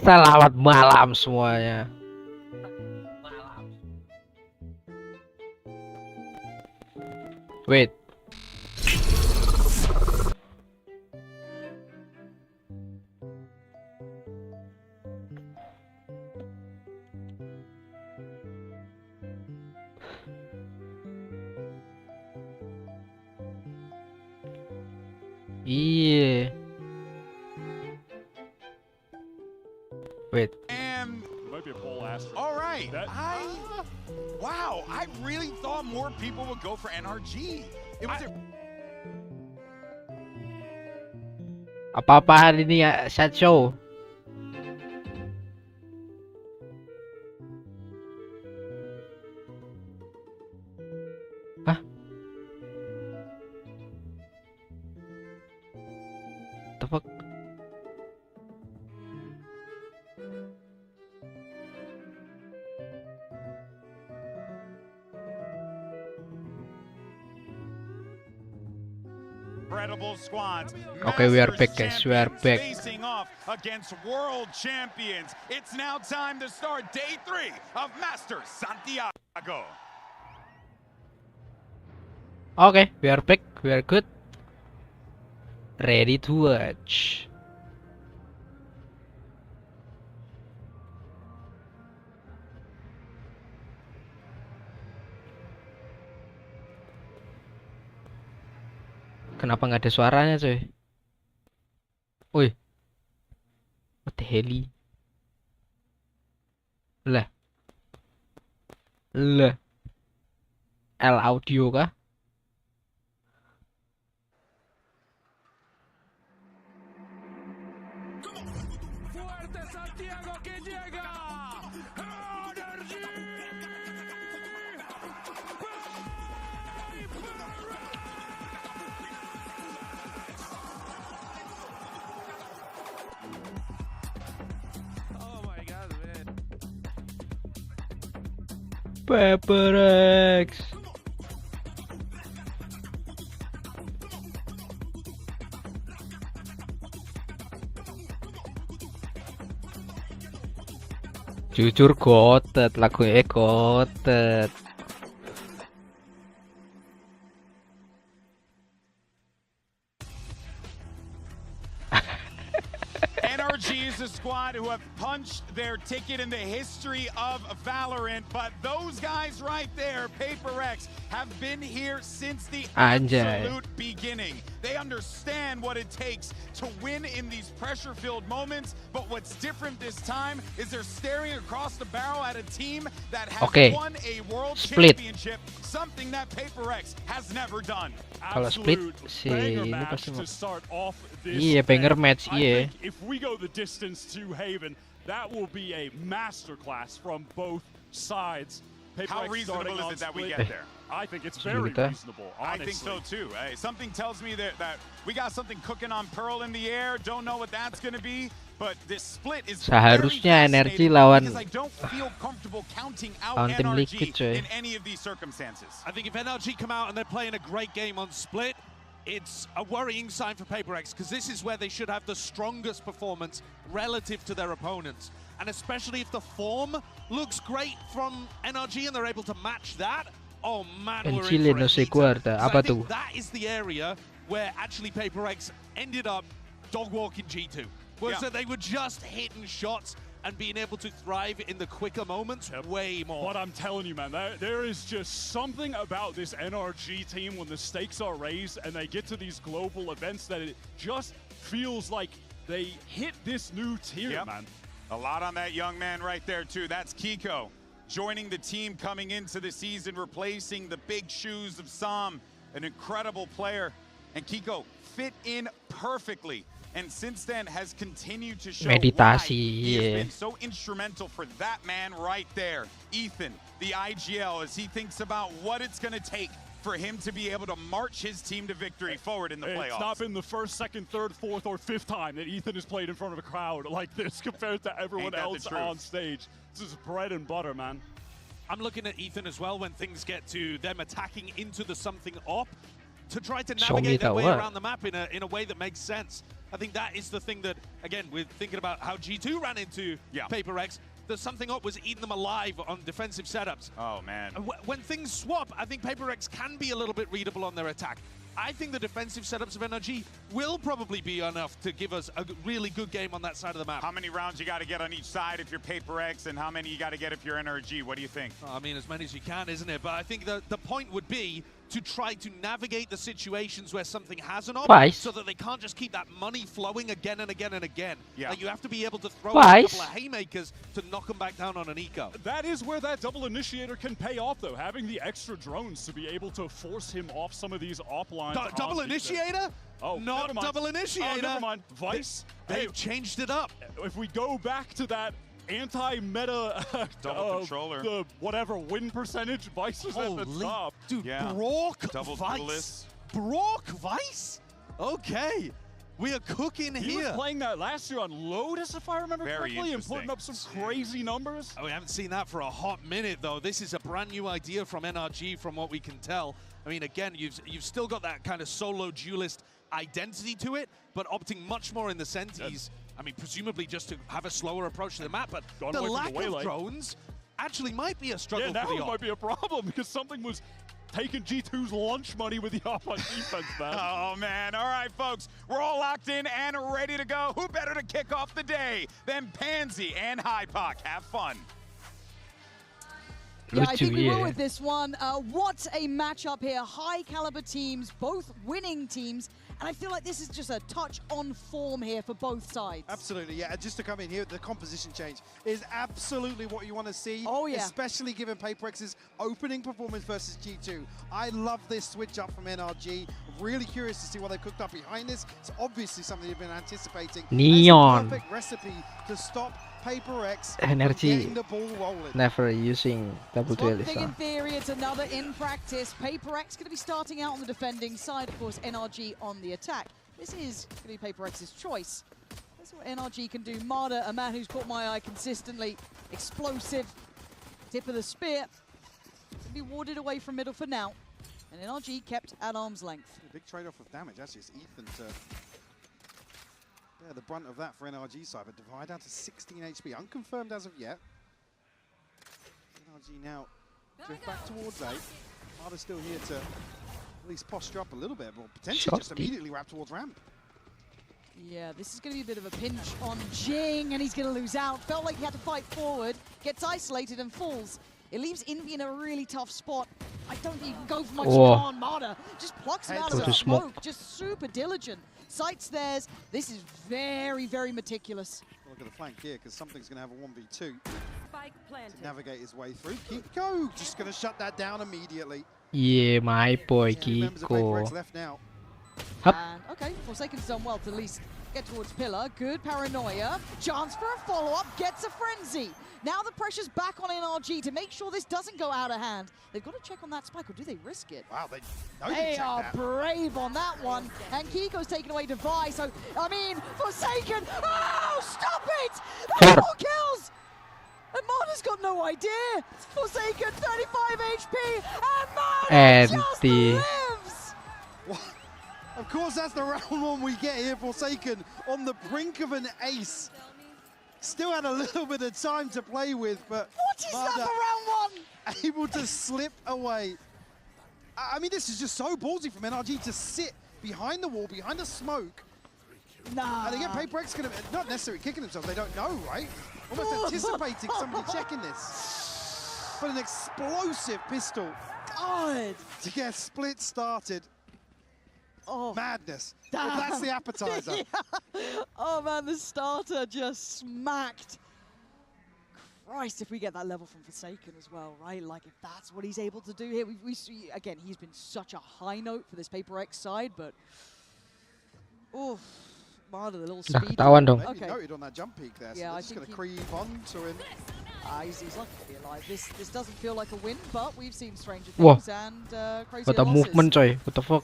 Selamat malam semuanya. Wait. Iya. Wait. All right. Wow, I really thought more people would go for NRG. It was Apa-apaan ini ya, chat show? Hah? The fuck? incredible squads. Okay, we are back, guys. We are back. Facing off against world champions. It's now time to start day 3 of Masters Santiago. Okay, we are back. We are good. Ready to watch. Kenapa nggak ada suaranya, coy? Woi, what the hell? Lah, L audio kah? Fuerte Santiago que llega. Oh my god, man. Paper X. Jujur gotet, lagunya gotet. NRG is a squad who have punched their ticket in the history of Valorant, but those guys right there, Paper X, have been here since the absolute beginning. They understand what it takes to win in these pressure-filled moments, but what's different this time is they're staring across the barrel at a team that has won a world championship, something that Paper X has never done. Kalau split si ini pasti mau. Iya, banger match, iya. If we go the distance to Haven, that will be a masterclass from both sides. How reasonable is it that we get there? I think it's very reasonable, honestly. I think so too. Something tells me that we got something cooking on Pearl in the air. Don't know what that's going to be, but this split is seharusnya energi lawan I don't feel comfortable counting out NRG in any of these circumstances. I think if NRG come out and they're playing a great game on split, it's a worrying sign for Paper X, because this is where they should have the strongest performance relative to their opponents. And especially if the form looks great from NRG and they're able to match that, oh man, we're in for it. I think that is the area where actually Paper X ended up dog walking G2. Was that they were just hitting shots and being able to thrive in the quicker moments way more. But I'm telling you, man, there is just something about this NRG team when the stakes are raised and they get to these global events that it just feels like they hit this new tier, man. A lot on that young man right there, too. That's Kiko joining the team coming into the season, replacing the big shoes of Sam, an incredible player. And Kiko fit in perfectly. And since then has continued to show why he has been so instrumental for that man right there. Ethan, the IGL, as he thinks about what it's going to take for him to be able to march his team to victory forward in the playoffs. It's not been the first, second, third, fourth, or fifth time that Ethan has played in front of a crowd like this compared to everyone else on stage. This is bread and butter, man. I'm looking at Ethan as well when things get to them attacking into the something op to try to navigate their way around the map in a way that makes sense. I think that is the thing that, again, we're thinking about how G2 ran into Paper X. There's something up was eating them alive on defensive setups. Oh, man. When things swap, I think Paper X can be a little bit readable on their attack. I think the defensive setups of NRG will probably be enough to give us a really good game on that side of the map. How many rounds you got to get on each side if you're Paper X, and how many you got to get if you're NRG? What do you think? I mean, as many as you can, isn't it? But I think the point would be to try to navigate the situations where something has an op, so that they can't just keep that money flowing again and again and again. Yeah. Like, you have to be able to throw a couple of haymakers to knock them back down on an eco. That is where that double initiator can pay off, though. Having the extra drones to be able to force him off some of these op lines. Double initiator? Oh, not double initiator. Oh, never mind. Vice. They've changed it up. If we go back to that anti-meta double controller, the whatever win percentage, Vice is at the top. Dude, yeah. Brock double Vice. Brock Vice? Okay. We are cooking here. He was playing that last year on Lotus, if I remember Very correctly, and putting up some crazy numbers. Oh, we haven't seen that for a hot minute, though. This is a brand new idea from NRG, from what we can tell. I mean, again, you've still got that kind of solo duelist identity to it, but opting much more in the senties. I mean, presumably just to have a slower approach to the map, but the lack of drones actually might be a struggle for the op. might be a problem, because something was taking G2's lunch money with the op on defense, man. Oh, man. All right, folks. We're all locked in and ready to go. Who better to kick off the day than Pansy and Hypoc? Have fun. Yeah, I think we will with this one. What a matchup here. High caliber teams, both winning teams. And I feel like this is just a touch on form here for both sides. Absolutely, yeah. And just to come in here, the composition change is absolutely what you want to see. Oh, yeah. Especially given Paper X's opening performance versus G2. I love this switch up from NRG. Really curious to see what they've cooked up behind this. It's obviously something they've been anticipating. Neon. It's a perfect recipe to stop Paper X Energy. getting the ball rolling. Never using double It's one duelist. thing in theory, it's another in practice. Paper X going to be starting out on the defending side, of course, NRG on the attack. This is going to be Paper X's choice. That's what NRG can do. Marder, a man who's caught my eye consistently. Explosive. Tip of the spear. Can be warded away from middle for now. And NRG kept at arm's length. A big trade-off of damage, actually. It's Ethan to bear the brunt of that for NRG side, but Divide down to 16 HP. Unconfirmed as of yet. NRG now drift back towards A. Marder's still here to at least posture up a little bit, but potentially just immediately wrap towards ramp. Yeah, this is going to be a bit of a pinch on Jing, and he's going to lose out. Felt like he had to fight forward, gets isolated and falls. It leaves Envy in a really tough spot. I don't even go for much on Marder. Just plucks him out of the smoke. Just super diligent. Sights theirs. This is very, very meticulous. Well, look at the flank here, because something's going to have a 1v2 to navigate his way through. Kiko just going to shut that down immediately. Yeah, my boy Kiko. Left now. And, okay, Forsaken's done well to at least get towards Pillar. Good paranoia. Chance for a follow-up. Gets a frenzy. Now the pressure's back on NRG to make sure this doesn't go out of hand. They've got to check on that spike, or do they risk it? Wow, they are brave on that one. And Kiko's taken away Device. So, I mean, Forsaken. Oh, stop it! That's 4 kills! And Marder's got no idea. Forsaken, 35 HP. And Marder just lives! What? Of course, that's the round 1 we get here. Forsaken on the brink of an ace. Still had a little bit of time to play with, but what is that for round 1? Able to slip away. I mean, this is just so ballsy from NRG to sit behind the wall, behind the smoke. Nah. And again, Paper X going to, not necessarily kicking themselves, they don't know, right? Almost anticipating somebody checking this. But an explosive pistol. God. To get split started. Oh. Madness. Well, that's the appetizer. Yeah. Oh man, the starter just smacked. Christ, if we get that level from Forsaken as well, right? Like, if that's what he's able to do here. We see, again, he's been such a high note for this Paper X side, but... Oof. Marder, the little speed. Okay. Noted on that jump peak there, so yeah, they're just going to creep on to him. He's lucky to be alive. This doesn't feel like a win, but we've seen stranger things and crazy losses. Movement, coy. What the fuck?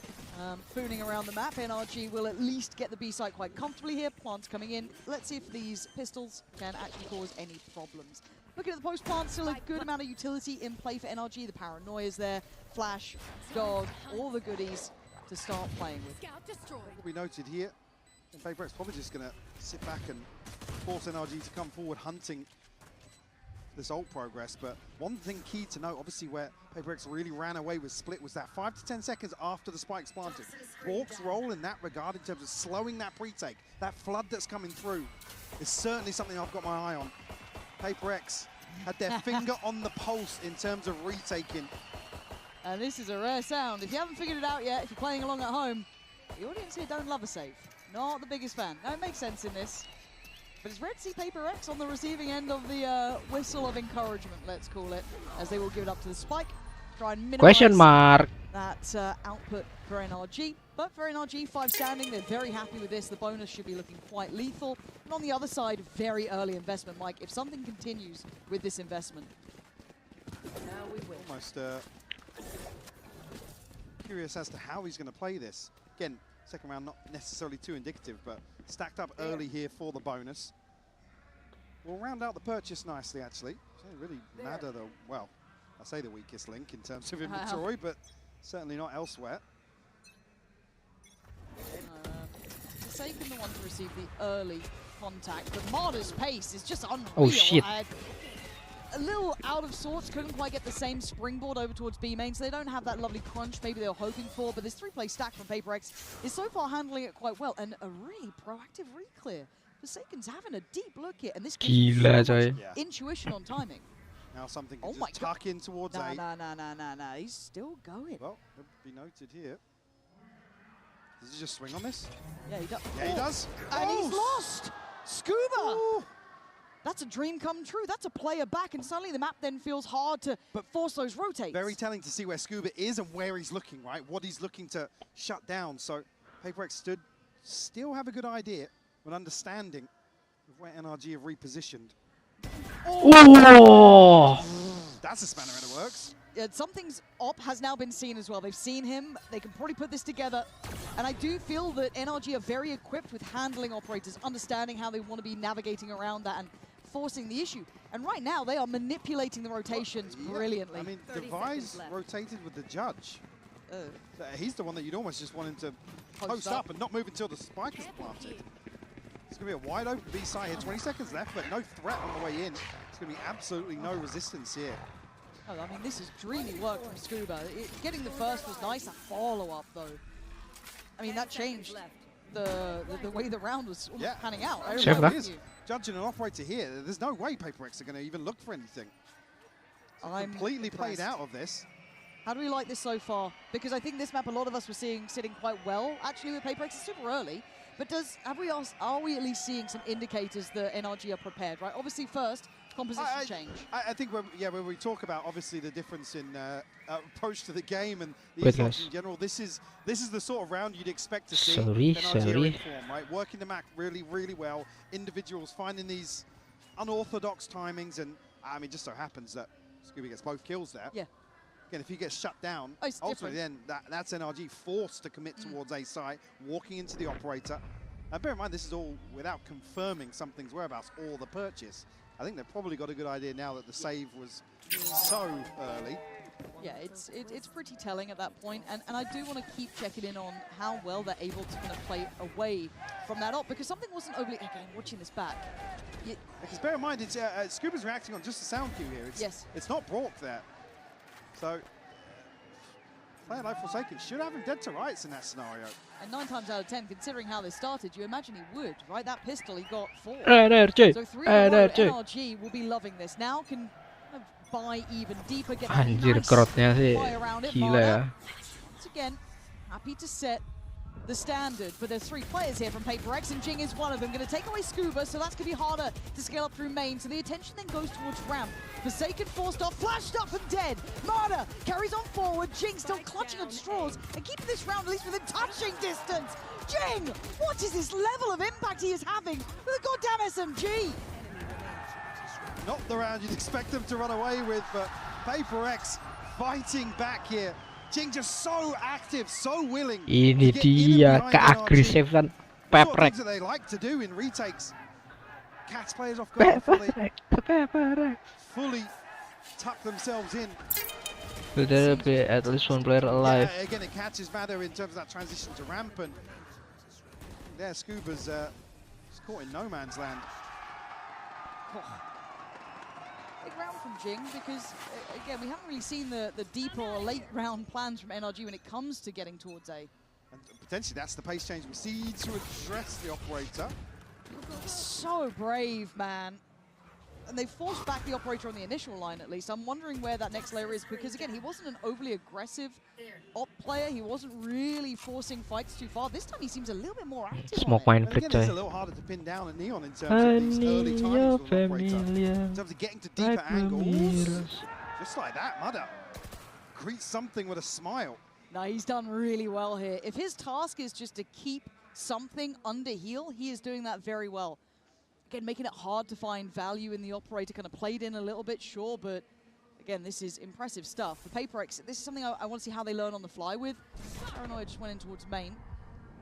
Fooning around the map, NRG will at least get the B site quite comfortably here. Plants coming in. Let's see if these pistols can actually cause any problems. Looking at the post plant, still a good amount of utility in play for NRG. The paranoia's there, flash, dog, all the goodies to start playing with. What we noted here, And PaperX probably just going to sit back and force NRG to come forward hunting this ult progress. But one thing key to note, obviously, where PaperX really ran away with Split was that 5 to 10 seconds after the spike's planted. Bork's role in that regard in terms of slowing that pre-take, that flood that's coming through, is certainly something I've got my eye on. PaperX had their finger on the pulse in terms of retaking. And this is a rare sound. If you haven't figured it out yet, if you're playing along at home, the audience here don't love a save. Not the biggest fan. Now, it makes sense in this. But it's rare to see PaperX on the receiving end of the whistle of encouragement, let's call it, as they will give it up to the spike. Try and minimize Question mark. that output for NRG. But for NRG, 5 standing, they're very happy with this. The bonus should be looking quite lethal. And on the other side, very early investment, Mike. If something continues with this investment, now we win. Almost curious as to how he's going to play this. Again, second round not necessarily too indicative, but stacked up early here for the bonus. We'll round out the purchase nicely, actually. Doesn't really matter, though. Well, I say the weakest link in terms of inventory, but certainly not elsewhere. Forsaken the one to receive the early contact, but Marder's pace is just unreal. Oh, shit. A little out of sorts, couldn't quite get the same springboard over towards B main, so they don't have that lovely crunch maybe they were hoping for, but this 3-play stack from PaperX is so far handling it quite well, and a really proactive re-clear. Forsaken's having a deep look here, and this gives Gila, so coy. much intuition on timing. Now something can Oh my just tuck in towards A. Nah, he's still going. Well, it'll be noted here. Does he just swing on this? Yeah, he does. Yeah, he does. And he's Oh! lost! Scuba! Ooh. That's a dream come true. That's a player back, and suddenly the map then feels hard to force those rotates. Very telling to see where Scuba is and where he's looking, right? What he's looking to shut down. So PaperX still have a good idea, an understanding of where NRG have repositioned. Oh! That's a spanner in the works. Yeah, something's up has now been seen as well. They've seen him. They can probably put this together. And I do feel that NRG are very equipped with handling operators, understanding how they want to be navigating around that and forcing the issue. And right now, they are manipulating the rotations brilliantly. I mean, Device rotated with the judge. He's the one that you'd almost just want him to post up and not move until the spike is planted. It's going to be a wide open B side here. 20 seconds left, but no threat on the way in. It's going to be absolutely no resistance here. Oh, I mean, this is dreamy work from Scuba. Getting the first was nice. A follow-up, though. I mean, that changed the way the round was panning out. I Chef, remember that? you. Judging an operator here, there's no way PaperX are going to even look for anything. I'm completely played impressed. out of this. How do we like this so far? Because I think this map, a lot of us were seeing sitting quite well, actually, with PaperX. It's super early. But are we at least seeing some indicators that NRG are prepared, right? Obviously, first, composition change. I think when we talk about obviously the difference in approach to the game and the Witness. esports in general, this is the sort of round you'd expect to see. Sorry, NRG are sorry. in form, right? Working the map really, really well. Individuals finding these unorthodox timings, and I mean, just so happens that Scooby gets both kills there. Yeah. Again, if he gets shut down, it's ultimately then that's NRG forced to commit towards A site, walking into the operator. And bear in mind, this is all without confirming something's whereabouts or the purchase. I think they've probably got a good idea now that the save was so early. Yeah, it's pretty telling at that point, and I do want to keep checking in on how well they're able to kind of play away from that op, because something wasn't overly, again, watching this back. Because bear in mind, it's Scuba's reacting on just the sound cue here. It's not Brock there. So, player like Forsaken should have him dead to rights in that scenario. And 9 times out of 10, considering how this started, you imagine he would, right? That pistol, he got 4. NRG. So 3 in a row, NRG will be loving this. Now can kind of buy even deeper, get a Anjir, nice crowdnya sih buy around it. gila ya. Marder, once again, happy to set the standard, but there's 3 players here from PaperX, and Jing is one of them. Going to take away Scuba, so that's going to be harder to scale up through main. So the attention then goes towards ramp. Forsaken forced off, flashed up and dead. Marder carries on forward. Jing still clutching at straws and keeping this round at least within touching distance. Jing, what is this level of impact he is having with a goddamn SMG? Not the round you'd expect them to run away with, but PaperX fighting back here. Jing just so active, so willing. Ini dia keagresifan PaperX. Things that they like to do in retakes. Catch players off guard, fully tuck themselves in. But there'll be at least one player alive. Yeah, again, it catches Mather in terms of that transition to ramp, and think there Scuba's just caught in no man's land. Big round from Jing because, again, we haven't really seen the deeper or late round plans from NRG when it comes to getting towards A. And potentially that's the pace change we see to address the operator. So brave, man. And they forced back the operator on the initial line, at least. I'm wondering where that next layer is, because, again, he wasn't an overly aggressive op player. He wasn't really forcing fights too far. This time he seems a little bit more active. Smoke on it. mine flick, Again, it's a coy. little harder to pin down a Neon in terms of these early timings with an operator. In terms of getting to deeper angles. Just like that, Mudder greets something with a smile. No, he's done really well here. If his task is just to keep something under heal, he is doing that very well. Again, making it hard to find value in the operator, kind of played in a little bit, sure, but again, this is impressive stuff. For PaperX, this is something I want to see how they learn on the fly with. Paranoia just went in towards main.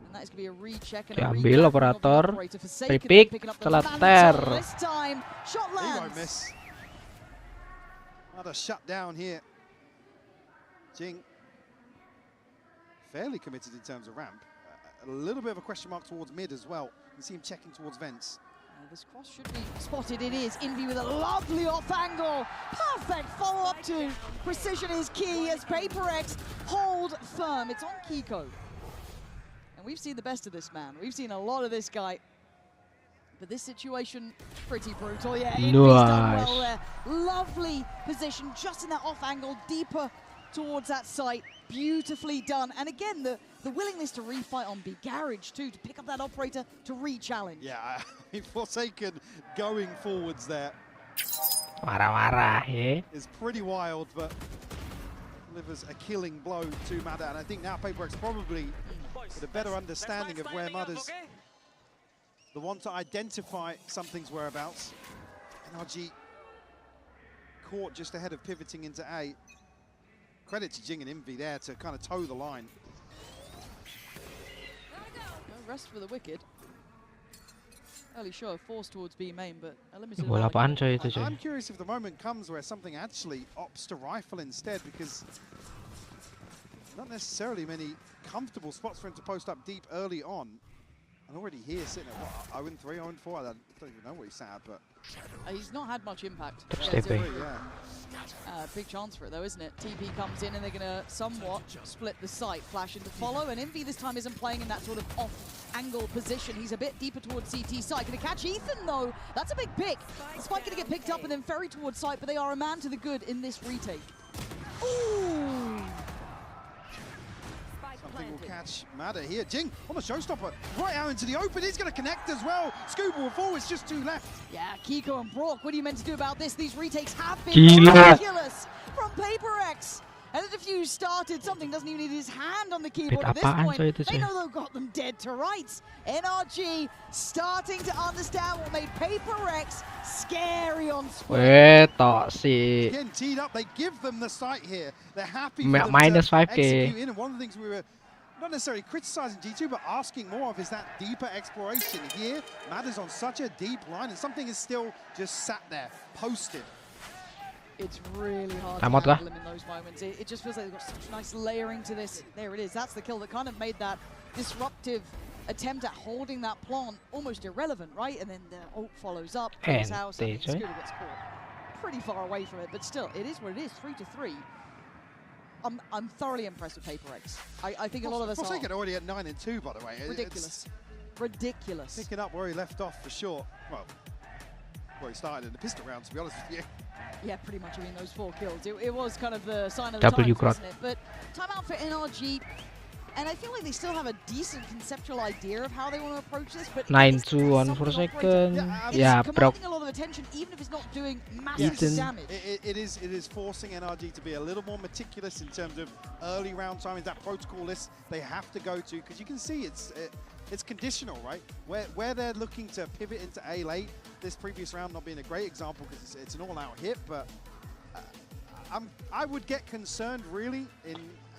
And that is going to be a recheck and a Diambil operator. Pick Pick, selater. This time, shot He won't lands. miss. Another shutdown here. Jing fairly committed in terms of ramp. A little bit of a question mark towards mid as well. You see him checking towards vents. This cross should be spotted. It is. Envy with a lovely off angle. Perfect follow up to precision is key as PaperX hold firm. It's on Kiko. And we've seen the best of this man. We've seen a lot of this guy. But this situation, pretty brutal. Yeah, Envy's done well there. Lovely position just in that off angle, deeper towards that site. Beautifully done. And again, the willingness to refight on B Garage too, to pick up that operator to re-challenge. Yeah, I mean, Forsaken going forwards there Marah-marah, ya. is pretty wild, but delivers a killing blow to Mudder. And I think now PaperX probably with a better understanding of where Mudder's the one to identify something's whereabouts. NRG caught just ahead of pivoting into A. Credit to Jing and Envy there to kind of toe the line. No rest for the wicked. Early show of force towards B main, but a limited Bola apaan amount coy itu coy? I'm curious if the moment comes where something actually opts to rifle instead, because not necessarily many comfortable spots for him to post up deep early on. And already here sitting at what, 0-3, 0-4, I don't even know what he's at, but he's not had much impact. Step Yeah, A. yeah. big chance for it though, isn't it? TP comes in and they're going to somewhat split the site. Flash into follow, and Envy this time isn't playing in that sort of off-angle position. He's a bit deeper towards CT site. Going to catch Ethan though. That's a big pick. The spike going to get picked up and then ferry towards site, but they are a man to the good in this retake. Ooh! Something will catch Mudder here. Jing on the showstopper, right out into the open. He's going to connect as well. Scuba will forwards, just two left. Yeah, Kiko and Brock, what are you meant to do about this? These retakes have been Gila. ridiculous from PaperX. And the defuse started, something doesn't even need his hand on the keyboard at this apaan point. coy itu They coy? know they've got them dead to rights. NRG starting to understand what made PaperX scary on split. Weh, tok si. Again, teed up. They give them the site here. They're happy Ma- for them minus to 5K. execute in. And one of the things we were not necessarily criticizing G2, but asking more of is that deeper exploration here. Mudder's on such a deep line, and something is still just sat there, posted. It's really hard to Tamat kah? handle him in those moments. It just feels like they've got such nice layering to this. There it is. That's the kill that kind of made that disruptive attempt at holding that plant almost irrelevant, right? And then the ult follows up. His house, and Ente, coy. Scooter gets caught. Pretty far away from it, but still, it is what it is. 3-3. I'm thoroughly impressed with PaperX. I think a lot of us are. Forsaken already at 9-2, by the way. Ridiculous. Ridiculous. Picking up where he left off for sure. Well, where he started in the pistol round, to be honest with you. Yeah, pretty much. I mean, those 4 kills. It was kind of the sign of the W times, crowd. wasn't it? But timeout for NRG. And I feel like they still have a decent conceptual idea of how they want to approach this. But 9-2 on something Forsaken. operator Yeah, is Brock. commanding a lot of attention, even if it's not doing massive Ethan. damage. It is forcing NRG to be a little more meticulous in terms of early round timing. That protocol list they have to go to, because you can see it's conditional, right? Where they're looking to pivot into A late. This previous round not being a great example because it's an all-out hit, but I would get concerned really in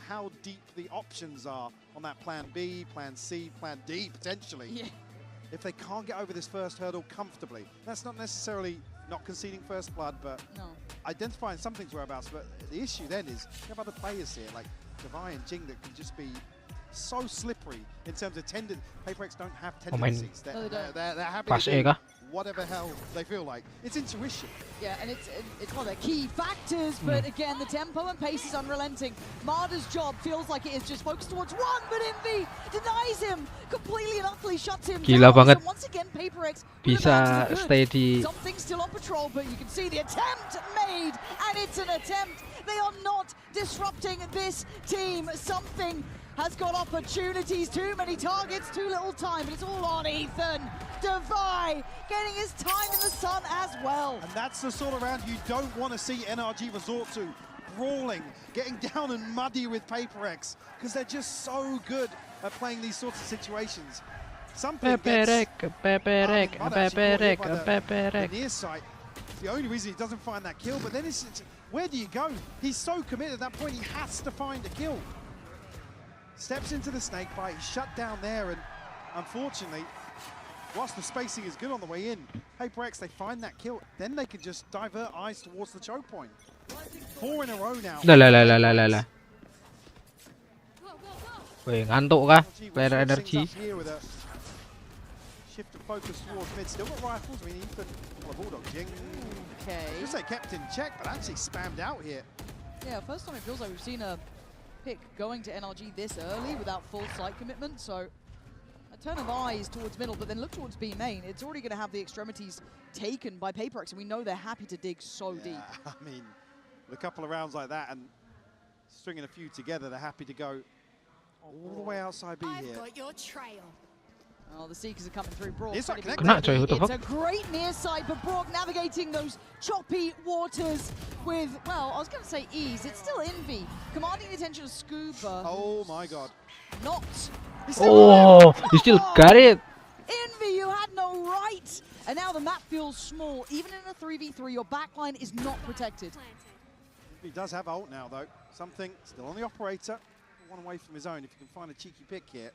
how deep the options are on that plan B, plan C, plan D potentially. Yeah. If they can't get over this first hurdle comfortably. That's not necessarily not conceding first blood, but No. identifying something's whereabouts. But the issue then is you have other players here like Davai and Jing that can just be so slippery in terms of tendencies. PaperX don't have tendencies. They're happy Pas to E do kah? whatever hell they feel like. It's intuition. Yeah, and it's one of their key factors, but again, the tempo and pace is unrelenting. Marder's job feels like it is just focused towards one, but Envy denies him, completely and utterly shuts him Gila down. banget. So once again, PaperX Bisa stay di something still on patrol, but you can see the attempt made, and it's an attempt. They are not disrupting this team. Something has got opportunities, too many targets, too little time, but it's all on Ethan. Devi getting his time in the sun as well. And that's the sort of round you don't want to see NRG resort to. Brawling, getting down and muddy with PaperX, because they're just so good at playing these sorts of situations. Something Peperek, peperek, peperek, peperek. near sight. The only reason he doesn't find that kill, but then it's where do you go? He's so committed at that point, he has to find a kill. Steps into the snake bite, he's shut down there, and unfortunately, whilst the spacing is good on the way in, PaperX, they find that kill, then they can just divert eyes towards the choke point. 4 in a row now. Lah. Weh, ngantuk kah? Player energy. Here with a shift of focus towards mid. Still got rifles. I mean, Ethan, well, Bulldog Jing. Okay. Just say kept in check, but actually spammed out here. Yeah, first time it feels like we've seen a pick going to NRG this early without full site commitment, so a turn of eyes towards middle, but then look towards B main. It's already going to have the extremities taken by PaperX, and we know they're happy to dig so deep. I mean, with a couple of rounds like that and stringing a few together, they're happy to go all the way outside B here. I've got your trail. Oh, the Seekers are coming through. Brock, Near side gonna be connected. Kena coy, what the It's fuck? a great near side, but Brock navigating those choppy waters with, well, I was going to say ease. It's still Envy, commanding the attention of Scuba. Oh my god. Not. Oh, you still got it. Envy, you had no right. And now the map feels small. Even in a 3v3, your backline is not protected. He does have ult now, though. Something still on the operator. One away from his own if you can find a cheeky pick here.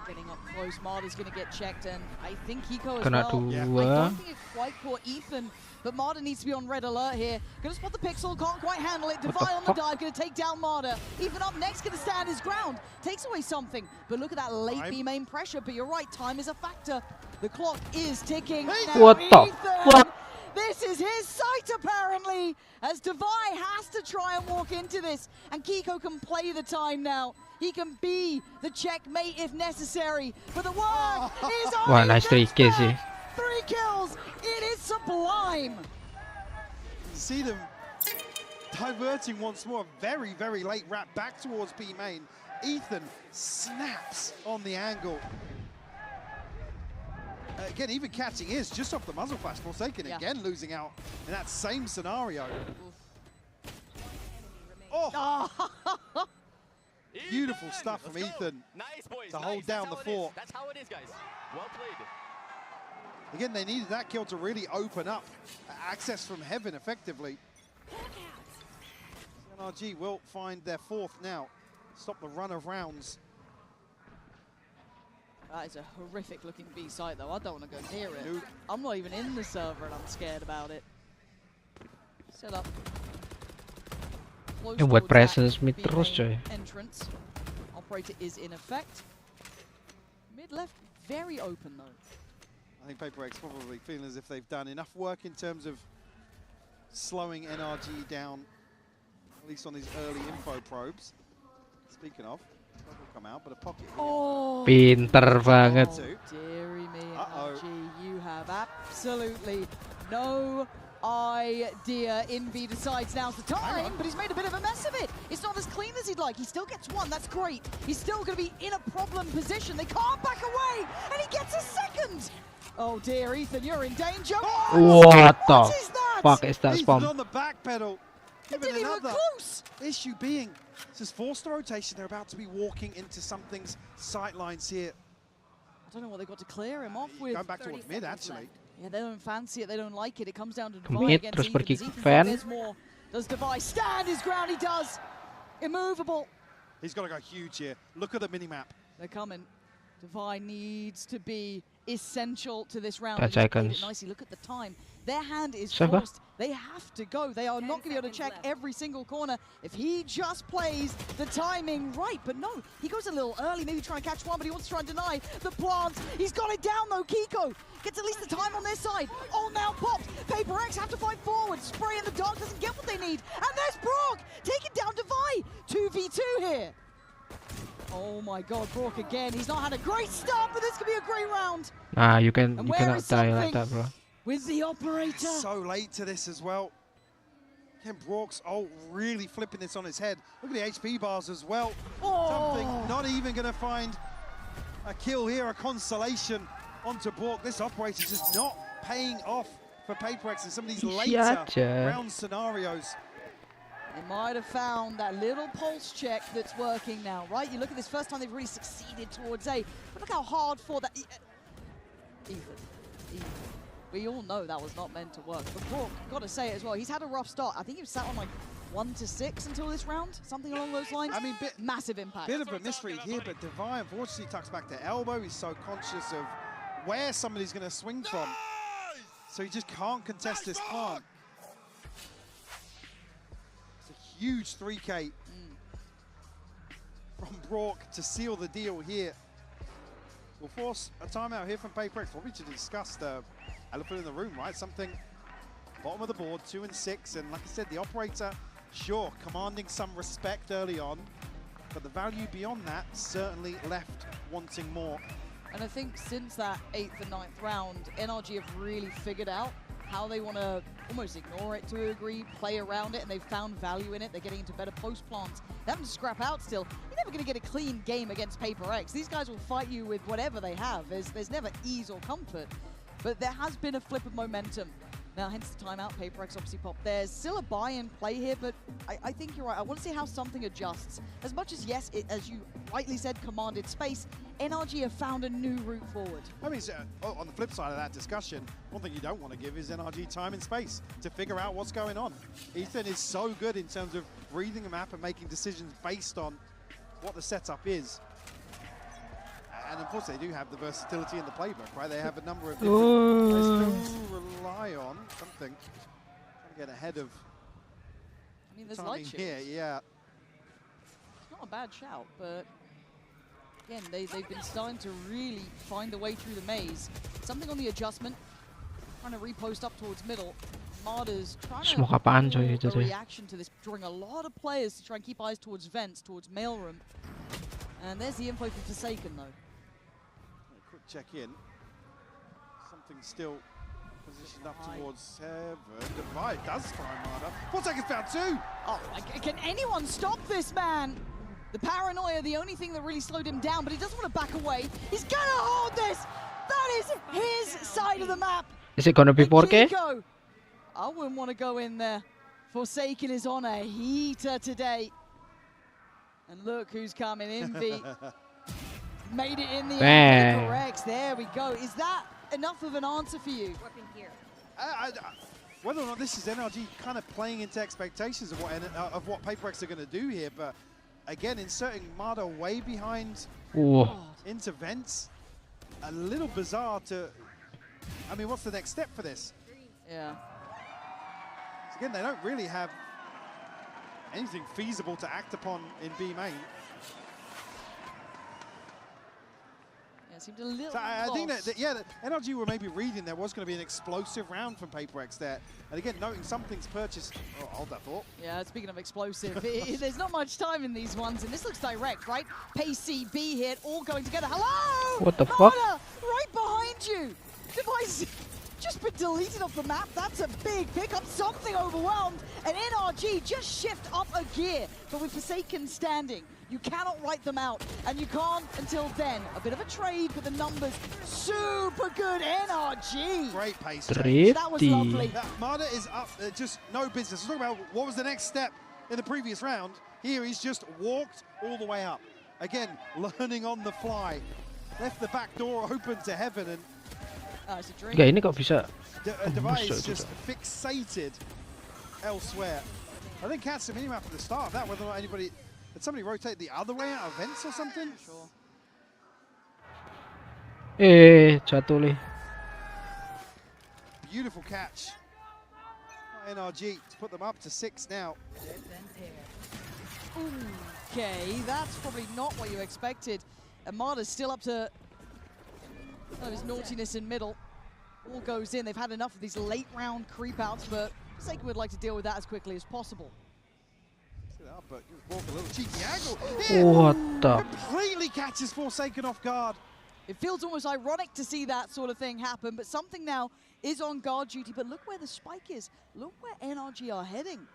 Getting up close, Marder's going to get checked, and I think Hiko as Kena well. Yeah. I dua. don't think it quite caught Ethan, but Marder needs to be on red alert here. Going to spot the pixel, can't quite handle it. Devi on the dive, going to take down Marder. Ethan up next, going to stand his ground. Takes away something, but look at that late B main pressure. But you're right, time is a factor. The clock is ticking. Now What the Ethan, fuck? this is his sight, apparently, as Devi has to try and walk into this, and Kiko can play the time now. He can be the checkmate if necessary, but the work is on. Wah, nice Ethan's 3 kills sih. back. 3 kills. It is sublime. You see them diverting once more. Very, very late wrap back towards B main. Ethan snaps on the angle. Again, even catching is just off the muzzle flash. Forsaken again losing out in that same scenario. Oh, beautiful stuff from Ethan Nice, boys. to hold down the fort. That's how it is, guys. Well played. Again, they needed that kill to really open up access from heaven effectively. NRG will find their 4th now. Stop the run of rounds. That is a horrific looking B site though. I don't want to go near it. Nope. I'm not even in the server and I'm scared about it. Set up. Close Yang buat towards presence that mid B terus, main coy. Entrance. Operator is in effect. Mid left very open though. I think PaperX probably feeling as if they've done enough work in terms of slowing NRG down, at least on these early info probes. Speaking of, that will come out, but a pocket here. Oh. Pinter banget. Oh, dearie me, Uh-oh. NRG, you have absolutely no idea. Envy decides now's the time, but he's made a bit of a mess of it. It's not as clean as he'd like. He still gets one, that's great. He's still going to be in a problem position. They can't back away, and he gets a second. Oh dear, Ethan, you're in danger. What the is that? fuck is that Ethan spam? on the back pedal. It Given didn't even look another close. issue being, this is forced the rotation. They're about to be walking into something's sight lines here. I don't know what they got to clear him off with. Going back towards mid, actually. Yeah, they don't fancy it, they don't like it. It comes down to Devi Mid, against terus Ethan. pergi Does ke Ethan fan. think there's more? Does Devi stand his ground? He does. Immovable. He's got to go huge here. Look at the mini-map. They're coming. Devi needs to be essential to this round. 10 They just played seconds. it nicely. Look at the time. Their hand is Siapa? forced. They have to go. They are not going to be able to check every single corner if he just plays the timing right. But no, he goes a little early, maybe trying to catch one, but he wants to try and deny the plants. He's got it down though. Kiko gets at least the time on their side. Oh, now pops. Paper X have to fight forward. Spray in the dark doesn't get what they need. And there's Brock taking down Devi. 2v2 here. Oh my God, Brock again. He's not had a great start, but this could be a great round. Nah, you And where cannot is die like something? that, bro. With the operator. So late to this as well. Again, Brock's really flipping this on his head. Look at the HP bars as well. Something not even going to find a kill here, a consolation onto Brock. This operator is just not paying off for Paper X in some of these later round scenarios. They might have found that little pulse check that's working now, right? You look at this first time they've really succeeded towards A, but look how hard for that. Ethan. We all know that was not meant to work. But Brock, gotta say it as well, he's had a rough start. I think he was sat on like 1 to 6 until this round, something along those lines. I mean, massive impact. Bit of a misread here, but Devi unfortunately tucks back to elbow. He's so conscious of where somebody's going to swing from. So he just can't contest this plant. It's a huge 3K from Brock to seal the deal here. We'll force a timeout here from Paper X, probably to discuss the elephant in the room, right? Something bottom of the board, 2 and 6, and like I said, the operator, sure, commanding some respect early on, but the value beyond that certainly left wanting more. And I think since that 8th and 9th round, NRG have really figured out how they want to almost ignore it to a degree, play around it, and they've found value in it. They're getting into better post plants. They haven't to scrap out still. You're never going to get a clean game against Paper X. These guys will fight you with whatever they have. There's never ease or comfort. But there has been a flip of momentum. Now, hence the timeout. Paper X obviously popped. There's still a buy-in play here, but I think you're right. I want to see how something adjusts. As much as, yes, as you rightly said, commanded space, NRG have found a new route forward. I mean, on the flip side of that discussion, one thing you don't want to give is NRG time and space to figure out what's going on. Ethan is so good in terms of reading the map and making decisions based on what the setup is. And of course, they do have the versatility in the playbook, right? They have a number of different ways to rely on something. Trying to get ahead of I mean, there's light here, shields. yeah. It's not a bad shout, but again, they've been starting to really find a way through the maze. Something on the adjustment, trying to repost up towards middle. Marder's trying to Smoke apaan coy pull itu a tuh. reaction to this, drawing a lot of players to try and keep eyes towards vents, towards mailroom. And there's the info for Forsaken, though. Quick check in. Something still positioned up towards heaven. Divide does find Marder. 4 seconds found 2. Oh, can anyone stop this man? The paranoia, the only thing that really slowed him down, but he doesn't want to back away. He's gonna hold this. That is his side of the map. Is it gonna be 4K? Kiko, I wouldn't want to go in there. Forsaken is on a heater today. And look who's coming, Envy. Made it in the end. Correct. There we go. Is that enough of an answer for you? Whether or not this is NRG kind of playing into expectations of what Paper X are going to do here, but again, inserting Marder way behind into vents, a little bizarre to. I mean, what's the next step for this? Yeah. So again, they don't really have anything feasible to act upon in B main. Seemed a little so I think that NRG were maybe reading there was going to be an explosive round from Paper X there. And again, noting something's purchased. Oh, hold that thought. Yeah, speaking of explosive, there's not much time in these ones. And this looks direct, right? Pace, B hit, all going together. Hello! What the fuck? Right behind you. Device just been deleted off the map. That's a big pickup. Something overwhelmed. And NRG just shift up a gear. But with Forsaken standing, you cannot write them out, and you can't until then. A bit of a trade, but the numbers super good. NRG. Great pace. That was lovely. Marder is up, just no business. Let's talk about what was the next step in the previous round. Here he's just walked all the way up. Again, learning on the fly. Left the back door open to heaven, and it's a dream. Enggak, ini kok bisa. Device just fixated elsewhere. I think Cat's a minimap at the start of that, whether or not anybody. Did somebody rotate the other way out of vents or something? Sure. Jatuh leh. Beautiful catch by NRG to put them up to 6 now. Okay, that's probably not what you expected. Armada's still up to his naughtiness in middle. All goes in. They've had enough of these late round creep outs, but Forsaken would like to deal with that as quickly as possible. But walk a little cheeky angle. What the? Completely catches Forsaken off guard. It feels almost ironic to see that sort of thing happen, but something now is on guard duty. But look where the spike is. Look where NRG are heading.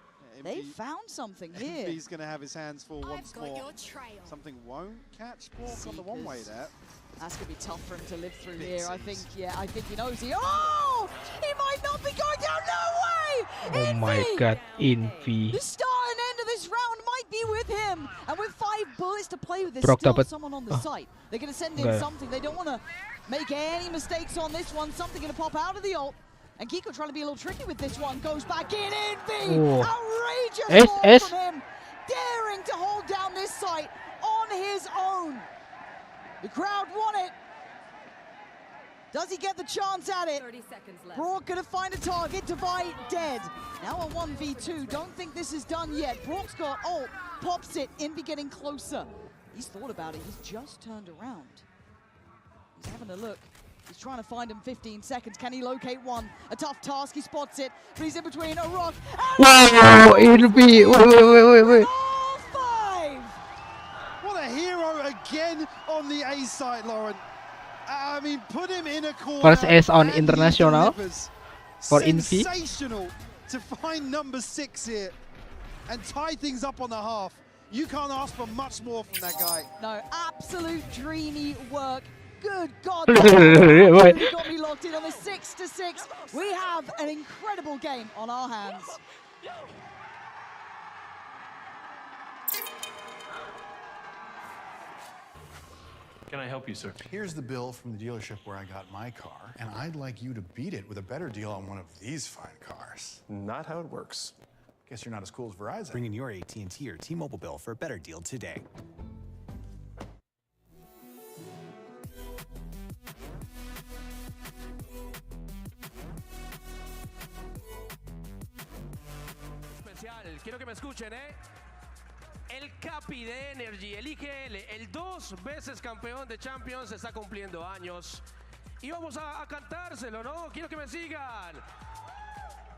They found something here. He's going to have his hands full once more. Something won't catch Bork on the one way there. That's going to be tough for him to live through here. I think he knows Oh! He might not be going down. No way! Oh my god, Invi. The start and end of this round might be with him. And with 5 bullets to play with, there's Brock still dapat. someone on the site. They're going to send in something. They don't want to make any mistakes on this one. Something going to pop out of the ult. And Kiko trying to be a little tricky with this one. Goes back in. Invi! Outrageous ball from him. Daring to hold down this site on his own. The crowd want it. Does he get the chance at it? 30 seconds left. Brock gonna find a target. Divide dead. Now a 1v2. Don't think this is done yet. Brock's got ult. Pops it. Invi getting closer. He's thought about it. He's just turned around. He's having a look. He's trying to find him 15 seconds. Can he locate one? A tough task. He spots it. But he's in between a rock. Wow, Invi. Wait. All 5! What a hero again on the A site, Lauren. I mean, put him in a corner. First ace on international for Invi. Sensational to find number 6 here and tie things up on the half. You can't ask for much more from that guy. No, absolute dreamy work. Good God, really got me locked in on the 6-6. We have an incredible game on our hands. Can I help you, sir? Here's the bill from the dealership where I got my car, and I'd like you to beat it with a better deal on one of these fine cars. Not how it works. Guess you're not as cool as Verizon. Bring in your AT&T or T-Mobile bill for a better deal today. Quiero que me escuchen, El Capi de Energy, el IGL, el 2 veces campeón de Champions, está cumpliendo años. Y vamos a cantárselo, ¿no? Quiero que me sigan.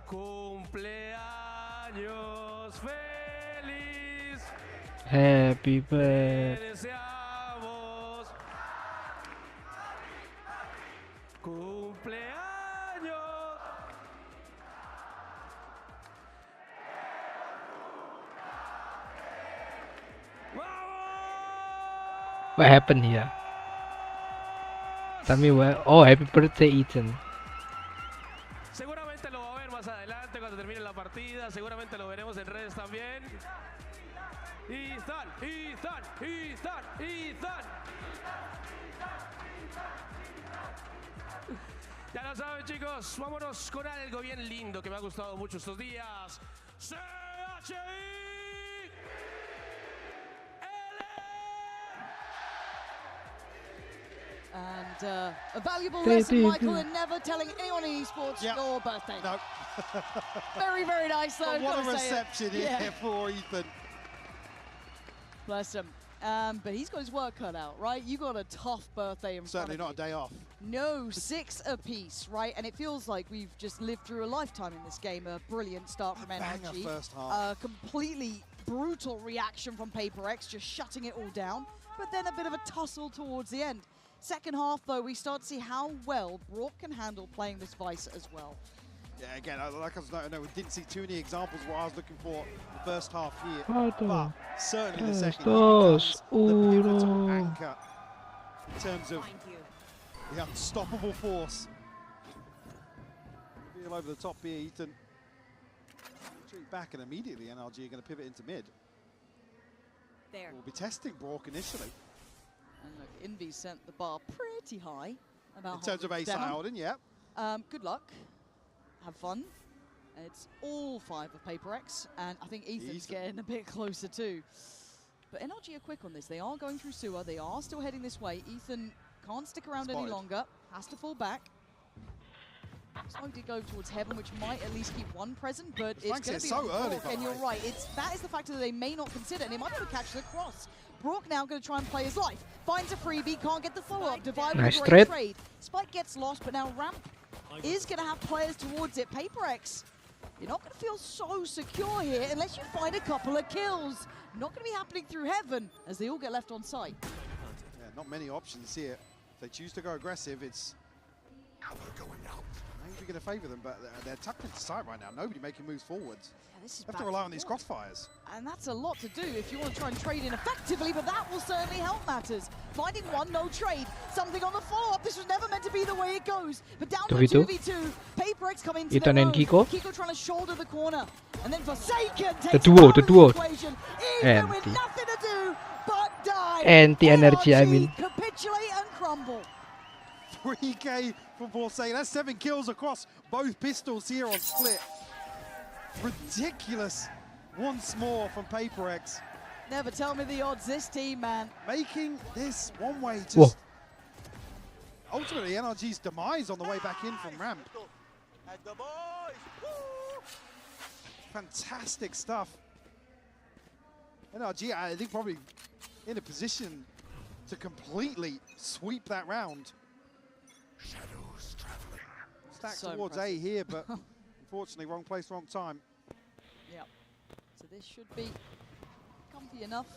Cumpleaños feliz. Happy birthday. Te deseamos. Cumpleaños. What happened here? Tell me what. Oh, happy birthday, Ethan. Seguramente lo va a ver más adelante cuando termine la partida. Seguramente lo veremos en redes también. Ethan. Ya lo saben, chicos. Vámonos con algo bien lindo que me ha gustado mucho estos días. CHI. And a valuable lesson, Michael, in never telling anyone in esports your birthday. No. Very, very nice, though. But what a reception here for Ethan. Bless him. But he's got his work cut out, right? You got a tough birthday in front of you. Certainly not a day off. No, 6 apiece, right? And it feels like we've just lived through a lifetime in this game. A brilliant start from NRG. First half. A completely brutal reaction from Paper X, just shutting it all down. But then a bit of a tussle towards the end. Second half, though, we start to see how well Brock can handle playing this Vice as well. Yeah, again, like I was noting, we didn't see too many examples of what I was looking for the first half here. But certainly the second half becomes the pivotal anchor in terms of the unstoppable force. Feel over the top here, Ethan. Retreat back, and immediately NRG are going to pivot into mid. There. We'll be testing Brock initially. And look, Invi sent the bar pretty high. In terms of ace holding, yeah. Good luck. Have fun. It's all 5 of Paper X, and I think Ethan's getting a bit closer too. But NRG are quick on this. They are going through sewer. They are still heading this way. Ethan Can't stick around any longer. Has to fall back. Smoke did go towards Heaven, which might at least keep one present, but it's going to be so early. And you're right. That is the factor that they may not consider, and they might be able to catch the cross. Brook now going to try and play his life. Finds a freebie, can't get the follow-up. Divide with a great trade. Spike gets lost, but now Ramp is going to have players towards it. PaperX, you're not going to feel so secure here unless you find a couple of kills. Not going to be happening through Heaven as they all get left on site. Yeah, not many options here. If they choose to go aggressive, it's maybe going to favour them, but they're tucked into site right now. Nobody making moves forwards. Yeah, this is have to rely on these crossfires. And that's a lot to do if you want to try and trade in effectively, but that will certainly help matters. Finding one, no trade. Something on the follow-up. This was never meant to be the way it goes. But down to 2v2. PaperX coming to their own. Kiko trying to shoulder the corner. And then Forsaken takes the duo. Equation. Even with nothing to do but die. Anti-energy, I mean. Capitulate and crumble. 3K from Forsaken. That's 7 kills across both pistols here on Split. Ridiculous once more from PaperX. Never tell me the odds, this team, man. Making this one way just ultimately NRG's demise on the way back in from Ramp. Fantastic stuff. NRG, I think, probably in a position to completely sweep that round. Stacked So towards impressive. A here, but unfortunately wrong place, wrong time. Yeah. So this should be comfy enough.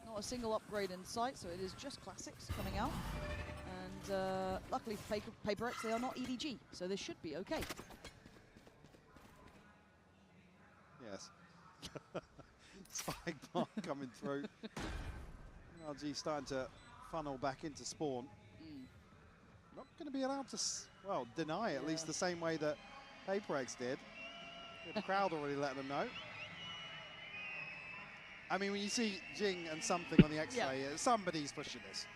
Not a single upgrade in sight, so it is just classics coming out. And luckily for PaperX, they are not EDG, so this should be okay. Yes. Spike bomb coming through. NRG starting to funnel back into spawn. Not going to be allowed to, well, deny at least the same way that PaperX did. The crowd already letting them know. I mean, when you see Jing and something on the X-ray, somebody's pushing this.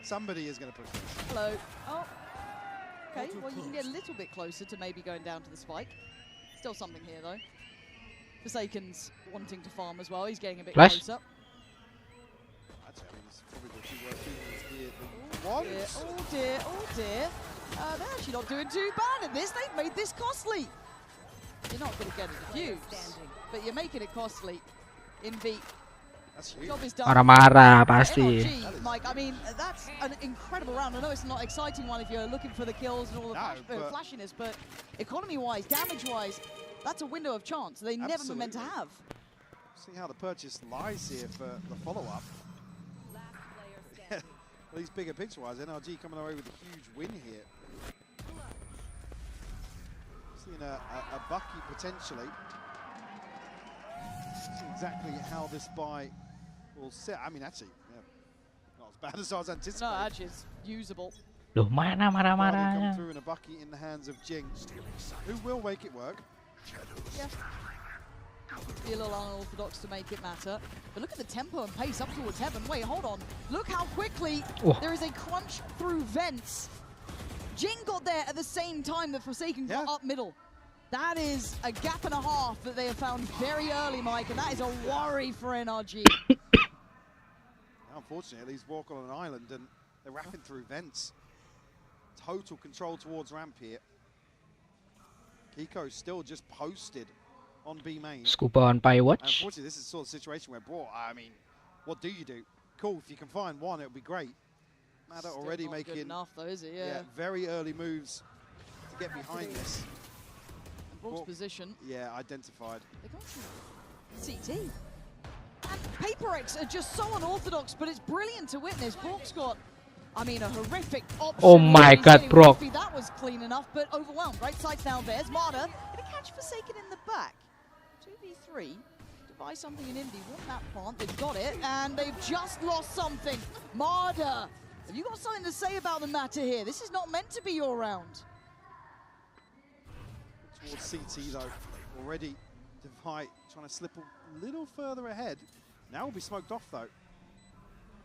Somebody is going to push this. Hello. Oh. Okay, well, you can get a little bit closer to maybe going down to the spike. Still something here, though. Forsaken's wanting to farm as well. He's getting a bit closer. Actually, I mean, it's probably the two worst people here. Oh dear, oh dear, oh dear. They're actually not doing too bad at this. They've made this costly. You're not going to get a defuse, but you're making it costly. In V. That's huge. Job is done. Marah-marah pasti. NRG, Mike, I mean, that's an incredible round. I know it's not an exciting one if you're looking for the kills and all the flashiness, but economy-wise, damage-wise, that's a window of chance they never were meant to have. See how the purchase lies here for the follow-up. At least bigger picture-wise, NRG coming away with a huge win here. Seeing a Bucky potentially. See exactly how this buy will sit. I mean, actually, not as bad as I was anticipating. No, actually, it's usable. Loh, mana marah-marahnya? Come through in a Bucky in the hands of Jing, who will make it work. Yeah. Be a little unorthodox to make it matter. But look at the tempo and pace up towards Heaven. Wait, hold on. Look how quickly there is a crunch through vents. Jing got there at the same time that Forsaken got up middle. That is a gap and a half that they have found very early, Mike, and that is a worry for NRG. Unfortunately, he's walking on an island and they're wrapping through vents. Total control towards ramp here. Kiko still just posted on B main. Scuba on Pywatch. Unfortunately, this is the sort of situation where, bro, I mean, what do you do? Cool, if you can find one, it would be great. Matter Still already not making good enough, though, is it? Yeah. Very early moves to get behind this. Brook's position. Yeah, identified. They're going to CT. And PaperX are just so unorthodox, but it's brilliant to witness. Brook's got, I mean, a horrific option. Oh my God, Brook. That was clean enough, but overwhelmed. Right side's now theirs. Marta going to catch Forsaken in the back. 2v3. Devise something in Indy. Want that plant. They've got it, and they've just lost something. Marta, have you got something to say about the matter here? This is not meant to be your round. Towards CT though, already Divide trying to slip a little further ahead. Now will be smoked off though.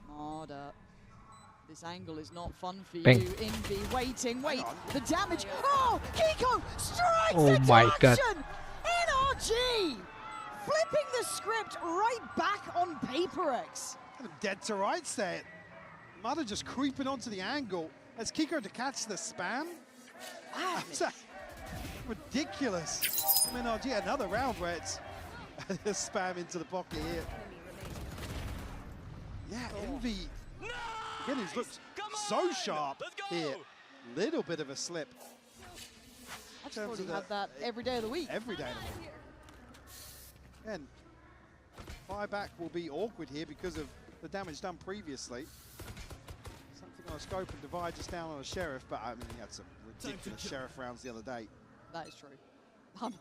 Marta, this angle is not fun for Bang. you. Envy, waiting, wait, the damage. Oh, Kiko strikes Oh my God. NRG flipping the script right back on PaperX. Kind of dead to rights there. Mother just creeping onto the angle. As Kiko to catch the spam. Wow. Ridiculous. From NRG, another round where it's a spam into the pocket here. Yeah, Envy. Again, he's looked so sharp here. Little bit of a slip. I just thought he had that every day of the week. Every day of the week. And buyback will be awkward here because of the damage done previously. Something on a scope and divide just down on a sheriff, but I mean, he had some ridiculous sheriff rounds the other day. That is true.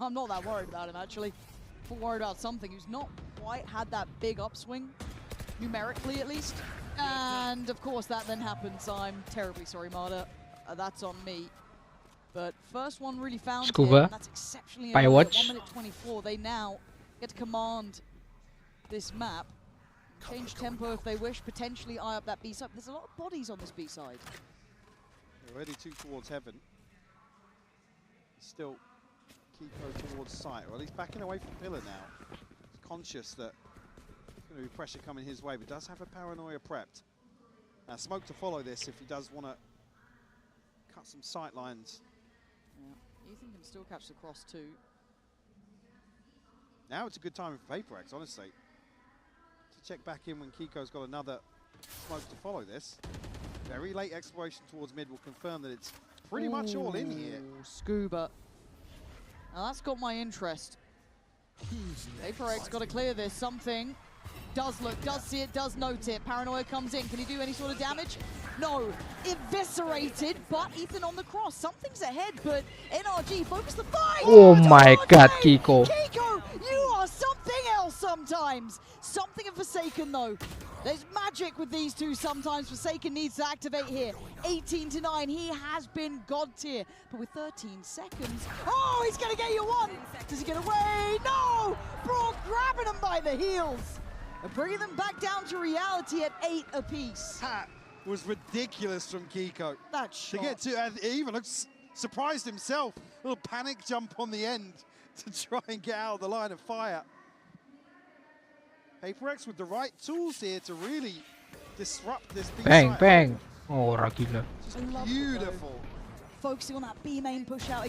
I'm not that worried about him, actually. I'm worried about something who's not quite had that big upswing, numerically at least. And of course, that then happens. I'm terribly sorry, Marta. That's on me. But first one really found Scuba. him, and that's exceptionally By early. watch. At 1 minute 24, they now get to command this map. Change tempo if they wish, potentially eye up that B side. There's a lot of bodies on this B side. Already 2 towards heaven. Still Kiko towards sight, or at least backing away from Pillar now. He's conscious that there's going to be pressure coming his way, but does have a paranoia prepped. Now smoke to follow this if he does want to cut some sight lines. Yeah, Ethan can still catch the cross too. Now it's a good time for PaperX, honestly. To check back in when Kiko's got another smoke to follow this. Very late exploration towards mid will confirm that it's pretty much all in here. Scuba. Now that's got my interest. PaperX got to clear this. Something does look, does see it, does note it. Paranoia comes in. Can he do any sort of damage? No. Eviscerated, but Ethan on the cross. Something's ahead, but NRG focus the fight. Oh my god, Kiko. Kiko, you are something else sometimes. Something of Forsaken though. There's magic with these two sometimes. Forsaken needs to activate here. 18-9, he has been god tier. But with 13 seconds, oh, he's gonna get you one. Does he get away? No! Brock grabbing him by the heels. And bringing them back down to reality at 8 apiece. That was ridiculous from Kiko. That shot. To get to, and he even looks surprised himself. A little panic jump on the end to try and get out of the line of fire. PaperX with the right tools here to really disrupt this B Bang, side. bang. Oh, gila. Just beautiful. Focusing on that B main push out,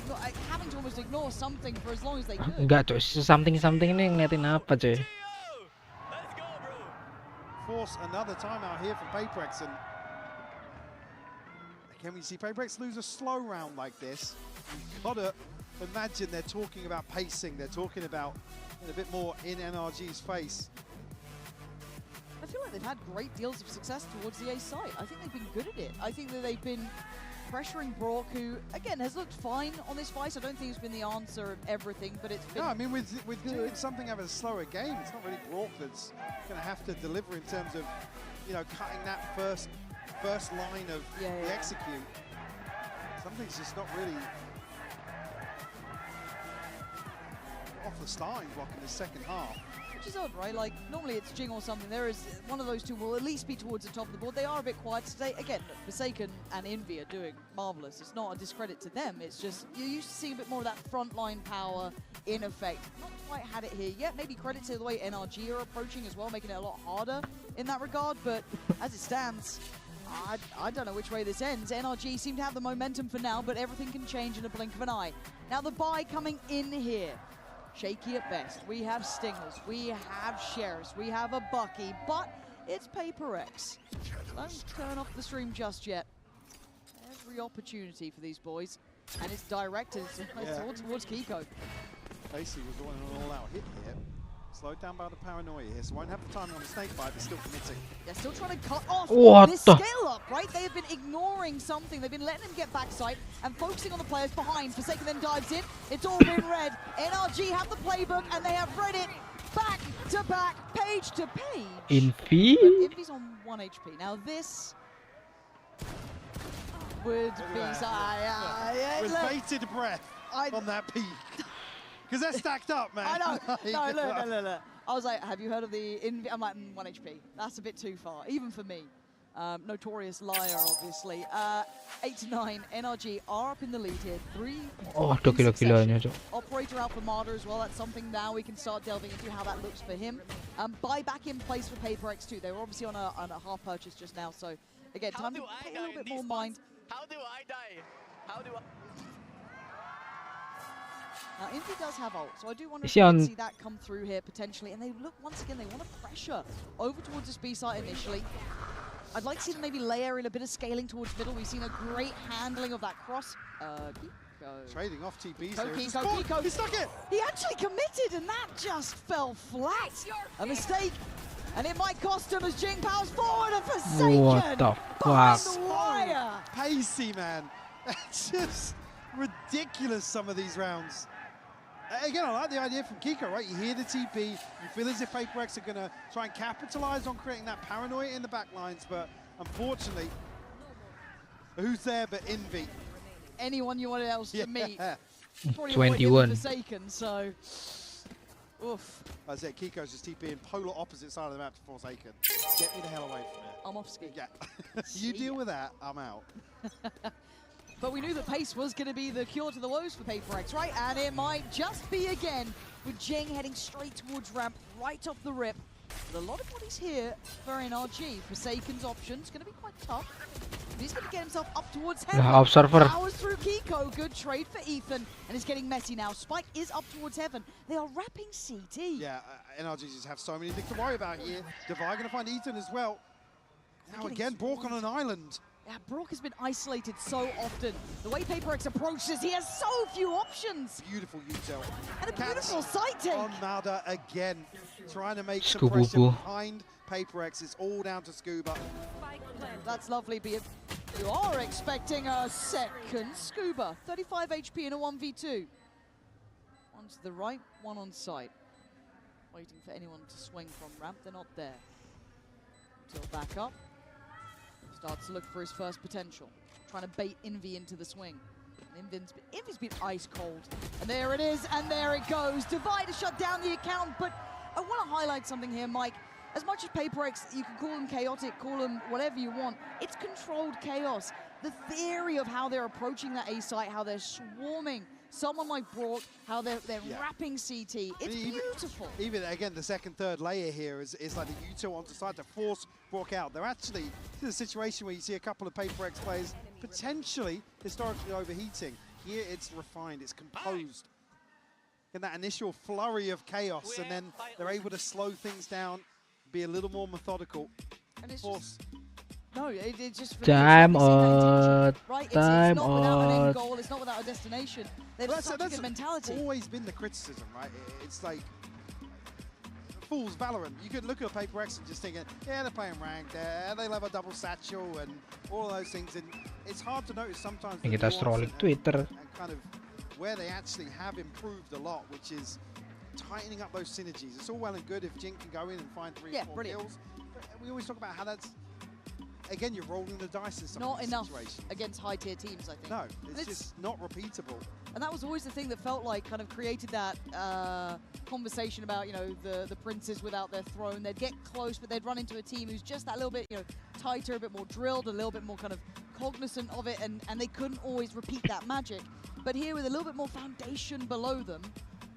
having to almost ignore something for as long as they could. Enggak tuh, something ini ngeliatin apa cuy? Force another timeout here from PaperX, and again we see PaperX lose a slow round like this. You've got to imagine they're talking about pacing, they're talking about a bit more in NRG's face. I feel like they've had great deals of success towards the A site. I think they've been good at it. I think that they've been pressuring Brock, who, again, has looked fine on this fight. I don't think it's been the answer of everything, but it's been No, I mean, with good. doing something of a slower game, it's not really Brock that's going to have to deliver in terms of, you know, cutting that first line of the execute. Something's just not really off the starting block in the second half. Which is odd, right? Like, normally it's Jing or something. There is one of those two will at least be towards the top of the board. They are a bit quiet today. Again, Forsaken and Envy are doing marvelous. It's not a discredit to them. It's just, you're used to seeing a bit more of that frontline power in effect. Not quite had it here yet. Maybe credit to the way NRG are approaching as well, making it a lot harder in that regard. But as it stands, I don't know which way this ends. NRG seem to have the momentum for now, but everything can change in a blink of an eye. Now the buy coming in here. Shaky at best. We have Stingers, we have Sheriffs, we have a Bucky, but it's PaperX. Don't turn off the stream just yet. Every opportunity for these boys, and it's directed towards Kiko. Casey was going on an all-out hit here. Slowed down by the paranoia here, so won't have the time on the snake bite, but still committing. They're still trying to cut off What this the? scale up, right? They have been ignoring something. They've been letting him get backside and focusing on the players behind. Forsaken then dives in. It's all been read. NRG have the playbook and they have read it back to back, page to page. Envy? But Envy's on 1 HP. Now this would be... With bated breath on that peak. Because they're stacked up, man. I know. No, look. I was like, have you heard of the Envy? I'm like, 1 HP. That's a bit too far, even for me. Notorious liar, obviously. 8-9, NRG are up in the lead here. 3 Oh, gila-gilanya cuy. Operator out for Marder as well. That's something now we can start delving into how that looks for him. Buy back in place for PaperX too. They were obviously on a half purchase just now, so again, time to pay a little bit more mind. How do I die? How do I? Now, Invi does have ult, so I do wonder Is if he we on- can see that come through here potentially. And they look, once again, they want to pressure over towards this B site initially. I'd like to see them maybe layer in a bit of scaling towards middle. We've seen a great handling of that cross. Kiko. Trading off TPs Kiko, here. It's Kiko, scored. Kiko. He stuck it! He actually committed, and that just fell flat. A mistake. And it might cost him as Jing powers forward. A Forsaken What the behind fuck? the wire. Pacey, man. It's just ridiculous, some of these rounds. Again, I like the idea from Kiko, right? You hear the TP, you feel as if PaperX are going to try and capitalize on creating that paranoia in the back lines, but unfortunately, who's there but Envy? Anyone you wanted else to meet. Probably 21. Forsaken, so... Oof. As I said, Kiko's just TPing polar opposite side of the map to Forsaken. Get me the hell away from it. I'm off ski. Yeah. You deal with that, I'm out. But we knew that pace was going to be the cure to the woes for PaperX, right? And it might just be again, with Jing heading straight towards ramp, right off the rip. But a lot of bodies here for NRG. Forsaken's option's going to be quite tough. But he's going to get himself up towards heaven. Observer. Powers through Kiko. Good trade for Ethan. And it's getting messy now. Spike is up towards heaven. They are wrapping CT. Yeah, NRG just have so many things to worry about here. Devi going to find Ethan as well. Now again, Bork on an island. Yeah, Brock has been isolated so often. The way PaperX approaches, he has so few options. Beautiful util. And a beautiful sight take. On Mauda again, trying to make some Scooby pressure Boo. behind PaperX. It's all down to Scuba. That's lovely, but you are expecting a second Scuba. 35 HP in a 1v2. One to the right, one on site. Waiting for anyone to swing from ramp. They're not there. Until back up. Starts to look for his first potential. Trying to bait Envy into the swing. Envy's been ice cold. And there it is, and there it goes. Divide to shut down the account, but I want to highlight something here, Mike. As much as PaperX, you can call them chaotic, call them whatever you want, it's controlled chaos. The theory of how they're approaching that A site, how they're swarming someone like Brock, how they're wrapping CT, it's beautiful. Even again, the second, third layer here is like the util onto side to force Brock out. They're actually in a situation where you see a couple of PaperX players potentially historically overheating. Here it's refined, it's composed. In that initial flurry of chaos, and then they're able to slow things down, be a little more methodical. And it's Force. No, it's just... Time out. Right, Time it's not without an end out. goal, it's not without a destination. They've Well, such a good mentality. Always been the criticism, right? It's like fools Valorant. You could look at PaperX and just thinking, yeah, they're playing ranked, they'll have a double satchel and all those things. And it's hard to notice sometimes the Kita nuance scrolling and Twitter. kind of where they actually have improved a lot, which is tightening up those synergies. It's all well and good if Jing can go in and find 3 or 4 kills. But we always talk about how that's, again, you're rolling the dice in some of Not these enough situations. against high-tier teams, I think. No, it's just not repeatable. And that was always the thing that felt like kind of created that conversation about, you know, the princes without their throne. They'd get close, but they'd run into a team who's just that little bit, you know, tighter, a bit more drilled, a little bit more kind of cognizant of it, and they couldn't always repeat that magic. But here, with a little bit more foundation below them,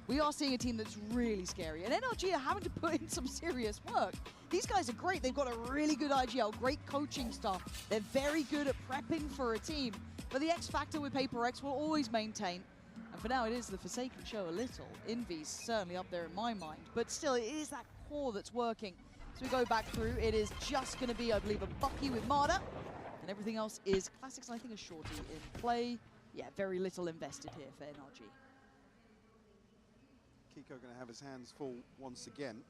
we are seeing a team that's really scary. And NRG are having to put in some serious work. These guys are great. They've got a really good IGL, great coaching staff. They're very good at prepping for a team. But the X factor with PaperX will always maintain. And for now, it is the Forsaken show a little. Envy's certainly up there in my mind. But still, it is that core that's working. So we go back through. It is just going to be, I believe, a Bucky with Marda. And everything else is classics, and I think a shorty in play. Yeah, very little invested here for NRG. Kiko going to have his hands full once again.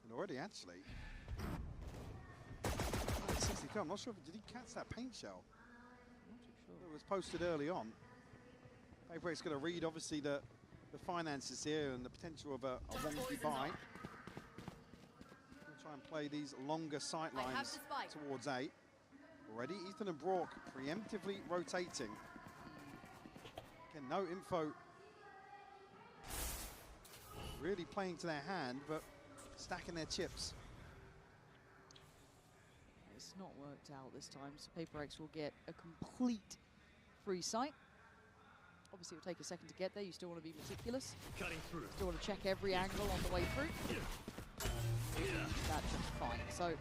And already, actually. 62, I'm not sure, did he catch that paint shell? Not too sure. It was posted early on. PaperX going to read, obviously, the finances here and the potential of a wonky buy. We'll try and play these longer sight lines towards A. Already, Ethan and Brock preemptively rotating. Again, no info really playing to their hand, but stacking their chips. It's not worked out this time, so PaperX will get a complete free sight. Obviously, it'll take a second to get there. You still want to be meticulous. Still want to check every angle on the way through. That's just fine. So,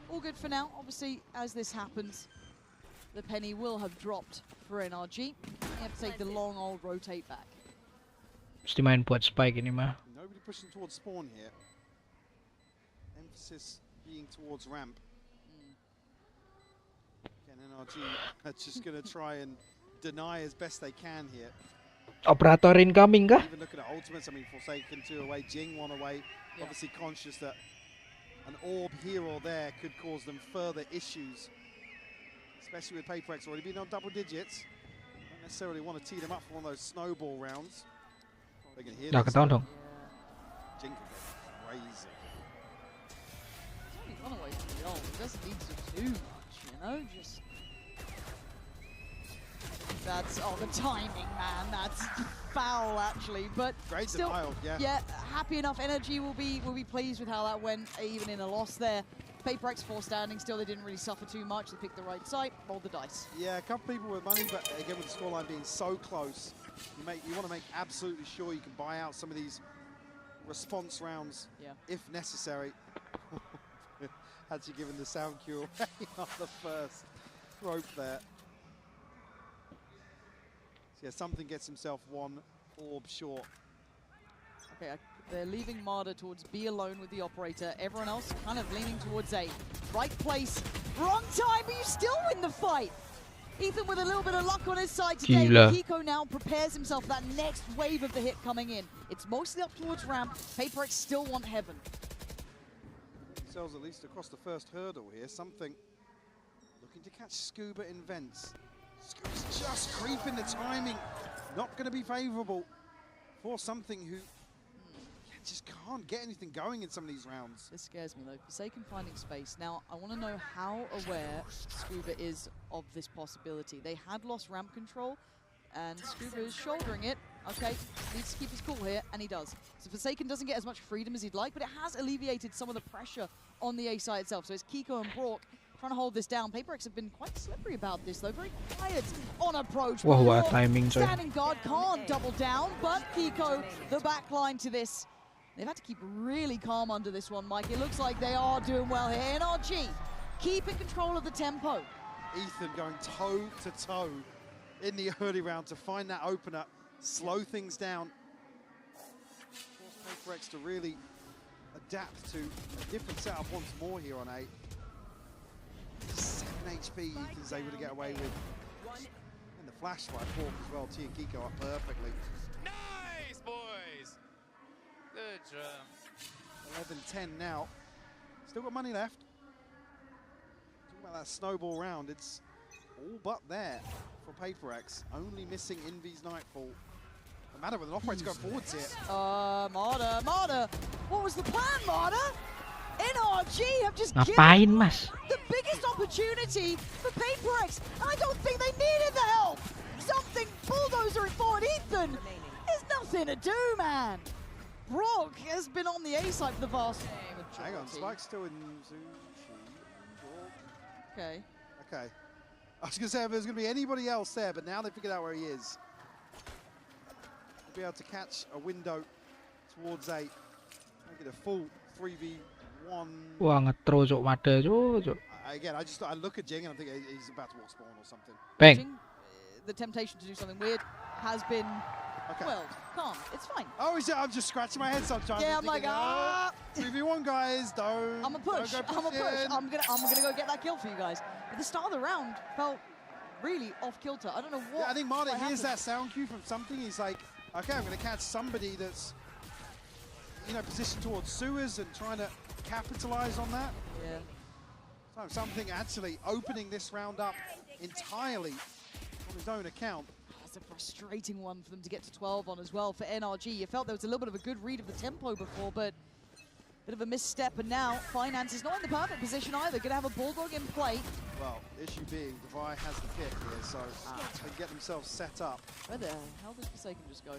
all good for now. Obviously, as this happens, the penny will have dropped for NRG. You have to take the long old rotate back. Mesti main buat spike ini mah. Nobody pushing towards spawn here. Emphasis being towards ramp. Again, NRG are just going to try and deny as best they can here. Operator incoming kah? Even looking at ultimates, I mean, Forsaken 2 away, Jing 1 away. Yeah. Obviously conscious that an orb here or there could cause them further issues. Especially with PaperX already being on double digits. Don't necessarily want to tee them up for one of those snowball rounds. They can hear this. Ketahuan dong. Jing can get crazy. He's only run away from the ult. He doesn't need to do much, you know? Just... That's, oh, the timing, man. That's foul, actually. But great still, denial, yeah, happy enough. Energy will be pleased with how that went, even in a loss there. PaperX 4 standing still. They didn't really suffer too much. They picked the right site, rolled the dice. Yeah, a couple people with money, but again, with the scoreline being so close, you want to make absolutely sure you can buy out some of these response rounds, if necessary. Actually given the sound cue away on the first rope there. So yeah, something gets himself one orb short. Okay, they're leaving Marder towards B alone with the operator. Everyone else kind of leaning towards A. Right place, wrong time, but you still win the fight. Ethan with a little bit of luck on his side today. Kiko now prepares himself for that next wave of the hit coming in. It's mostly up towards ramp. PaperX still want heaven. Themselves at least across the first hurdle here. Something looking to catch Scuba in vents. Scuba's just creeping the timing. Not going to be favorable for something who just can't get anything going in some of these rounds. This scares me though. Forsaken finding space. Now, I want to know how aware Scuba is of this possibility. They had lost ramp control, and Scuba is shouldering it. Okay, needs to keep his cool here, and he does. So Forsaken doesn't get as much freedom as he'd like, but it has alleviated some of the pressure on the A side itself. So it's Kiko and Brock trying to hold this down. PaperX have been quite slippery about this though, very quiet on approach. Wah, what timing, sorry. Standing guard can't double down, but Kiko, the back line to this. They've had to keep really calm under this one, Mike. It looks like they are doing well here. NRG keeping control of the tempo. Ethan going toe to toe in the early round to find that opener, slow things down. Force PaperX to really adapt to a different setup once more here on 8. 7 HP Ethan's able to get away with. And the flash by Fork as well, T and Kiko up perfectly. Nice, boys! Good job. 11-10 now. Still got money left. Talking about that snowball round, it's all but there for PaperX. Only missing Envy's Nightfall. No matter with an operator going forwards here. Marder. What was the plan, Marder? NRG have just Ngapain, given Mas? the biggest opportunity for PaperX. I don't think they needed the help. Something bulldozering forward. Ethan, there's nothing to do, man. Brock has been on the A side for the vast majority. Hang on, Spike's still in Zuchi. Okay. Okay. I was going to say if there's going to be anybody else there, but now they figured out where he is. They'll be able to catch a window towards 8. Make it a full 3v1. Wah, nge-throw Cok Mada, Cok. Again, I look at Jing and I think he's about to walk spawn or something. Bang. Jing, the temptation to do something weird has been quelled. Calm. It's fine. Oh, I'm just scratching my head sometimes. Yeah, I'm like, 3v1 guys, don't. I'm a push. I'm a push. I'm gonna go get that kill for you guys. But the start of the round felt really off kilter. I don't know what. Yeah, I think Marta hears that sound cue from something. He's like, okay, I'm gonna catch somebody that's, positioned towards sewers and trying to capitalize on that. Yeah. So something actually opening this round up entirely on his own account. That's a frustrating one for them to get to 12 on as well for NRG. You felt there was a little bit of a good read of the tempo before, but bit of a misstep, and now Finance is not in the perfect position either. Gonna have a Bulldog in play. Well, issue being, Devi has the pick here, so they get themselves set up. Where the hell does Forsaken just go?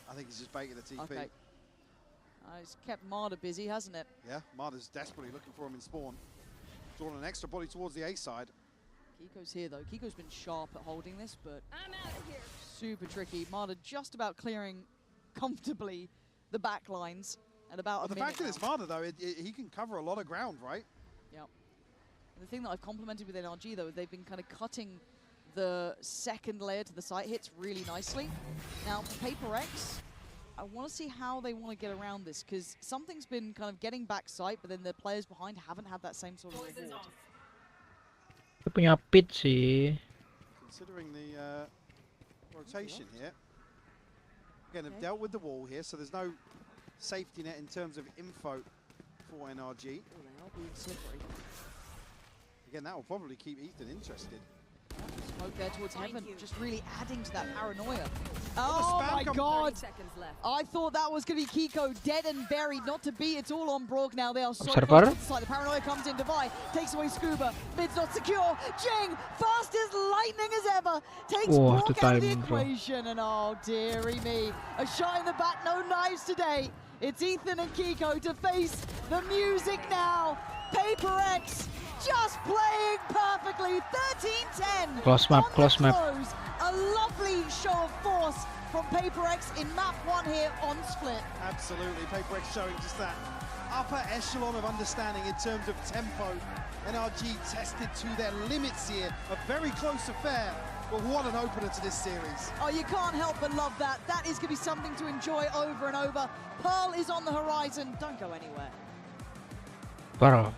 I think he's just baiting the TP. Okay. It's kept Marder busy, hasn't it? Yeah, Marder's desperately looking for him in spawn. Drawn an extra body towards the A side. Kiko's here though. Kiko's been sharp at holding this, but I'm out of here. Super tricky. Marder just about clearing comfortably the back lines at about a minute. The fact that it's Marder though, he can cover a lot of ground, right? Yep. And the thing that I've complimented with NRG though, they've been kind of cutting the second layer to the site hits really nicely. Now, for Paper X, I want to see how they want to get around this, because something's been kind of getting back site, but then the players behind haven't had that same sort of reward. Dia punya pit sih. Considering the rotation here. Again, they've dealt with the wall here, so there's no safety net in terms of info for NRG. Oh, they are being slippery. Again, that will probably keep Ethan interested. Smoke there towards heaven, just really adding to that paranoia. Oh my god! I thought that was going to be Kiko, dead and buried, not to be. It's all on Brog now. They are so close to the side. The paranoia comes in, Devi takes away Scuba. Mid's not secure. Jing, fast as lightning as ever, takes Brog out of the equation. And oh, dearie me. A shot in the back, no knives today. It's Ethan and Kiko to face the music now. Paper X just playing perfectly. 13-10. Close map, close map. A lovely show of force from Paper X in map 1 here on Split. Absolutely, Paper X showing just that upper echelon of understanding in terms of tempo. NRG tested to their limits here. A very close affair, but what an opener to this series. Oh, you can't help but love that. That is going to be something to enjoy over and over. Pearl is on the horizon. Don't go anywhere. Pearl.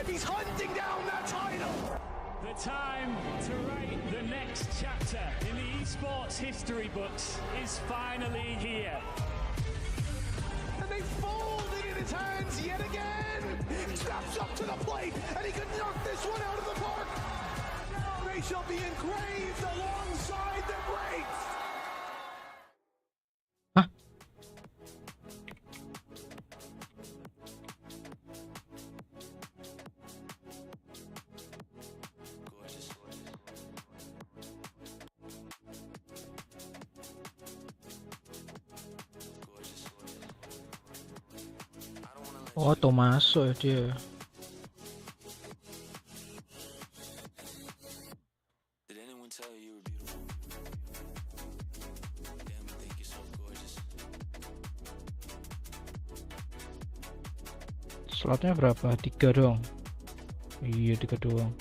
He's hunting down that title! The time to write the next chapter in the esports history books is finally here. And they fold it in his hands yet again! He steps up to the plate, and he can knock this one out of the park! Now they shall be engraved alongside the greats! Oh, masuk dia. Did anyone tell you you were beautiful? Damn, I think you're so gorgeous. Slotnya berapa? 3 dong. Iya, 3 doang.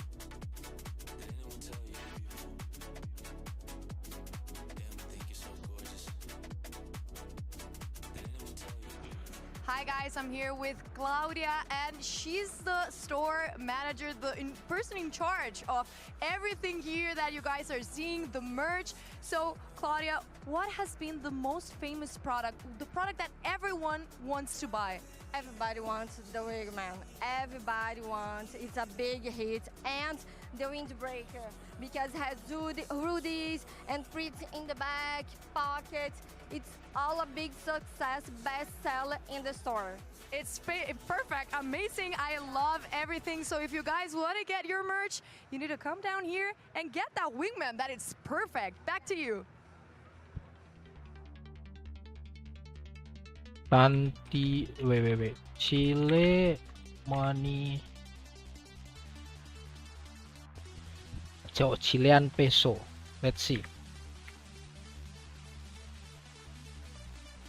Hi guys, I'm here with Claudia, and she's the store manager, the person in charge of everything here that you guys are seeing, the merch. So Claudia, what has been the most famous product, the product that everyone wants to buy? Everybody wants the Wingman. Everybody wants. It's a big hit. And the windbreaker, because it has hoodies and fritz in the back, pockets. It's all a big success, bestseller in the store. It's perfect, amazing. I love everything. So if you guys want to get your merch, you need to come down here and get that Wingman. That is perfect. Back to you. Wait. Chile money. So Chilean peso. Let's see.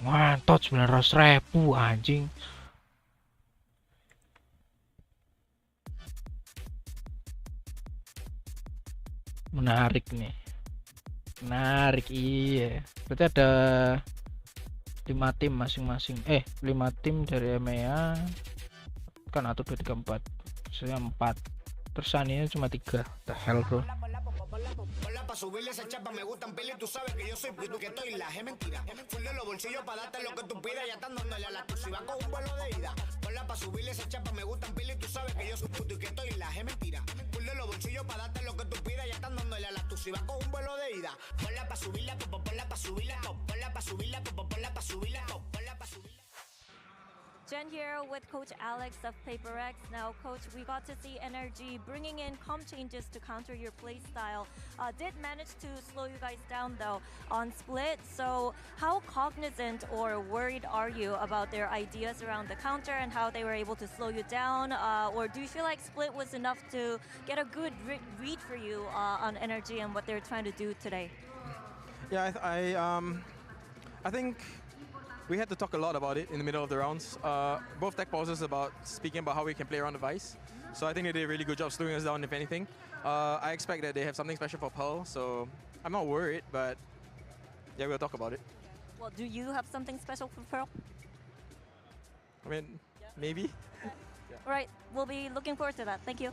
Mantap 900.000 anjing. Menarik nih. Menarik, iya. Berarti ada 5 tim masing-masing. 5 tim dari EMEA. Kan 1, 2, 3, 4. Saya 4. Terus Saninya cuma 3. The hell, bro. Pa' subirle esa chapa me gustan peli, tú sabes que yo soy puto que estoy la es mentira. Full de los bolsillos pa' darte lo que tú pidas, ya están dándole a la si va con un vuelo de ida. Ponla pa' subirle esa chapa me gustan peli, tú sabes que yo soy puto y que estoy la es mentira. Full de los bolsillos pa' darte lo que tú pidas, ya están dándole a la si va con un vuelo de ida. Ponla pa' subirla, ponla pa' subirla, ponla pa' subirla, ponla pa' subirla, ponla pa' subirla. Jen here with Coach Alex of PaperX. Now, Coach, we got to see NRG bringing in comp changes to counter your play style. Did manage to slow you guys down, though, on split. So how cognizant or worried are you about their ideas around the counter and how they were able to slow you down? Or do you feel like split was enough to get a good read for you on NRG and what they're trying to do today? Yeah, I think we had to talk a lot about it in the middle of the rounds. Both tech pauses about speaking about how we can play around the Vice. So I think they did a really good job slowing us down, if anything. I expect that they have something special for Pearl, so I'm not worried, but yeah, we'll talk about it. Well, do you have something special for Pearl? I mean, maybe. All right, we'll be looking forward to that. Thank you.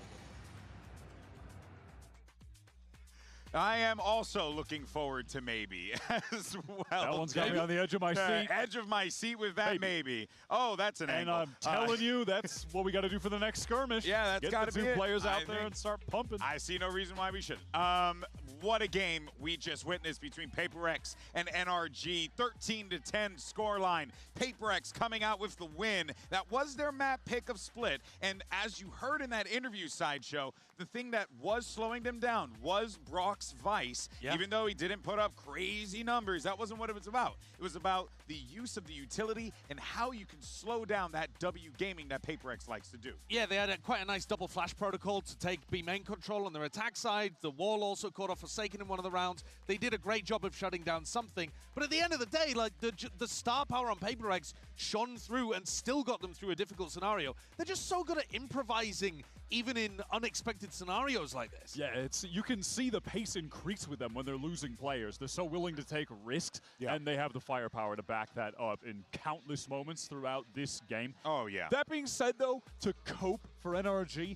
I am also looking forward to maybe as well. That one's got me on the edge of my seat. Edge of my seat with that maybe. Oh, that's an angle. And I'm telling you, that's what we got to do for the next skirmish. Yeah, that's got to be Get the 2 players out I there think and start pumping. I see no reason why we shouldn't. What a game we just witnessed between PaperX and NRG. 13-10 scoreline. PaperX coming out with the win. That was their map pick of split. And as you heard in that interview sideshow, the thing that was slowing them down was Brock's Vice. Yeah. Even though he didn't put up crazy numbers, that wasn't what it was about. It was about the use of the utility and how you can slow down that W gaming that PaperX likes to do. Yeah, they had quite a nice double flash protocol to take B main control on their attack side. The wall also caught off Forsaken in one of the rounds. They did a great job of shutting down something. But at the end of the day, like the star power on PaperX shone through and still got them through a difficult scenario. They're just so good at improvising even in unexpected scenarios like this. Yeah, you can see the pace increase with them when they're losing players. They're so willing to take risks, and they have the firepower to back that up in countless moments throughout this game. Oh, yeah. That being said, though, to cope for NRG,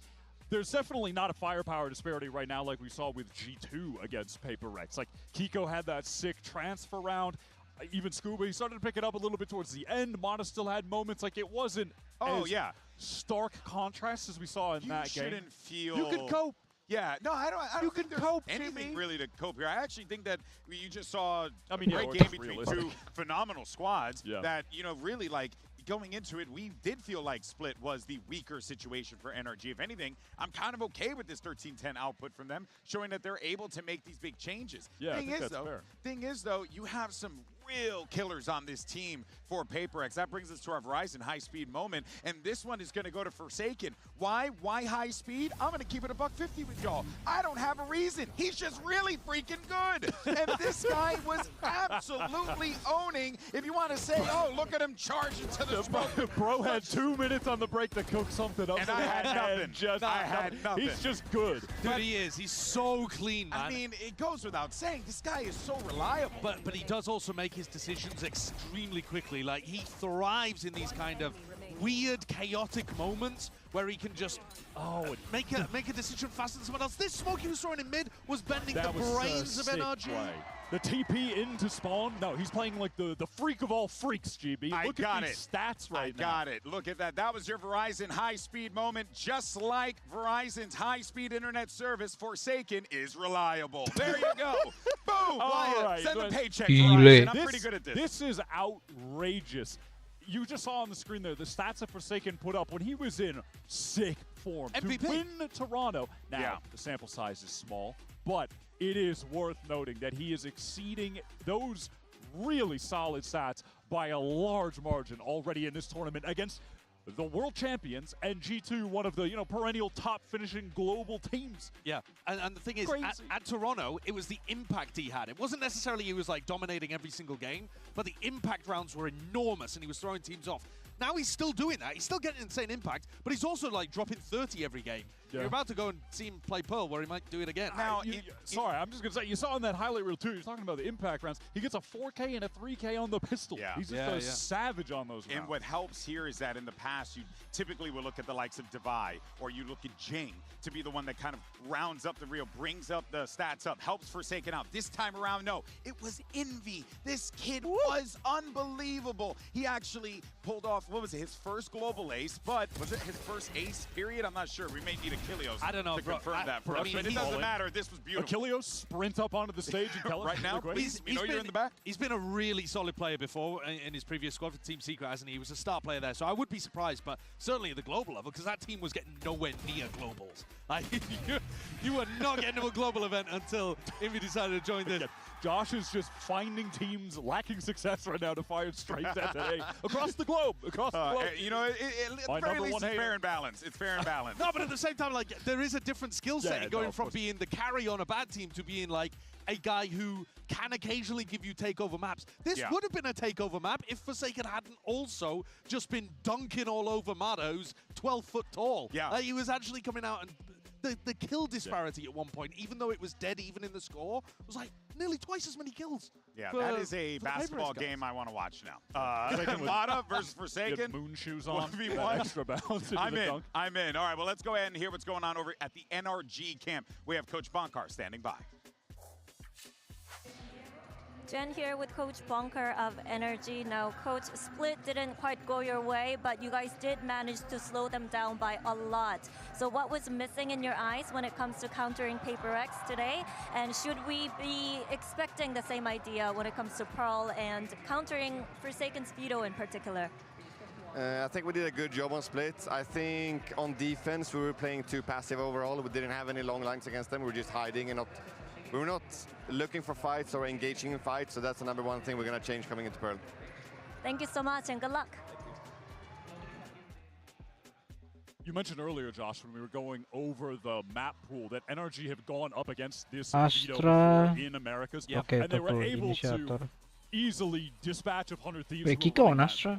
there's definitely not a firepower disparity right now like we saw with G2 against PaperX. Like, Kiko had that sick transfer round. Even Scuba, he started to pick it up a little bit towards the end. Mana still had moments. Like, it wasn't as stark contrast as we saw in that game. You shouldn't feel... You can cope. Yeah, no, I don't You can cope, anything Jimmy. really to cope here. I actually think that you just saw a mean, great we're game just between realistic. 2 phenomenal squads Yeah. that, you know, really, like, going into it, we did feel like Split was the weaker situation for NRG. If anything, I'm kind of okay with this 13-10 output from them, showing that they're able to make these big changes. Yeah, I think that's fair. Thing is, though, you have some real killers on this team for PaperX. That brings us to our Verizon high-speed moment, and this one is going to go to Forsaken. Why? Why high speed? I'm going to keep it $150 with y'all. I don't have a reason. He's just really freaking good. And this guy was absolutely owning. If you want to say, oh, look at him charging to the smoke. Bro had 2 minutes on the break to cook something up. And I had nothing. I had nothing. He's just good. Dude, he is. He's so clean, man. I mean, it goes without saying. This guy is so reliable. But he does also make his decisions extremely quickly. Like, he thrives in these kind of weird, chaotic moments where he can just make a decision faster than someone else. This smoke he was throwing in mid was bending the brains of NRG. Play. The TP into spawn. No, he's playing like the freak of all freaks, GB. Look at these stats right now. I got it. Look at that. That was your Verizon high-speed moment. Just like Verizon's high-speed internet service, Forsaken is reliable. There you go. Boom. All right. Send the paycheck, Verizon. I'm pretty good at this. This is outrageous. You just saw on the screen there the stats that Forsaken put up when he was in sick form MVP. to win Toronto. Now, the sample size is small, but it is worth noting that he is exceeding those really solid stats by a large margin already in this tournament against the world champions, and G2 one of the perennial top finishing global teams. Yeah, and the thing is, at Toronto, it was the impact he had. It wasn't necessarily he was like dominating every single game, but the impact rounds were enormous, and he was throwing teams off. Now he's still doing that. He's still getting insane impact, but he's also like dropping 30 every game. Yeah. You're about to go and see him play Pearl, where he might do it again. Now, sorry, I'm just going to say, you saw in that highlight reel too, you're talking about the impact rounds. He gets a 4K and a 3K on the pistol. Yeah. He's just a savage on those rounds. And what helps here is that in the past, you typically would look at the likes of Divide, or you look at Jing to be the one that kind of rounds up the reel, brings up the stats up, helps Forsaken out. This time around, no, it was Envy. This kid was unbelievable. He actually pulled off, what was it, his first global ace, but was it his first ace, period? I'm not sure. We may need Achilleos I don't know, to confirm that for us. mean, But it doesn't matter. This was beautiful. Achilleos sprint up onto the stage and tell us right now, please. We know you're in the back. He's been a really solid player before in his previous squad for Team Secret, hasn't he? He was a star player there, so I would be surprised, but certainly at the global level, because that team was getting nowhere near globals. Like, you were not getting to a global event until Envy decided to join this. Josh is just finding teams lacking success right now to fire straight at today across the globe. Across the globe. You know, at the very least, it's fair and balanced. It's fair and balanced. No, but at the same time, like, there is a different skill set going from being the carry on a bad team to being like a guy who can occasionally give you takeover maps. This would have been a takeover map if Forsaken hadn't also just been dunking all over Mado, who's 12 foot tall. Yeah. He was actually coming out and the kill disparity at one point, even though it was dead even in the score, was like nearly twice as many kills. Yeah, that is a basketball game I want to watch now. Mada versus Forsaken. Moon shoes on. 1v1. Extra bounce into I'm the in. dunk. I'm in. All right, well, let's go ahead and hear what's going on over at the NRG camp. We have Coach Bonkar standing by. Jen here with Coach Bonker of Energy. Now, Coach, split didn't quite go your way, but you guys did manage to slow them down by a lot. So what was missing in your eyes when it comes to countering Paper X today? And should we be expecting the same idea when it comes to Pearl and countering Forsaken Speedo in particular? I think we did a good job on split. I think on defense we were playing too passive overall. We didn't have any long lines against them. We were just hiding and we were not looking for fights or engaging in fights. So that's the number one thing we're going to change coming into Pearl. Thank you so much and good luck. You mentioned earlier, Josh, when we were going over the map pool, that NRG have gone up against this Astra Vito in Americas, okay, and they were able to easily dispatch of 100 Thieves.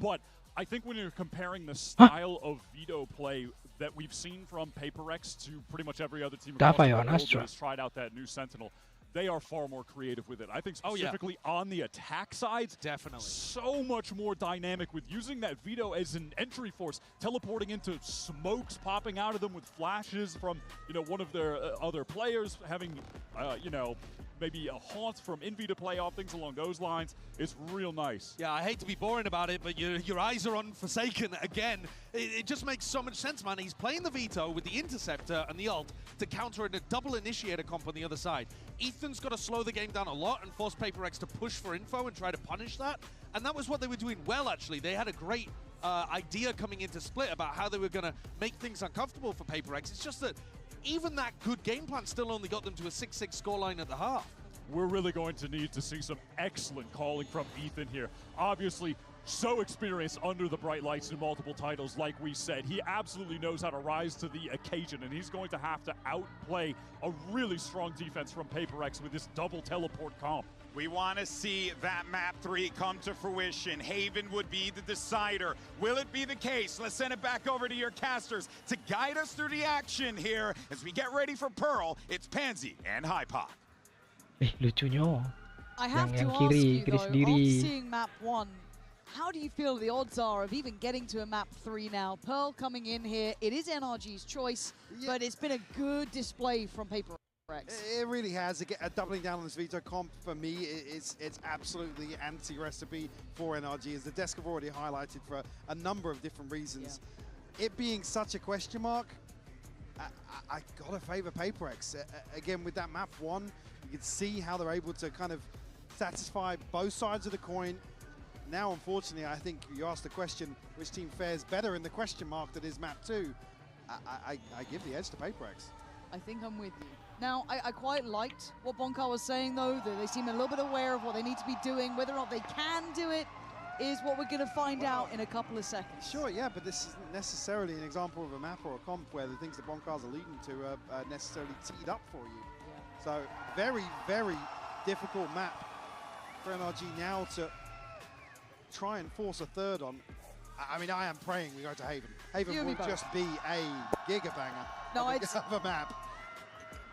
But I think when you're comparing the style of Vito play that we've seen from Paper X to pretty much every other team across the world that has tried out that new Sentinel, they are far more creative with it. I think specifically on the attack sides, definitely so much more dynamic with using that Vito as an entry force, teleporting into smokes, popping out of them with flashes from one of their other players, having maybe a haunt from Envy to play off, things along those lines. It's real nice. Yeah, I hate to be boring about it, but your eyes are on Forsaken again. It just makes so much sense, man. He's playing the Vito with the Interceptor and the ult to counter a double initiator comp on the other side. Ethan's got to slow the game down a lot and force Paper X to push for info and try to punish that. And that was what they were doing well, actually. They had a great idea coming into Split about how they were going to make things uncomfortable for Paper X. It's just that even that good game plan still only got them to a 6-6 scoreline at the half. We're really going to need to see some excellent calling from Ethan here. Obviously, so experienced under the bright lights in multiple titles, like we said. He absolutely knows how to rise to the occasion, and he's going to have to outplay a really strong defense from Paper X with this double teleport comp. We want to see that map 3 come to fruition. Haven would be the decider. Will it be the case? Let's send it back over to your casters to guide us through the action here as we get ready for Pearl. It's Pansy and Hypod. Lucunya. I have to ask you, though, after seeing map 1, how do you feel the odds are of even getting to a map 3 now? Pearl coming in here, it is NRG's choice, but it's been a good display from Paper X. It really has. Doubling down on this Vito comp, for me, it's absolutely anti-recipe for NRG, as the desk have already highlighted for a number of different reasons. Yeah. It being such a question mark, I gotta favor Paper X. Again, with that map 1, you can see how they're able to kind of satisfy both sides of the coin. Now, unfortunately, I think you asked the question, which team fares better in the question mark that is map 2. I give the edge to Paper X. I think I'm with you. Now, I quite liked what Bonkar was saying, though, that they seem a little bit aware of what they need to be doing, whether or not they can do it. is what we're going to find out in a couple of seconds. Sure, yeah, but this isn't necessarily an example of a map or a comp where the things that Bonkars are leading to are necessarily teed up for you. Yeah. So very, very difficult map for NRG now to try and force a third on. I mean, I am praying we go to Haven. Haven will just be a gigabanger of a map.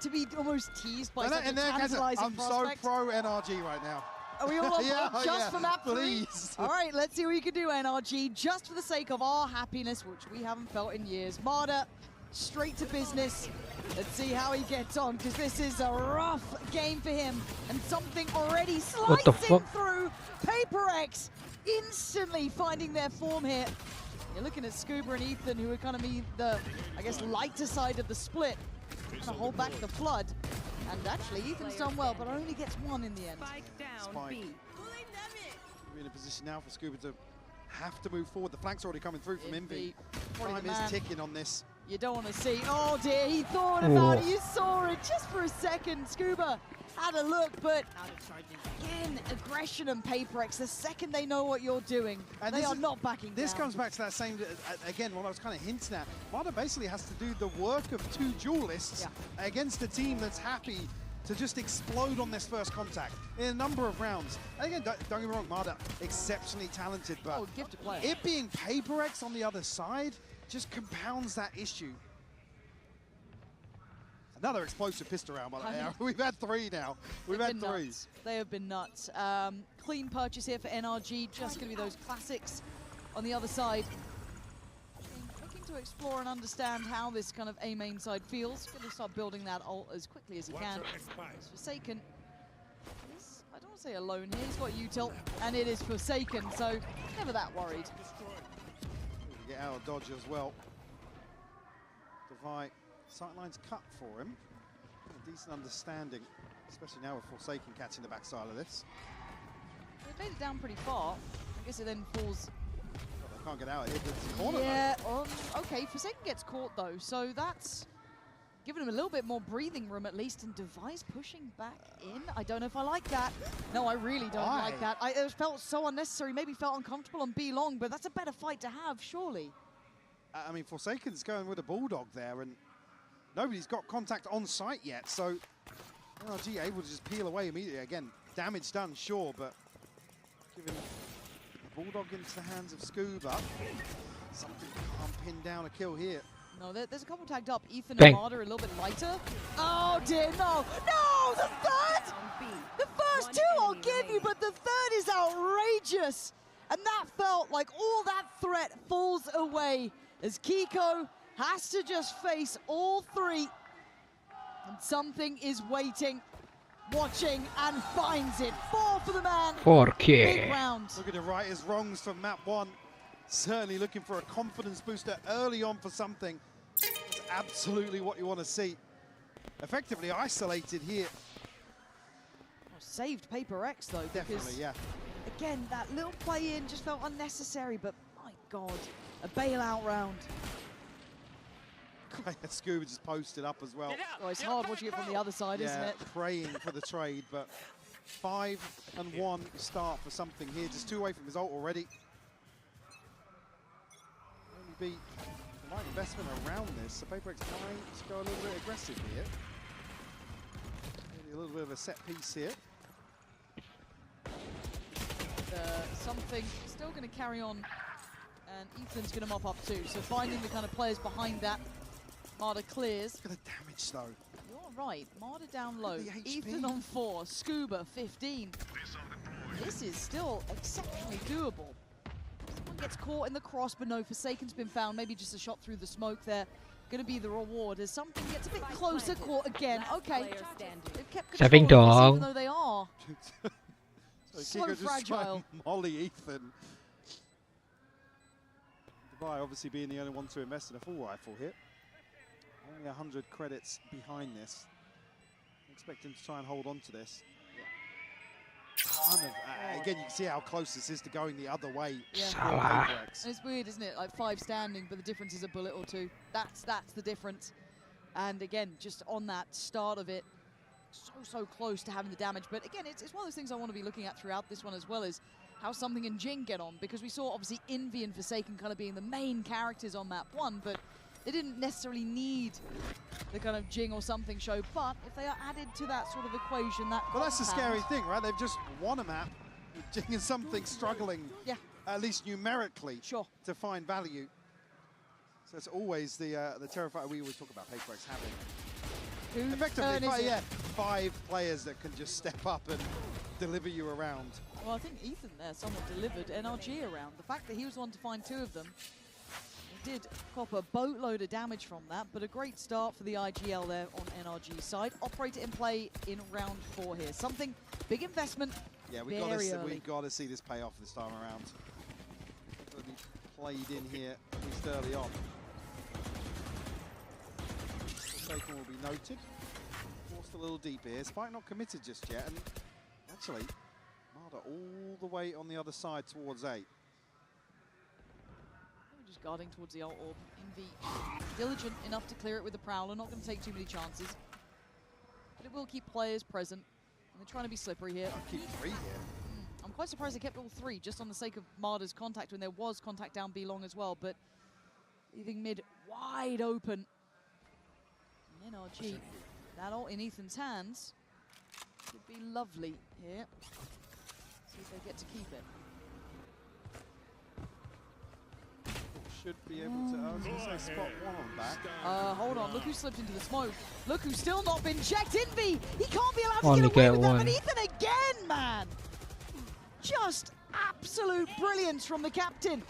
To be almost teased by such a I'm tantalizing prospect. so pro NRG right now. Are we all on board just for map 3? Please. All right, let's see what you can do, NRG, just for the sake of our happiness, which we haven't felt in years. Marder, straight to business. Let's see how he gets on, because this is a rough game for him. And something already slicing through. PaperX instantly finding their form here. You're looking at Scuba and Ethan, who are kind of the, I guess, lighter side of the split. Trying to hold back the flood. And actually, Ethan's done well, but only gets one in the end. Spike. We're in a position now for Scuba to have to move forward. The flank's already coming through from Invi. Time is ticking on this. You don't want to see. Oh dear, he thought about it. You saw it just for a second. Scuba had a look, but again, aggression and PaperX, the second they know what you're doing, and they are not backing down. This comes back to that same, again, what I was kind of hinting at. Marder basically has to do the work of 2 duelists against a team that's happy to just explode on this first contact in a number of rounds. And again, don't get me wrong, Marder, exceptionally talented, but it being PaperX on the other side just compounds that issue. Another explosive pistol round, by the way. We've had 3 now. We've had 3. They have been nuts. Clean purchase here for NRG. Just going to be those classics on the other side. Looking to explore and understand how this kind of A main side feels. Going to start building that ult as quickly as he can. Forsaken is, I don't want to say alone here. He's got util, and it is Forsaken, so never that worried. Get out of dodge as well. Devi. Sightline's cut for him. A decent understanding, especially now with Forsaken catching the backside of this. They made it down pretty far. I guess it then falls. Well, they can't get out of here. It's a corner. Yeah, okay, Forsaken gets caught though, so that's giving him a little bit more breathing room at least, and Devi's pushing back in. I don't know if I like that. No, I really don't like that. It felt so unnecessary, maybe felt uncomfortable on B long, but that's a better fight to have, surely. I mean, Forsaken's going with a Bulldog there, and nobody's got contact on site yet, so NRG able to just peel away immediately. Again, damage done, sure, but giving the Bulldog into the hands of Scuba. Something can't pin down a kill here. No, there's a couple tagged up. Ethan and Marder a little bit lighter. Oh dear, no! No, the third! The first 2 I'll give you, but the third is outrageous! And that felt like all that threat falls away as Kiko has to just face all 3, and something is waiting, watching, and finds it. 4 for the man. 4K. Big round. Looking to right his wrongs from map 1. Certainly looking for a confidence booster early on for something. That's absolutely what you want to see. Effectively isolated here. Saved PaperX though. Definitely, yeah. Again, that little play in just felt unnecessary, but my God, a bailout round. Scuba just posted up as well. Oh, it's hard watching it from the other side, isn't it? Praying for the trade, but 5 and 1 start for something here. Just 2 away from his ult already. Only be the right investment around this, so PaperX might go a little bit aggressive here. Maybe a little bit of a set piece here. Something still going to carry on, and Ethan's going to mop up too. So finding the kind of players behind that. Marder clears. Look at the damage though. You're right. Marder down low. Ethan on 4. Scuba 15. This is still exceptionally doable. Someone gets caught in the cross, but no, Forsaken's been found. Maybe just a shot through the smoke there. Going to be the reward as something gets a bit closer. Caught again. Okay. They've kept control of this, even though they are so Kiko fragile. Just molly Ethan. Dubai obviously being the only one to invest in a full rifle here. Only 100 credits behind this. Expect him to try and hold on to this. Ton of, again, you can see how close this is to going the other way. Yeah. And it's weird, isn't it? Like 5 standing, but the difference is a bullet or 2. That's the difference. And again, just on that start of it, so close to having the damage. But again, it's one of those things I want to be looking at throughout this one as well, is how Something and Jing get on, because we saw obviously Envy and Forsaken kind of being the main characters on map 1, but they didn't necessarily need the kind of Jing or Something show. But if they are added to that sort of equation, that Well, that's the compound- scary thing, right? They've just won a map with Jing and Something struggling, at least numerically, to find value. So it's always the terrifier we always talk about PaperX having. Whose Effectively, turn is it? 5 players that can just step up and deliver you around. Well, I think Ethan there somewhat delivered NRG around. The fact that he was the one to find 2 of them, he did cop a boatload of damage from that, but a great start for the IGL there on NRG's side. Operator in play in round 4 here. Something, big investment, Yeah, very early. we've got to see this pay off this time around. Got to be played in here at least early on. Forsaken will be noted. Forced a little deeper here. Spike not committed just yet, and actually, Marder all the way on the other side towards A. We're just guarding towards the alt orb. Envy diligent enough to clear it with the Prowler, not going to take too many chances. But it will keep players present, and they're trying to be slippery here. Keep 3 here. I'm quite surprised they kept all 3, just on the sake of Marder's contact, when there was contact down B long as well, but leaving mid wide open. And NRG, that ult in Ethan's hands could be lovely here. See if they get to keep it. Should be able to, I was going to say spot 1 on back. Hold on, look who slipped into the smoke. Look who's still not been checked. Envy, he can't be allowed Only to get away get with that, one. but Ethan again, man! Just absolute brilliance from the captain.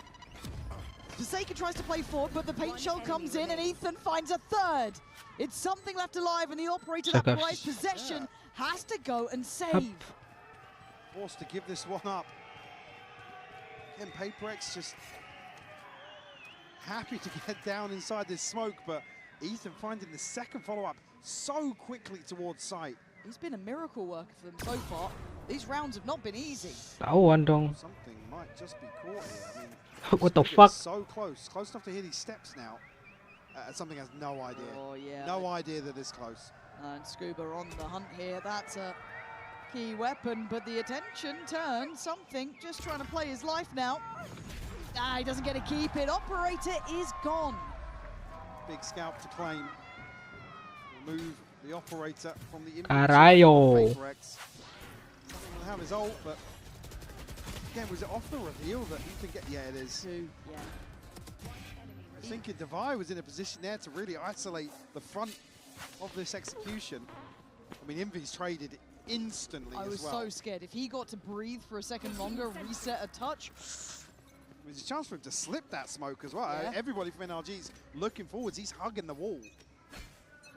Forsaken tries to play forward, but the paint shell comes in and Ethan finds a 3rd. It's Something left alive, and the operator that Suckers. provides possession has to go and save. Forced to give this one up. Again, PaperX just happy to get down inside this smoke, but Ethan finding the 2nd follow-up so quickly towards sight. He's been a miracle worker for them so far. These rounds have not been easy. Tahuan dong. Something might just be caught here. I mean, What the Smoke fuck? is so close enough to hear these steps now. Something has no idea. Oh yeah. No idea that it's close. And Scuba on the hunt here. That's a key weapon, but the attention turns. Something just trying to play his life now. He doesn't get to keep it. Operator is gone. Big scalp to claim. Remove the operator from the Carayo. PaperX. Something will have his ult, but again, was it off the reveal that Ethan get? Yeah, it is. 2, yeah. I think Divide was in a position there to really isolate the front of this execution. I mean, Envy's traded instantly I was as well. so scared. If he got to breathe for a second longer, reset a touch. There's a chance for him to slip that smoke as well. Yeah. Everybody from NRG's looking forwards. He's hugging the wall.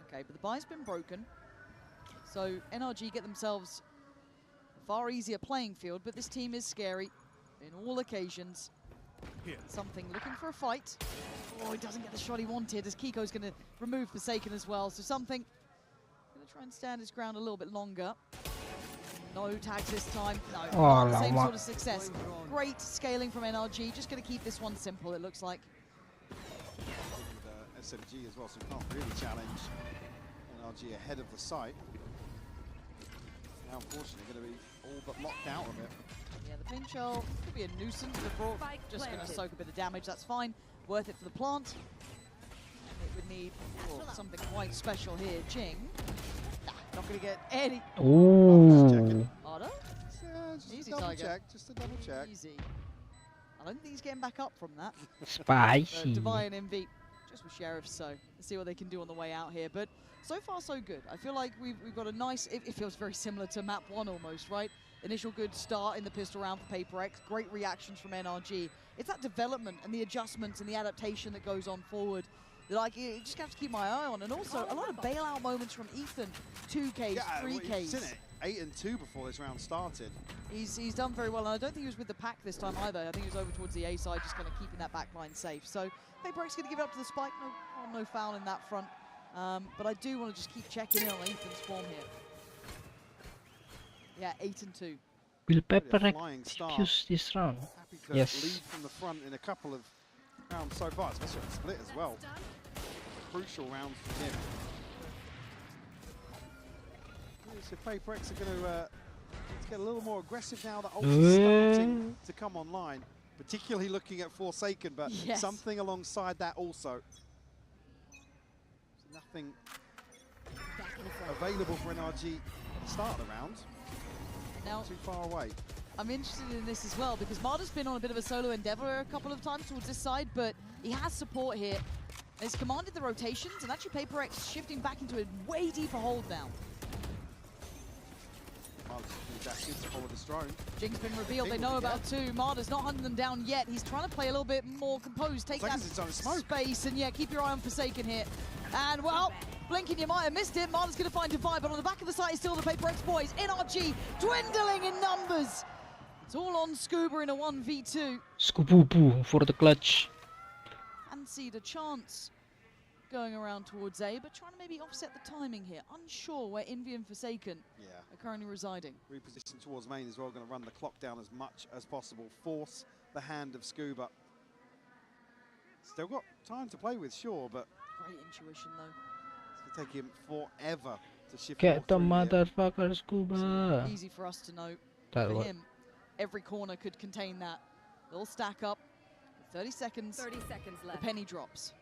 Okay, but the buy's been broken. So NRG get themselves a far easier playing field, but this team is scary in all occasions. Something looking for a fight. Oh, he doesn't get the shot he wanted, as Kiko's going to remove Forsaken as well. So Something going to try and stand his ground a little bit longer. No tags this time. No, Oh, not the same lama. sort of success. Great scaling from NRG. Just going to keep this one simple, it looks like. With SMG as well, so we can't really challenge NRG ahead of the site. Now, unfortunately, going to be all but locked out of it. Yeah, the paint shell could be a nuisance. The Brook just going to soak a bit of damage. That's fine. Worth it for the plant. And it would need something quite special here. Jing. Nah, not going to get any. Ooh. Arda? Just Easy a double Tiger. check. Just a double check. Easy. I don't think he's getting back up from that. Spicy. Divine MV just with Sheriff, so let's see what they can do on the way out here. But so far, so good. I feel like we've got a nice, it feels very similar to map 1 almost, right? Initial good start in the pistol round for PaperX. Great reactions from NRG. It's that development and the adjustments and the adaptation that goes on forward that you just have to keep my eye on. And also a lot of bailout moments from Ethan. 2Ks, Yeah, 3Ks. well, you've seen it. 8 and 2 before this round started. He's done very well, and I don't think he was with the pack this time either. I think he was over towards the A side, just kind of keeping that back line safe. So PaperX going to give it up to the spike. No foul in that front. But I do want to just keep checking in on Ethan's form here. Yeah, 8 and 2. Will Flying PaperX start. use this round? Happy to lead Yes. from the front in a couple of rounds so far, especially on the split as well. Crucial rounds for him. So PaperX are going to get a little more aggressive now. The ult is starting to come online, particularly looking at Forsaken, but something alongside that also. So nothing available for NRG at the start of the round. Now, too far away. I'm interested in this as well because Marder's been on a bit of a solo endeavor a couple of times towards this side, but he has support here. He's commanded the rotations, and actually Paper X shifting back into a way deeper hold now. That's good to follow this drone. Jing's been revealed, they know about two. Marder's not hunting them down yet. He's trying to play a little bit more composed, take that space, and keep your eye on Forsaken here. And well, blinking, you might have missed it. Marder's going to find Divide, but on the back of the site is still the Paper X boys. NRG dwindling in numbers. It's all on Scuba in a 1v2. Scoopoo for the clutch. Fancied a chance going around towards A, but trying to maybe offset the timing here. Unsure where Envy and Forsaken are currently residing. Reposition towards main as well, going to run the clock down as much as possible. Force the hand of Scuba. Still got time to play with, sure, but... Great intuition, though. It's going to take him forever to shift. Get the motherfucker, Scuba. Easy for us to know. That For him, every corner could contain that. They'll stack up. 30 seconds. 30 seconds left. The penny drops.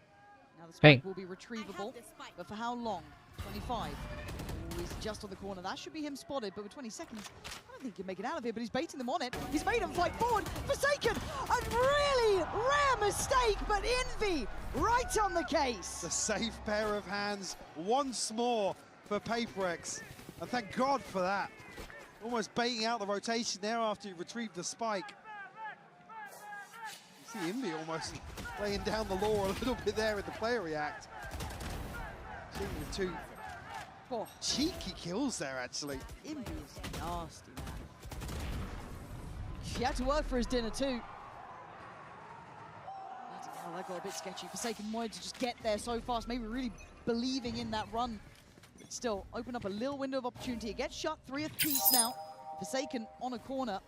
Now the spike Hey. will be retrievable, but for how long? 25. Oh, he's just on the corner. That should be him spotted, but with 20 seconds, I don't think he can make it out of here, but he's baiting them on it. He's made him fight forward. Forsaken, a really rare mistake, but Envy right on the case. The safe pair of hands once more for Paper X, and thank God for that. Almost baiting out the rotation there after he retrieved the spike. You see Envy almost laying down the law a little bit there in the player react. Seeing the two cheeky kills there, actually. Envy is nasty, man. He had to work for his dinner, too. Oh, that got a bit sketchy. Forsaken wanted to just get there so fast, maybe really believing in that run. But still, open up a little window of opportunity. It gets shut, 3th piece now. Forsaken on a corner.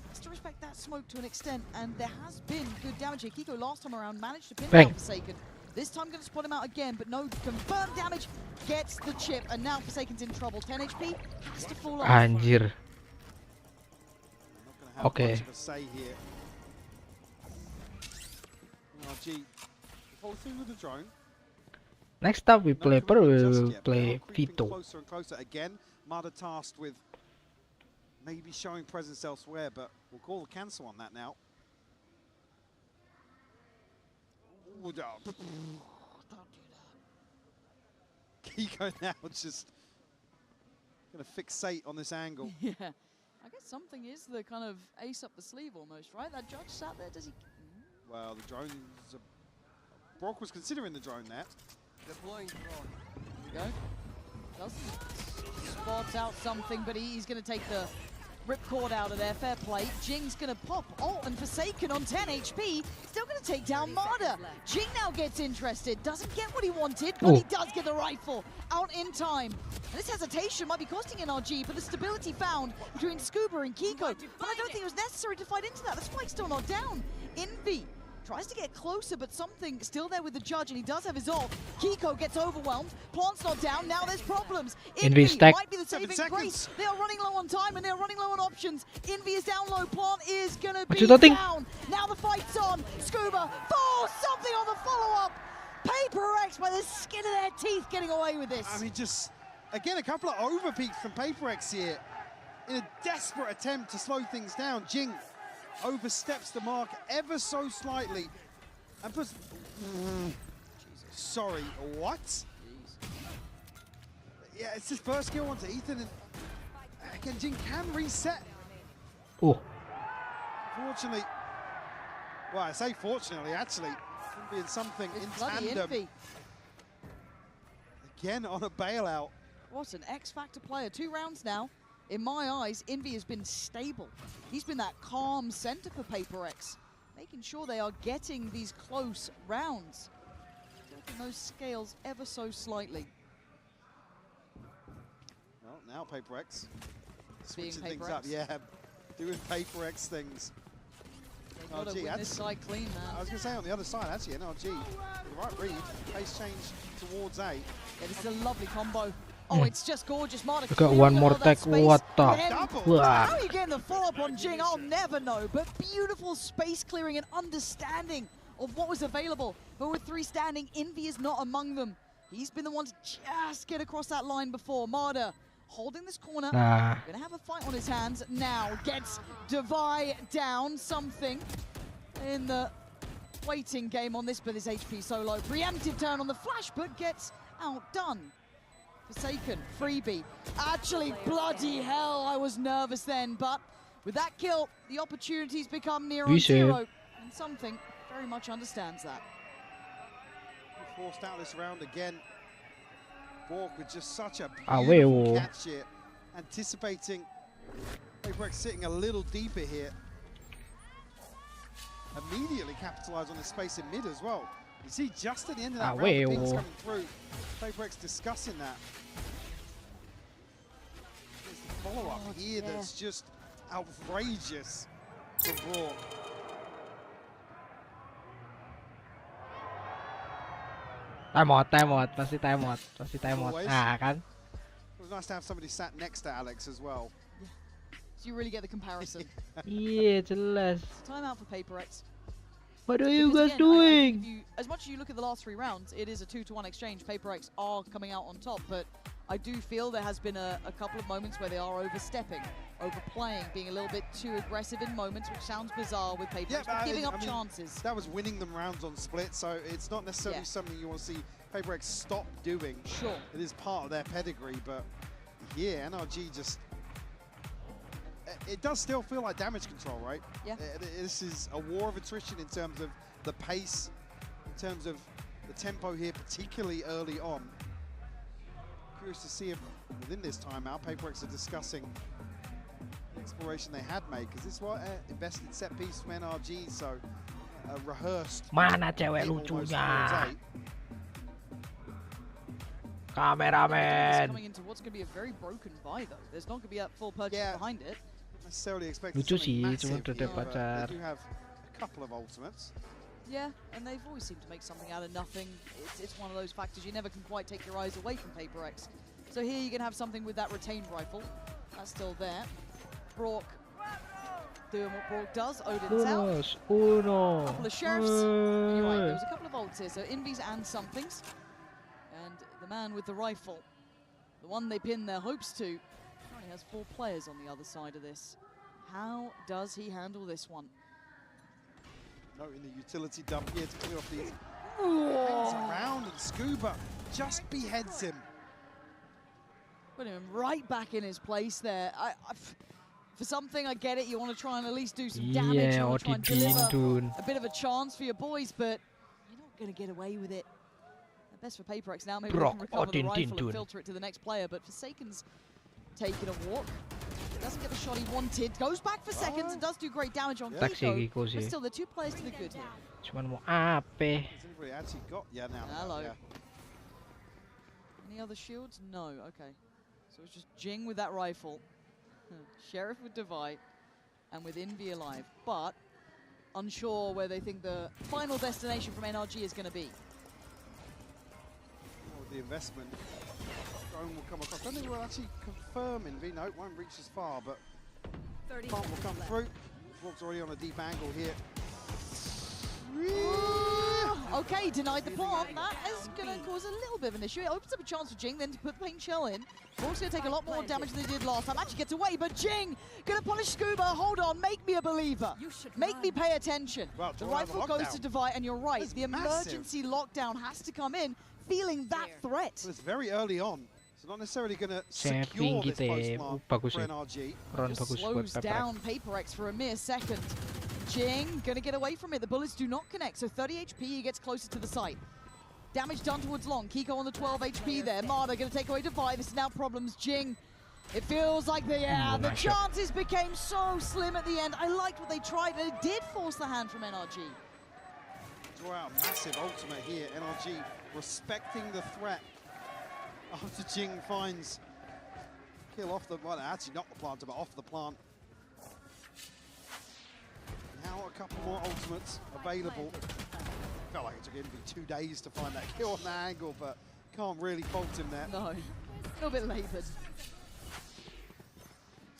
Has to respect that smoke to an extent, and there has been good damage here. Kiko last time around managed to pin down Forsaken. This time going to spot him out again, but no confirmed damage. Gets the chip, and now Forsaken's in trouble. 10 HP, has to fall off. Anjir. Okay. Much of a say here. NRG follow through with the drone. Next up we play play Vito. Closer and closer again. Mada tasked with maybe showing presence elsewhere, but we'll call the cancel on that now. Ooh, don't do that. Kiko now just gonna fixate on this angle. Yeah, I guess something is the kind of ace up the sleeve almost, right? That judge sat there, does he? Well, the drone's Brock was considering the drone there. Deploying drone. Here we go. Doesn't spot out something, but he's going to take the ripcord out of there. Fair play. Jing's going to pop ult and Forsaken on 10 HP. Still going to take down Marder. Jing now gets interested. Doesn't get what he wanted, but he does get the rifle out in time. And this hesitation might be costing NRG, but the stability found between Scuba and Kiko. But I don't think it was necessary to fight into that. The spike's still not down. Envy tries to get closer, but something still there with the judge, and he does have his ult. Kiko gets overwhelmed. Plant's not down. Now there's problems. Envy might be the saving grace. They are running low on time, and they are running low on options. Envy is down low. Plant is going to be down. Now the fight's on. Scuba falls something on the follow-up. Paper X by the skin of their teeth getting away with this. I mean, just, again, a couple of overpeaks from Paper X here. In a desperate attempt to slow things down, Jing oversteps the mark ever so slightly and puts... Sorry, what? Yeah, it's his first kill onto Ethan, and again, Jing can reset. Oh. Fortunately, well, I say fortunately, actually, being something in tandem. Envy. Again on a bailout. What an X-Factor player. 2 rounds now. In my eyes, Envy has been stable. He's been that calm center for Paper X, making sure they are getting these close rounds. Tilting those scales ever so slightly. Well, now Paper X switching Paper things up. X. Yeah, doing Paper X things. They've got to win this side clean, man. I was going to say on the other side, actually, NRG, with the right read, pace change towards A. Yeah, this is a lovely combo. Oh, it's just gorgeous. Marta Got one more tag. What the? How are you getting the follow-up on Jing? I'll never know. But beautiful space clearing and understanding of what was available. But with 3 standing, Envy is not among them. He's been the one to just get across that line before. Marta holding this corner. Gonna have a fight on his hands now. Gets Devi down. Something in the waiting game on this, but his HP solo. Preemptive turn on the flash, but gets outdone. Forsaken, freebie. Actually, bloody hell, I was nervous then, but with that kill, the opportunities become near on 0. And something very much understands that. Forced out this round again. Bork with just such a beautiful catch here. Anticipating PaperX sitting a little deeper here. Immediately capitalize on the space in mid as well. You see just at the end of that round, the pings coming through. PaperX discussing that. There's the follow-up here that's just outrageous from Bork. Time out, pasti time out. Kan? It was nice to have somebody sat next to Alex as well. Yeah. So you really get the comparison. Yeah, jelas. Time out for PaperX. What are you guys doing? As much as you look at the last 3 rounds, it is a 2-to-1 exchange. PaperX are coming out on top, but I do feel there has been a couple of moments where they are overstepping, overplaying, being a little bit too aggressive in moments, which sounds bizarre with PaperX, but giving up chances. That was winning them rounds on split, so it's not necessarily something you want to see PaperX stop doing. Sure. It is part of their pedigree, but yeah, NRG just... It does still feel like damage control, right? Yeah. This is a war of attrition in terms of the pace, in terms of the tempo here, particularly early on. Curious to see if within this timeout, PaperX are discussing the exploration they had made, because this was invested set piece from NRG, so rehearsed. Mana cewek lucunya? Kameramen. Coming into what's going to be a very broken buy, though. There's not going to be a full purchase behind it. Necessarily expect Lucu something sih, massive cuma here, pacar. they do have a couple of ultimates. Yeah, and they've always seemed to make something out of nothing. It's one of those factors you never can quite take your eyes away from PaperX. So here you can have something with that retained rifle. That's still there. Brock doing what Brock does. Odin's out. A couple of sheriffs. You're right, there was a couple of ults here. So Invies and somethings. And the man with the rifle, the one they pin their hopes to, only has 4 players on the other side of this. How does he handle this one? Noting the utility dump here to clear off these. Hangs around and Scuba just beheads him. Put him right back in his place there. For something, I get it. You want to try and at least do some damage. You want to try and deliver a bit of a chance for your boys, but you're not going to get away with it. Best for PaperX now. Maybe they can recover the rifle and filter it to the next player, but Forsaken's taking a walk. Doesn't get the shot he wanted. Goes back for seconds and does do great damage on Kiko. But still, the 2 players to the good here. Cuman mau apa? Has anybody actually got? Yeah, now. Hello. Yeah. Any other shields? No. Okay. So it's just Jing with that rifle. Sheriff with Devi. And with Envy alive. But unsure where they think the final destination from NRG is going to be. The investment drone will come across. I don't think we'll actually confirm Envy. No, it won't reach as far, but plant will come through. Walk's already on a deep angle here. Okay, denied the plant. That is going to cause a little bit of an issue. It opens up a chance for Jing then to put the paint shell in. Walk's going to take a lot more damage than they did last time. Actually gets away, but Jing going to punish Scuba. Hold on, make me a believer. Make me pay attention. Well, the rifle goes to Devi, and you're right. The emergency lockdown has to come in. Feeling that threat. So it's very early on, so not necessarily going to secure this post-plant for NRG. Just slows down PaperX for a mere second. Jing going to get away from it. The bullets do not connect, so 30 HP, he gets closer to the site. Damage done towards Long. Kiko on the 12 HP there. Marta going to take away Devi. This is now problems. Jing. It feels like the chances became so slim at the end. I liked what they tried, and it did force the hand from NRG. Draw out massive ultimate here. NRG respecting the threat after Jing finds kill off the, well, actually not the planter, but off the plant. Now a couple more ultimates available. Felt like it took him 2 days to find that kill on the angle, but can't really fault him there. No. little bit laboured.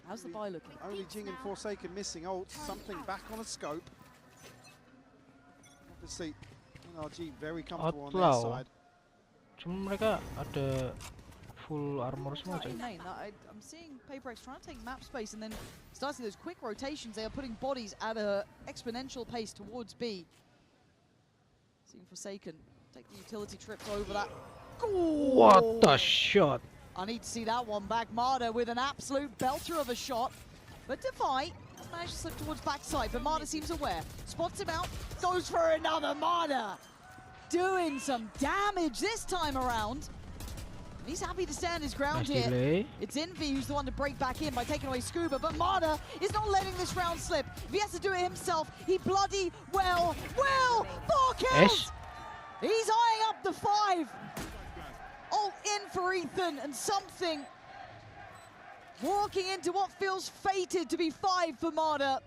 How's the buy looking? Only Jing and Forsaken missing ult. Something back on a scope. Obviously, NRG very comfortable on their side. Cuma mereka ada full armor semua. I'm seeing PaperX trying to take map space and then starting those quick rotations. They are putting bodies at an exponential pace towards B. Seeing Forsaken take the utility trips over that. Ooh. What the shot! I need to see that one back. Marder with an absolute belter of a shot. But Defy has managed to slip towards backside, but Marder seems aware. Spots him out, goes for another. Marder doing some damage this time around. He's happy to stand his ground here. It's Envy who's the one to break back in by taking away Scuba, but Marder is not letting this round slip. If he has to do it himself, he bloody well will. 4 kills! He's eyeing up the 5. Ult in for Ethan and something walking into what feels fated to be 5 for Marder.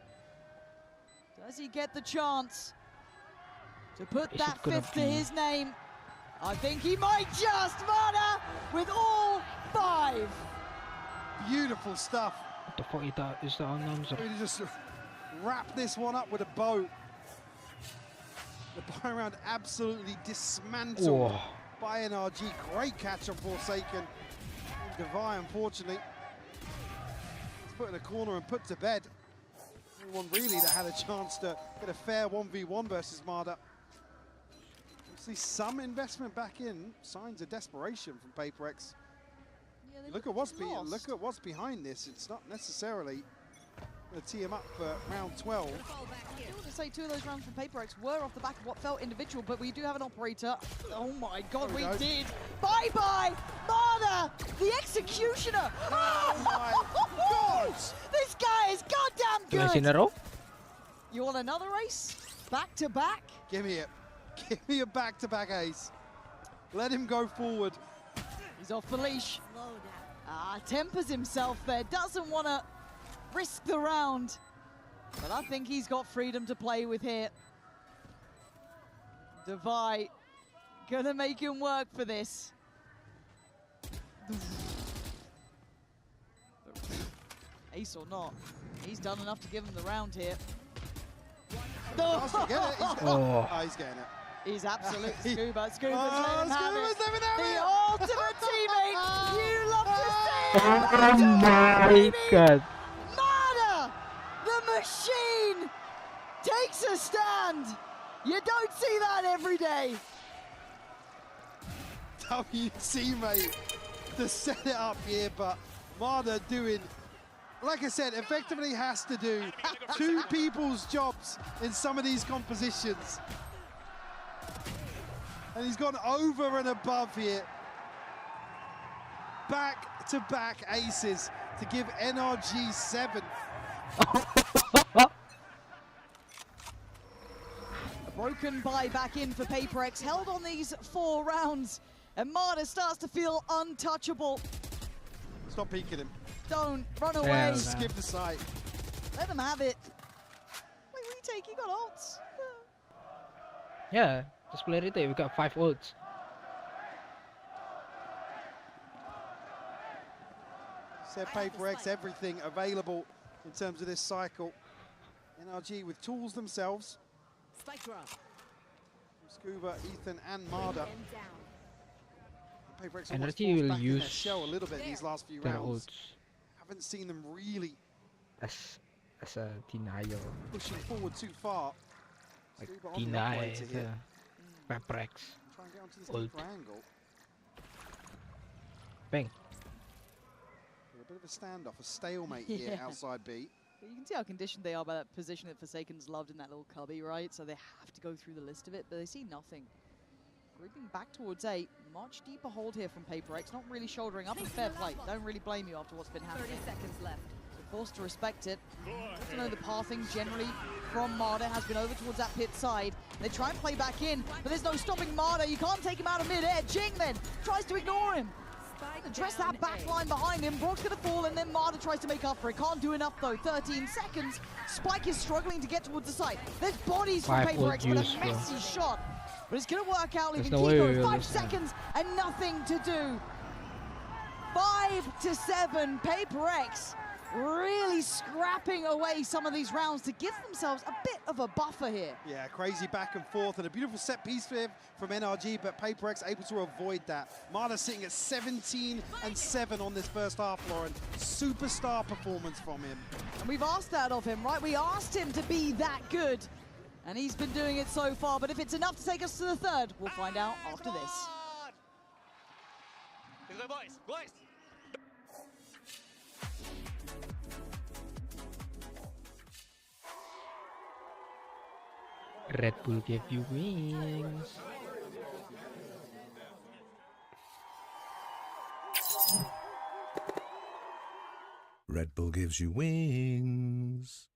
Does he get the chance to put that 5th to his name? I think he might just. Marder with all 5. Beautiful stuff. What the fuck is the announcer? Really just wrap this one up with a bow. The buy round absolutely dismantled by NRG. Great catch on Forsaken. Devi, unfortunately, it's put in a corner and put to bed. Anyone really that had a chance to get a fair 1v1 versus Marder. See some investment back in, signs of desperation from PaperX. Yeah, look at what's behind this. It's not necessarily going to tee him up for round 12. I want to say 2 of those rounds from PaperX were off the back of what felt individual, but we do have an operator. Oh my God, we did! Bye bye, Marder, the executioner. Oh my God! This guy is goddamn good. You want another race? Back to back? Give me it. Give me a back-to-back ace. Let him go forward. He's off the leash. Tempers himself there. Doesn't want to risk the round. But I think he's got freedom to play with here. Devi gonna make him work for this. Ace or not, he's done enough to give him the round here. He's getting it. He's absolute Scuba's letting him have it. The ultimate teammate. You love to see it. Oh my God. Marder, the machine, takes a stand. You don't see that every day. WC, mate, to set it up here, but Marder doing, like I said, effectively has to do 2 people's jobs in some of these compositions. And he's gone over and above here. Back-to-back aces to give NRG 7. A broken buy back in for PaperX, held on these 4 rounds. And Marder starts to feel untouchable. Stop peeking him. Don't run away. Skip the site. Let them have it. Wait, retake, you got ults. Yeah, just play retake, we got 5 ults. Said PaperX, everything available in terms of this cycle. NRG with tools themselves. Scuba, Ethan, and Marder. PaperX NRG will use their shell a little bit these last few rounds. Haven't seen them really as a denial. Pushing forward too far. Like deny the PaperX. Try and get onto this deeper angle. Bang. A bit of a standoff, a stalemate here outside B. But you can see how conditioned they are by that position that Forsaken's loved in that little cubby, right? So they have to go through the list of it, but they see nothing. Grouping back towards A, much deeper hold here from PaperX, not really shouldering up, and fair play. Don't really blame you after what's been happening. 30 seconds left. So forced to respect it. To know the pathing generally from Marder has been over towards that pit side. They try and play back in, but there's no stopping Marder. You can't take him out of mid-air. Jing then tries to ignore him. Address that back line behind him. Brock's gonna fall, and then Marder tries to make up for it. Can't do enough though. 13 seconds. Spike is struggling to get towards the site. There's bodies from PaperX with a messy shot. But it's gonna work out, leaving Kiko 5 seconds and nothing to do. 5-7, Paper X really scrapping away some of these rounds to give themselves a bit of a buffer here. Yeah, crazy back and forth, and a beautiful set piece from NRG, but Paper X able to avoid that. Marta sitting at 17-7 on this first half, Lauren. Superstar performance from him. And we've asked that of him, right? We asked him to be that good, and he's been doing it so far, but if it's enough to take us to the third, we'll find out after this. Boys. Red Bull gave you wings. Red Bull gives you wings.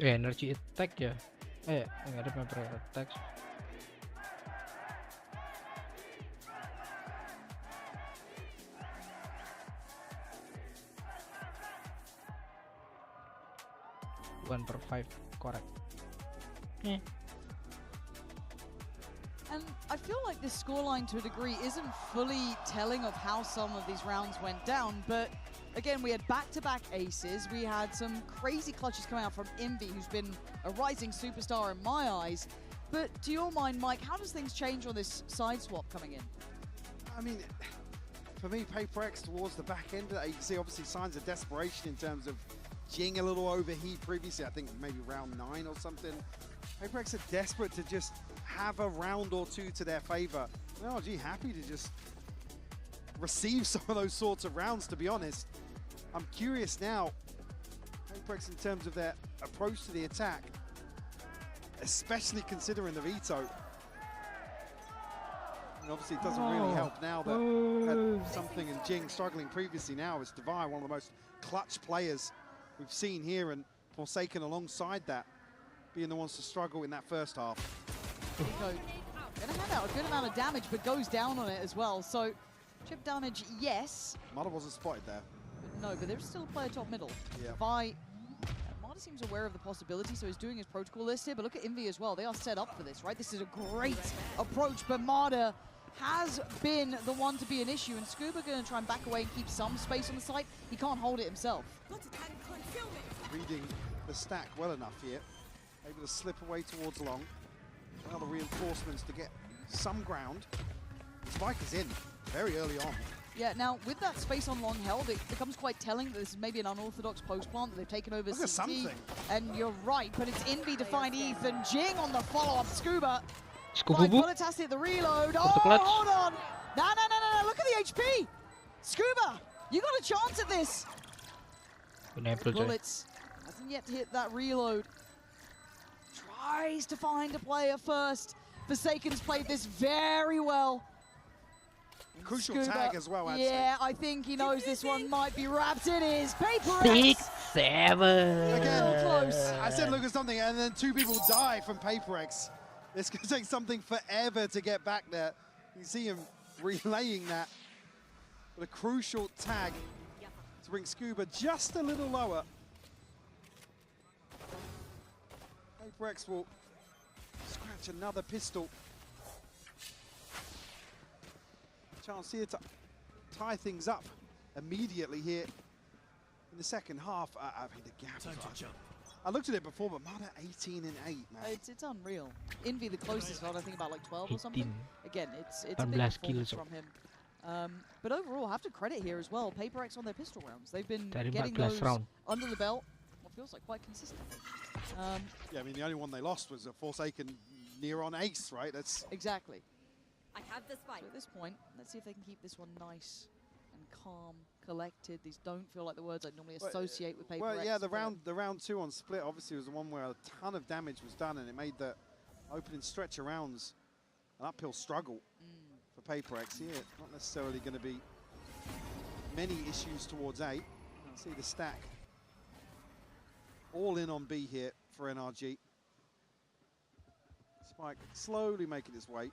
Energy attack ya? Nggak ada paper attack. One per 5, correct. And I feel like this scoreline to a degree isn't fully telling of how some of these rounds went down, but again, we had back-to-back aces. We had some crazy clutches coming out from Envy, who's been a rising superstar in my eyes. But to your mind, Mike, how does things change on this side swap coming in? I mean, for me, Paper X towards the back end of that, you can see obviously signs of desperation in terms of Jing a little overheat previously, I think maybe round 9 or something. Paper X are desperate to just have a round or two to their favor. NRG happy to just receive some of those sorts of rounds, to be honest. I'm curious now, Paper X in terms of their approach to the attack, especially considering the veto. And obviously it doesn't really help now that had something and Jing struggling previously. Now it's Divine, one of the most clutch players we've seen here, and Forsaken alongside that, being the ones to struggle in that first half. Gonna hand out a good amount of damage, but goes down on it as well. So chip damage, yes. Mother wasn't spotted there. No, but there's still a player top middle. Yeah. Marta seems aware of the possibility, so he's doing his protocol list here. But look at Envy as well. They are set up for this, right? This is a great approach, but Marta has been the one to be an issue, and Scuba going to try and back away and keep some space on the site. He can't hold it himself. Reading the stack well enough here. Able to slip away towards long. Other reinforcements to get some ground. Spike is in very early on. Yeah, now with that space on long held, it becomes quite telling that this is maybe an unorthodox post plant that they've taken over CT. Something. And you're right, but it's Envy to find Ethan. Jing on the follow-up. Scuba. Scuba Fantastic, the reload. Oh, hold on. No. Look at the HP. Scuba, you got a chance at this. Bullets. Hasn't yet hit that reload. Tries to find a player first. Forsaken's played this very well. Crucial Scuba, tag as well, I'd yeah, say. I think he knows this one might be wrapped. It is. Paper 6-7. Again, close. I said look at something, and then 2 people die from Paper X. It's going to take something forever to get back there. You see him relaying that. But a crucial tag to bring Scuba just a little lower. Paper X will scratch another pistol. Chance here to tie things up immediately here in the second half. I mean, the gap. I looked at it before, but Marta 18-8, man. It's unreal. Envy the closest one, I think about like 12 or something. Again, it's a big performance from him. But overall, I have to credit here as well. Paper X on their pistol rounds. They've been getting those under the belt, what feels like quite consistently. Yeah, I mean, the only one they lost was a Forsaken near on ace, right? That's exactly. I have the spike. So at this point, let's see if they can keep this one nice and calm, collected. These don't feel like the words I normally associate with Paper X. Well, yeah, the round 2 on Split obviously was the one where a ton of damage was done, and it made the opening stretch of rounds an uphill struggle for Paper X. Here, not necessarily going to be many issues towards A. See the stack all in on B here for NRG. Spike slowly making its way.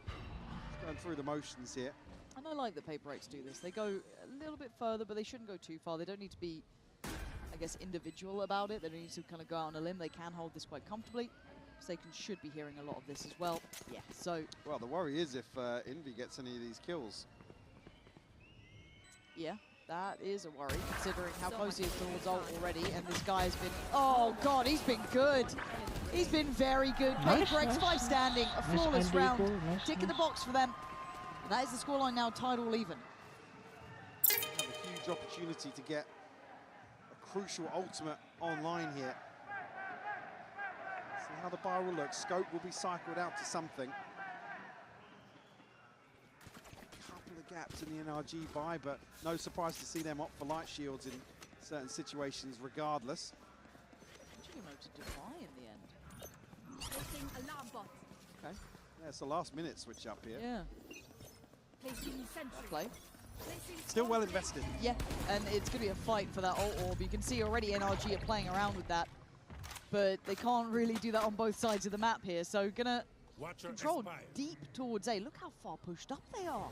It's going through the motions here. And I like that Paper X do this. They go a little bit further, but they shouldn't go too far. They don't need to be, I guess, individual about it. They don't need to kind of go out on a limb. They can hold this quite comfortably. Forsaken should be hearing a lot of this as well. Yeah, so... Well, the worry is if Envy gets any of these kills. Yeah, that is a worry, considering how close he is towards ult already. And this guy has been... Oh, God, he's been good. He's been very good. Paper X 5 standing, a flawless round. Tick in the box for them. And that is the scoreline now, tied all even. Have a huge opportunity to get a crucial ultimate online here. See how the bar will look. Scope will be cycled out to something. A couple of gaps in the NRG buy, but no surprise to see them opt for light shields in certain situations regardless. Actually, able to defy in the end. Placing alarm bot. Okay. Yeah, it's the last minute switch up here. Yeah. Placing sentry. Play. Still well invested. Yeah, and it's going to be a fight for that ult orb. You can see already NRG are playing around with that, but they can't really do that on both sides of the map here. So gonna control deep towards A. Look how far pushed up they are.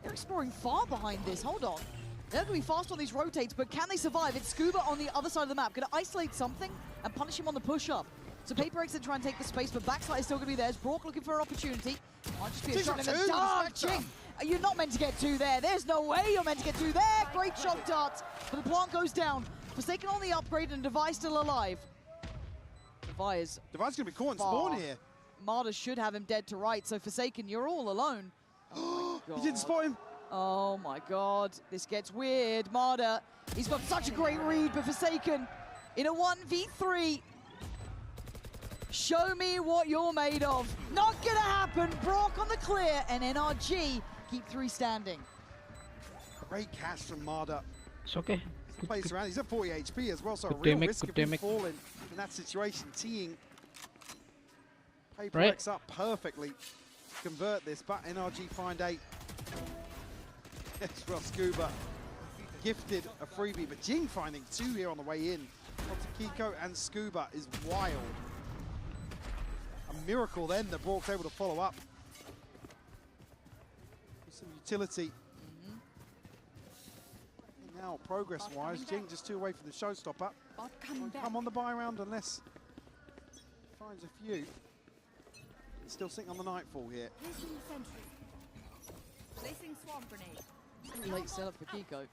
They're exploring far behind this. Hold on. They're going to be fast on these rotates, but can they survive? It's Scuba on the other side of the map. Going to isolate something and punish him on the push-up. So Paper X then try and take the space, but backside is still going to be theirs. Brock looking for an opportunity. Might just be a shot in the dark. Jing, you're not meant to get two there. There's no way you're meant to get two there. Great shot darts, but the plant goes down. Forsaken on the upgrade and Devi still alive. Devi's going to be caught in spawn here. Marta should have him dead to right, so Forsaken, you're all alone. Oh he didn't spot him. Oh my God, this gets weird. Marta, he's got such a great read, but Forsaken in a 1v3. Show me what you're made of. Not gonna happen. Brock on the clear, and NRG keep 3 standing. Great catch from Marta. It's okay. Plays around. He's at 40 HP as well, so a Good real damage, risk good of him damage. falling in that situation. Teeing Paper Right. X up perfectly to convert this, but NRG find 8. Yes, well, Scuba gifted a freebie, but Jing finding 2 here on the way in. Onto Kiko and Scuba is wild. A miracle then that Brock's able to follow up with some utility. And now, progress-wise, Jing just 2 away from the showstopper. Come on the buy round unless he finds a few. He's still sitting on the Nightfall here. Placing sentry. Placing swamp grenade. Late setup for Kiko.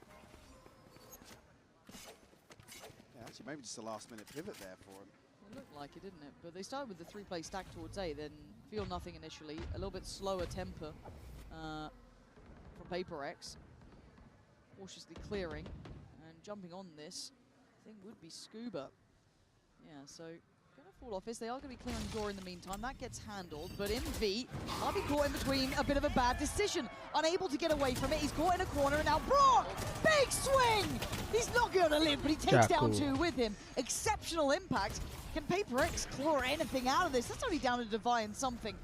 Yeah, actually, maybe just a last-minute pivot there for him. It looked like it, didn't it? But they started with the 3-play stack towards A, then feel nothing initially. A little bit slower temper from Paper X. Cautiously clearing and jumping on this, I think would be Scuba. Yeah, so gonna fall off this. They are gonna be clearing door in the meantime. That gets handled, but Envy might be caught in between a bit of a bad decision. Unable to get away from it. He's caught in a corner, and now Brock! Big swing! He's not gonna live, but he takes down 2 with him. Exceptional impact. Can Paper X claw anything out of this? That's only down to Devi and something.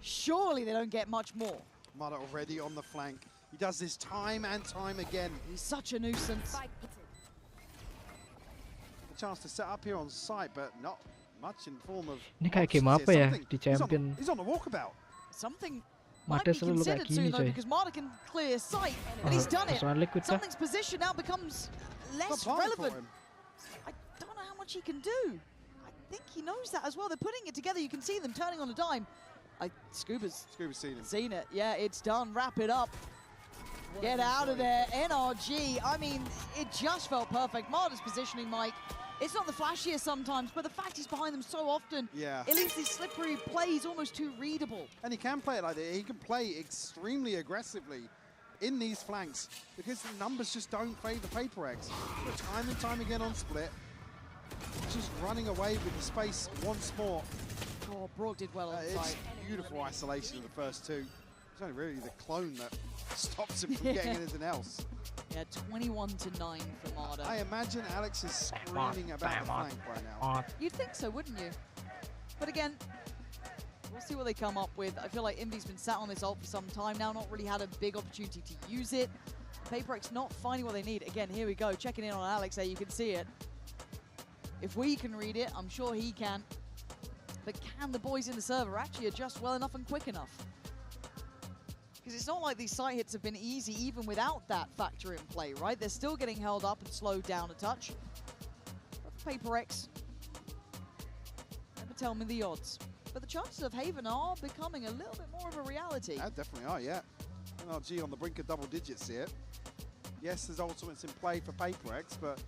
Surely they don't get much more. Mudder already on the flank. He does this time and time again. He's such a nuisance. A chance to set up here on site, but not much in form of... Ini kayak game apa ya di champion? He's on the walkabout. Something might Mata be selalu kayak considered gini soon, though, coy. because Marta can clear sight, and he's done it. Persoalan liquid kah? Something's position now becomes less relevant. I don't know how much he can do. I think he knows that as well. They're putting it together. You can see them turning on a dime. Scuba's seen it. Yeah, it's done. Wrap it up. Get out of there. NRG. I mean, it just felt perfect. Marta's positioning, Mike. It's not the flashiest sometimes, but the fact he's behind them so often, it leaves these slippery plays almost too readable. And he can play it like that. He can play extremely aggressively in these flanks because the numbers just don't favour Paper X. But time and time again on Split, just running away with the space once more. Oh, Brock did well on the It's side. beautiful isolation of the first two. It's only really the clone that stops him from getting anything else. Yeah, 21-9 for Marder. I imagine Alex is screaming about the flank right now. You'd think so, wouldn't you? But again, we'll see what they come up with. I feel like Envy's been sat on this ult for some time now, not really had a big opportunity to use it. PaperX not finding what they need. Again, here we go, checking in on Alex there, you can see it. If we can read it, I'm sure he can. But can the boys in the server actually adjust well enough and quick enough? Because it's not like these site hits have been easy even without that factor in play, right? They're still getting held up and slowed down a touch. But for PaperX, never tell me the odds. But the chances of Haven are becoming a little bit more of a reality. Yeah, definitely are, yeah. NRG on the brink of double digits here. Yes, there's ultimates in play for PaperX, but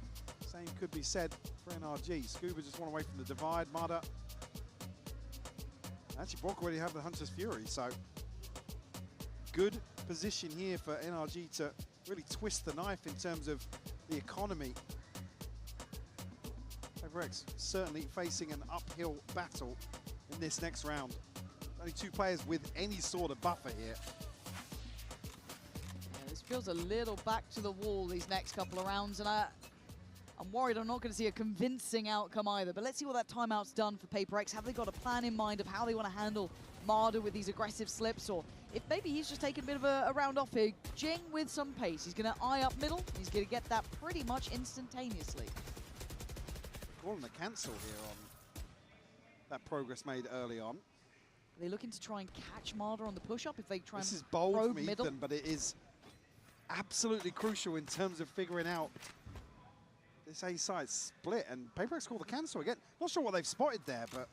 same could be said for NRG. Scuba just one away from the divide. Marder. Actually, Brock already have the Hunter's Fury, so good position here for NRG to really twist the knife in terms of the economy. PaperX certainly facing an uphill battle in this next round. Only two players with any sort of buffer here. Yeah, this feels a little back to the wall these next couple of rounds, and I'm worried I'm not going to see a convincing outcome either. But let's see what that timeout's done for PaperX. Have they got a plan in mind of how they want to handle Marder with these aggressive slips, or if maybe he's just taking a bit of a round off here. Jing with some pace. He's going to eye up middle. He's going to get that pretty much instantaneously. Calling the cancel here on that progress made early on. Are they looking to try and catch Marder on the push-up if they try This and is bold probe from middle? Ethan, but it is absolutely crucial in terms of figuring out this A side split, and PaperX call the cancel again. Not sure what they've spotted there, but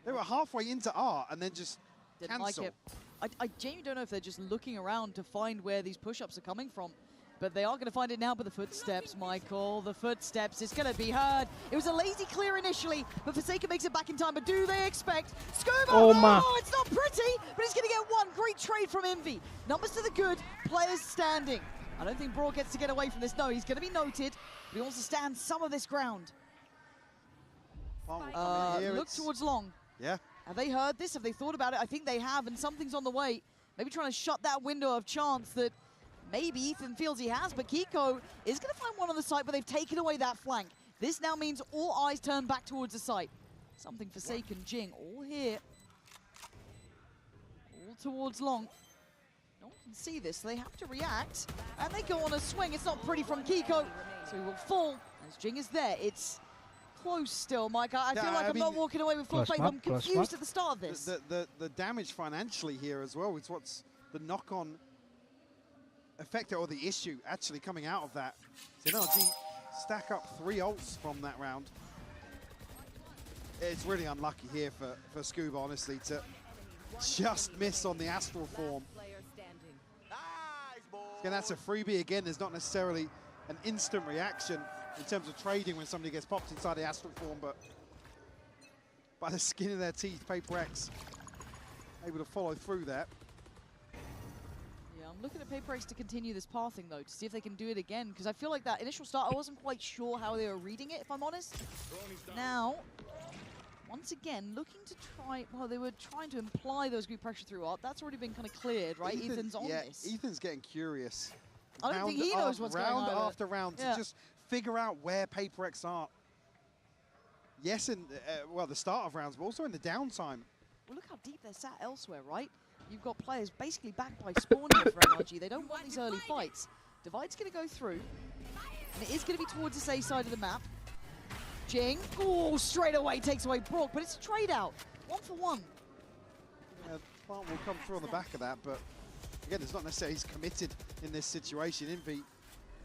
they were halfway into R and then just Didn't cancel. like it. I genuinely don't know if they're just looking around to find where these push-ups are coming from, but they are going to find it now. But the footsteps, Michael, the footsteps, it's going to be heard. It was a lazy clear initially, but Forsaken makes it back in time. But do they expect Scuba? Oh, It's not pretty, but he's going to get one. Great trade from Envy. Numbers to the good, players standing. I don't think Brawl gets to get away from this. No, he's going to be noted, but he wants to stand some of this ground. Look towards long. Yeah. Have they heard this? Have they thought about it? I think they have, and something's on the way. Maybe trying to shut that window of chance that maybe Ethan feels he has, but Kiko is going to find one on the site, but they've taken away that flank. This now means all eyes turn back towards the site. Something Forsaken, Jing, all here. All towards long. No one can see this, so they have to react, and they go on a swing. It's not pretty from Kiko, so he will fall as Jing is there. It's close still, Mike. I feel like I'm not walking away with full faith. I'm confused at the start of this. The damage financially here as well is what's the knock-on effect or the issue actually coming out of that. So NRG stack up 3 ults from that round. It's really unlucky here for Scuba, honestly, to just miss on the Astral form. Again, that's a freebie. Again, there's not necessarily an instant reaction in terms of trading when somebody gets popped inside the Astral form, but by the skin of their teeth, PaperX able to follow through that. Yeah, I'm looking at PaperX to continue this pathing, though, to see if they can do it again, because I feel like that initial start, I wasn't quite sure how they were reading it, if I'm honest. Now, once again, looking to try, well, they were trying to imply there was group pressure through art. That's already been kind of cleared, right? Ethan's on this. Ethan's getting curious. I don't think he knows what's going on. Round after round to just figure out where PaperX are. Yes, in well, the start of rounds, but also in the downtime. Well, look how deep they're sat elsewhere, right? You've got players basically backed by spawn here for NRG. They don't want these early fights. Divide's going to go through, and it is going to be towards this A side of the map. Jing, oh, straight away takes away Brock, but it's a trade out. 1 for 1. Plant will come through on the back of that, but again, it's not necessarily he's committed in this situation. Envy,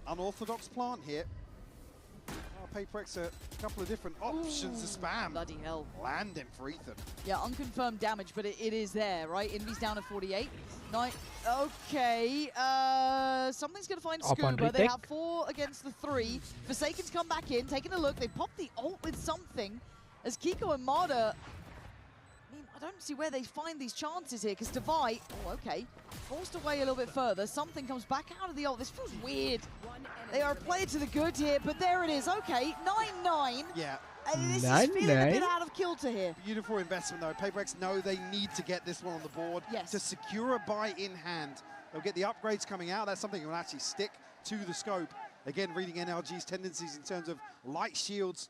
unorthodox plant here. PaperX a couple of different options to spam. Bloody hell. Landing for Ethan. Yeah, unconfirmed damage, but it is there, right? Envy's down at 48. Okay, something's going to find Scuba. They have 4 against the 3. Forsaken's come back in, taking a look. They popped the ult with something. As Kiko and Marder, I mean, I don't see where they find these chances here, because Devi, oh, okay, forced away a little bit further. Something comes back out of the ult. This feels weird. They are playing to the good here, but there it is. Okay, 9-9. Yeah. This is feeling a bit out of kilter here. Beautiful investment, though. PaperX know they need to get this one on the board to secure a buy in hand. They'll get the upgrades coming out. That's something that will actually stick to the scope. Again, reading NLG's tendencies in terms of light shields,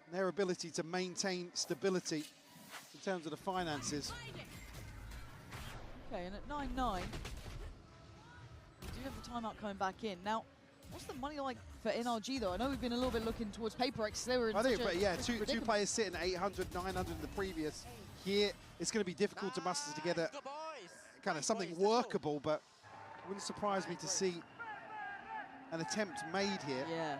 and their ability to maintain stability in terms of the finances. Okay, and at 9-9, we do have the timeout coming back in. Now, what's the money like for NRG, though? I know we've been a little bit looking towards PaperX. They were in two players sitting at 800, 900 in the previous. Here, it's going to be difficult to muster together kind of something workable, but it wouldn't surprise me to see an attempt made here. Yeah.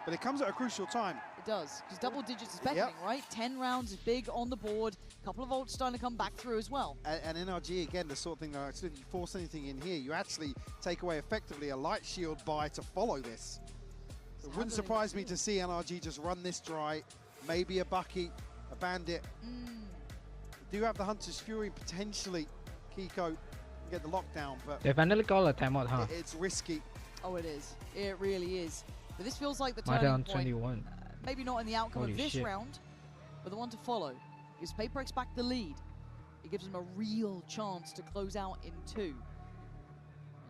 But it comes at a crucial time. It does, because double digits is beckoning, right? 10 rounds is big on the board. A couple of ults starting to come back through as well. And NRG, again, the sort of thing that if you force anything in here, you actually take away effectively a light shield buy to follow this. So it wouldn't surprise me to see NRG just run this dry. Maybe a Bucky, a Bandit. They do have the Hunter's Fury, potentially Kiko get the lockdown, but they finally call a timeout, huh? It's risky. Oh, it is. It really is. But this feels like the turning point. 21. Maybe not in the outcome Holy of this shit. round, but the one to follow. Gives PaperX back the lead. It gives them a real chance to close out in 2.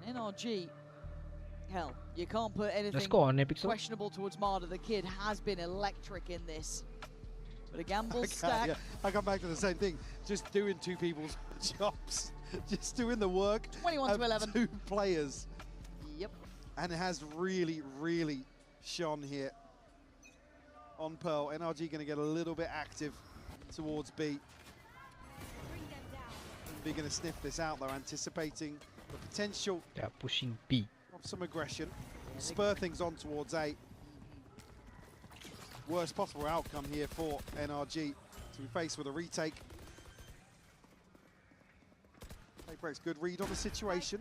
And NRG, hell, you can't put anything questionable towards Marder. The kid has been electric in this. But a gamble stack. Yeah. I come back to the same thing. Just doing two people's jobs. Just doing the work 21 to 11. 2 players. Yep. And it has really, really shone here on Pearl. NRG going to get a little bit active towards B. B going to sniff this out, though, anticipating the potential They are pushing B. of some aggression. Spur things on towards A. Worst possible outcome here for NRG to be faced with a retake. PaperX, good read on the situation.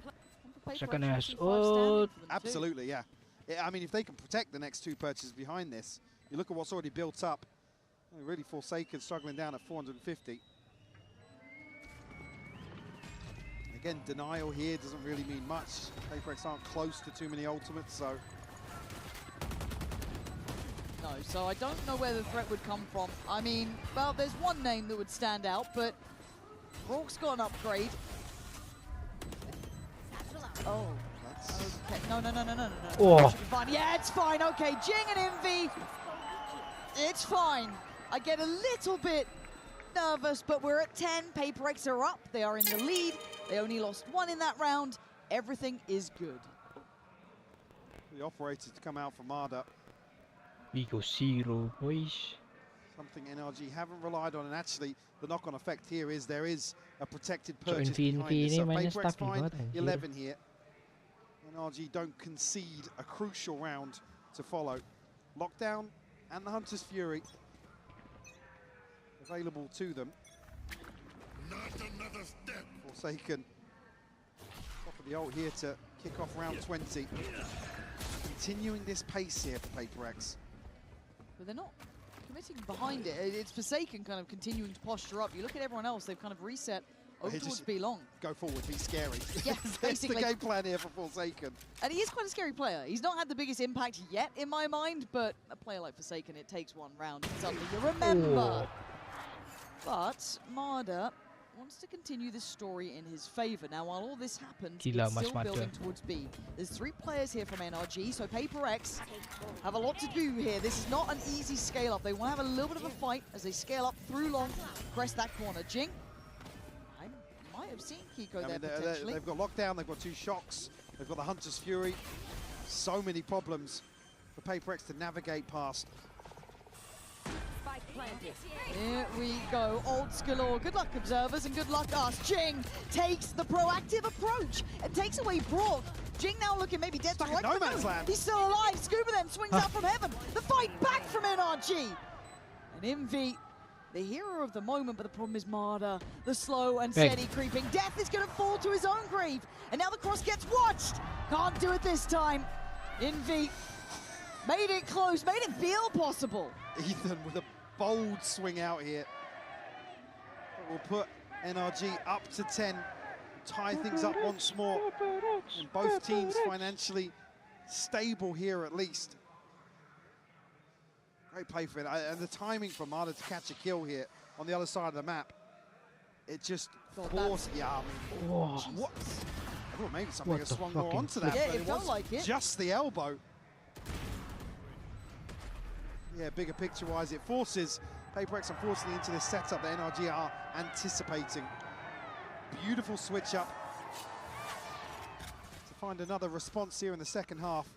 Second S. Oh, absolutely, yeah. I mean, if they can protect the next 2 purchases behind this, you look at what's already built up. Really Forsaken struggling down at 450. Again, denial here doesn't really mean much. PaperX aren't close to too many ultimates, so. No, so I don't know where the threat would come from. I mean, well, there's one name that would stand out, but Rourke's got an upgrade. Oh, okay. No. Oh. Should be fine. Yeah, it's fine. Okay, Jing and Envy. It's fine. I get a little bit nervous, but we're at 10. PaperX are up. They are in the lead. They only lost 1 in that round. Everything is good. The operators to come out from Arda. We go 0, boys. Something NRG haven't relied on, and actually the knock-on effect here is there is a protected So purchase behind this. So PaperX find here. 11 here. NRG don't concede a crucial round to follow. Lockdown and the Hunter's Fury available to them. Not another step. Forsaken. Top of the ult here to kick off round 20. Continuing this pace here for PaperX. But they're not committing behind it. It's Forsaken kind of continuing to posture up. You look at everyone else, they've kind of reset over towards B long. Go forward, be scary. Yeah, That's the basically. game plan here for Forsaken. And he is quite a scary player. He's not had the biggest impact yet in my mind, but a player like Forsaken, it takes 1 round. It's something you remember. But Marder wants to continue this story in his favor. Now, while all this happens, it's still building towards B. There's 3 players here from NRG, so PaperX have a lot to do here. This is not an easy scale up. They want to have a little bit of a fight as they scale up through long, press that corner. Jing, I might have seen Kiko there potentially. They've got lockdown, they've got 2 shocks, they've got the Hunter's Fury. So many problems for PaperX to navigate past. Here we go, ults galore. Good luck, observers, and good luck us. Jing takes the proactive approach and takes away Brock. Jing now looking maybe dead to right. No man's land. He's still alive. Scuba then swings out from heaven. The fight back from NRG. And Envy, the hero of the moment, but the problem is Marder, the slow and steady creeping. Death is going to fall to his own grave. And now the cross gets watched. Can't do it this time. Envy made it close, made it feel possible. Ethan with a bold swing out here. will put NRG up to 10, tie things up once more, and both teams financially stable here at least. Great play for it, and the timing for Marta to catch a kill here on the other side of the map. It just forced, yeah, I mean, what? I thought maybe something had swung more onto that, yeah, but it felt like it. Just the elbow. Yeah, bigger picture-wise, it forces PaperX, unfortunately, into this setup that NRG are anticipating. Beautiful switch up to find another response here in the second half.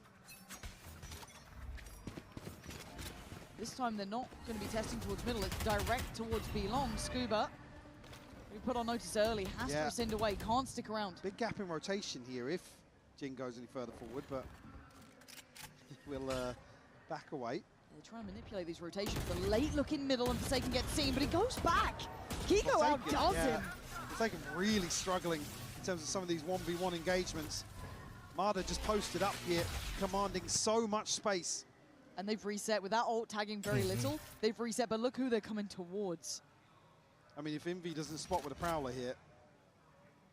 This time they're not going to be testing towards middle, it's direct towards B long. Scuba, we put on notice early, has to rescind away, can't stick around. Big gap in rotation here if Jin goes any further forward, but we'll back away. We'll try and manipulate these rotations. The late look in middle and Forsaken gets seen, but he goes back. Kiko outdoes him. Forsaken really struggling in terms of some of these 1v1 engagements. Marta just posted up here, commanding so much space. And they've reset without ult tagging very little. They've reset, but look who they're coming towards. I mean, if Envy doesn't spot with a Prowler here,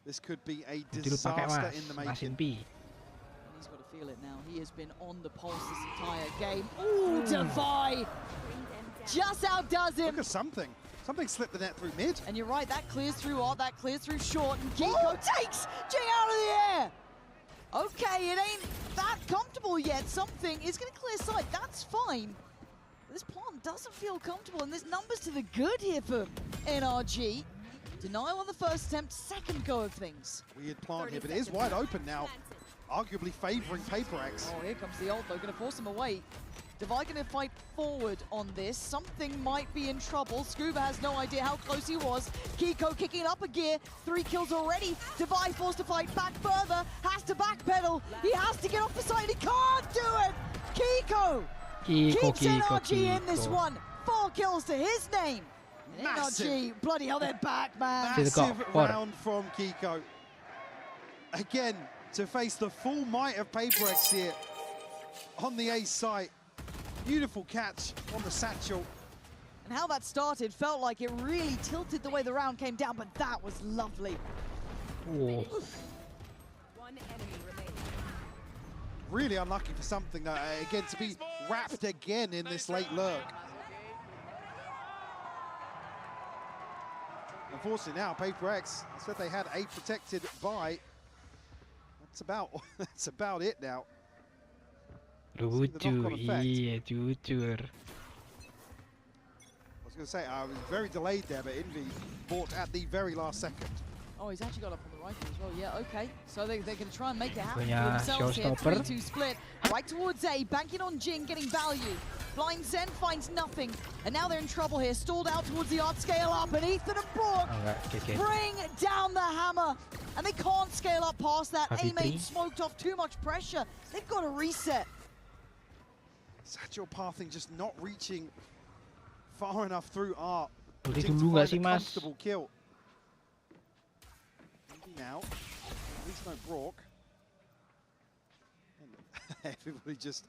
this could be a disaster in the making. He's got to feel it now. He has been on the pulse this entire game. Ooh, Defy! Just outdoes him. Look at something. Something slipped the net through mid. And you're right, that clears through art, that clears through short, and Kiko takes Jing out of the air! Okay, it ain't that comfortable yet. Something is going to clear sight. That's fine. But this plant doesn't feel comfortable, and there's numbers to the good here for NRG. Denial on the first attempt, second go of things. Weird plant here, but it is wide open now. Arguably favouring PaperX. Oh, here comes the ult though, going to force him away. Devi going to fight forward on this. Something might be in trouble. Scuba has no idea how close he was. Kiko kicking up a gear. 3 kills already. Devi forced to fight back further. Has to backpedal. He has to get off the side. He can't do it. Kiko keeps NRG in this one. 4 kills to his name. Massive. NRG, bloody hell, they're back, man. Massive round from Kiko. Again, to face the full might of PaperX here on the A site. Beautiful catch on the satchel. And how that started felt like it really tilted the way the round came down, but that was lovely. One enemy remaining. Really unlucky for something, again, to be wrapped again in this late lurk. Unfortunately now, PaperX said they had A protected by. That's about it now. Jujur, iya jujur. I was going to say, I was very delayed there, but Envy bought at the very last second. Oh, he's actually got up on the rifle as well. Yeah, okay. So they're going to try and make it happen Punya for themselves here. showstopper. 3-2 split. Right towards A, banking on Jin, getting value. Blind Zen finds nothing. And now they're in trouble here. Stalled out towards the art, scale up. And Ethan and Brook bring down the hammer. And they can't scale up past that. A-Main smoked off too much pressure. They've got to reset. Satchel pathing just not reaching far enough through art. Boleh dulu gak sih, Mas? Comfortable kill. Now, at least no Brock. And everybody just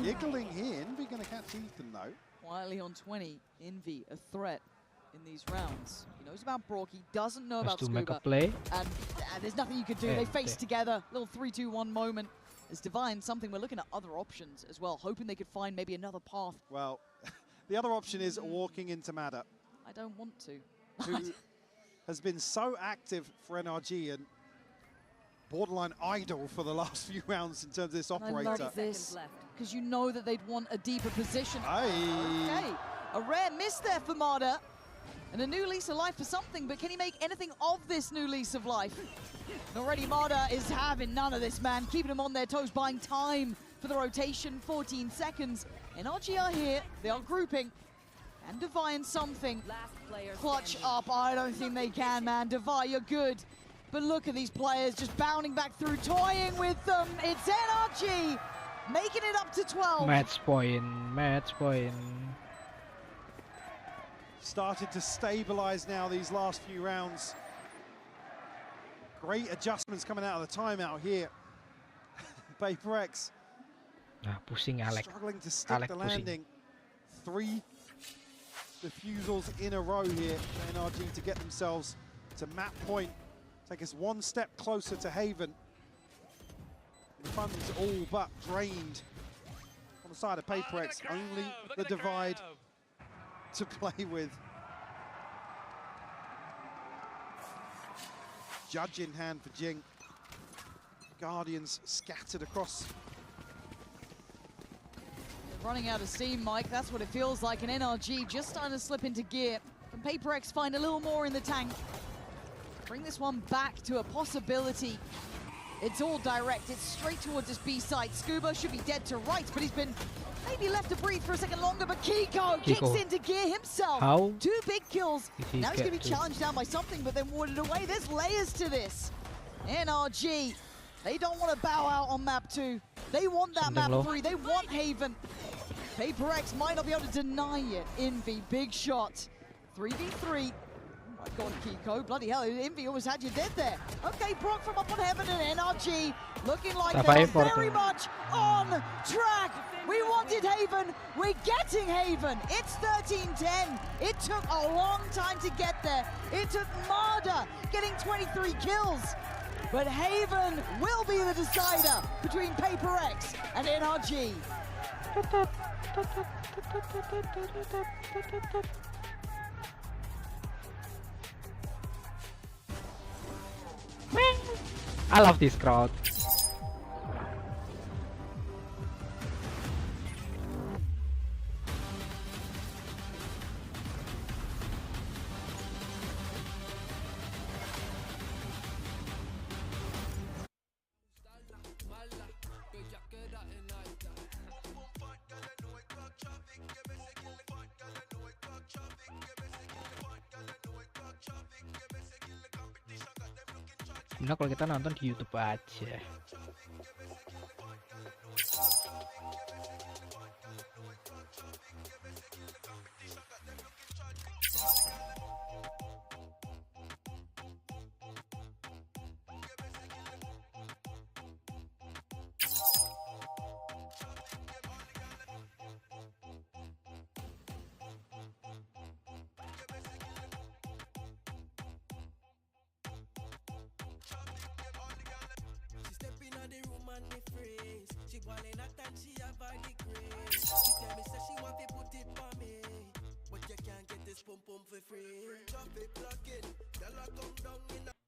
giggling here. Envy going to catch Ethan though. Quietly on 20, Envy a threat in these rounds. He knows about Brock, he doesn't know about Scuba. And there's nothing you can do. They face together, little 3-2-1 moment. As Divine, something we're looking at other options as well, hoping they could find maybe another path. Well, the other option is walking into Mada. I don't want to. Who has been so active for NRG and borderline idle for the last few rounds in terms of this operator. I love this, because you know that they'd want a deeper position. Aye. Okay, a rare miss there for Marta. And a new lease of life for something, but can he make anything of this new lease of life? And already Marta is having none of this, man. Keeping them on their toes, buying time for the rotation, 14 seconds. NRG are here, they are grouping. And Divine something. Clutch up, I don't think they can, man. Divine, you're good. But look at these players just bounding back through, toying with them. It's NRG, making it up to 12. Match point, match point. Started to stabilize now these last few rounds. Great adjustments coming out of the timeout here. PaperX Nah, pusing Alex. struggling to stick the landing. 3 defusals in a row here for NRG to get themselves to map point. Take us one step closer to Haven. The funds all but drained on the side of PaperX. Only the divide to play with. Judge in hand for Jing. Guardians scattered across. They're running out of steam, Mike. That's what it feels like. An NRG just starting to slip into gear. Can PaperX find a little more in the tank? Bring this one back to a possibility. It's all direct. It's straight towards this B side. Scuba should be dead to right, but he's been maybe left to breathe for a second longer. But Kiko kicks into gear himself. How? 2 big kills. Now he's going to be to challenged down by something, but then warded away. There's layers to this. NRG, they don't want to bow out on map 2. They want that map 3. They want Haven. PaperX might not be able to deny it. Envy, big shot. 3v3. Oh my god, Kiko, bloody hell, Envy almost had you dead there. Okay, Brock from up on Heaven and NRG looking like they're very much on track. We wanted Haven, we're getting Haven. It's 13-10. It took a long time to get there. It took Marder getting 23 kills. But Haven will be the decider between PaperX and NRG. I love this crowd. Gimana kalau kita nonton di YouTube aja?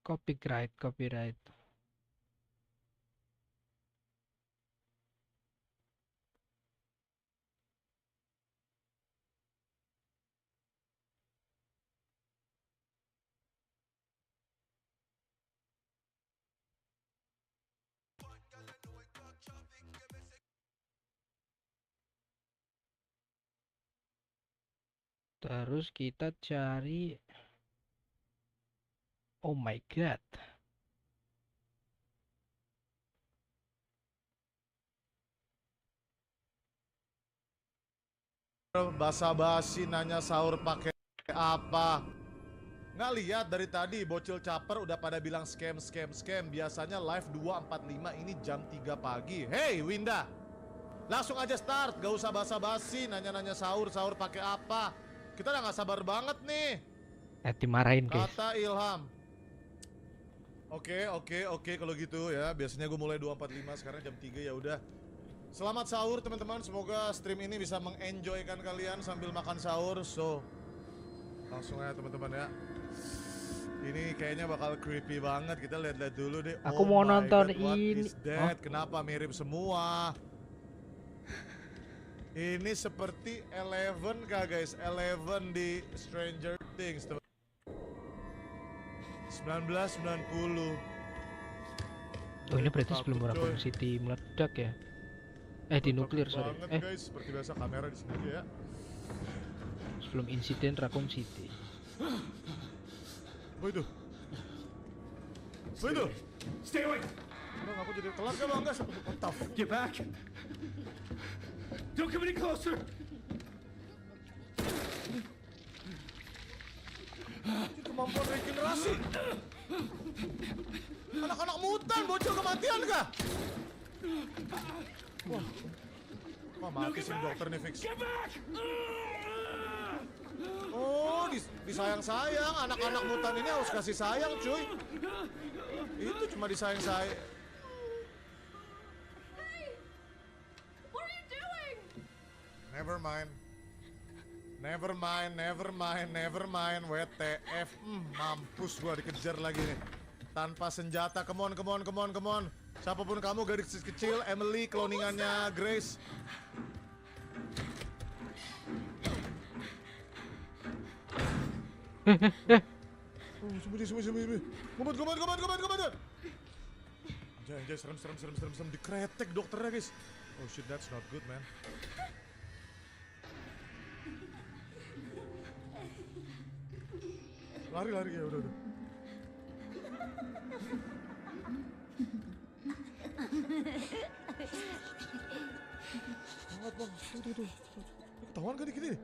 Copyright. Terus kita cari. Oh my god. Basa-basi nanya sahur pakai apa? Nggak lihat dari tadi bocil caper udah pada bilang scam. Biasanya live 2.45, ini jam 3 pagi. Hey Winda, langsung aja start, gak usah basa-basi nanya-nanya sahur pakai apa. Kita udah nggak sabar banget nih. Dimarahin guys. Kata Ilham. Oke kalau gitu ya. Biasanya gue mulai 2.45, sekarang jam 3 ya udah. Selamat sahur teman-teman, semoga stream ini bisa mengenjoykan kalian sambil makan sahur. So, langsung aja teman-teman ya. Ini kayaknya bakal creepy banget, kita lihat-lihat dulu deh. Aku mau nonton God, ini. Kenapa mirip semua? Ini seperti Eleven kah guys? Eleven di Stranger Things. 1990. Oh ini berarti sebelum Raccoon City meledak ya? Di nuklir sorry. Guys, seperti biasa kamera di sini ya. Sebelum insiden Raccoon City. Apa itu? Apa itu? Stay away. Bang, aku jadi telat kan enggak? What the fuck? Get back. Don't come any closer. Ini kemampuan regenerasi. Anak-anak mutan, bocil kematian kah? Wah, mati sih dokter nih fix. Oh, disayang-sayang. Anak-anak mutan ini harus kasih sayang, cuy. Itu cuma disayang-sayang. What are you doing? Never mind. Never mind. WTF. Mampus gua dikejar lagi nih. Tanpa senjata. Come on. Siapapun kamu, gadis kecil, Emily, kloningannya Grace. Sembunyi. Ngumpet. Anjay, serem. Dikretek dokternya, guys. Oh shit, that's not good, man. Lari ya, udah. Bang. Tuh. Ketahuan kan dikit nih?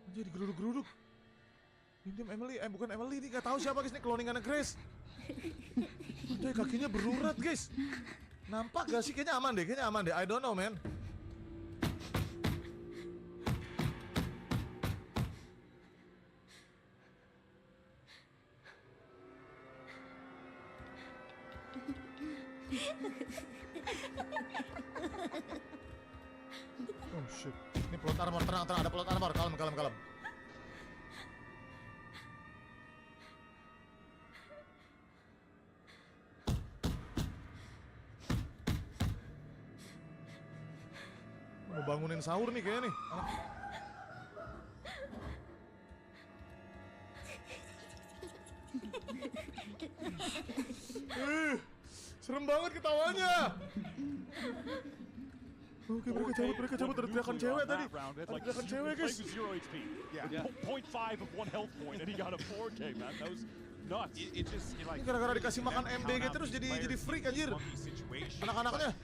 Anjir, digeruduk. Diam Emily, bukan Emily nih, gak tahu siapa guys nih, kloningannya Grace. Anjay, kakinya berurat guys. Nampak gak sih? Kayaknya aman deh, I don't know man. Oh shit, ini plot armor, tenang, ada plot armor, kalem. Mau bangunin sahur nih kayaknya nih. Serem banget ketawanya. Oke, mereka cabut dari teriakan cewek tadi. Ada teriakan cewek, guys. Yeah. 0.5 of 1 health point and he got a 4K, man. That was nuts. Ini gara-gara dikasih makan MBG terus jadi freak anjir. Anak-anaknya.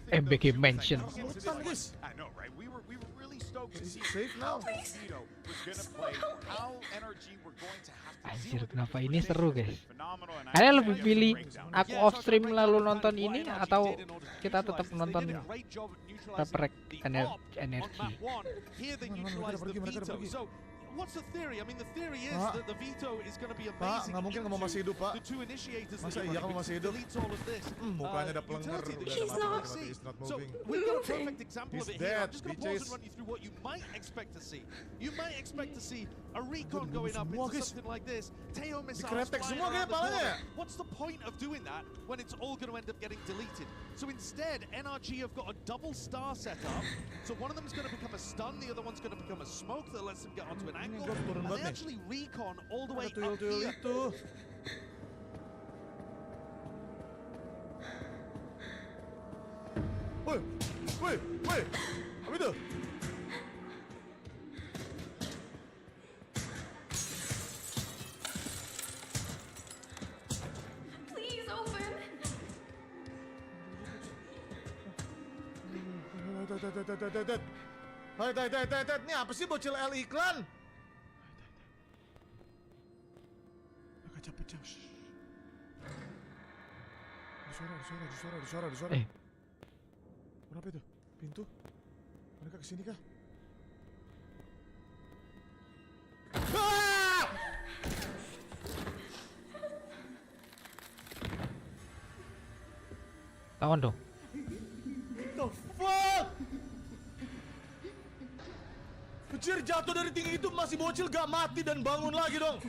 MBG mention. Hutan, guys. I know, right? We were really stoked to see safe now. Vito was gonna play, how NRG were going to have to Anjir, kenapa ini seru guys? Kalian lebih pilih aku off stream lalu nonton ini atau kita tetap nonton Paper energi? What's the theory? I mean, the theory is that the veto is going to be amazing. Pak, nggak mungkin kamu masih hidup, Pak. The two initiators. Masa iya kamu masih hidup? Mukanya ada pelenger, He's not moving. So we've got a perfect example of it here. I'm Dead. just going to pause and run you through what you might expect to see. You might expect to see a recon going up into something like this. Teo missiles flying around the corner. What's the point of doing that when it's all going to end up getting deleted? So instead, NRG have got a double star set up. So one of them is going to become a stun, the other one's going to become a smoke that lets them get onto an angle. And they actually recon all the way up here. Woi, apa itu? Please open. Hai, ini apa sih bocil L iklan? Pecah. Ada suara. Berapa itu? Pintu? Mereka kesini kah? Lawan dong. The fuck? Kecil jatuh dari tinggi itu masih bocil gak mati dan bangun lagi dong.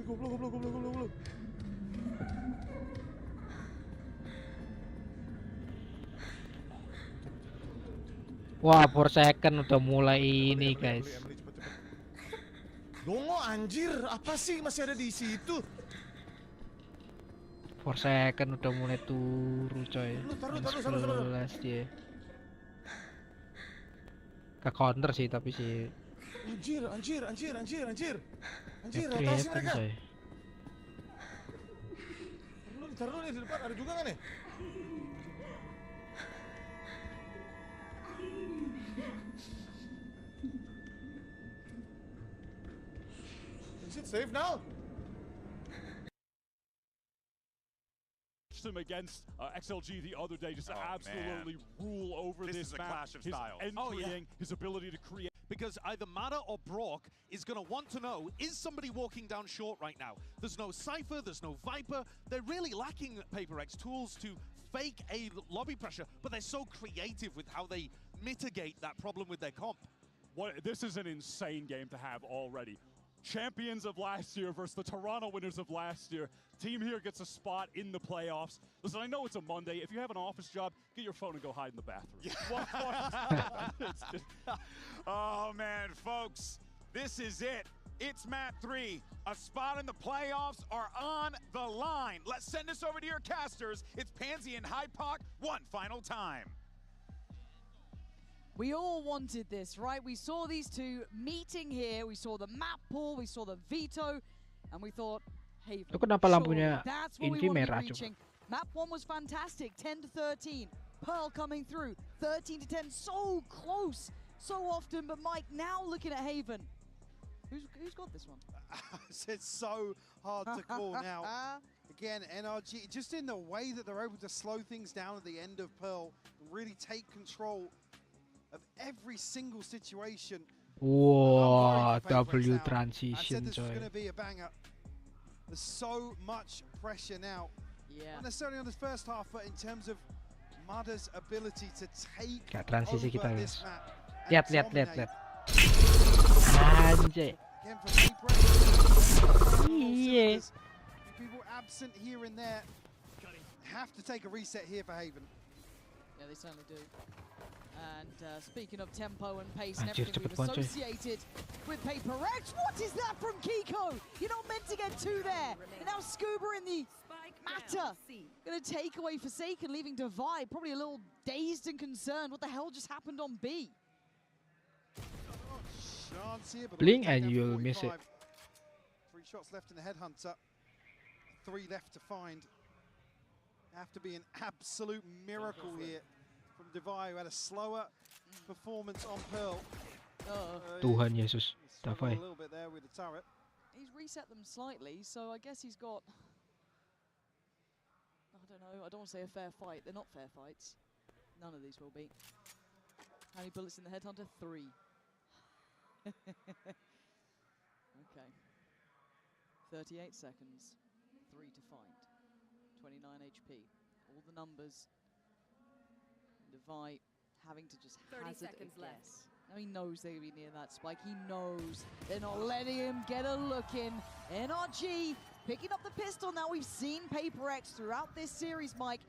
Goblok. Wah, 4 second udah mulai ini guys. Dongo anjir, apa sih masih ada di situ? 4 second udah mulai turu coy. Taruh. 11 dia. Ke counter sih tapi sih. Anjir, rotasi mereka. Ntar dulu nih di depan ada juga nggak nih? Is it safe now? Him against XLG the other day, just absolutely rule over this is a map. clash of his styles. entrying, his ability to create. Because either Mada or Brock is going to want to know, is somebody walking down short right now? There's no Cypher, there's no Viper. They're really lacking PaperX tools to fake a lobby pressure, but they're so creative with how they mitigate that problem with their comp. This is an insane game to have already. Champions of last year versus the Toronto winners of last year. Team here gets a spot in the playoffs. Listen, I know it's a Monday. If you have an office job, get your phone and go hide in the bathroom. Oh, man, folks, this is it. It's map 3. A spot in the playoffs are on the line. Let's send this over to your casters. It's Pansy and Hypoc one final time. We all wanted this, right? We saw these two meeting here. We saw the map pool, we saw the veto, and we thought, hey, Itu kenapa lampunya that's what we Invi want to merah be reaching. coba? Map 1 was fantastic, 10 to 13. Pearl coming through, 13 to 10, so close, so often. But Mike, now looking at Haven, who's got this one? It's so hard to call now. Again, NRG, just in the way that they're able to slow things down at the end of Pearl, and really take control of every single situation. Wow, W I transition, said this was coy. going to be a banger. There's so much pressure now. Yeah. Not necessarily on this first half, but in terms of Mada's ability to take Kayak transisi over kita, this guys. map. and Lihat. dominate. Anjay. Again, for Paper Iya. people absent here and there. Have to take a reset here for Haven. Yeah, they certainly do. And speaking of tempo and pace and Anjir, everything cepet we've banget, coy. associated with PaperX, what is that from Kiko? You're not meant to get two there. And now Scuba in the matter. Going to take away Forsaken, leaving Divide probably a little dazed and concerned. What the hell just happened on B? Chance here, but Blink already and down you'll miss it. 3 shots left in the Headhunter. 3 left to find. Have to be an absolute miracle here from Divide, who had a slower performance on Pearl. Tuhan Yesus, Struggled Davai. a little bit there with the turret. He's reset them slightly, so I guess he's got, I don't know, I don't want to say a fair fight. They're not fair fights. None of these will be. How many bullets in the Headhunter? 3. Okay. 38 seconds. 3 to find. 29 HP. All the numbers. Devi having to just 30 hazard seconds a left. guess. Now he knows they're going to be near that spike. He knows they're not letting him get a look in. NRG picking up the pistol. Now we've seen PaperX throughout this series, Mike,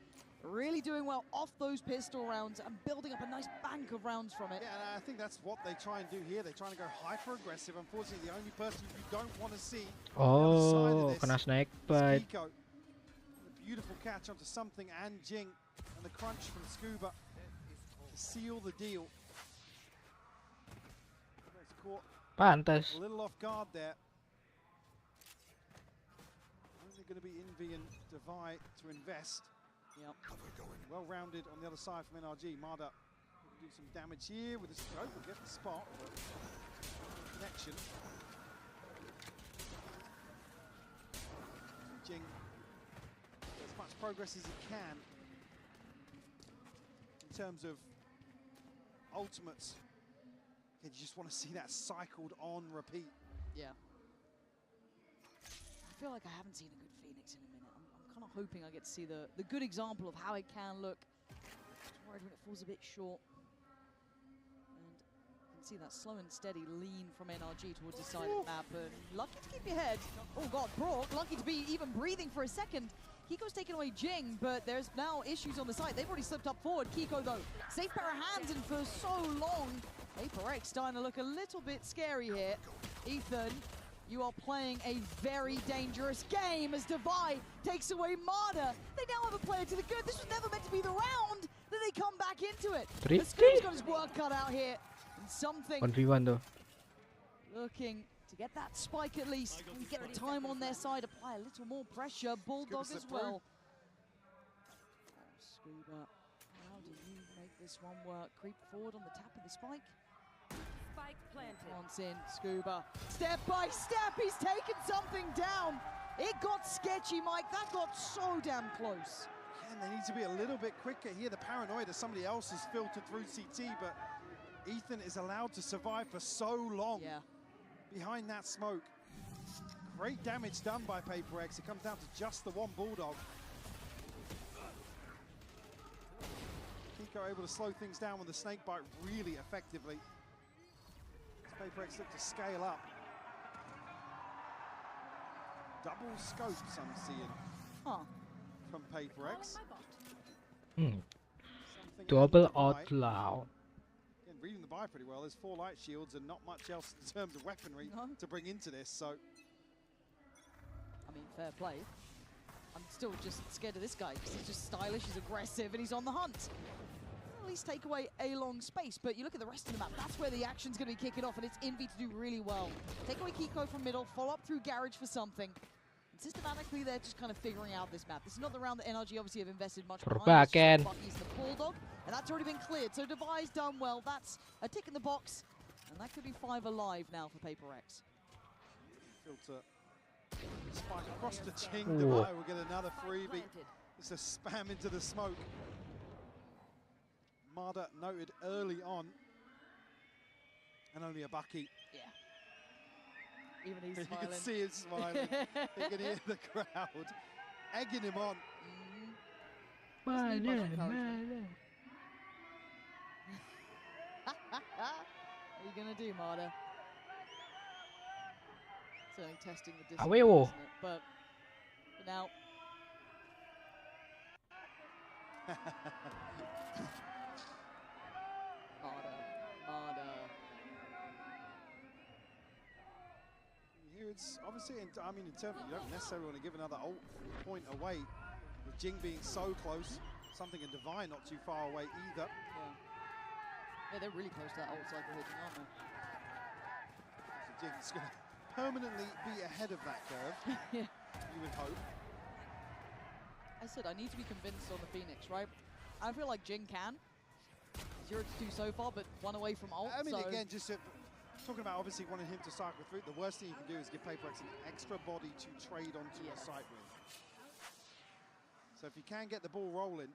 really doing well off those pistol rounds and building up a nice bank of rounds from it. Yeah, and I think that's what they try and do here. They're trying to go hyper-aggressive. Unfortunately, the only person you don't want to see Oh, kena snake bite. Kiko. A beautiful catch onto something and Jing, and the crunch from Scuba to seal the deal. It's caught Pantas. a little off guard there. Only going to be Envy and Devi to invest. Yep. Well-rounded on the other side from NRG. Mada will do some damage here with the scope. Will get the spot, but connection. Jing as much progress as he can in terms of ultimates. You just want to see that cycled on repeat. Yeah. I feel like I haven't seen a good Phoenix in a minute. I'm kind of hoping I get to see the good example of how it can look. Just worried when it falls a bit short. And you can see that slow and steady lean from NRG towards the side of the map. And lucky to keep your head. Oh God, Brock, lucky to be even breathing for a second. Kiko's taking away Jing, but there's now issues on the side. They've already slipped up forward. Kiko, though, safe pair of hands, and for so long, PaperX starting to look a little bit scary here. Ethan, you are playing a very dangerous game as Devi takes away Mada. They now have a player to the good. This was never meant to be the round. Then they come back into it. Tricky. Scoop's got his work cut out here. And something 1v1 though. looking to get that spike at least. And get the time on their side, apply a little more pressure. Bulldog as well. Scuba, how do you make this one work? Creep forward on the tap of the spike. Spike planted. Wants in, Scuba. Step by step, he's taken something down. It got sketchy, Mike. That got so damn close. And they need to be a little bit quicker here. The paranoia of somebody else has filtered through CT, but Ethan is allowed to survive for so long behind that smoke. Great damage done by Paper X. It comes down to just the one Bulldog. Kiko able to slow things down with the snake bite really effectively. As Paper X look to scale up. Double scopes I'm seeing from Paper X. Double outlaw. Again, reading the buy pretty well. There's 4 light shields and not much else in terms of weaponry to bring into this. So, I mean, fair play. I'm still just scared of this guy because he's just stylish, he's aggressive, and he's on the hunt. At least take away a long space, but you look at the rest of the map, that's where the action's going to be kicking off, and it's Envy to do really well. Take away Kiko from middle, follow up through Garage for something. And systematically, they're just kind of figuring out this map. This is not the round that NRG obviously have invested much behind. Bucky's the Bulldog, and that's already been cleared. So Device done well. That's a tick in the box, and that could be 5 alive now for Paper X. Filter. Spike across the Ching. Devi will get another freebie. It's a spam into the smoke. Marder noted early on. And only a Bucky. Yeah. Even he's You smiling. can see him smiling. You can hear the crowd egging him on. What are you going to do, Marder? Certainly testing the distance, isn't it? But for now. Marder. Here it's obviously, I mean, in terms of, you don't necessarily want to give another ult point away. With Jing being so close, something in Divine not too far away either. Yeah, they're really close to that ult cycle hitting, aren't they? So Jing's going to permanently be ahead of that curve, you would hope. I said I need to be convinced on the Phoenix, right? I feel like Jing can. 0 to 2 so far, but 1 away from ult. I mean, again, just talking about obviously wanting him to cycle through, the worst thing you can do is give Paper X an extra body to trade onto the site with. So if you can get the ball rolling,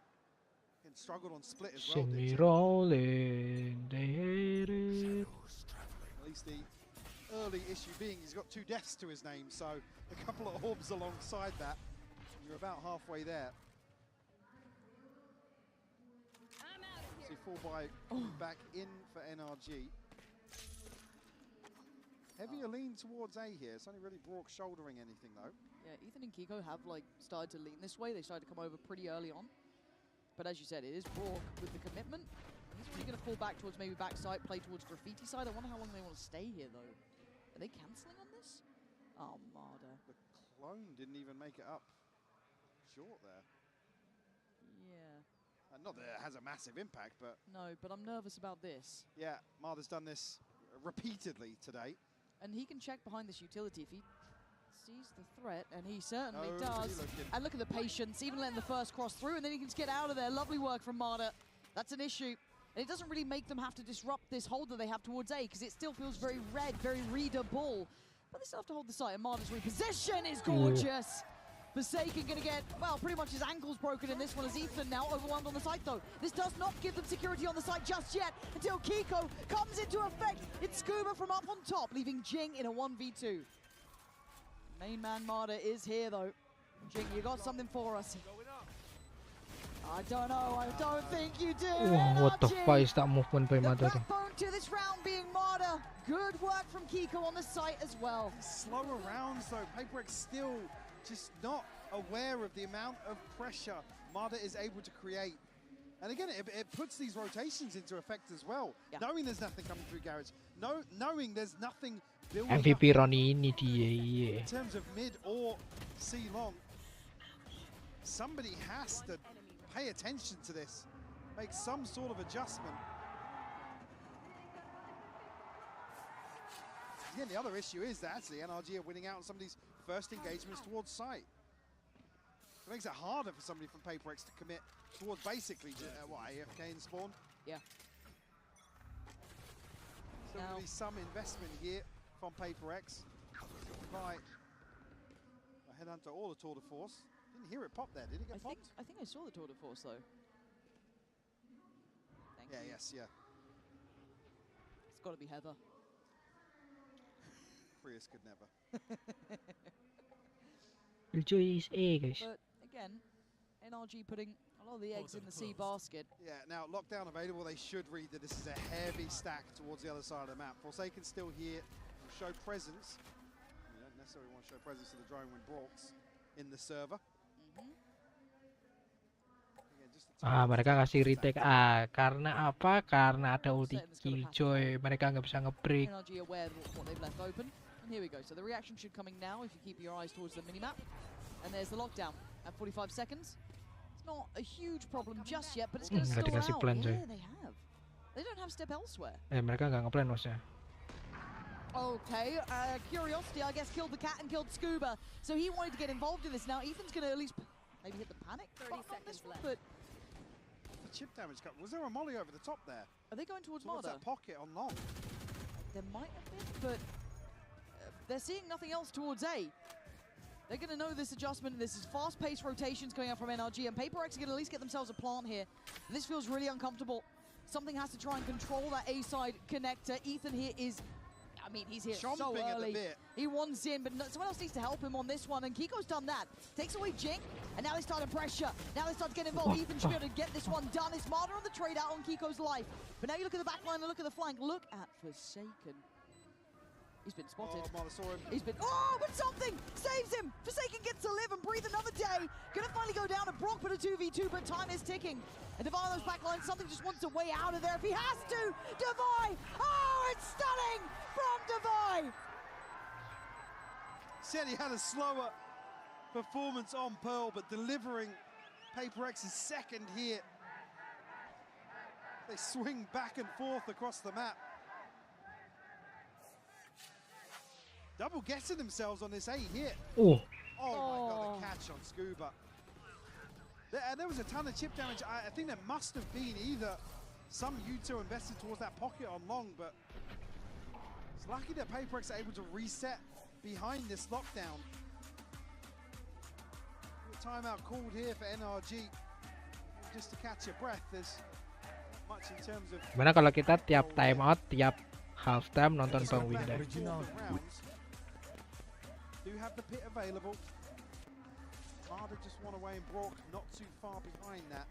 and struggled on split as well. Send me rolling, they hate it. At least the early issue being he's got 2 deaths to his name, so a couple of orbs alongside that. You're about halfway there. So you fall by back in for NRG. Heavier lean towards A here. It's only really Brock shouldering anything though. Yeah, Ethan and Kiko have started to lean this way. They started to come over pretty early on. But as you said, it is Brock with the commitment. He's really going to fall back towards maybe backside, play towards Graffiti side. I wonder how long they want to stay here though. Are they cancelling on this? Oh, Marder. The clone didn't even make it up short there. Yeah. Not that it has a massive impact, but... No, but I'm nervous about this. Yeah, Marder's done this repeatedly today. And he can check behind this utility if he sees the threat, and he certainly does. And look at the patience, even letting the first cross through, and then he can just get out of there. Lovely work from Marder. That's an issue. And it doesn't really make them have to disrupt this hold that they have towards A, because it still feels very red, very readable. But they still have to hold the site, and Marder's reposition is gorgeous. Forsaken going to get, well, pretty much his ankles broken in this one as Ethan now overwhelmed on the site, though. This does not give them security on the site just yet until Kiko comes into effect. It's Scuba from up on top, leaving Jing in a 1v2. Main man Marder is here, though. Jing, you got something for us. I don't know. I don't think you do. Oh, what the fuck is that movement by Marder? The backbone to this round being Marder. Good work from Kiko on the site as well. Slower rounds, though. Paper X still just not aware of the amount of pressure Marder is able to create. And again, it puts these rotations into effect as well. Knowing there's nothing coming through Garage, knowing there's nothing building MVP up Ronnie ini dia. in terms of mid or C long, somebody has to pay attention to this, make some sort of adjustment. Again, the other issue is that actually NRG are winning out on some of these first engagements towards site. It makes it harder for somebody from PaperX to commit towards basically what, AFK in spawn. Yeah. Still going to be some investment here from PaperX. Right. A headhunter or the tour de force. Didn't hear it pop there. Did it get popped? I think I saw the tour de force though. Thank you. Yes, yeah. It's got to be Heather. Prius could never. Killjoy is A, guys. But again, NRG putting a lot of the eggs in the C basket. Yeah, now lockdown available, they should read that this is a heavy stack towards the other side of the map. Forsaken still here, will show presence. You don't necessarily want to show presence to the drone when Brock's in the server. Mereka kasih retake A. Karena apa? Karena ada ulti Killjoy. Mereka nggak bisa nge-break. NRG aware of what they've left open. And here we go. So the reaction should coming now if you keep your eyes towards the minimap. And there's the lockdown at 45 seconds. It's not a huge problem just yet, but it's going to slow out. Plan, yeah, they have. They don't have step elsewhere. Mereka nggak ngeplan maksudnya. Okay, Curiosity, I guess, killed the cat and killed Scuba. So he wanted to get involved in this. Now Ethan's going to at least maybe hit the panic 30 seconds left. But the chip damage cut. Was there a molly over the top there? Are they going towards Marder? That pocket on long. There might have been, but they're seeing nothing else towards A. They're going to know this adjustment. This is fast-paced rotations coming out from NRG, and PaperX are going to at least get themselves a plant here. This feels really uncomfortable. Something has to try and control that A-side connector. Ethan here is, I mean, he's here so early. He wants in, but someone else needs to help him on this one, and Kiko's done that. Takes away Jing, and now they start to pressure. Now they start to get involved. Ethan should be able to get this one done. It's Marder on the trade out on Kiko's life. But now you look at the back line and look at the flank. Look at Forsaken. He's been spotted. He's been, but something saves him. Forsaken gets to live and breathe another day. Gonna finally go down to Brock, but a 2v2, but time is ticking. And Divine on those backlines, something just wants a way out of there if he has to. Divine, it's stunning from Divine. Said he had a slower performance on Pearl, but delivering PaperX's second here. They swing back and forth across the map. Double guessing themselves on this A hit. Oh my God, the catch on Scuba. There was a ton of chip damage. I think there must have been either some U2 invested towards that pocket on long, but it's lucky that PaperX are able to reset behind this lockdown. Timeout called here for NRG. Just to catch your breath, there's much in terms of... Gimana kalau kita tiap timeout, tiap halftime nonton Bang Winda? Do have the pit available. Marder just one away and Brock not too far behind that.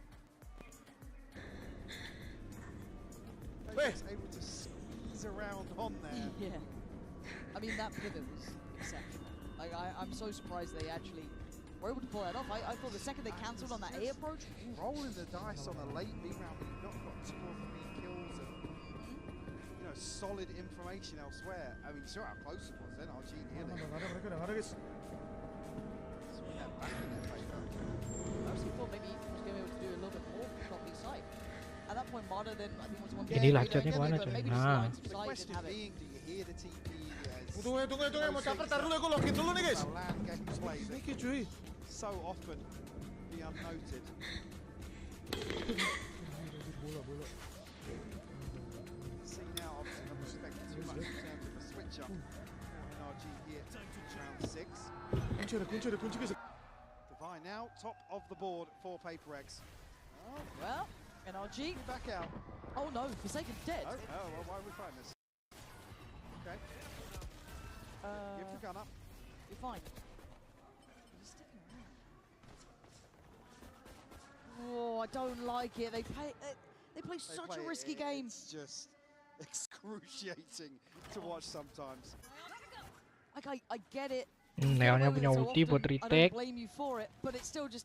Able to squeeze around on there. Yeah. I mean, that pivot was exceptional. Like, I'm so surprised they actually were able to pull that off. I thought the second they cancelled on that A approach. Rolling the dice on a late B round, but you've not got 2 or 3 kills and solid information elsewhere. I mean, you saw how close it was then. NRG nearly. I actually thought maybe he was going to be able to do a little bit more from top B side. At that point, Marder then, I think, was one Ini lacotnya kemana coy? Nah. The question being, do you hear the TP? Tunggu, mau caper, tar dulu, gue login dulu nih guys. Thank you, cuy. So often be unnoted. See now, obviously not expecting too much in terms of a switch up for NRG here round 6. Kunci guys. Divine now, top of the board for PaperX. Oh, well, NRG. Back out. Oh no, Forsaken's dead. Oh, well, why are we fighting this? Okay. Give the gun up. You're fine. He's sticking around. Oh, I don't like it. They play such a risky game. It's just excruciating to watch sometimes. Like, I get it. Leonnya punya ulti buat I retake. don't blame you for it, but it still just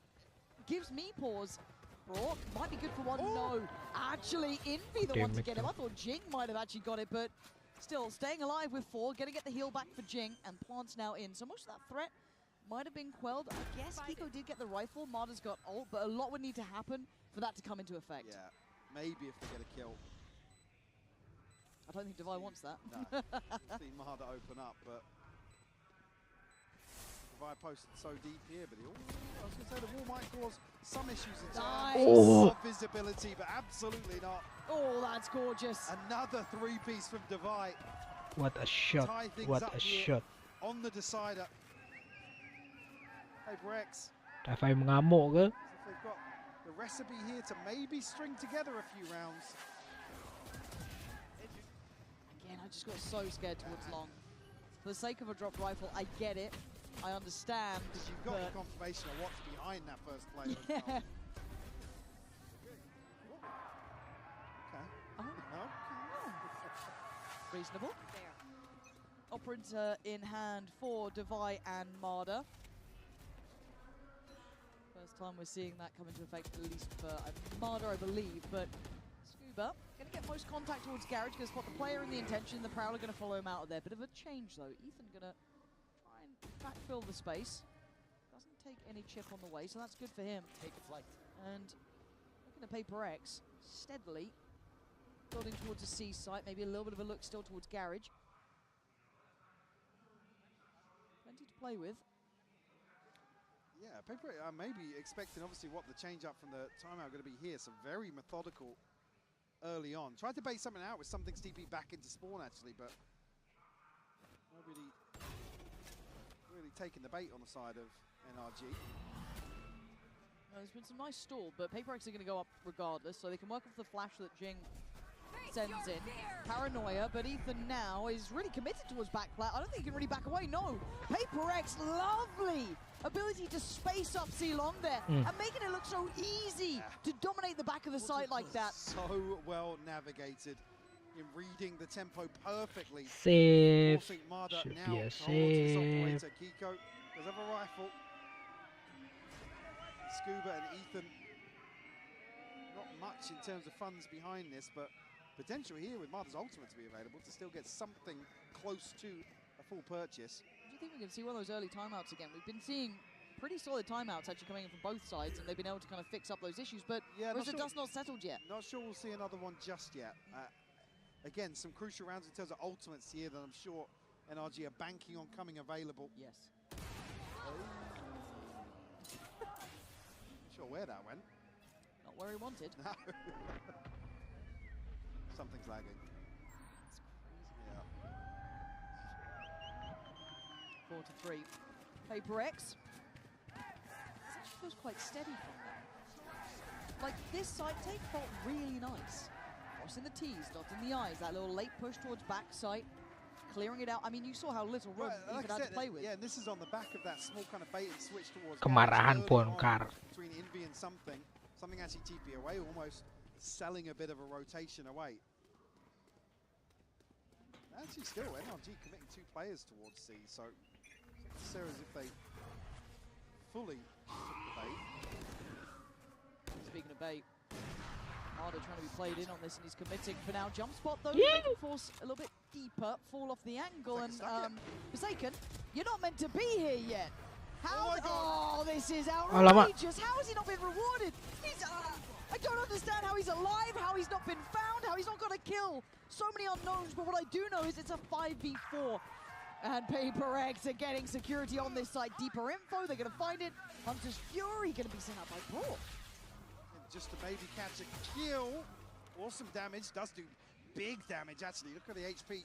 gives me pause. Brock might be good for one. No, actually, Envy the one to get him. I thought Jing might have actually got it, but still staying alive with 4, gonna get the heal back for Jing, and Plant's now in. So most of that threat might have been quelled. I guess Kiko did get the rifle. Marder's got ult, but a lot would need to happen for that to come into effect. Yeah, maybe if they get a kill. I don't think Divine wants that. No, see Marder open up, but Divine posted so deep here, but I was going to say the wall might cause some issues in Nice. terms of visibility, but absolutely not. Oh, that's gorgeous. Another three-piece from Divide. What a shot. Tie things What up a here shot. on the decider. HyperX. Davai mengamuk ke? They've got the recipe here to maybe string together a few rounds. Again, I just got so scared towards long. For the sake of a drop rifle, I get it. I understand. Because you've got the confirmation of what's behind that first player. Yeah. Okay. Reasonable. Operator in hand for Devi and Marder. First time we're seeing that come into effect, at least for Marder, I believe. But Scuba going to get most contact towards Garage, going to spot the player and the intention. The Prowler going to follow him out of there. Bit of a change though. Ethan going to try and backfill the space. Doesn't take any chip on the way, so that's good for him. Take a flight. And looking at Paper X, steadily building towards the C site. Maybe a little bit of a look still towards Garage. Plenty to play with. Yeah, Paper maybe expecting obviously what the change up from the timeout going to be here. Some very methodical early on. Tried to bait something out with something TP back into spawn actually, but nobody really taking the bait on the side of NRG. Well, there's been some nice stall, but Paper X are going to go up regardless, so they can work off the flash that Jing sends in. Paranoia, but Ethan now is really committed towards backplat. I don't think he can really back away, no. Paper X, lovely ability to space up C-Long there and making it look so easy to dominate the back of the site like that. So well navigated in reading the tempo perfectly. Save. Forcing Marder Should now be a to hold on to this save. operator. Kiko does have a rifle. Scuba and Ethan, not much in terms of funds behind this, but potential here with Marder's ultimate to be available to still get something close to a full purchase. Do you think we can see one of those early timeouts again? We've been seeing pretty solid timeouts actually coming in from both sides, and they've been able to kind of fix up those issues, but Yeah, Rosa Dust not settled yet. Not sure we'll see another one just yet. Again, some crucial rounds in terms of ultimates here that I'm sure NRG are banking on coming available. Yes. Not sure where that went. Not where he wanted. No. Something's lagging. Yeah. 4-3. Paper X. This actually feels quite steady from them. Like, this side take felt really nice. Crossing the T's, dotting the I's. That little late push towards back sight. Clearing it out. I mean, you saw how little room Like Ethan I had said, to play with. yeah, and this is on the back of that small kind of bait and switch towards Kemarahan Garage early bongkar. on between Envy and something actually TP away, almost selling a bit of a rotation away. Actually, still NRG committing 2 players towards C, so it's not necessarily as if they fully took the bait. Speaking of bait, Marder trying to be played in on this, and he's committing for now. Jump spot though, making force a little bit deeper, fall off the angle, and Forsaken, you're not meant to be here yet. How? Oh, this is outrageous. How has he not been rewarded? He's, I don't understand how he's alive, how he's not been found, how he's not got a kill. So many unknowns, but what I do know is it's a 5v4. And Paper X are getting security on this side. Deeper info, they're going to find it. Hunter's Fury going to be sent out by Brock. Just to maybe catch a kill. Awesome damage, does do big damage actually. Look at the HP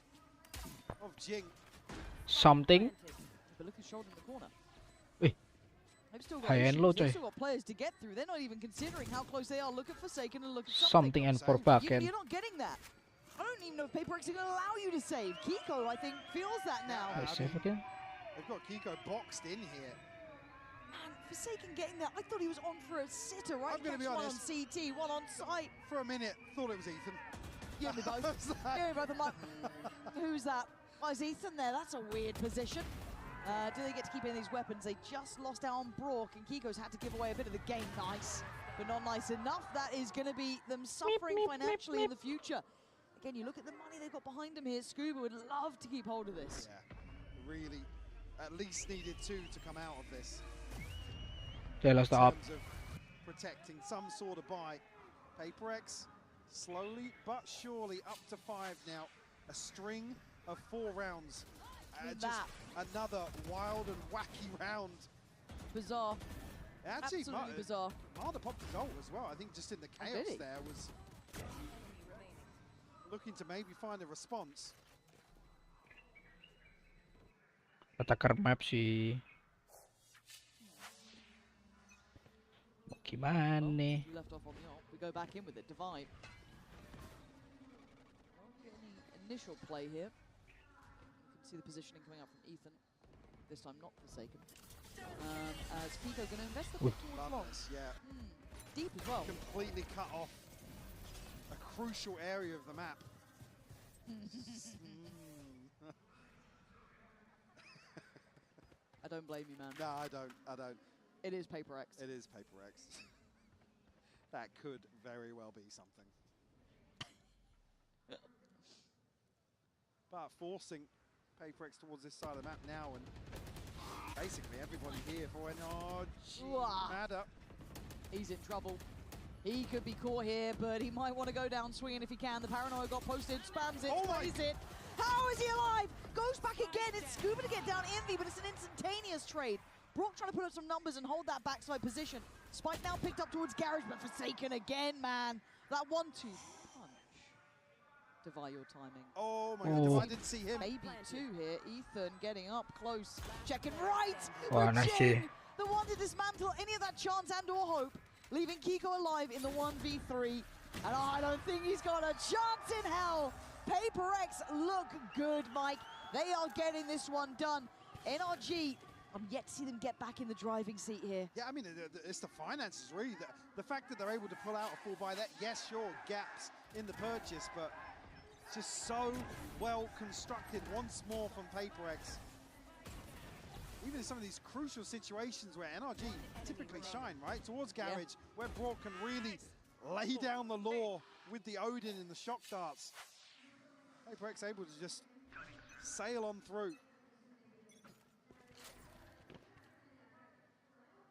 of Jing. Something. But look who's shoulder in the corner. Wih. They've still got High-end issues. low, They've coy. still got players to get through. They're not even considering how close they are. Look at Forsaken and look at Something and for back end. You're not getting that. I don't even know if Paper X are going to allow you to save. Kiko, I think, feels that now. Wait, save again? They've got Kiko boxed in here. Man, Forsaken getting that. I thought he was on for a sitter, right? I'm going to be One honest. on CT, one on site. For a minute, thought it was Ethan. You and me both. You and me both. I'm like, who's that? Oh, is Ethan there? That's a weird position. Do they get to keep any of these weapons? They just lost out on Brock, and Kiko's had to give away a bit of the game. Nice, but not nice enough. That is going to be them suffering financially in the future. Again, you look at the money they've got behind them here. Scuba would love to keep hold of this. Yeah, really, at least needed 2 to come out of this. They lost the in up. terms of protecting some sort of buy. Paper X slowly but surely up to 5 now. A string of 4 rounds. Just another wild and wacky round. Bizarre. Actually, Absolutely bizarre. Marder popped the goal as well. I think just in the chaos there was looking to maybe find a response. Attacker map sih. Gimana nih? We left off on the op. We go back in with it. Divide. Won't get any initial play here. You can see the positioning coming up from Ethan. This time not Forsaken. As Pico going to invest the pick towards long. Yeah. Deep as well. Completely cut off a crucial area of the map. I don't blame you, man. No, I don't. It is Paper X. It is Paper X. That could very well be something. But forcing Paper X towards this side of the map now, and basically everybody here for NRG. Madder. He's in trouble. He could be caught here, but he might want to go down swinging if he can. The Paranoia got posted, spams it, sprays it. How is he alive? Goes back again. It's Scuba to get down Envy, but it's an instantaneous trade. Brock trying to put up some numbers and hold that backside position. Spike now picked up towards Garage, but Forsaken again, man. That 1-2 punch. Divide your timing. Oh my goodness, I didn't see him. Maybe two here. Ethan getting up close. Checking right. Wah, nice sih. The one to dismantle any of that chance and or hope. Leaving Kiko alive in the 1v3. And I don't think he's got a chance in hell. Paper X look good, Mike. They are getting this one done. NRG, I'm yet to see them get back in the driving seat here. Yeah, I mean, it's the finances, really. The fact that they're able to pull out a full buy, that, yes, sure, gaps in the purchase, but just so well constructed once more from Paper X. Even in some of these crucial situations where NRG typically shine, right? Towards Garage, where Brock can really lay down the law with the Odin and the shock darts. Paper X able to just sail on through.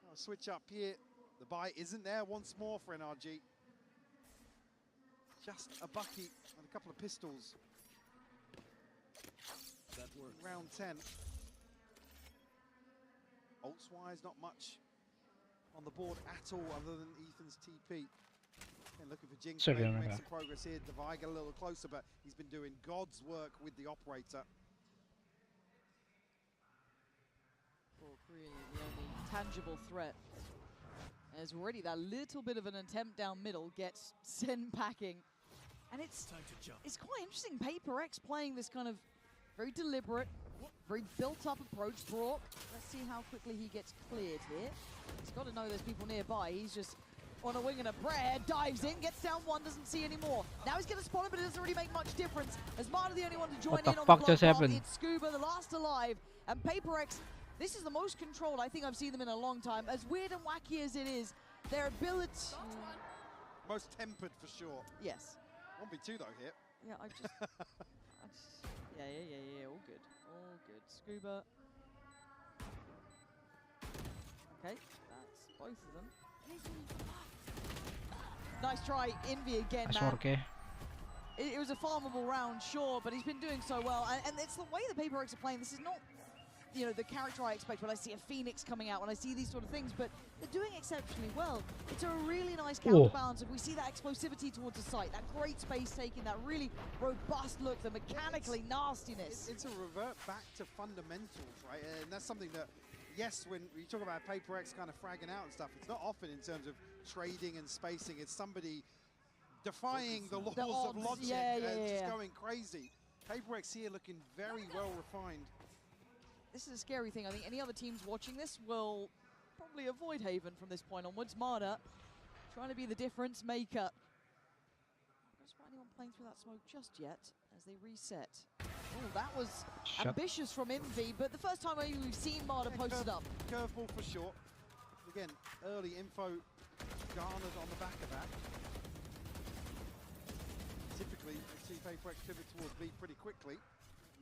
I'll switch up here. The buy isn't there once more for NRG. Just a bucket and a couple of pistols. That works. Round 10. Ults-wise, not much on the board at all other than Ethan's TP. And looking for Jinx to make some progress here. Divide get a little closer, but he's been doing God's work with the operator. Really the only tangible threat. As already that little bit of an attempt down middle gets sent packing. And it's quite interesting. Paper X playing this kind of very deliberate, very built-up approach. Brock, let's see how quickly he gets cleared here. He's got to know there's people nearby. He's just on a wing and a prayer, dives in, gets down one, doesn't see anymore. Now he's going to spot him, but it doesn't really make much difference. As Marta the only one to join in on the block path, it's Scuba, the last alive. And Paper X, this is the most controlled I think I've seen them in a long time. As weird and wacky as it is, their ability... Most tempered for sure. Yes. 1v2 though here. Yeah, I just... Yeah, all good. All good. Scuba. Okay, that's both of them. Nice try, Envy again, man. It was a farmable round, sure, but he's been doing so well. And it's the way the Paper X are playing. This is not, you know, the character I expect when I see a Phoenix coming out, when I see these sort of things, but they're doing exceptionally well. It's a really nice counterbalance if we see that explosivity towards the site, that great space taking, that really robust look, the mechanically nastiness. It's a revert back to fundamentals, right? And that's something that, yes, when you talk about Paper X kind of fragging out and stuff, it's not often in terms of trading and spacing. It's somebody defying the laws of logic and just going crazy. Paper X here looking very well refined. This is a scary thing. I think any other teams watching this will probably avoid Haven from this point onwards. Marta trying to be the difference maker. Not spot anyone playing through that smoke just yet as they reset. Oh, that was ambitious from Envy, but the first time we've seen Marta posted up. Curveball for sure. Again, early info garnered on the back of that. Typically, we see Paper X pivot towards B pretty quickly.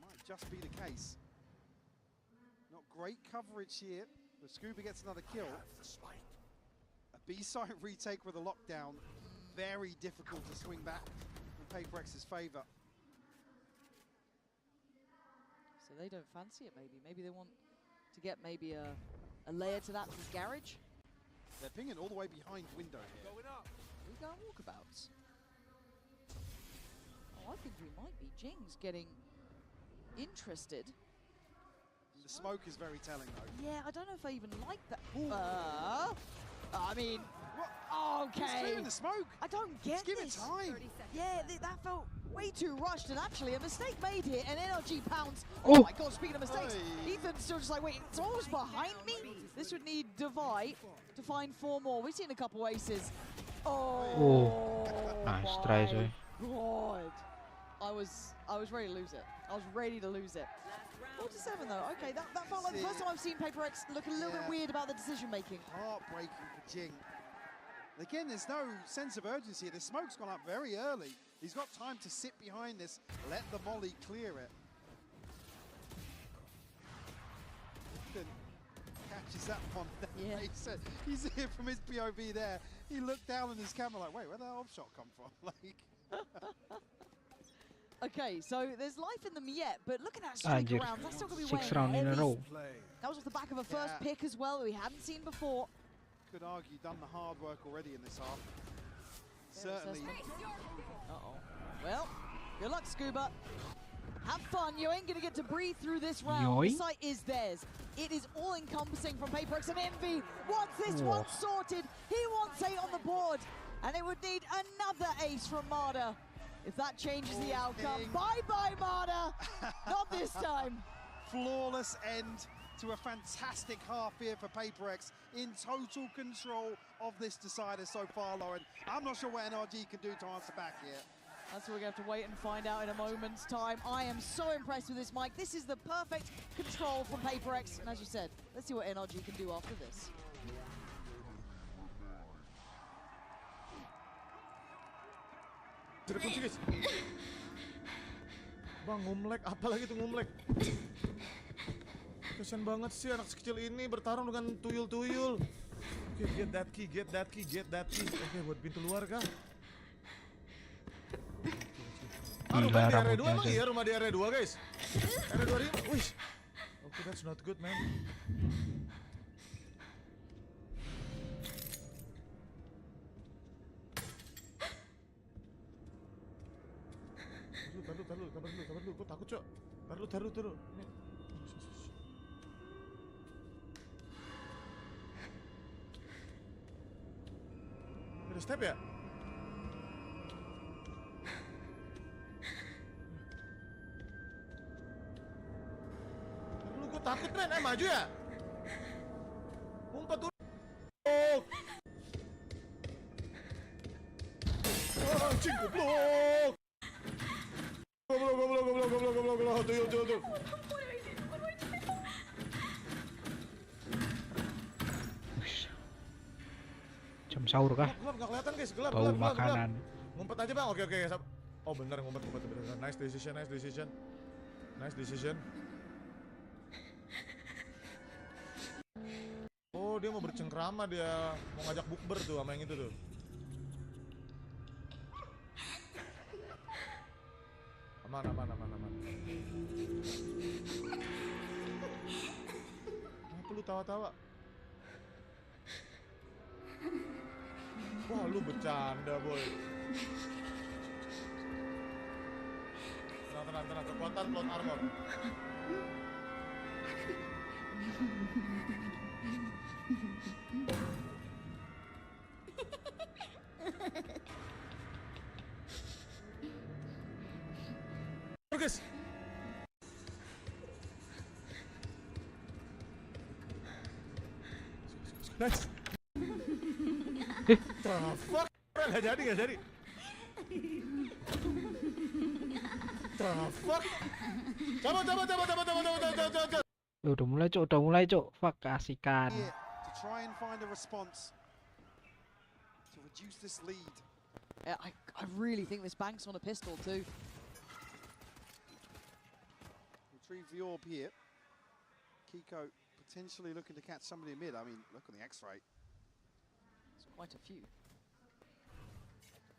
Might just be the case. Not great coverage here, but Scuba gets another kill. A B-side retake with a lockdown. Very difficult to swing back in Paper X's favor. So they don't fancy it, maybe. Maybe they want to get maybe a layer to that from Garage. They're pinging all the way behind window here. We got walkabouts. Oh, I think we might be. Jing's getting interested. The smoke is very telling, though. Yeah, I don't know if I even like that. I mean, He's okay. clearing the smoke. I don't get Just give this. it time. Yeah, that felt way too rushed, and actually a mistake made here, and NRG pounds. Oh. Oh my god, speaking of mistakes, Ethan's still just like, wait, it's almost behind me? This would need Devi to find 4 more. We've seen a couple aces. Oh, Nice try, Zoe. God. I was ready to lose it. I was ready to lose it. 4-7 though. Okay, that felt like the first time I've seen Paper X look a little bit weird about the decision making. Heartbreaking for Jing. Again, there's no sense of urgency. The smoke's gone up very early. He's got time to sit behind this, let the molly clear it. Ethan catches that one. Yeah. He's here from his POV there. He looked down on his camera like, wait, where'd that off shot come from? Like. Okay, so there's life in them yet, but look at that streak Anjir. around. That's still going to be 6 weighing rounds in a heavy. row. That was off the back of a first pick as well that we hadn't seen before. Could argue done the hard work already in this half. Certainly. Uh-oh. Well, good luck, Scuba. Have fun. You ain't going to get to breathe through this round. Yoink. The site is theirs. It is all-encompassing from Paper X, and Envy wants this Whoa. one sorted. He wants 8 on the board, and it would need another ace from Marder. If that changes the outcome, bye-bye, Marder. Not this time. Flawless end to a fantastic half here for Paper X, in total control of this decider so far, Lauren. I'm not sure what NRG can do to answer back here. That's what we're going to have to wait and find out in a moment's time. I am so impressed with this, Mike. This is the perfect control from Paper X. And as you said, let's see what NRG can do after this. Sudah kunci, guys. Bang, ngumlek. Apalagi tuh ngumlek. Kasian banget sih anak sekecil ini bertarung dengan tuyul-tuyul. Oke, get that key, get that key, get that key. Oke, buat pintu luar kah? Rumah di area 2 emang iya, rumah di area 2, guys. Area 2 rim. Wih. Oke, that's not good, man. Taruh dulu, gue takut, Cok. Taruh. Ini. Ada step ya? Taruh dulu, gue takut, men. Maju ya? Ngumpet dulu. Oh, anjing, goblok. Goblok, tuyul. Jam sahur kah? Gelap, nggak kelihatan, guys. Gelap. Bau makanan. Ngumpet aja, Bang. Oke. Oh, bener, ngumpet. Nice decision. Oh, dia mau bercengkrama, dia mau ngajak bukber tuh sama yang itu tuh. Aman. Kenapa lu tawa-tawa? Wah, lu bercanda, boy. Tenang. Kekuatan plot armor. Guys. Nice. Fuck. Gak jadi. Fuck. Coba. Udah mulai, Cok. Fuck, keasikan. To try and find a response to reduce this lead. Yeah, I really think this banks on a pistol too. Retrieve the orb here. Kiko potentially looking to catch somebody in mid. I mean, look at the X-ray. It's quite a few.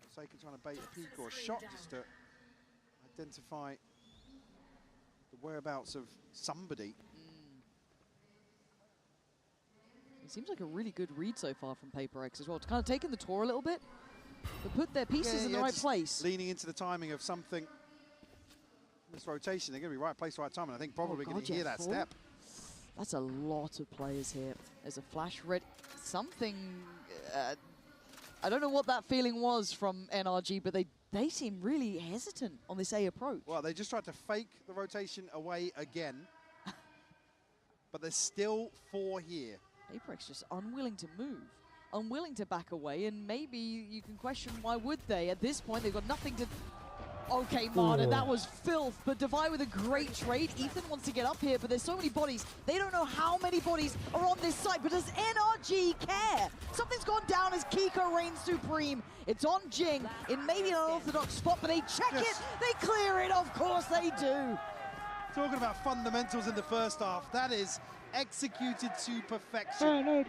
Forsaken trying to bait a peek or a shot just to identify the whereabouts of somebody. It seems like a really good read so far from PaperX as well. It's kind of taken the tour a little bit, but put their pieces in the right place. Leaning into the timing of something. This rotation, they're going to be right place, right time, and I think probably going to hear that step. That's a lot of players here. There's a flash red. Something, I don't know what that feeling was from NRG, but they seem really hesitant on this A approach. Well, they just tried to fake the rotation away again, but there's still 4 here. PaperX just unwilling to move, unwilling to back away, and maybe you can question why would they? At this point, they've got nothing to... Okay, Marta, that was filth, but Devi with a great trade. Ethan wants to get up here, but there's so many bodies. They don't know how many bodies are on this site, but does NRG care? Something's gone down as Kiko reigns supreme. It's on Jing in maybe an unorthodox spot, but they check it, they clear it, of course they do. Talking about fundamentals in the first half, that is executed to perfection.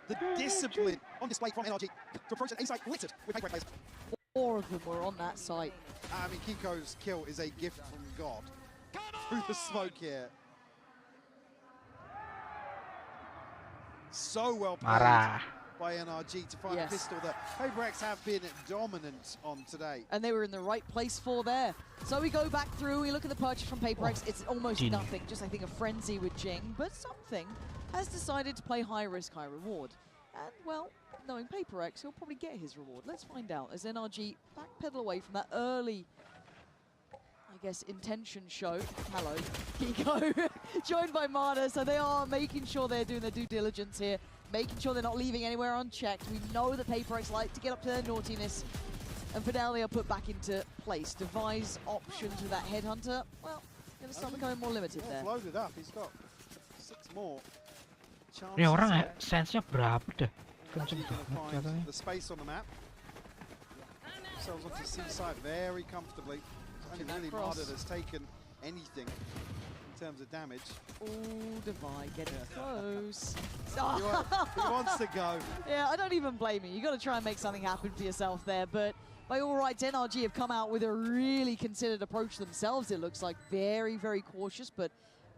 The discipline on display from NRG to approach an A site littered with PaperX players. 4 of them were on that site. I mean, Kiko's kill is a gift from God through the smoke here. So well played by NRG to find a pistol that PaperX have been dominant on today. And they were in the right place for there. So we go back through, we look at the purchase from PaperX. It's almost nothing, just I think a frenzy with Jing, but something has decided to play high risk, high reward. And well, knowing PaperX, he'll probably get his reward. Let's find out as NRG backpedal away from that early, I guess, intention show. Hello, Kiko, joined by Marta. So they are making sure they're doing their due diligence here, making sure they're not leaving anywhere unchecked. We know that PaperX like to get up to their naughtiness, and for now they are put back into place. Devise options with that headhunter. Well, going to start becoming more limited there. Loaded up, he's got 6 more. Ini orang sense-nya berapa deh? Kenceng Find banget katanya. the space on the map. Themselves onto C side very comfortably. Only really Marta has taken anything in terms of damage. Ooh, Devi getting close. He wants to go. Yeah, I don't even blame you. You got to try and make something happen for yourself there. But by all rights, NRG have come out with a really considered approach themselves. It looks like very, very cautious, but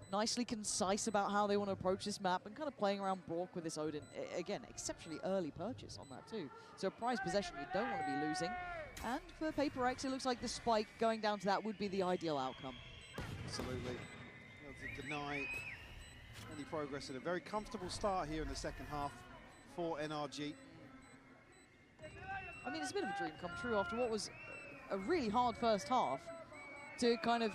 nicely concise about how they want to approach this map and kind of playing around Brock with this Odin. Again, exceptionally early purchase on that too. So a prize possession you don't want to be losing. And for PaperX, it looks like the spike going down to that would be the ideal outcome. Absolutely. To deny any progress in a very comfortable start here in the second half for NRG. I mean, it's a bit of a dream come true after what was a really hard first half to kind of,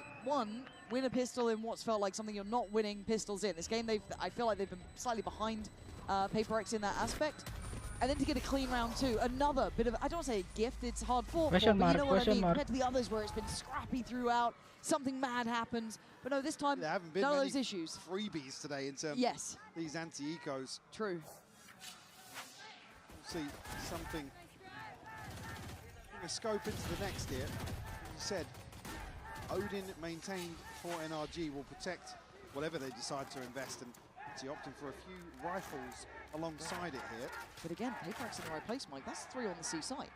win a pistol in what's felt like something you're not winning pistols in. This game, I feel like they've been slightly behind PaperX in that aspect. And then to get a clean round 2, another bit of, I don't want to say a gift, it's hard fought, but you know what I mean, compared to the others where it's been scrappy throughout, something mad happens. But no, this time, there haven't been none of many those issues. Freebies today in terms of these anti-ecos. True. We'll see something, a scope into the next here. As you said, Odin maintained for NRG will protect whatever they decide to invest in. He's opting for a few rifles alongside it here. But again, PaperX in the right place, Mike. That's 3 on the C site.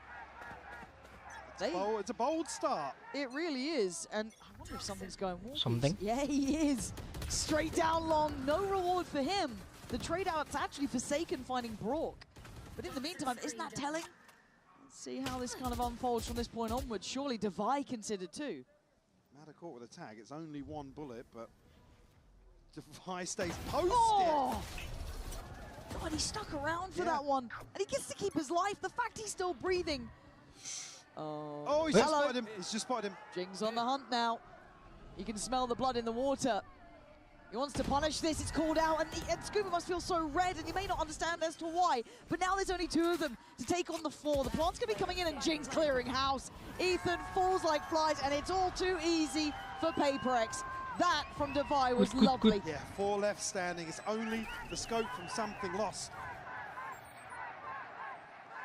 It's a bold start. It really is. And I wonder if something's going wrong. Something? Yeah, he is. Straight down long. No reward for him. The trade out's actually Forsaken finding Brock. But in the meantime, isn't that telling? Let's see how this kind of unfolds from this point onwards. Surely Devi considered too. Matter caught with a tag. It's only 1 bullet, but Devi stays posted. Oh! God, he stuck around for that one. And he gets to keep his life. The fact he's still breathing. Oh, he's just spotted him. He's just spotted him. Jing's on the hunt now. You can smell the blood in the water. He wants to punish this. It's called out. And Scuba must feel so red, and you may not understand as to why. But now there's only 2 of them to take on the 4. The plant's going to be coming in, and Jing's clearing house. Ethan falls like flies, and it's all too easy for PaperX. That from Devi was lovely. Yeah, 4 left standing. It's only the scope from something lost.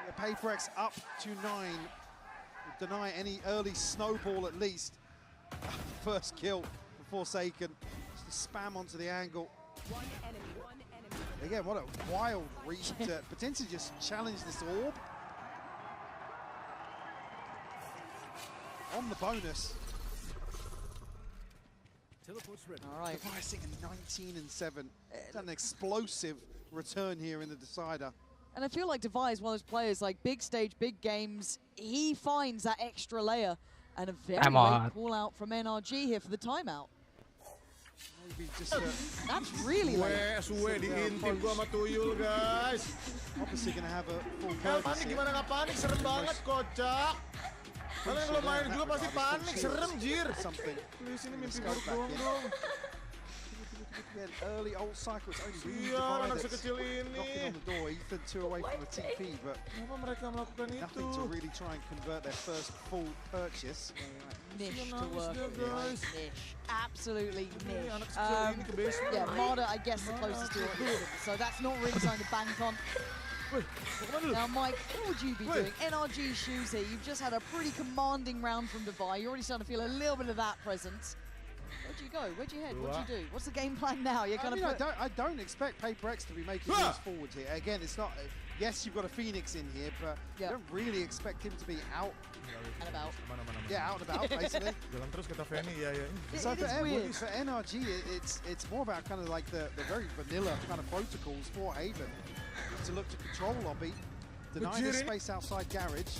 Yeah, PaperX up to 9. Deny any early snowball at least. First kill for Forsaken. Just spam onto the angle. Again, what a wild read to potentially just challenge this orb. On the bonus. All right. Devi sitting 19 and 7. It's an explosive return here in the decider. And I feel like Devi is one of those players, like big stage, big games, he finds that extra layer. And a very late call out from NRG here for the timeout. Maybe just that's really late. Suwe diintip gua sama Tuyul, guys. Obviously gonna have a full panik gimana nggak panik, serem banget kocak. Kalian kalau main juga pasti panik, serem jir. Di sini mimpi buruk dong. Early old cycle, it's only really anak sekecil ini. Knocking on the door, Ethan 2 away from the TP, but kenapa mereka melakukan itu? Nothing to really try and convert their first full purchase. Niche to work with, niche. Absolutely niche. Yeah, yeah, Marder, I guess, the closest to it. So that's not really something to bank on. Now, Mike, what would you be doing? NRG shoes here. You've just had a pretty commanding round from Devi. You're already starting to feel a little bit of that presence. Where'd you go? Where'd you head? What'd you do? What's the game plan now? You're kind of. I don't expect Paper X to be making moves forward here. Again, it's not. Yes, you've got a Phoenix in here, but you don't really expect him to be out and about. Yeah, out and about, basically. So for NRG, it's more about kind of like the very vanilla kind of protocols for Haven to look to control lobby, deny the space outside garage.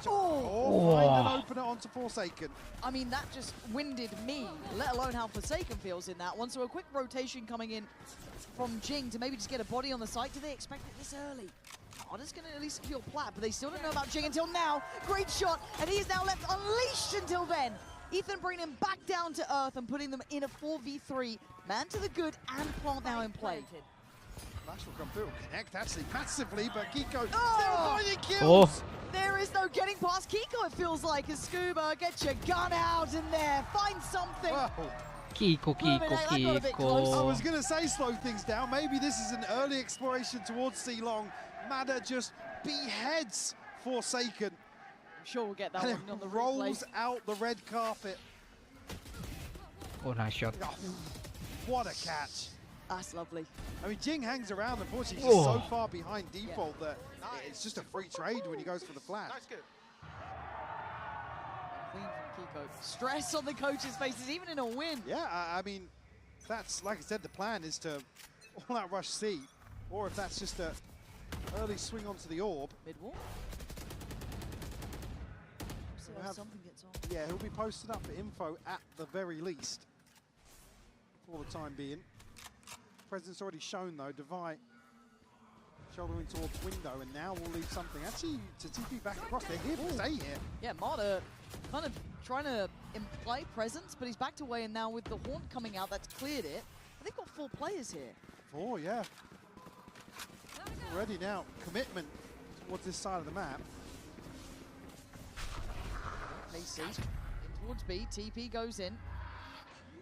Find an opener onto Forsaken. I mean, that just winded me, let alone how Forsaken feels in that one. So a quick rotation coming in from Jing to maybe just get a body on the site. Do they expect it this early? Marder's going to at least secure Plat, but they still don't know about Jing until now. Great shot, and he's now left unleashed until then. Ethan bringing him back down to earth and putting them in a 4v3. Man to the good and Plant now in play. Flash will come through, connect actually massively, but Kiko still finding kills. There is no getting past Kiko, it feels like. As Scuba, get your gun out in there, find something. Kiko. I was going to say slow things down. Maybe this is an early exploration towards C-Long. Mada just beheads Forsaken. I'm sure we'll get that one on the rolls out the red carpet. Oh, nice shot. Oh, what a catch. That's lovely. I mean, Jing hangs around. Unfortunately, he's just so far behind default that it's just a free trade when he goes for the flash. Clean from Kiko. Stress on the coaches' faces, even in a win. Yeah, I mean, that's, like I said, the plan is to all-out rush C, or if that's just a early swing onto the orb. Mid-wall. Something gets on. Yeah, he'll be posted up for info at the very least for the time being. Presence already shown though. Devi shouldering towards window, and now we'll leave something actually to TP back across. They're here to stay here. Yeah, Marder kind of trying to imply presence, but he's backed away, and now with the Haunt coming out, that's cleared it. They've got 4 players here. 4, yeah. Already now, commitment towards this side of the map. KC in towards B, TP goes in.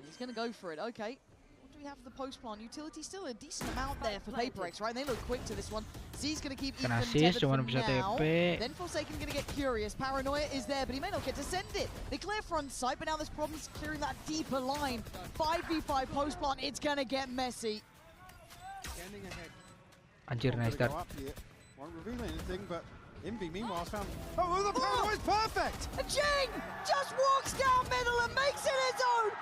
He's going to go for it, okay. What do we have for the post-plant? Utility still a decent amount there for Paper X, right? And they look quick to this one. Z's going to keep Ethan tethered for now. Then Forsaken going to get curious. Paranoia is there, but he may not get to send it. They clear front side, but now there's problems clearing that deeper line. 5v5 post-plant, it's going to get messy. Standing ahead. Anjir, nice start. Won't reveal anything, but Invi meanwhile has found. Oh, the Paranoia is perfect! And Jing just walks down middle and makes it his own!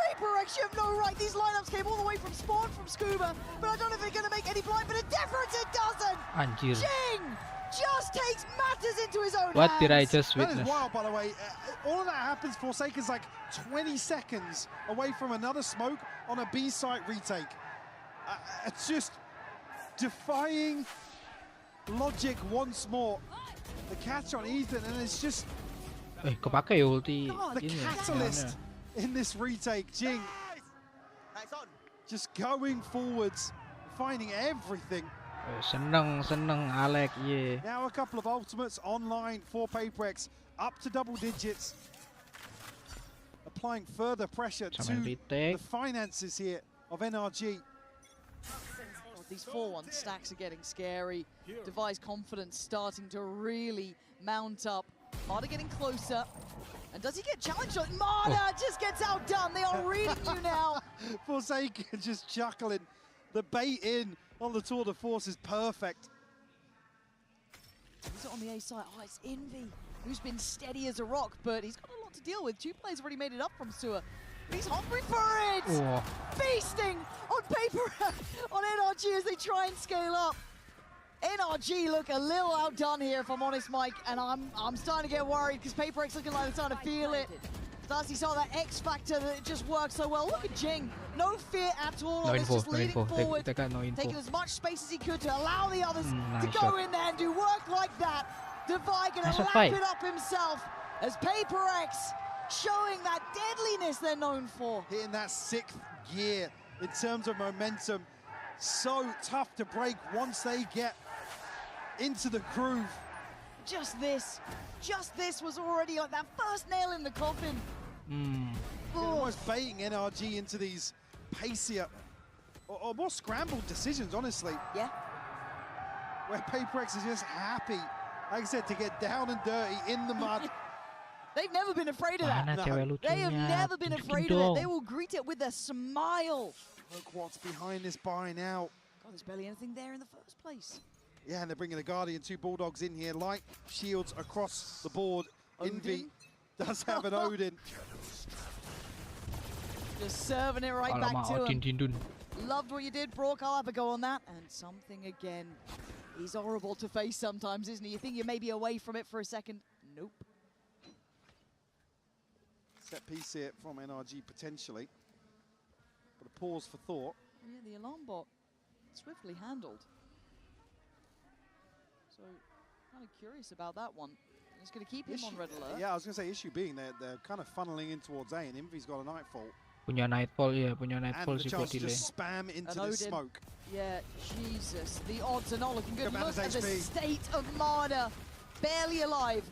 Paper X, you have no right. These lineups came all the way from Spawn, from Scuba, but I don't know if they're going to make any blind, but a difference it doesn't! Anjir. Jing just takes matters into his own What hands. did I just witness? That is wild, by the way. All of that happens, Forsaken's like 20 seconds away from another smoke on a B site retake. It's just defying logic once more. The catch on Ethan, and it's just kepake ulti. the catalyst in this retake. Jing just going forwards, finding everything. Seneng Alec, yeah. Now a couple of ultimates online for Paper X, up to double digits, applying further pressure to the finances here of NRG. These 4-1 stacks are getting scary. Devi's confidence starting to really mount up. Marder getting closer. And does he get challenged? Marder just gets outdone. They are reading you now. Forsaken just chuckling. The bait in on the tour de force is perfect. Who's it on the A side? Oh, it's Invi, who's been steady as a rock, but he's got a lot to deal with. 2 players already made it up from Sewer. He's hungry for it! Wah. Feasting on paper on NRG as they try and scale up. NRG look a little outdone here, if I'm honest, Mike, and I'm starting to get worried because PaperX looking like they're starting to feel it. Darcy saw that X factor that just works so well. Look at Jing, no fear at all on this, just leading forward, They got no info. taking as much space as he could to allow the others Nice to go shot. in there and do work like that. Devi gonna Nice lap fight. it up himself as PaperX showing that deadliness they're known for. Hitting that 6th gear in terms of momentum. So tough to break once they get into the groove. Just this was already like that first nail in the coffin. Almost baiting NRG into these pacier or more scrambled decisions, honestly. Yeah. Where PaperX is just happy, like I said, to get down and dirty in the mud. They've never been afraid of that. Mana cewek They have lucunya? never been Tunjukin afraid of it. dong. They will greet it with a smile. Look what's behind this buy now. God, there's barely anything there in the first place. Yeah, and they're bringing the Guardian, 2 Bulldogs in here, light shields across the board. Envy does have an Odin. Just serving it right back Alamak, to Odin him. Dindun. Loved what you did, Brock. I'll have a go on that. And something again. He's horrible to face sometimes, isn't he? You think you're maybe away from it for a second. Nope. Set piece here from NRG potentially. But a pause for thought. Yeah, the alarm bot swiftly handled. So, kind of curious about that one. He's going to keep him on red alert. Yeah, I was going to say issue being they're kind of funneling in towards A, and Envy's got a Nightfall. Punya Nightfall ya, punya Nightfall And the sih buat chance to delay. just spam into An the Odin. smoke. Yeah, Jesus. The odds are not looking good. Look at Look at the HP. state of Marder. Barely alive.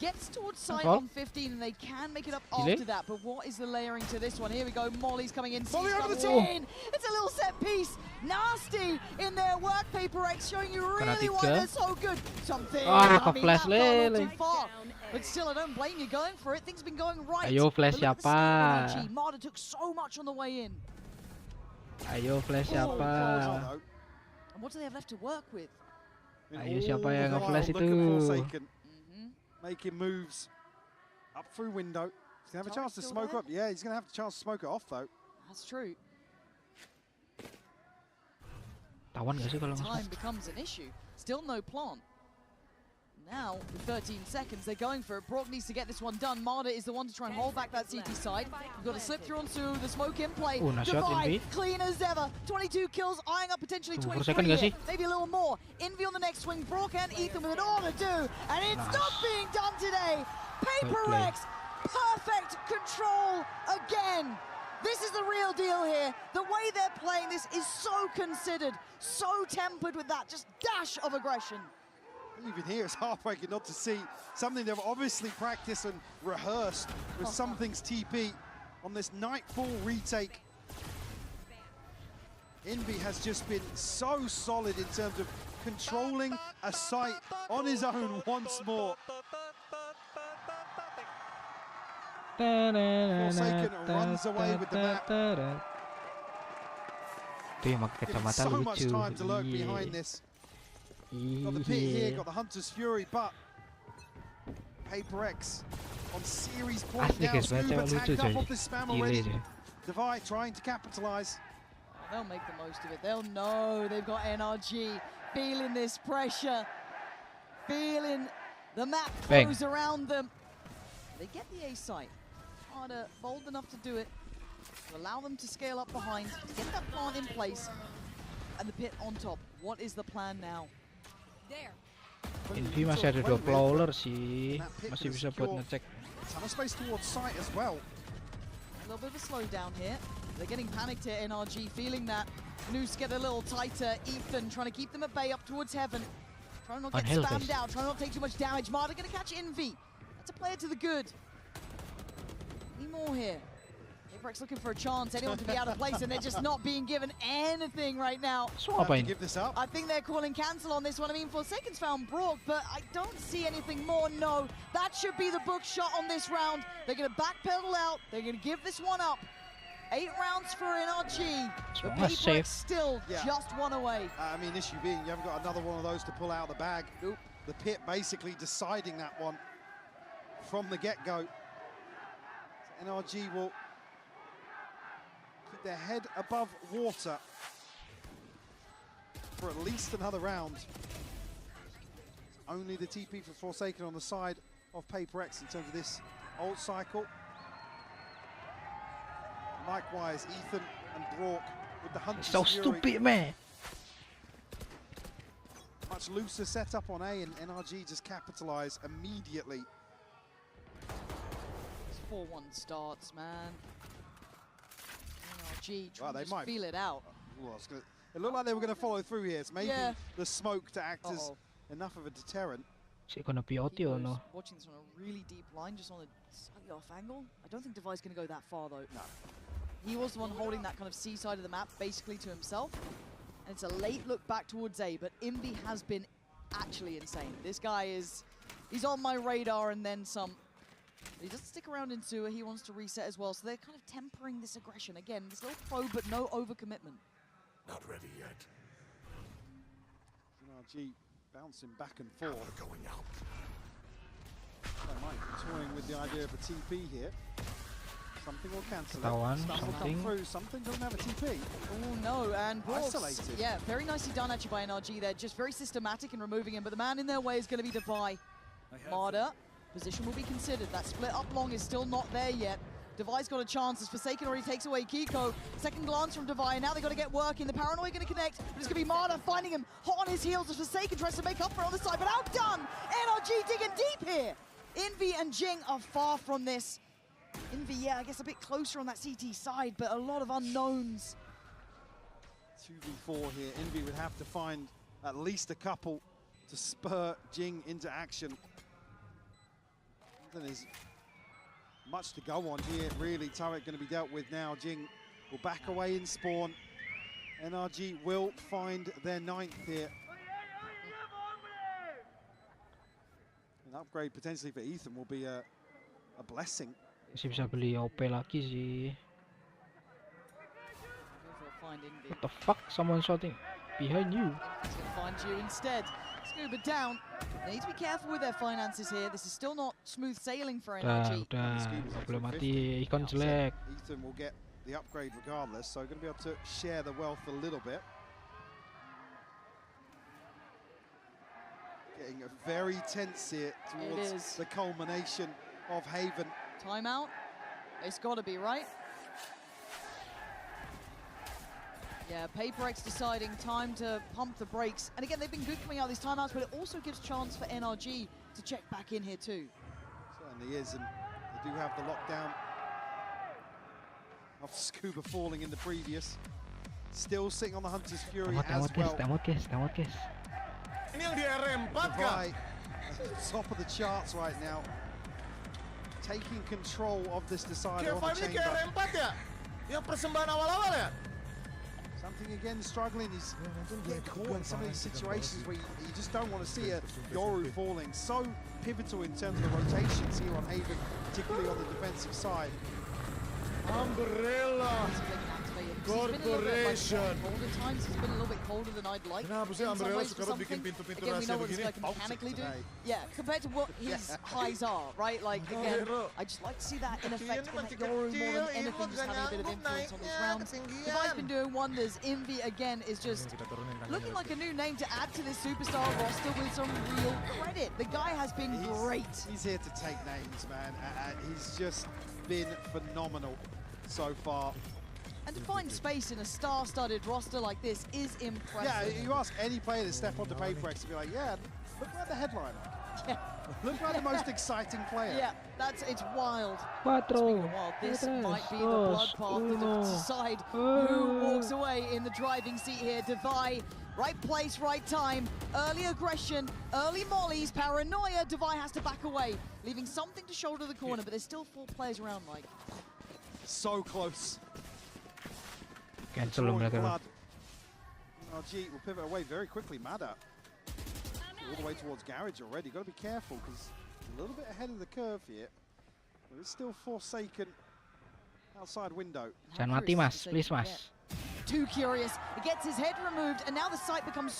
Gets towards sight Well. on 15, and they can make it up Delay. after that. But what is the layering to this one? Here we go. Molly's coming in. Molly Sees over the double top. in. It's a little set piece. Nasty in their work. PaperX showing you Kena really why tiga. they're so good. Something. Ah, I mean, ke-flash that fell a little lele. too far. But still, I don't blame you going for it. Things have been going right. Ayo, flash But look at the state of siapa? NRG. Marder took so much on the way in. Ayo flash Oh, siapa? And what do they have left to work with? Ayo siapa yang All the nge-flash while, look at itu? Forsaken making moves up through window. He's going to have a chance to still smoke there? up. Yeah, he's going to have a chance to smoke it off, though. That's true. Tawan gak sih kalau Time nge-smoke? becomes an issue. Still no plant. Now, with 13 seconds, they're going for it. Brock needs to get this one done. Marder is the one to try and hold back that CT side. You've got to slip through onto the smoke in play. Oh, nice shot, Devi, Envy. clean as ever. 22 kills, eyeing up potentially 23 Forsaken gak here. sih? Maybe a little more. Envy on the next swing. Brock and Ethan with an all to do. And it's Nice. not being done today. play. PaperX, perfect control again. This is the real deal here. The way they're playing this is so considered, so tempered with that just dash of aggression. Even here, it's heartbreaking not to see something they've obviously practiced and rehearsed with Something's TP on this Nightfall retake. Envy has just been so solid in terms of controlling a site on his own once more. Forsaken runs away with the map. Itu yang pakai Given kacamata so much lucu. time to lurk Iya. behind this. Got the pit here, Iya. got the Hunter's Fury, but PaperX on series point Asli now. guys, banyak Scuba cewek lucu tagged up coy. off this spam Gile already. dia. Devi trying to capitalize. They'll make the most of it. They'll know they've got NRG, feeling this pressure, feeling the map Bang. close around them. They get the A site. Harder, bold enough to do it, to allow them to scale up behind, to get that plant in place, and the pit on top. What is the plan now? There. Envy masih ada 2 brawler sih. That pit Masih can bisa buat secure ngecek. a ton of space towards site as well. A little bit of a slowdown here. They're getting panicked here, NRG, feeling that. Noose get a little tighter. Ethan trying to keep them at bay up towards heaven. Trying not to get On hill, spammed guys. out, trying not to take too much damage. Marder going to catch Envy. That's a player to the good. Any more here? PaperX looking for a chance. Anyone to be out of place, and they're just not being given anything right now. Have to give this up. I think they're calling cancel on this one. I mean, Forsaken's found Brock, but I don't see anything more. No, that should be the book shot on this round. They're going to backpedal out. They're going to give this one up. 8 rounds for NRG, but That's safe. PaperX still just one away. I mean, issue being you haven't got another one of those to pull out of the bag. Nope. The pit basically deciding that one from the get-go. So NRG will their head above water for at least another round. Only the TP for Forsaken on the side of Paper X in terms of this ult cycle. Likewise, Ethan and Brock with the Hunter's So Fury. stupid, man. Much looser setup on A, and NRG just capitalise immediately. 4-1 starts, man. NRG Well, trying they to might feel it out. Well, it looked like they were going to follow through here. It's maybe Yeah. the smoke to act as enough of a deterrent. Is it gonna be OT or no? Watching this on a really deep line, just on a slightly off angle. I don't think Devi's going to go that far, though. No. He was the one holding that kind of C side of the map, basically to himself. And it's a late look back towards A, but Invi has been actually insane. This guy he's on my radar and then some. He doesn't stick around in sewer, he wants to reset as well, so they're kind of tempering this aggression. Again, this little probe, but no overcommitment. Not ready yet. NRG bouncing back and forth. Going out. They might be toying with the idea of a TP here. Something will cancel Tawan, it. Stun will come something. through. Something doesn't have a TP. Oh no, and Brooks, Isolated. yeah, very nicely done actually by NRG there, just very systematic in removing him, but the man in their way is going to be Devi. Marder, position will be considered. That split up long is still not there yet. Devi's got a chance as Forsaken already takes away Kiko. Second glance from Devi, and now they've got to get working. The Paranoia going to connect, but it's going to be Marder finding him hot on his heels as Forsaken tries to make up for it on the side, but outdone! NRG digging deep here! Invi and Jing are far from this. Invi, yeah, I guess a bit closer on that CT side, but a lot of unknowns. 2v4 here. Envy would have to find at least a couple to spur Jing into action. There's much to go on here, really. Turret going to be dealt with now. Jing will back away in spawn. NRG will find their 9th here. An upgrade potentially for Ethan will be a blessing. Masih bisa beli OP lagi sih. What the fuck? Someone shooting behind you. He's going to find you instead. Scuba down. They need to be careful with their finances here. This is still not smooth sailing for NRG. Udah, nggak boleh mati. Icon jelek. Ethan will get the upgrade regardless, so going to be able to share the wealth a little bit. Getting very tense here towards the culmination of Haven. Timeout. It's got to be, right? Yeah, Paper X deciding time to pump the brakes. And again, they've been good coming out of these timeouts, but it also gives chance for NRG to check back in here too. Certainly is, and they do have the lockdown of Scuba falling in the previous. Still sitting on the Hunter's Fury as well. Tawat, guys. Ini yang di RM4 Right, top of the charts right now. Taking control of this decider on the K5 ini chamber. ke RM4 ya? Yang persembahan awal-awal ya? Something again struggling. He's getting caught in some of these situations where you just don't want to see a Yoru falling. So pivotal in terms of the rotations here on Haven, particularly on the defensive side. Umbrella Corporation. Colder times, he's been a little bit colder than I'd like. Kenapa sih Umbrella suka banget bikin pintu-pintu Again, we know rahasia what this begini? guy can mechanically do. Yeah, compared to what his highs are, right? Like, again, I just like to see that in effect on that Yoru more than anything, just having a bit of influence on these rounds. Devi's been doing wonders. Envy, again, is just looking like a new name to add to this superstar roster with some real credit. The guy has been great. He's here to take names, man. He's just been phenomenal so far. And to find space in a star-studded roster like this is impressive. Yeah, you ask any player to step onto Paper X to be like, yeah, look like the headliner. Yeah. Look like the most exciting player. Yeah, it's wild. Cuatro, This tres, might be the dos, bloodbath to uno. decide who walks away in the driving seat here. Devi, right place, right time. Early aggression, early mollies, paranoia. Devi has to back away, leaving something to shoulder the corner, but there's still 4 players around, like. So close. Cancel mereka. NRG will pivot away very quickly. Mada all the way towards Garage already. Got to be careful because a little bit ahead of the curve here. There is still Forsaken outside window. Jangan mati, Mas. Please, Mas. Too curious. He gets his head removed, and now the site becomes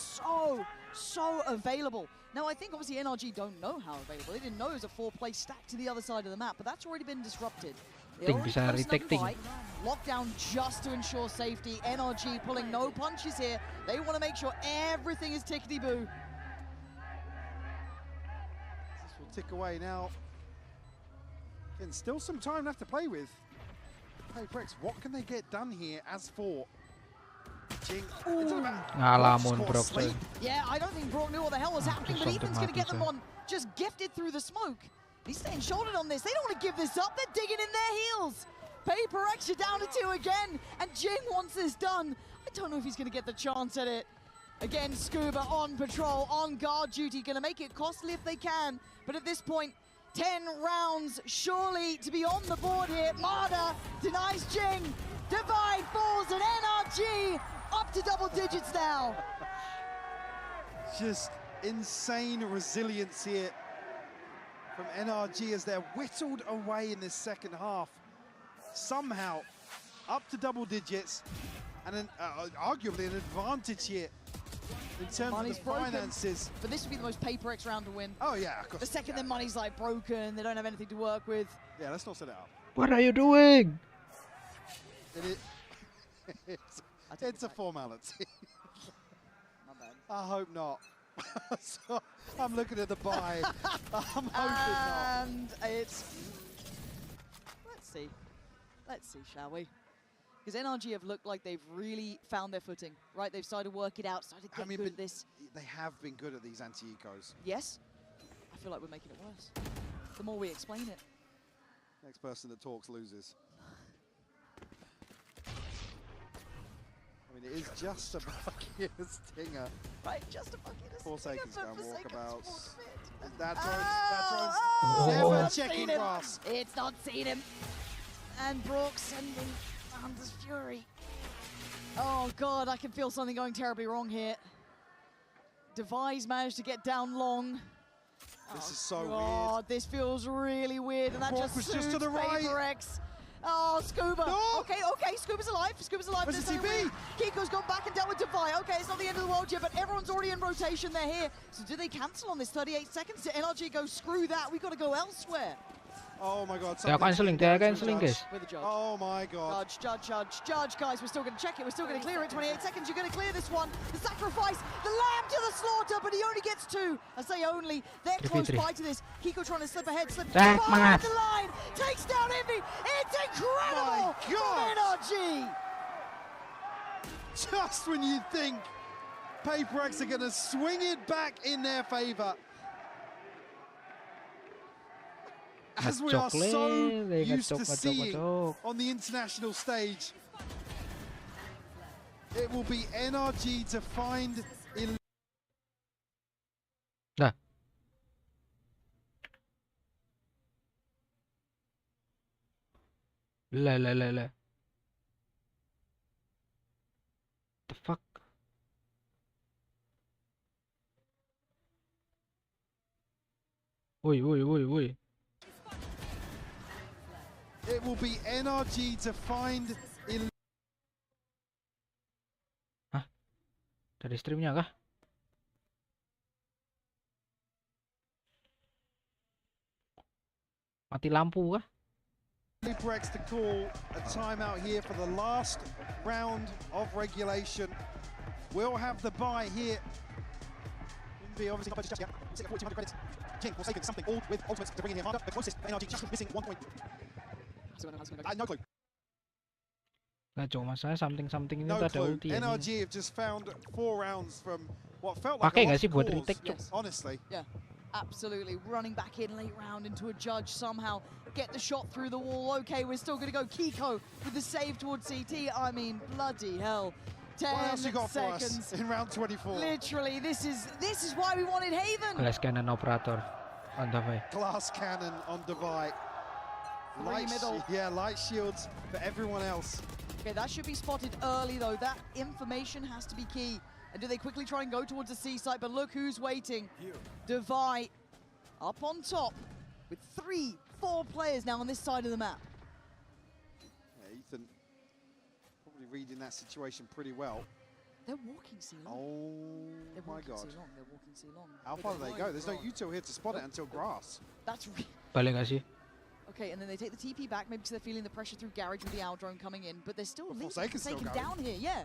so available. Now, I think obviously NRG don't know how available. They didn't know it was a 4-place stack to the other side of the map, but that's already been disrupted. Ting bisa retake ting. Lockdown just to ensure safety. NRG pulling no punches here. They want to make sure everything is tickety-boo. This will tick away now. And still some time left to play with. PaperX, what can they get done here as for Jing? Ngalamun Brock. Yeah, I don't think Brock knew what the hell was happening, but Ethan's going to get them one just gifted through the smoke. He's staying shouldered on this. They don't want to give this up. They're digging in their heels. PaperX are down to 2 again, and Jing wants this done. I don't know if he's going to get the chance at it. Again, Scuba on patrol, on guard duty, going to make it costly if they can. But at this point, 10 rounds surely to be on the board here. Marder denies Jing. Divide falls, and NRG up to double digits now. Just insane resilience here from NRG as they're whittled away in this second half. Somehow up to double digits, and arguably an advantage here in terms Money's of the finances. But this would be the most PaperX round to win. Oh yeah, of course. The second their money's like broken, they don't have anything to work with. Yeah, let's not set it up. What are you doing? It's a formality. I hope not. So, I'm looking at the buy. I'm hoping not. And it's... Let's see, shall we? Because NRG have looked like they've really found their footing, right? They've started to work it out, started to get good at this. They have been good at these anti-ecos. Yes. I feel like we're making it worse. The more we explain it. Next person that talks loses. I mean, it is just a bucket stinger. Right, just a bucket of Forsaken's going walkabouts. That drone's never checking grass. It's not seen him. And Brock sending Anders Fury. Oh God, I can feel something going terribly wrong here. Device managed to get down long. This is so weird. This feels really weird, and that Brock was just to the right. PaperX. Oh, Scuba. No. Okay, Scuba's alive. Scuba's alive. Where's the TP? Kiko's gone back and dealt with Defy. Okay, it's not the end of the world yet, but everyone's already in rotation. They're here. So do they cancel on this 38 seconds? To NRG go, screw that. We've got to go elsewhere. Oh my God. They are cancelling, guys. With a judge. Oh my God. Judge, guys, we're still going to check it. We're still going to clear it. 28 seconds, you're going to clear this one. The sacrifice, the lamb to the slaughter, but he only gets 2. I say only. They're close by to this. Kiko trying to slip ahead, behind the line, takes down Envy. It's incredible from NRG. Just when you think PaperX are going to swing it back in their favor. As we are so used to seeing on the international stage, it will be NRG to find in. Nah. La. The fuck? Woi. It will be NRG to find in. Hah? Dari streamnya kah? Mati lampu kah? PaperX to call a timeout here for the last round of regulation. We'll have the buy here. Be obviously not just yet. 4,200 credits. King Forsaken something all with ultimates to bring in here. Marder, the closest. NRG just missing 1 point. No clue. Nggak cuma masalah something ini No tuh ada clue. ulti. NRG have just found 4 rounds from what felt like Pakai a nggak sih buat cause, retake? honestly. Yeah, absolutely. Running back in late round into a judge somehow. Get the shot through the wall. Okay, we're still going to go Kiko with the save towards CT. I mean, bloody hell. 10 what else you got seconds. For us in round 24? Literally, this is why we wanted Haven. Glass cannon operator on the way. Glass cannon on Divide. Light shields for everyone else. Okay, that should be spotted early though. That information has to be key. And do they quickly try and go towards the C site? But look who's waiting. Divide up on top with 3-4 players now on this side of the map. Yeah, Ethan probably reading that situation pretty well. They're walking C long. Oh my God. They're walking C long. How far do they go? There's no util here to spot it until grass. That's Balik nggak sih? Okay, and then they take the TP back, maybe because they're feeling the pressure through Garage with the Owl drone coming in, but they're still Forsaken down here, yeah.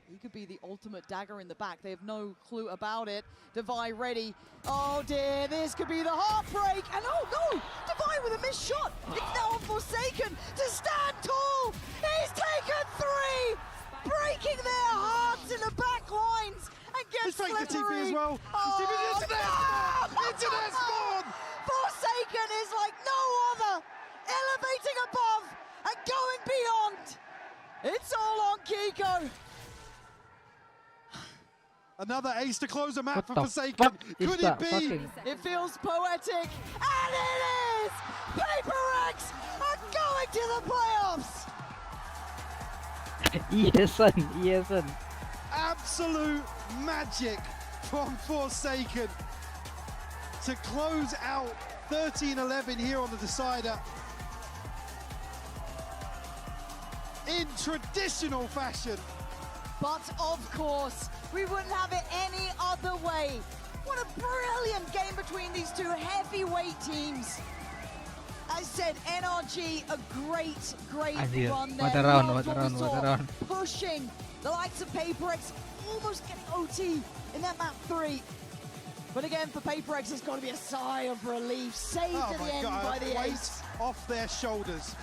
He could be the ultimate dagger in the back. They have no clue about it. Devi ready. Oh dear, this could be the heartbreak. And oh no, Devi with a missed shot. It's now on Forsaken to stand tall. He's taken 3, breaking their hearts in the back lines. And gets He's taking the TP Slippery. as well. Oh, Internet spawn! Forsaken is like no other, elevating above and going beyond. It's all on Kiko. Another ace to close a map for What the Forsaken. fuck is Could it that be? fucking- It feels poetic, and it is! PaperX are going to the playoffs! Yes, Absolute magic from Forsaken to close out 13-11 here on the decider. In traditional fashion. But of course, we wouldn't have it any other way. What a brilliant game between these two heavyweight teams. As said, NRG, a great Anjir, run what there. a round, Love what a round, Voltor what a round. pushing the likes of PaperX, almost getting OT in that map 3. But again, for PaperX, it's got to be a sigh of relief. Saved Oh at the my end God, by the weight ace. off their shoulders.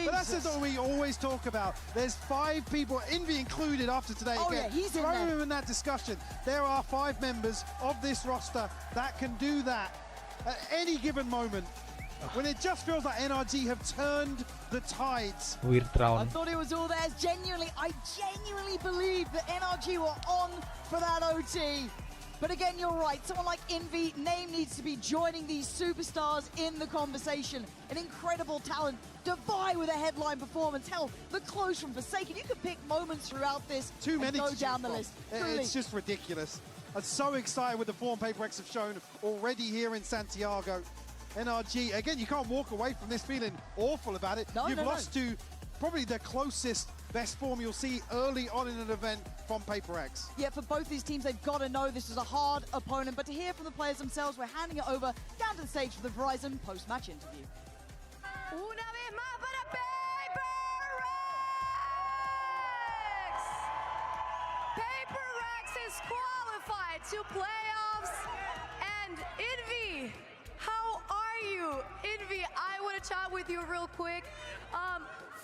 But that's Jesus. what we always talk about. There's 5 people, Envy included after today. Oh, again. yeah, he's in Throw there. him in that discussion. There are 5 members of this roster that can do that at any given moment. When it just feels like NRG have turned the tides. Weird I round. thought it was all theirs. I genuinely believe that NRG were on for that OT. But again, you're right. Someone like Envy, name needs to be joining these superstars in the conversation. An incredible talent. Devi with a headline performance. Hell, the close from Forsaken. You could pick moments throughout this Too many and go to down the choose list. from. Truly. It's just ridiculous. I'm so excited with the form PaperX have shown already here in Santiago. NRG, again, you can't walk away from this feeling awful about it. No, You've no, lost to probably the closest best form you'll see early on in an event from PaperX. Yeah, for both these teams, they've got to know this is a hard opponent. But to hear from the players themselves, we're handing it over down to the stage for the Verizon post-match interview. Una vez más para PaperX! PaperX is qualified to playoffs. And Envy, how are you? Envy, I want to chat with you real quick.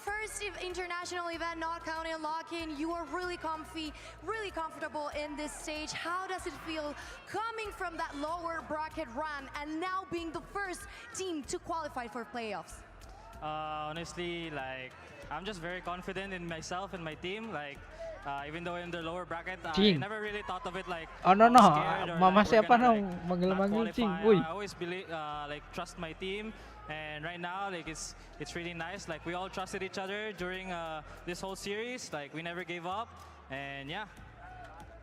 First international event, not counting lock-in. You are really comfy, really comfortable in this stage. How does it feel coming from that lower bracket run and now being the first team to qualify for playoffs? Honestly, like, I'm just very confident in myself and my team. Like, even though in the lower bracket, I Cing. never really thought of it like. Oh no I was no, scared or, mama like, we're siapa gonna, dong like, manggil-manggil not Cing, qualify. woi. I always believe, like, trust my team. And right now, like, it's really nice. Like, we all trusted each other during this whole series. Like, we never gave up. And yeah.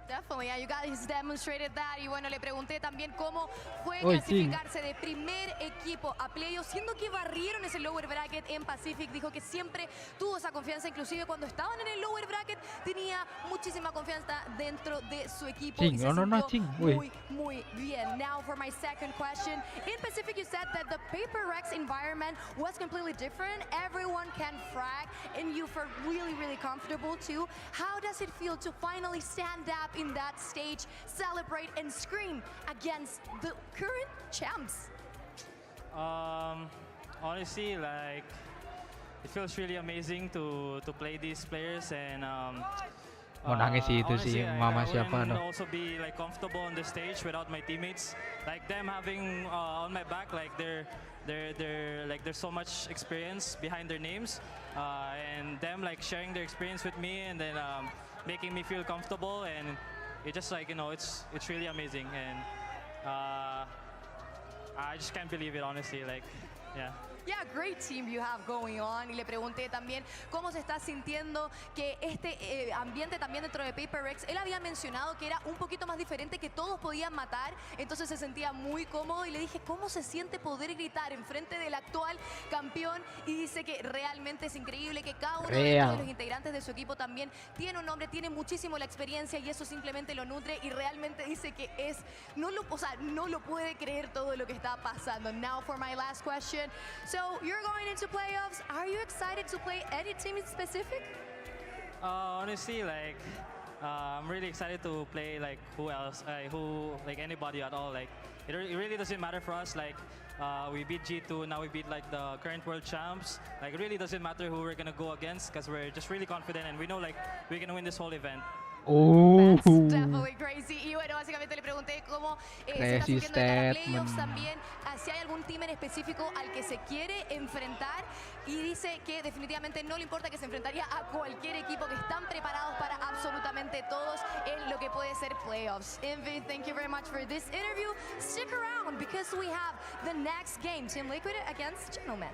Definitely, yeah, you guys demonstrated that. Y bueno, le pregunté también cómo fue Oy, clasificarse de primer equipo a playoffs, siendo que barrieron ese lower bracket en Pacific. Dijo que siempre tuvo esa confianza, inclusive cuando estaban en el lower bracket, tenía muchísima confianza dentro de su equipo. Ching, Y se no, sintió Ching, uy. muy, muy bien. Now for my second question. In Pacific, you said that the PaperX environment was completely different. Everyone can frag, and you felt really, really comfortable too. How does it feel to finally stand up in that stage, celebrate and scream against the current champs? Honestly, like, it feels really amazing to play these players and Mau nangis sih itu sih, honestly, mama I siapa wouldn't dong. also be like comfortable on the stage without my teammates. Like them having on my back, like they're like there's so much experience behind their names, and them like sharing their experience with me and then making me feel comfortable, and it just like, you know, it's really amazing, and I just can't believe it, honestly. Like, yeah. Yeah, great team you have going on. Y le pregunté también cómo se está sintiendo que este ambiente también dentro de PaperX. Él había mencionado que era un poquito más diferente, que todos podían matar, entonces se sentía muy cómodo. Y le dije, ¿cómo se siente poder gritar en frente del actual campeón? Y dice que realmente es increíble, que cada uno de los integrantes de su equipo también tiene un nombre, tiene muchísimo la experiencia y eso simplemente lo nutre. Y realmente dice que no lo puede creer todo lo que está pasando. Now for my last question. So you're going into playoffs. Are you excited to play any team in specific? Honestly, like I'm really excited to play like who else, like anybody at all. Like it really doesn't matter for us. Like we beat G2, now we beat like the current world champs. Like it really doesn't matter who we're gonna go against, because we're just really confident and we know like we're gonna win this whole event. That's definitely crazy. Y bueno, básicamente le pregunté cómo se está sintiendo de cara a playoffs, también si hay algún team en específico al que se quiere enfrentar, y dice que definitivamente no le importa, que se enfrentaría a cualquier equipo, que están preparados para absolutamente todos en lo que puede ser playoffs. Envy, thank you very much for this interview. Stick around because we have the next game, Team Liquid against Gentlemen.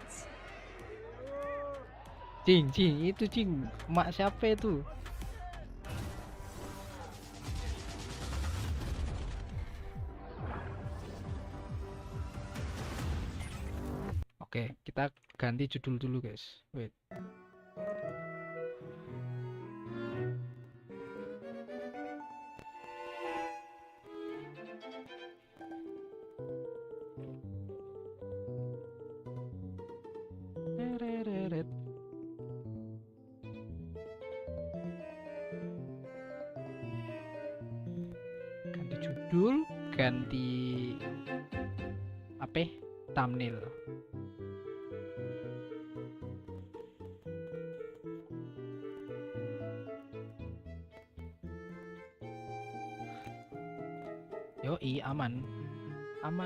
Cing, itu Cing. Mak siapa itu? Oke, kita ganti judul dulu guys. Wait. Ganti judul, ganti apa? Thumbnail. Yoi, aman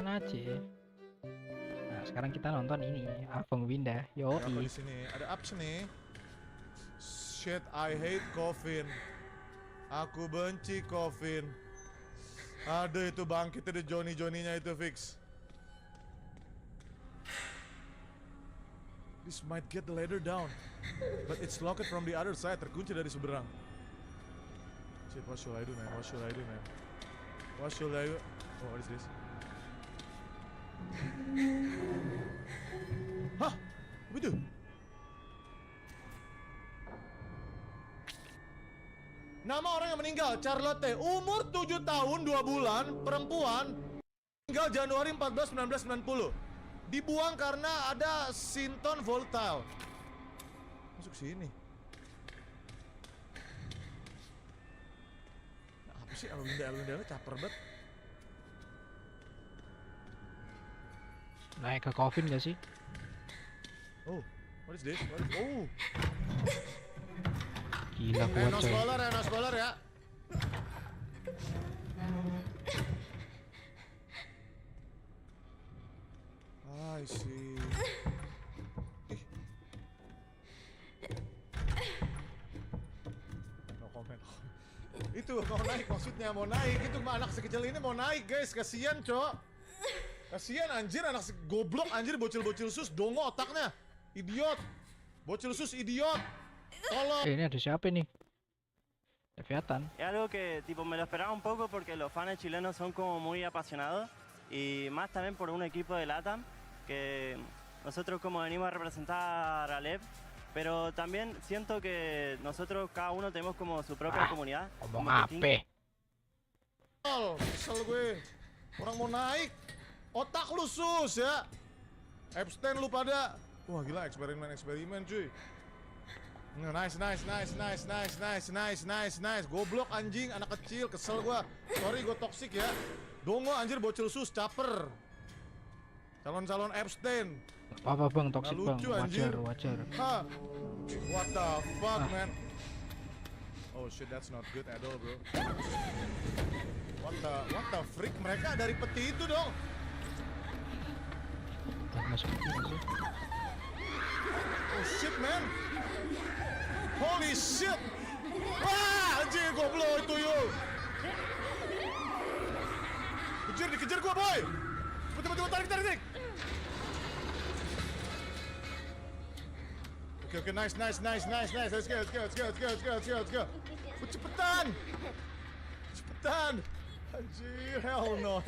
aja. Nah, sekarang kita nonton ini Abang Winda. Yoi. Di sini ada ups nih. Shit, I hate Coffin. Aku benci Coffin. Aduh, itu bangkit ada Johnny-nya itu fix. This might get the ladder down, but it's locked from the other side. Terkunci dari seberang. Shit, what should I do, man? What should I do? Oh, what is this? Hah? Apa itu? Nama orang yang meninggal, Charlotte. Umur 7 tahun 2 bulan, perempuan. Meninggal Januari 14, 1990. Dibuang karena ada sinton volatile. Masuk sini. Nah, apa sih Elwinda caper banget. Naik ke coffin gak sih? Oh, what is this? Oh. Gila kuat No spoiler ya. I see. No comment. Itu mau naik, maksudnya mau naik. Itu anak sekecil ini mau naik guys, kasihan cok. Kasihan anjir, anak goblok anjir, bocil-bocil sus, dongo otaknya. Idiot. Bocil sus idiot. Tolong. Ini ada siapa nih? Leviathan. Es algo que tipo me lo esperaba un poco porque los fans chilenos son como muy apasionados y más también por un equipo de LATAM que nosotros como venimos a representar a LEP, pero también siento que nosotros cada uno tenemos como su propia comunidad. Ngomong apa? Kesel gue. Orang mau naik. Otak lu sus ya. Abstain lu pada. Wah gila, eksperimen cuy. Nice. Goblok anjing, anak kecil, kesel gua. Sorry gua toksik ya. Dongo anjir, bocil sus, caper. Calon-calon abstain. Apa bang, toksik bang, wajar. Ha. What the fuck man. Oh shit, that's not good at all bro. What the freak, mereka dari peti itu dong. Masuk sih. Oh shit man. Holy shit! Wah, anjing goblok itu yo. Dikejar gua boy. Betul tarik. Oke, nice. Let's go. Cepetan. Anjir, hell no.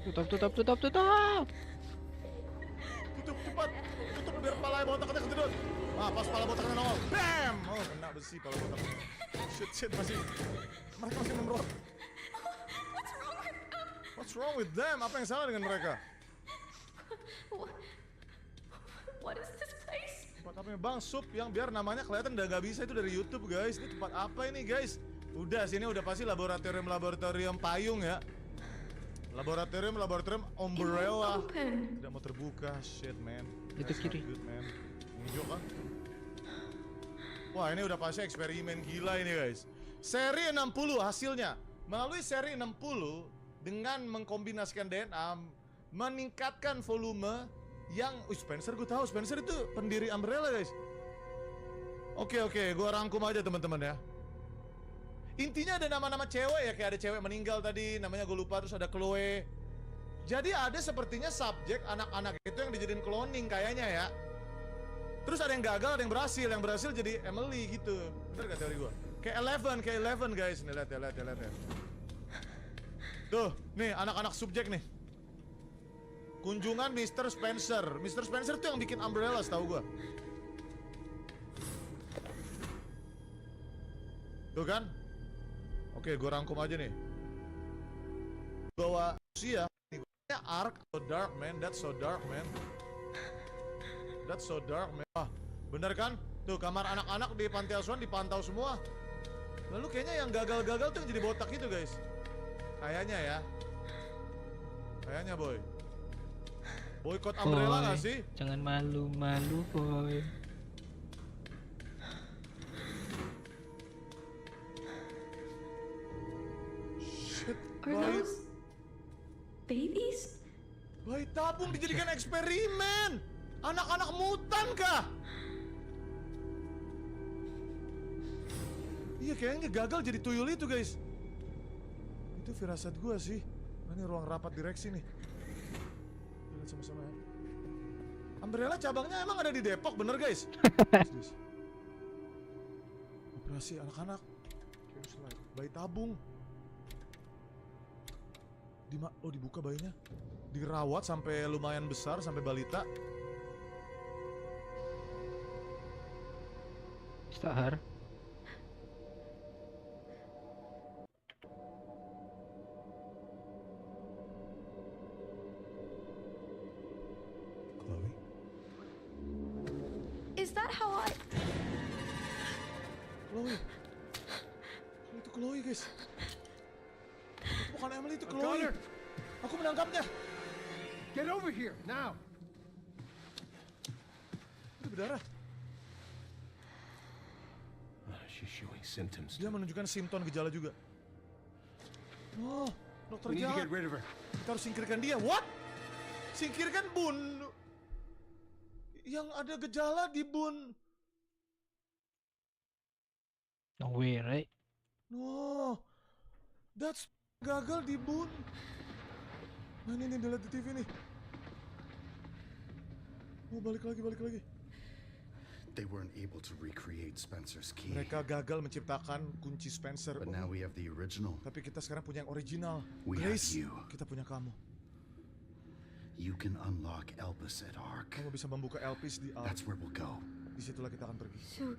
Tutup. Tutup cepat. Tutup biar pala botaknya kejedot. Ah, pas pala botaknya nongol. Bam! Oh, kena besi pala botaknya. Shit, mereka masih memrot. What's wrong with them? Apa yang salah dengan mereka? What is this place? Tempat apa ya bang? Sup yang biar namanya kelihatan udah gak bisa, itu dari YouTube guys. Ini tempat apa ini guys? Udah sini udah pasti laboratorium payung ya. Laboratorium umbrella. Tidak mau terbuka, shit man. Itu kiri. Good, man. Hijau kan? Wah ini udah pasti eksperimen gila ini guys. Seri 60 hasilnya. Melalui seri 60 dengan mengkombinasikan DNA, meningkatkan volume yang Spencer, gue tahu Spencer itu pendiri Umbrella guys. Oke, gue rangkum aja teman-teman ya. Intinya ada nama-nama cewek ya, kayak ada cewek meninggal tadi, namanya gue lupa, terus ada Chloe. Jadi ada sepertinya subjek anak-anak itu yang dijadiin cloning kayaknya ya. Terus ada yang gagal, ada yang berhasil jadi Emily gitu. Bener gak teori gue? Kayak Eleven guys, nih lihat ya. Tuh, nih anak-anak subjek nih. Kunjungan Mr. Spencer. Mr. Spencer tuh yang bikin Umbrella setahu gue. Tuh kan? Oke, gue rangkum aja nih. Bawa Rusia, Ark, so dark man, that's so dark man. That's so dark man. Ah, bener kan? Tuh kamar anak-anak di panti asuhan dipantau semua. Lalu kayaknya yang gagal-gagal tuh yang jadi botak gitu guys. Kayaknya ya. Kayaknya boy. Boykot Umbrella gak sih? Jangan malu-malu boy. Are those babies? Bayi tabung dijadikan eksperimen. Anak-anak mutan kah? Iya kayaknya gagal jadi tuyul itu guys. Itu firasat gua sih. Nah, ini ruang rapat direksi nih. Lihat sama-sama ya. Umbrella cabangnya emang ada di Depok bener guys? Operasi anak-anak. Bayi tabung. Oh dibuka bayinya. Dirawat sampai lumayan besar, sampai balita. Istahar. Chloe? Is that how I... Chloe. Itu Chloe guys. Bukan Emily, itu Chloe. Aku menangkapnya. Get over here now. Itu berdarah. She's showing symptoms. Dia menunjukkan simptom gejala juga. Oh, dokter jahat. Kita harus singkirkan dia. What? Singkirkan Bun. Yang ada gejala di Bun. No way, right? No. That's gagal di Bun. Nah ini dilihat di TV nih. Oh balik lagi. They weren't able to recreate Spencer's key. Mereka gagal menciptakan kunci Spencer. But now we have the original. Tapi kita sekarang punya yang original. We Grace, have you. Kita punya kamu. You can unlock Elpis at Ark. Kamu bisa membuka Elpis di Ark. That's where we'll go. Disitulah kita akan pergi. So,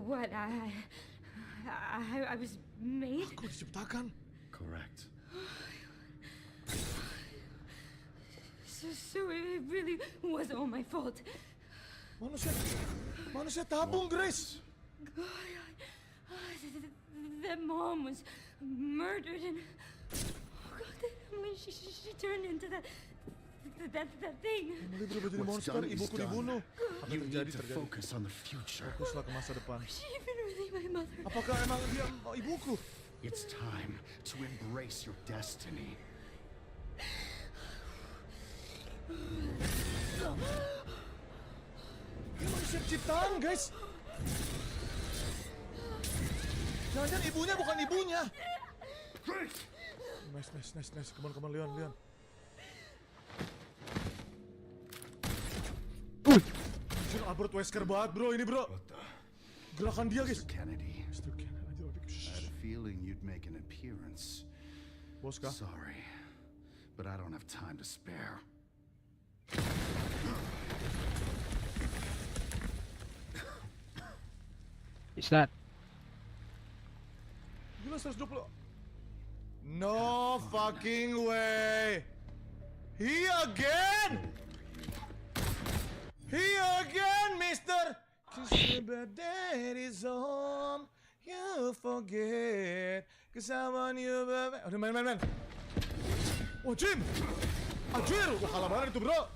what? I was made? Aku diciptakan. Correct. So it really was all my fault. Manusia tabung, Grace. That mom was murdered and when she turned into that thing. What's done is Ibuku dibunuh. done. You need to focus on the future. Fokuslah ke masa depan. Was she even really my mother? Apakah emang dia ibuku? It's time to embrace your destiny. Dia manusia ciptaan, guys. Jangan-jangan ibunya bukan ibunya. Nice. Come on, Leon. Anjir, Albert Wesker banget, bro. Ini, bro. Gerakan dia, guys. Mr. Kennedy. Shh. I had a feeling you'd make an appearance. Bos kah? Sorry, but I don't have time to spare. Is that? Gila 120. No fucking way. He again. Here again, mister. Cause your daddy is home. You forget. Cause I want you, baby. Aduh, men. Wah, Jim. Anjir. Wah, kalah banget itu, bro.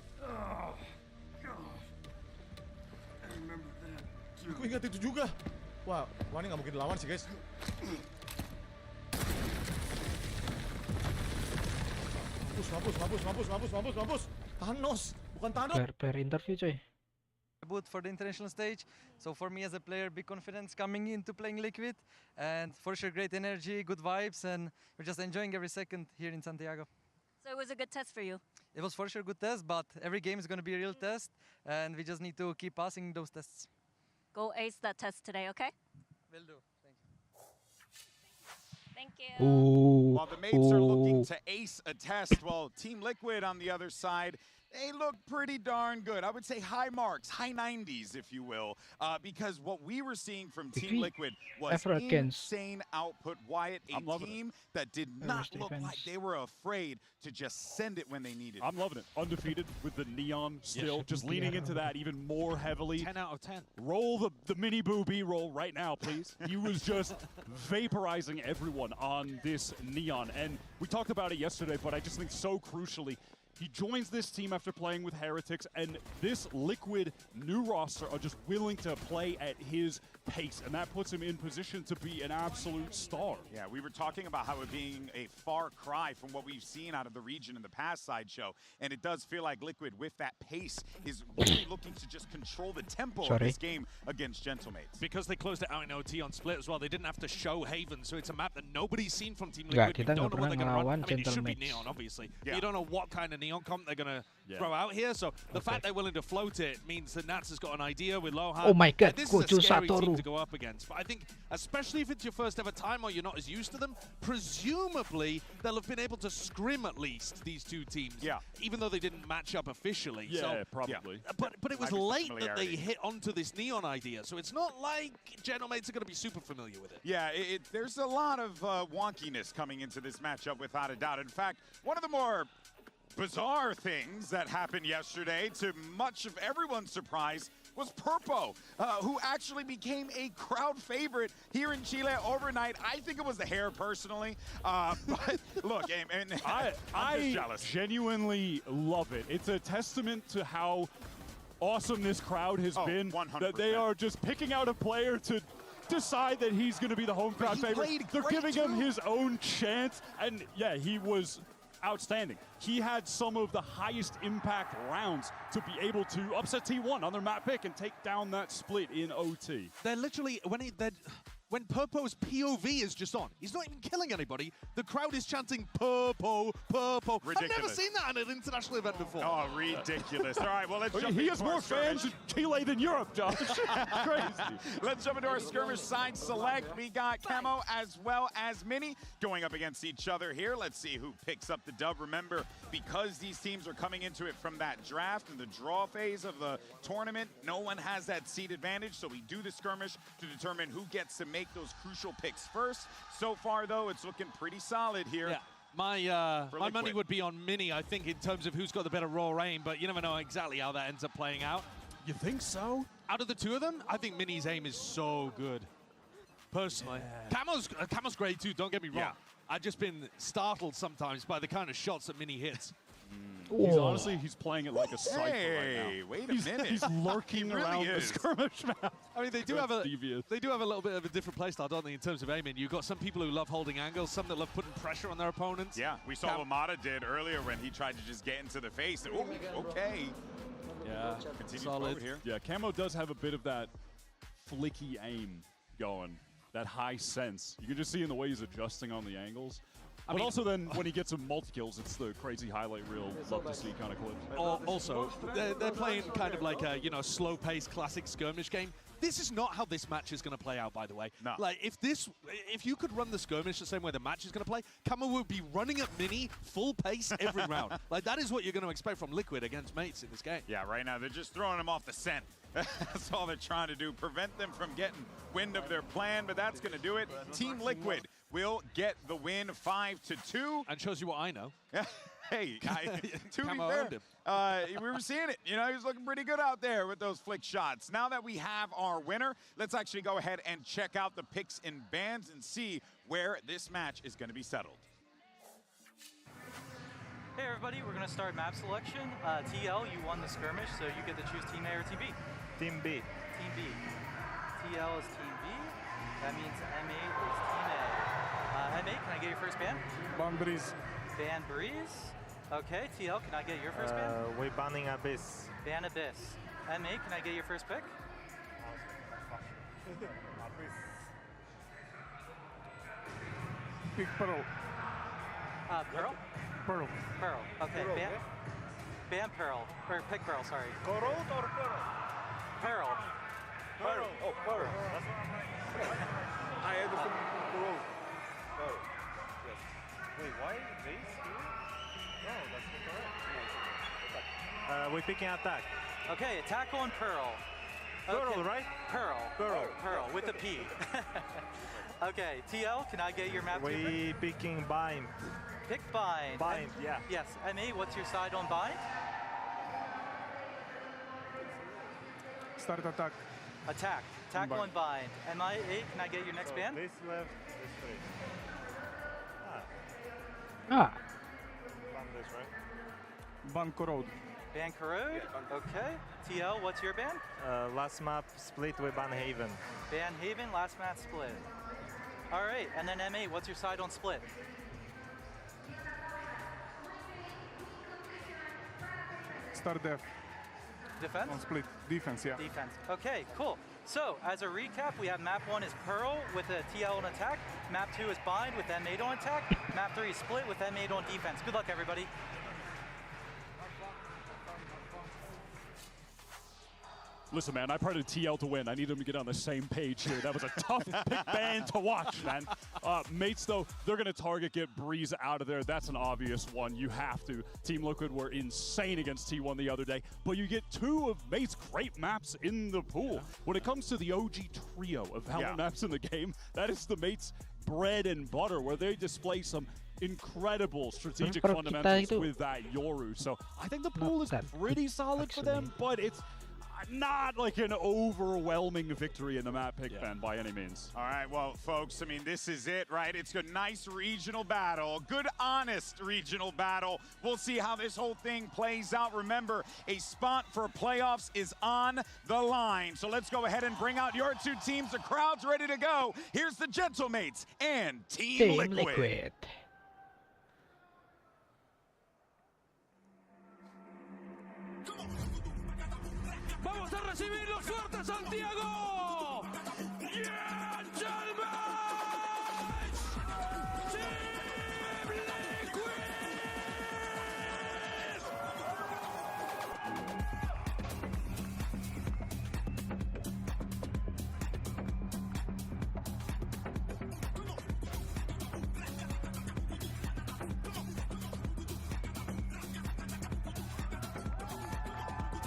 Aku ingat itu juga. Wah, ini nggak mungkin lawan sih, guys. Mampus. Thanos, bukan Thanos. Per interview coy. Debut for the international stage. So for me as a player, big confidence coming into playing Liquid, and for sure great energy, good vibes, and we're just enjoying every second here in Santiago. So it was a good test for you. It was for sure a good test, but every game is going to be a real test, and we just need to keep passing those tests. Go ace that test today, okay? Will do. Thank you. While the mates are looking to ace a test, well, Team Liquid on the other side, they look pretty darn good. I would say high marks, high 90s, if you will, because what we were seeing from Team Liquid was insane output. Wyatt, a team that did not look like they were afraid to just send it when they needed it. I'm loving it. Undefeated with the Neon still, just leaning into that even more heavily. 10 out of 10. Roll the mini boo B-roll right now, please. He was just vaporizing everyone on this Neon. And we talked about it yesterday, but I just think so crucially, he joins this team after playing with Heretics, and this Liquid new roster are just willing to play at his pace, and that puts him in position to be an absolute star. Yeah, we were talking about how it being a far cry from what we've seen out of the region in the past sideshow, and it does feel like Liquid, with that pace, is really looking to just control the tempo of this game against Gentlemates. Because they closed it out in OT on Split as well, they didn't have to show Haven, so it's a map that nobody's seen from Team Liquid. You don't know what they're going to run. I mean, it should be Neon, obviously. Yeah. You don't know what kind of Neon comp they're going to throw out here, so the fact they're willing to float it means that Nats has got an idea with Lohan. Oh my god, this is a scary team to go up against. But I think, especially if it's your first ever time or you're not as used to them, presumably they'll have been able to scrim at least, these two teams. Yeah. Even though they didn't match up officially. Yeah, so, probably. But it was late that they hit onto this Neon idea, so it's not like Gentlemates are going to be super familiar with it. Yeah, there's a lot of wonkiness coming into this matchup without a doubt. In fact, one of the more bizarre things that happened yesterday, to much of everyone's surprise, was Purpo, who actually became a crowd favorite here in Chile overnight. I think it was the hair, personally. But look, I'm just jealous. Genuinely love it. It's a testament to how awesome this crowd has been. 100%. That they are just picking out a player to decide that he's going to be the home crowd favorite. They're giving him his own chance, and yeah, he was outstanding. He had some of the highest impact rounds to be able to upset T1 on their map pick and take down that split in OT. They're literally, when Purpo's POV is just on, he's not even killing anybody. The crowd is chanting Purpo, Purpo. Ridiculous. I've never seen that at an international event before. Oh, ridiculous. All right, well, let's jump He has more fans in Chile than Europe, Josh. Crazy. Let's jump into our skirmish side select. We got Camo as well as Mini going up against each other here. Let's see who picks up the dub. Remember, because these teams are coming into it from that draft and the draw phase of the tournament, no one has that seed advantage, so we do the skirmish to determine who gets to make those crucial picks first. So far, though, it's looking pretty solid here. Yeah. My money would be on Mini, I think, in terms of who's got the better raw aim, but you never know exactly how that ends up playing out. You think so? Out of the two of them, I think Mini's aim is so good. Personally. Yeah. Camo's great too, don't get me wrong. Yeah. I've just been startled sometimes by the kind of shots that Mini hits. He's playing it like a cypher right now. Wait a minute. He's lurking around the skirmish map. I mean, they do have a little bit of a different playstyle, don't they, in terms of aiming? You've got some people who love holding angles, some that love putting pressure on their opponents. Yeah, we saw what Mata did earlier when he tried to just get into the face. Ooh, okay. Yeah, continue forward here. Yeah, Camo does have a bit of that flicky aim going, that high sense. You can just see in the way he's adjusting on the angles. But also then, when he gets some multi-kills, it's the crazy highlight reel, love to see kind of clips. Also, they're playing kind of like a slow-paced classic skirmish game. This is not how this match is going to play out, by the way. No. Like, if you could run the skirmish the same way the match is going to play, Camo would be running at Mini full pace every round. Like, that is what you're going to expect from Liquid against mates in this game. Yeah, right now they're just throwing him off the scent. That's all they're trying to do, prevent them from getting wind of their plan, but that's going to do it. Team Liquid will get the win 5-2. And shows you what I know. Hey, to be Camo fair, owned him. we were seeing it. You know, he was looking pretty good out there with those flick shots. Now that we have our winner, let's actually go ahead and check out the picks and bans and see where this match is going to be settled. Hey everybody, we're going to start map selection. TL, you won the skirmish, so you get to choose Team A or Team B. Team B. Team B. TL is Team B. That means MA is Team A. MA, can I get your first ban? Ban Breeze. Ban Breeze. Okay, TL, can I get your first ban? We're banning Abyss. Ban Abyss. MA, can I get your first pick? Pick Pearl. Pearl? Pearl. Pearl. Okay, Pearl, ban Pearl. Or pick Pearl, sorry. Coral or Pearl? Pearl. Pearl. Oh, Pearl. I understand Coral. Pearl. Yes. Wait, why base here? No, that's not correct. We're picking attack. Okay, attack on Pearl. Pearl, Okay. right? Pearl. Pearl. Pearl, with a P. Okay, TL, can I get your map? We picking Bind. Pick Bind. Bind, yeah. Yes, MA, what's your side on Bind? Start attack. Attack. Attack Bind. on Bind. MIA, can I get your next ban? This left, this three. Ah. Ban this, right? Ban Corrode. Ban Corrode? Okay. TL, what's your ban? Last map split with Ban Haven. Ban Haven, last match split. All right, and then MA, what's your side on split? Start def. Defense? On split. Defense, yeah. Defense. Okay, cool. So, as a recap, we have map 1 is Pearl with a TL on attack. Map 2 is Bind with M8 on attack. Map 3 is Split with M8 on defense. Good luck, everybody. Listen, man, I prided TL to win. I need him to get on the same page here. That was a tough pick ban to watch, man. Mates, though, they're going to target get Breeze out of there. That's an obvious one. You have to. Team Liquid were insane against T1 the other day, but you get 2 of Mates' great maps in the pool. When it comes to the OG trio of Valorant maps in the game, that is the Mates' bread and butter, where they display some incredible strategic fundamentals with that Yoru. So I think the pool is pretty solid for them, but it's not like an overwhelming victory in the map pick ban by any means. All right, well, folks, I mean, this is it, right? It's a nice regional battle, good, honest regional battle. We'll see how this whole thing plays out. Remember, a spot for playoffs is on the line. So let's go ahead and bring out your 2 teams. The crowd's ready to go. Here's the Gentlemates and Team Liquid. Vamos a recibirlo fuerte, Santiago. Yeah, gentlemen. Team Liquid.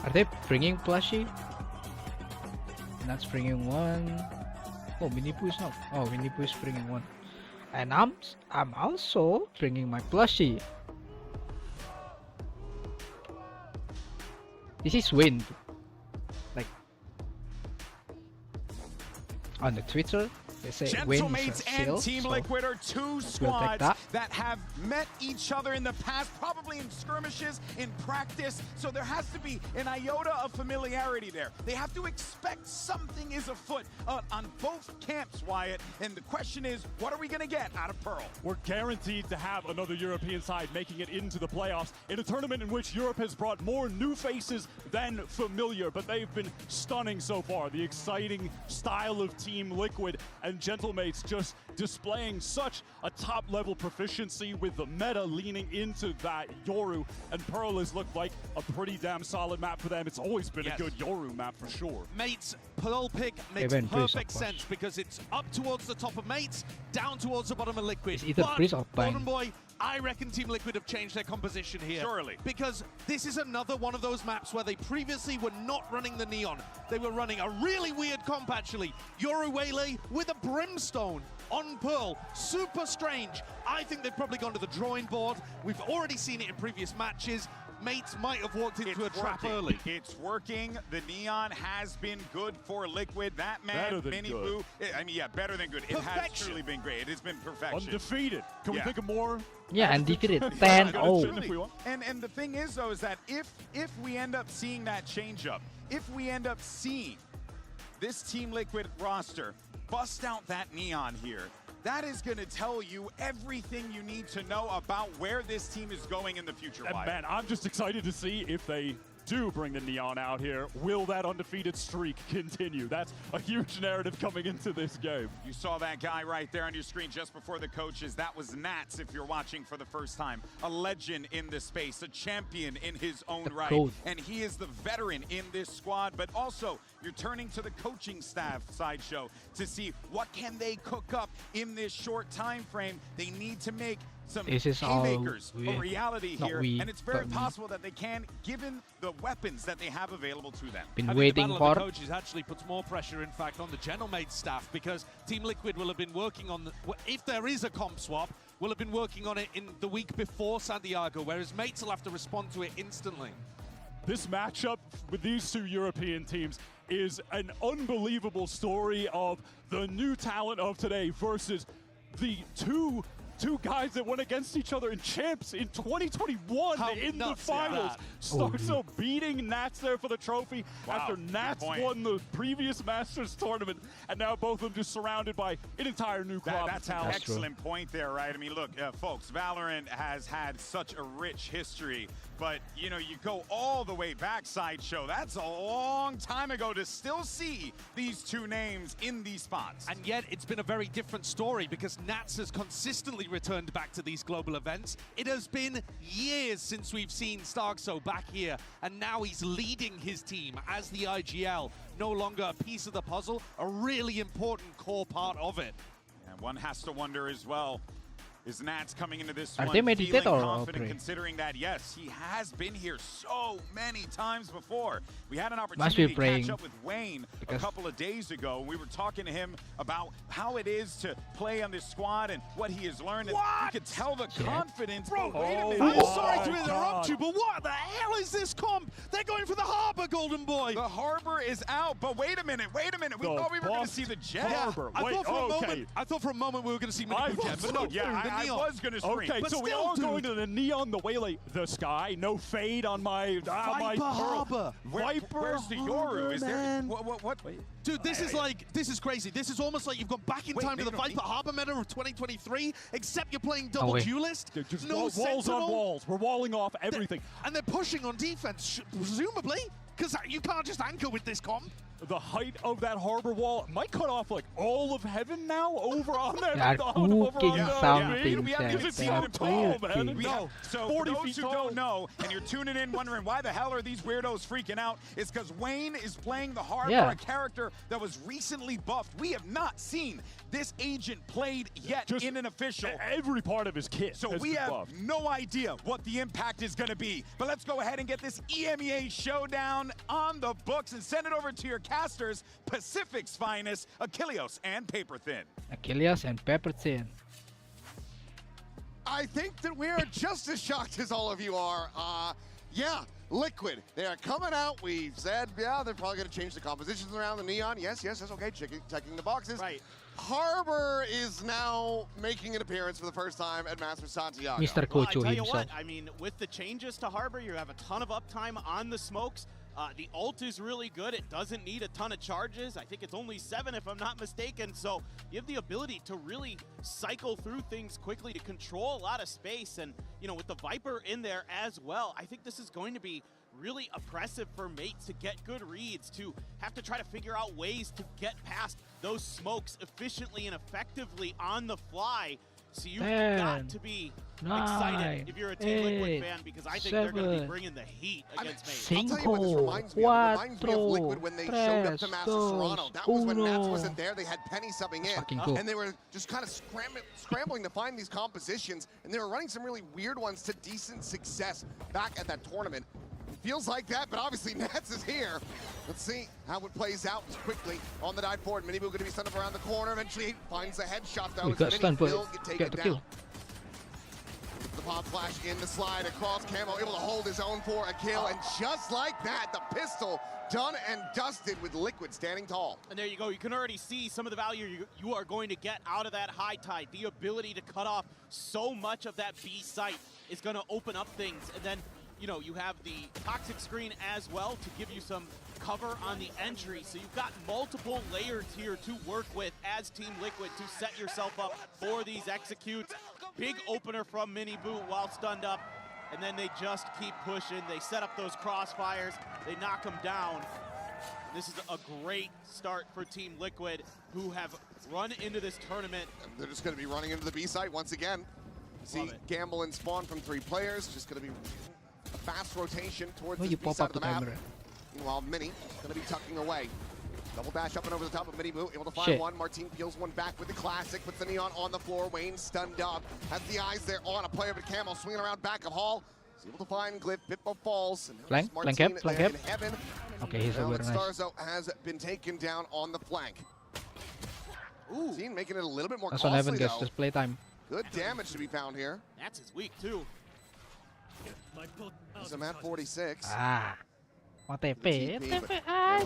Are they bringing plushie? That's bringing 1. Oh, Minipu is not. Oh, Minipu is bringing 1. And I'm also bringing my plushie. This is wind. Like on the Twitter, they say Gentlemates and Team Liquid are 2 squads that have met each other in the past, probably in skirmishes, in practice, so there has to be an iota of familiarity there. They have to expect something is afoot on both camps, Wyatt, and the question is, what are we going to get out of Pearl? We're guaranteed to have another European side making it into the playoffs in a tournament in which Europe has brought more new faces than familiar, but they've been stunning so far. The exciting style of Team Liquid and Gentlemates just displaying such a top-level proficiency with the meta leaning into that Yoru, and Pearl has looked like a pretty damn solid map for them. It's always been a good Yoru map for sure. Mates, Pearl pick makes perfect sense because it's up towards the top of Mates, down towards the bottom of Liquid. It's either Breeze or Bind. Golden Boy, I reckon Team Liquid have changed their composition here. Surely. Because this is another one of those maps where they previously were not running the Neon. They were running a really weird comp, actually. Yoru with a Brimstone on Pearl. Super strange. I think they've probably gone to the drawing board. We've already seen it in previous matches. Mates might have walked into a trap early. It's working. The Neon has been good for Liquid. That man, Better than Mini good. Boo, I mean, yeah, better than good. It has truly been great. It has been perfection. Undefeated. Can we think of more? Yeah, undefeated. 10-0. And the thing is, though, is that if we end up seeing that change up, if we end up seeing this Team Liquid roster bust out that Neon here, that is going to tell you everything you need to know about where this team is going in the future. And man, I'm just excited to see if they do bring the Neon out here. Will that undefeated streak continue? That's a huge narrative coming into this game. You saw that guy right there on your screen just before the coaches. That was Nats, if you're watching for the first time. A legend in this space, a champion in his own right. And he is the veteran in this squad, but also you're turning to the coaching staff sideshow to see what can they cook up in this short time frame. They need to make some haymakers a reality here, and it's very possible that they can, given the weapons that they have available to them. Been I think waiting the battle for of the coaches actually puts more pressure, in fact, on the Genomade staff, because Team Liquid will have been working on if there is a comp swap, will have been working on it in the week before Santiago, whereas mates will have to respond to it instantly. This matchup with these two European teams is an unbelievable story of the new talent of today versus the two guys that went against each other in champs in 2021 in the finals. Starso beating Nats there for the trophy after Nats won the previous Masters tournament, and now both of them just surrounded by an entire new crop That's of an talent. excellent point there, right? I mean, look, folks, Valorant has had such a rich history, but, you know, you go all the way back, Sideshow. That's a long time ago to still see these two names in these spots. And yet it's been a very different story because Nats has consistently returned back to these global events. It has been years since we've seen Starkso back here, and now he's leading his team as the IGL. No longer a piece of the puzzle, a really important core part of it. And one has to wonder as well, is Nats coming into this Are one they feeling meditated or confident, pray? considering that, yes, he has been here so many times before. We had an Must be opportunity to praying, catch up with Wayne a because- couple of days ago. We were talking to him about how it is to play on this squad and what he has learned. And you could tell the confidence. Bro, wait a minute. I'm sorry to interrupt you, but what the hell is this comp? They're going for the Harbor, Golden Boy. The Harbor is out, but wait a minute. We thought we were going to see the Jet. Harbor. I thought for a moment we were going to see Mini Jet, but no, I was going to scream. Okay, But so we still, all dude. going to the Neon, the Waylay, the Sky, no fade on my Viper Harbor. Viper Where's the Yoru? Is there what? Dude, this is crazy. This is almost like you've gone back in time to the Viper Harbor meta of 2023, except you're playing double wait. duelist. Dude, just no walls sentinel. on walls. We're walling off everything. And they're pushing on defense, presumably, because you can't just anchor with this comp. The height of that harbor wall might cut off like all of heaven now over on that. They are cooking something. We haven't even seen them tall, play. man. No. So 40 for those feet who tall. don't know, and you're tuning in wondering why the hell are these weirdos freaking out, it's because Wayne is playing the Harbor, a character that was recently buffed. We have not seen this agent played yet in an official. Every part of his kit. So has we been have buffed. no idea what the impact is going to be. But let's go ahead and get this EMEA showdown on the books and send it over to your casters, Pacific's finest, Achilles and Paper Thin. Achilles and Pepper Thin. I think that we are just as shocked as all of you are. Yeah, Liquid, they are coming out. We've said, yeah, they're probably going to change the compositions around the Neon. Yes, that's okay, checking the boxes. Right. Harbor is now making an appearance for the first time at Masters Santiago. Mr. Well, I Kocho tell you himself. what, I mean, with the changes to Harbor, you have a ton of uptime on the smokes. The ult is really good. It doesn't need a ton of charges. I think it's only 7 if I'm not mistaken. So you have the ability to really cycle through things quickly to control a lot of space. And, you know, with the Viper in there as well, I think this is going to be really oppressive for mates to get good reads, to have to try to figure out ways to get past those smokes efficiently and effectively on the fly. So you've got to be excited if you're a Team Liquid fan, because I think they're going to be bringing the heat against Mate. I'll tell you what this reminds me of. It reminds me of Liquid when they showed up to Master Serrano. That was when Nats wasn't there. They had Penny subbing in, and they were just kind of scrambling to find these compositions, and they were running some really weird ones to decent success back at that tournament. It feels like that, but obviously Nats is here. Let's see how it plays out quickly on the dive forward. Miniboo going to be sent up around the corner. Eventually he finds the headshot though. We got stunned, but get the kill. The pop flash in the slide across. Camo able to hold his own for a kill, and just like that, the pistol done and dusted with Liquid standing tall. And there you go. You can already see some of the value you are going to get out of that high tide. The ability to cut off so much of that B site is going to open up things, and then you know, you have the toxic screen as well to give you some cover on the entry. So you've got multiple layers here to work with as Team Liquid to set yourself up for these executes. Big opener from Miniboo while stunned up, and then they just keep pushing. They set up those crossfires, they knock them down. This is a great start for Team Liquid, who have run into this tournament. And they're just going to be running into the B site once again. See Gamble and Spawn from 3 players, just going to be a fast rotation towards the B side of the map. Meanwhile, Mini going to be tucking away. Double dash up and over the top of Miniboo, able to find one. Martin peels one back with the classic, puts the Neon on the floor. Wayne stunned up, has the eyes there on a player, but Camo swinging around back of Hall. He's able to find Glyph, Bitbo falls. And flank him. Okay, he's over nice. Starzo has been taken down on the flank. Ooh, Zine making it a little bit more That's costly, what Evan gets this playtime. Good damage to be found here. That's his weak too. He's a mat 46.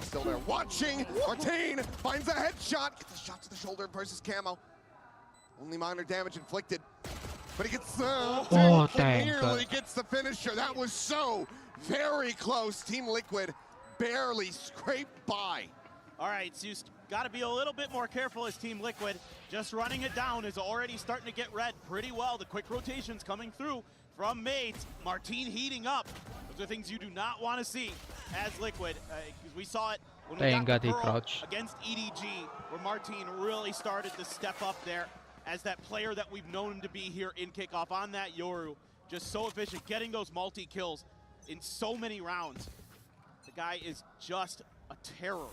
Still there watching. Martin finds a headshot. Gets the shot to the shoulder versus Camo. Only minor damage inflicted. But he gets nearly gets the finisher. That was so very close. Team Liquid barely scraped by. All right, so you got to be a little bit more careful as Team Liquid. Just running it down is already starting to get read pretty well. The quick rotations coming through from Maids. Martin heating up. Those are things you do not want to see as Liquid. Because we saw it when we got the Pearl against EDG, where Martin really started to step up there as that player that we've known him to be here in kickoff on that Yoru. Just so efficient, getting those multi-kills in so many rounds. The guy is just a terror.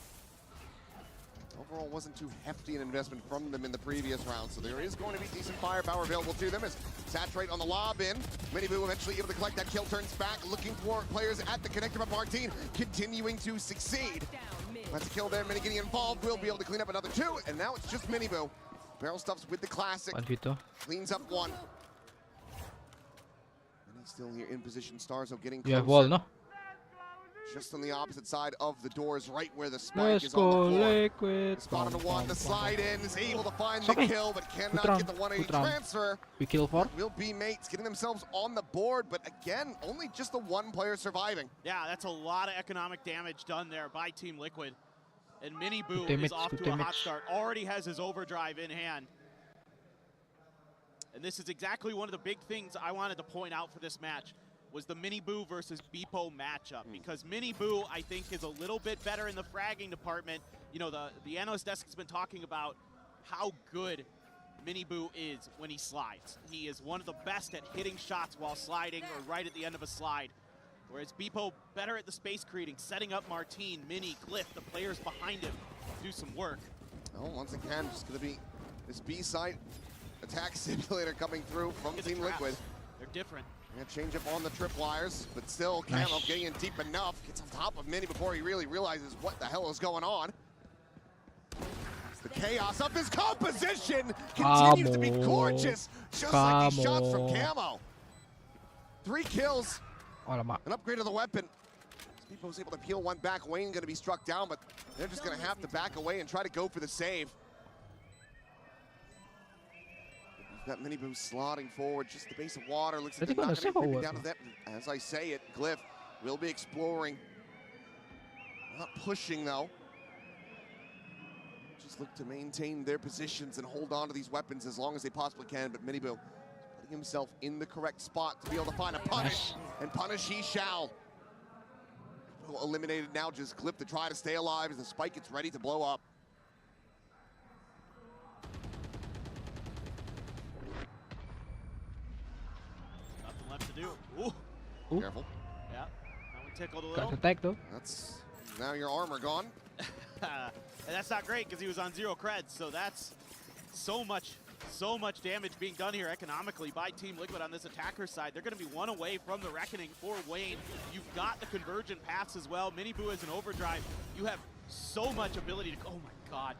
Overall, wasn't too hefty an investment from them in the previous round, so there is going to be decent firepower available to them as Saturate on the lob in. Miniboo eventually able to collect that kill, turns back, looking for players at the connector, but Martin continuing to succeed. That's a kill there. Minigini involved, will be able to clean up another 2, and now it's just Miniboo. Barrel stuffs with the classic. Cleans up 1. And he's still here in position. Starzo getting closer. You have wall, no? Just on the opposite side of the doors, right where the spike is on the floor. Liquid. Spot on the 1, the slide in, is able to find the kill, but cannot get the 180 transfer. We kill 4. Will be Mates getting themselves on the board, but again, only just the 1 player surviving. Yeah, that's a lot of economic damage done there by Team Liquid. And Miniboo is off to a hot start. Already has his overdrive in hand. And this is exactly one of the big things I wanted to point out for this match, was the Miniboo versus Beepo matchup. Because Miniboo, I think, is a little bit better in the fragging department. You know, the analyst desk has been talking about how good Miniboo is when he slides. He is one of the best at hitting shots while sliding or right at the end of a slide. Whereas Beepo better at the space creating, setting up Martin, Mini, Glyph, the players behind him do some work. Oh, once again, just going to be this B-site attack simulator coming through from Team Liquid. They're different. Change up on the tripwires, but still Camo getting in deep enough. Gets on top of Mini before he really realizes what the hell is going on. It's the chaos of his composition continues to be gorgeous, just like these shots from Camo. 3 kills. An upgrade of the weapon. Beepo's able to peel 1 back. Wayne going to be struck down, but they're just going to have to back away and try to go for the save. We've got Miniboo slotting forward, just the base of water. Looks like they're not going to be creeping down to that. As I say it, Glyph will be exploring. Not pushing, though. Just look to maintain their positions and hold on to these weapons as long as they possibly can, but Miniboo putting himself in the correct spot to be able to find a punish, and punish he shall. Eliminated now, just Glyph to try to stay alive as the spike gets ready to blow up. to do. Ooh. Careful. Yeah. That one tickled a Got little. the tag though. That's now your armor gone. And that's not great because he was on 0 creds. So that's so much damage being done here economically by Team Liquid on this attacker side. They're going to be one away from the reckoning for Wayne. You've got the convergent paths as well. Miniboo is an overdrive. You have so much ability to. Oh my God.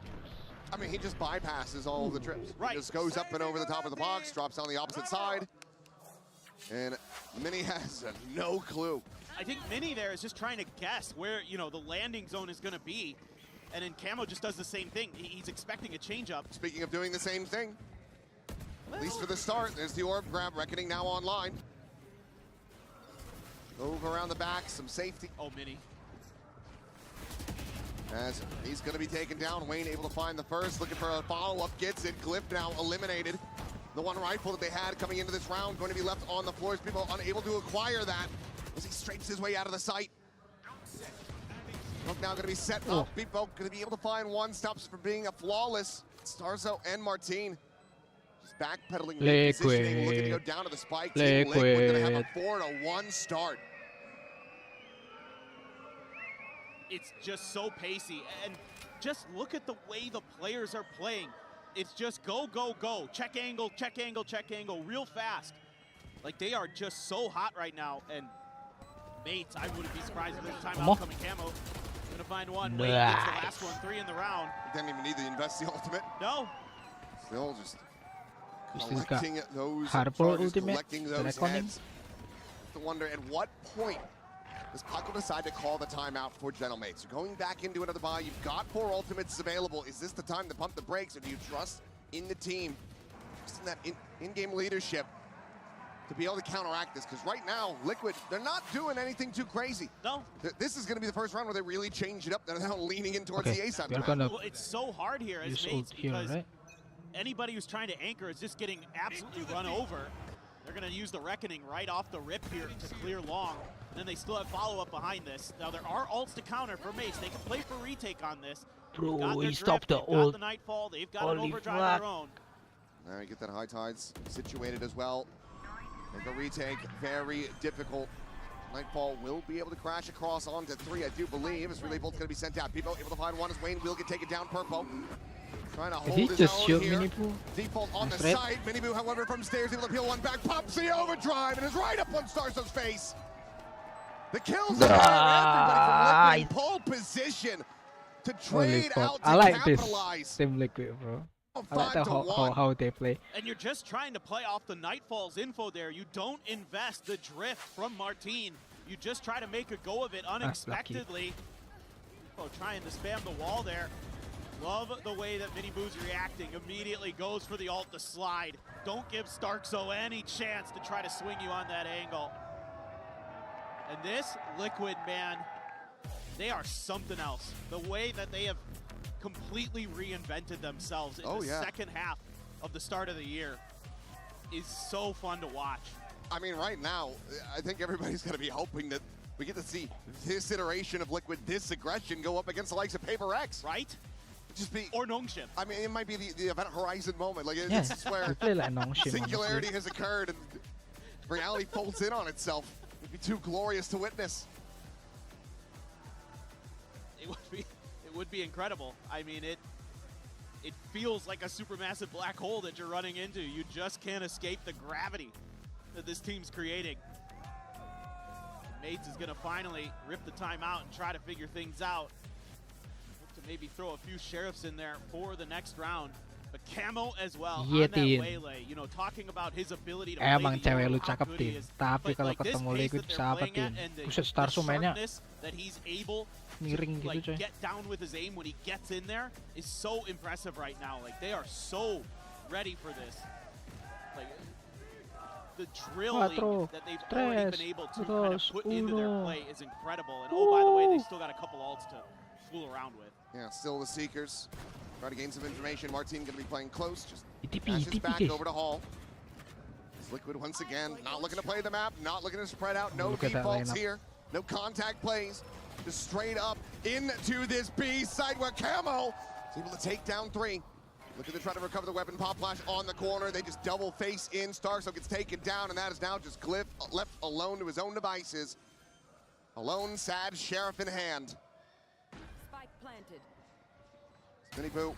I mean, he just bypasses all of the trips. Right. He just goes up and over the top of the box, drops on the opposite side. And Mini has no clue. I think Mini there is just trying to guess where, you know, the landing zone is going to be. And then Camo just does the same thing. He's expecting a change-up. Speaking of doing the same thing, at least for the start, there's the orb grab. Reckoning now online. Move around the back, some safety. Oh, Mini. As he's going to be taken down. Wayne able to find the first, looking for a follow-up, gets it. Glyph now eliminated. The one rifle that they had coming into this round going to be left on the floor. People unable to acquire that as he straights his way out of the sight. Now going to be set up. Beepo going to be able to find one. Stops from being a flawless. Starzo and Martine just backpedaling, repositioning, looking to go down to the spike. Team Liquid going to have a 4-1 start. It's just so pacey. And just look at the way the players are playing. It's just go, go, go. Check angle, check angle, check angle, real fast. Like, they are just so hot right now. And Mates, I wouldn't be surprised if there's a timeout coming. Camo gonna find one. Wayne gets the last one, 3 in the round. Didn't even need to invest the ultimate. No. Still just Still collecting those Hardball charges, ultimate, collecting those reckoning. heads. To wonder at what point does Paco decide to call the timeout for Gentlemates? You're going back into another buy. You've got 4 ultimates available. Is this the time to pump the brakes, or do you trust in the team, just in that in-game leadership, to be able to counteract this? Because right now, Liquid, they're not doing anything too crazy. No. This is going to be the first round where they really change it up. They're now leaning in towards the A side. Well, it's so hard here as Mates because right? anybody who's trying to anchor is just getting absolutely run over. They're going to use the Reckoning right off the rip here to clear long. And then they still have follow-up behind this. Now, there are ults to counter for Mace. They can play for retake on this. Bro, he drift, stopped the they've got ult. the Nightfall. They've got an overdrive of their own. Now you get that high tides situated as well. Make a retake very difficult. Nightfall will be able to crash across onto 3, I do believe. As Relay Bolt's going to be sent out. People able to find one as Wayne will get taken down. Purple trying to hold his own here. Default on the side. Miniboo, however, from stairs able to peel one back. Pops the overdrive and is right up on Starzo's face. The kills are there. Everybody from Liquid in pole position to trade out to I like capitalize. this Team Liquid, bro. I like how they play. And you're just trying to play off the Nightfall's info there. You don't invest the drift from Martine. You just try to make a go of it unexpectedly. Oh, trying to spam the wall there. Love the way that Miniboo's reacting. Immediately goes for the ult to slide. Don't give Starkzo any chance to try to swing you on that angle. And this Liquid, man, they are something else. The way that they have completely reinvented themselves in the second half of the start of the year is so fun to watch. I mean, right now, I think everybody's going to be hoping that we get to see this iteration of Liquid, this aggression, go up against the likes of Paper X. Right? Just be, or Nongshim. I mean, it might be the Event Horizon moment. Like, Yeah, this is where play like Nongshim, singularity honestly. has occurred and reality folds in on itself. It'd be too glorious to witness. It would be incredible. I mean, it feels like a supermassive black hole that you're running into. You just can't escape the gravity that this team's creating. Mates is going to finally rip the timeout and try to figure things out. Hope to maybe throw a few sheriffs in there for the next round. But Camo as well on that waylay. You know, talking about his ability to Emang play the cewek lu euro, how cakep, good he Tin. is. Tapi But, kalau like, this ketemu pace Liquid that they're siapa, playing Tin? at and the Buset, Starso mainnya sharpness that he's able miring to, gitu, coy. get down with his aim when he gets in there is so impressive right now. Like, they are so ready for this. Like, the drilling that they've already been able to kind of put into their play is incredible. And oh, by the way, they still got a couple ults to fool around with. Yeah, still the Seekers. Try to gain some information. Martine going to be playing close. Just ETP, passes back ETP. over to Hall. It's Liquid once again. Not looking to play the map. Not looking to spread out. No Look at that defaults lineup. here. No contact plays. Just straight up into this B side where Camo is able to take down 3. Looking to try to recover the weapon. Pop flash on the corner. They just double face in. Starso gets taken down, and that is now just Cliff left alone to his own devices. Alone, sad sheriff in hand. Spike planted. Miniboo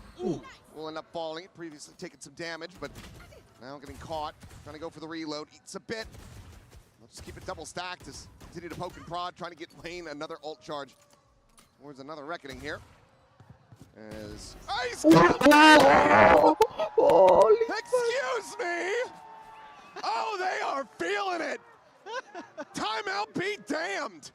will end up falling. Previously taking some damage, but now getting caught. Trying to go for the reload. Eats a bit. Let's just keep it double stacked as continue to poke and prod, trying to get Wayne another ult charge towards another reckoning here. As Ice Excuse me! Oh, they are feeling it! Timeout be damned!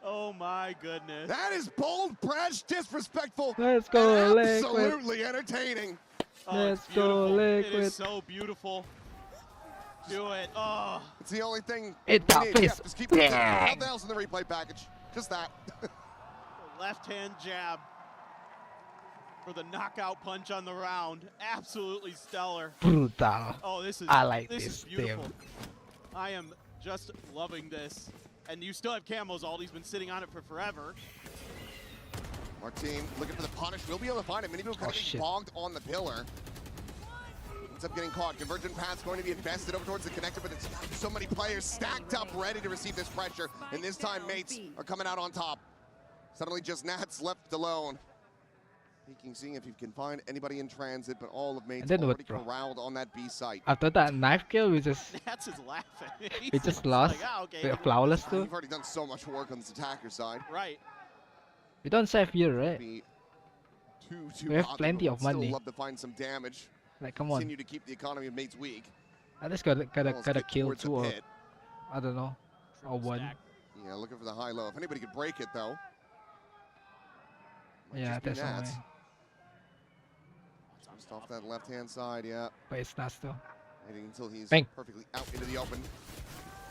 Oh my goodness. That is bold, brash, disrespectful, Let's go, and absolutely Liquid. entertaining. Oh, Let's it's go, beautiful. It Liquid. is so beautiful. Do it. Oh. It's the only thing It we need. is. Yeah, just keep it. Nothing else in the replay package. Just that. Left-hand jab for the knockout punch on the round. Absolutely stellar. Brutal. Oh, this is I like this this is beautiful. team. I am just loving this. And you still have Camo's ult. He's been sitting on it for forever. Martin looking for the punish. We'll be able to find him. Miniboo kind of shit. bogged on the pillar. Ends up getting caught. Convergent path's going to be invested over towards the connector, but it's so many players stacked up, ready to receive this pressure. And this time, mates are coming out on top. Suddenly, just Nats left alone. Peeking, seeing if he can find anybody in transit, but all of mates then what, already bro? corralled on that B site. After that knife kill, we just Nats is laughing. we just lost. okay. We're flawless too. You've already done so much work on this attacker side. Right. We don't save here, right? Be too We have cocky, plenty but of would money. Still love to find some damage. Like, come on. Continue to keep the economy of mates weak. I just gotta Balls get kill towards the 2 or pit. I don't know, or 1. Yeah, looking for the high low. If anybody could break it though. Might Yeah, just be that's all Nats. right. Just off that left-hand side, yeah. But it's not still. Waiting until he's Bang. perfectly out into the open.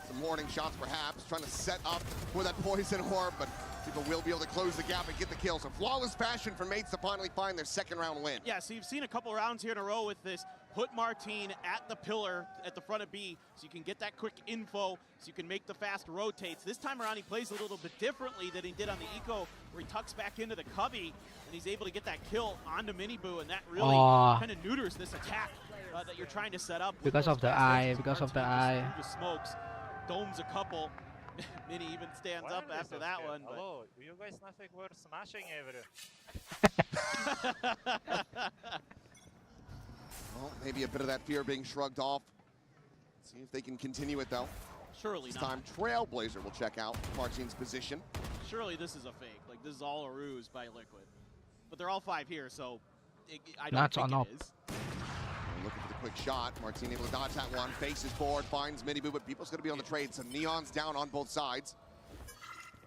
Some warning shots perhaps, trying to set up for that poison orb, but people will be able to close the gap and get the kill. So flawless fashion for mates to finally find their second round win. Yeah, so you've seen a couple rounds here in a row with this. Put Martine at the pillar at the front of B so you can get that quick info, so you can make the fast rotates. This time around he plays a little bit differently than he did on the Eco, where he tucks back into the cubby and he's able to get that kill onto Miniboo, and that really kind of neuters this attack that you're trying to set up. Because of the eye, because of the eye. Through the smokes, domes a couple. Mini even stands up after that one. But Hello, you guys nothing were smashing every. Well, maybe a bit of that fear being shrugged off. See if they can continue it though. Surely this not. time Trailblazer will check out Martine's position. Surely this is a fake. Like, this is all a ruse by Liquid. But they're all 5 here, so I don't think it is. Looking for the quick shot. Martine able to dodge that one. Faces forward, finds Miniboo, but people's going to be on the trade. So Neon's down on both sides.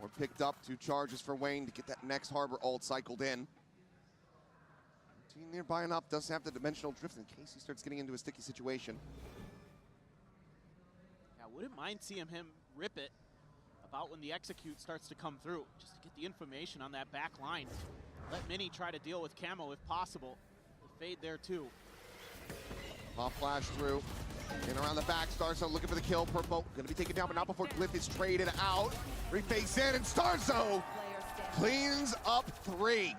Or picked up 2 charges for Wayne to get that next Harbor ult cycled in. Martine nearby enough, does have the dimensional drift in case he starts getting into a sticky situation. Yeah, wouldn't mind seeing him rip it about when the execute starts to come through, just to get the information on that back line. Let Mini try to deal with Camo if possible. The fade there too. Pop flash through. In around the back, Starso looking for the kill. Purple gonna be taken down, but not before Glyph is traded out. Reface in, and Starso cleans up 3.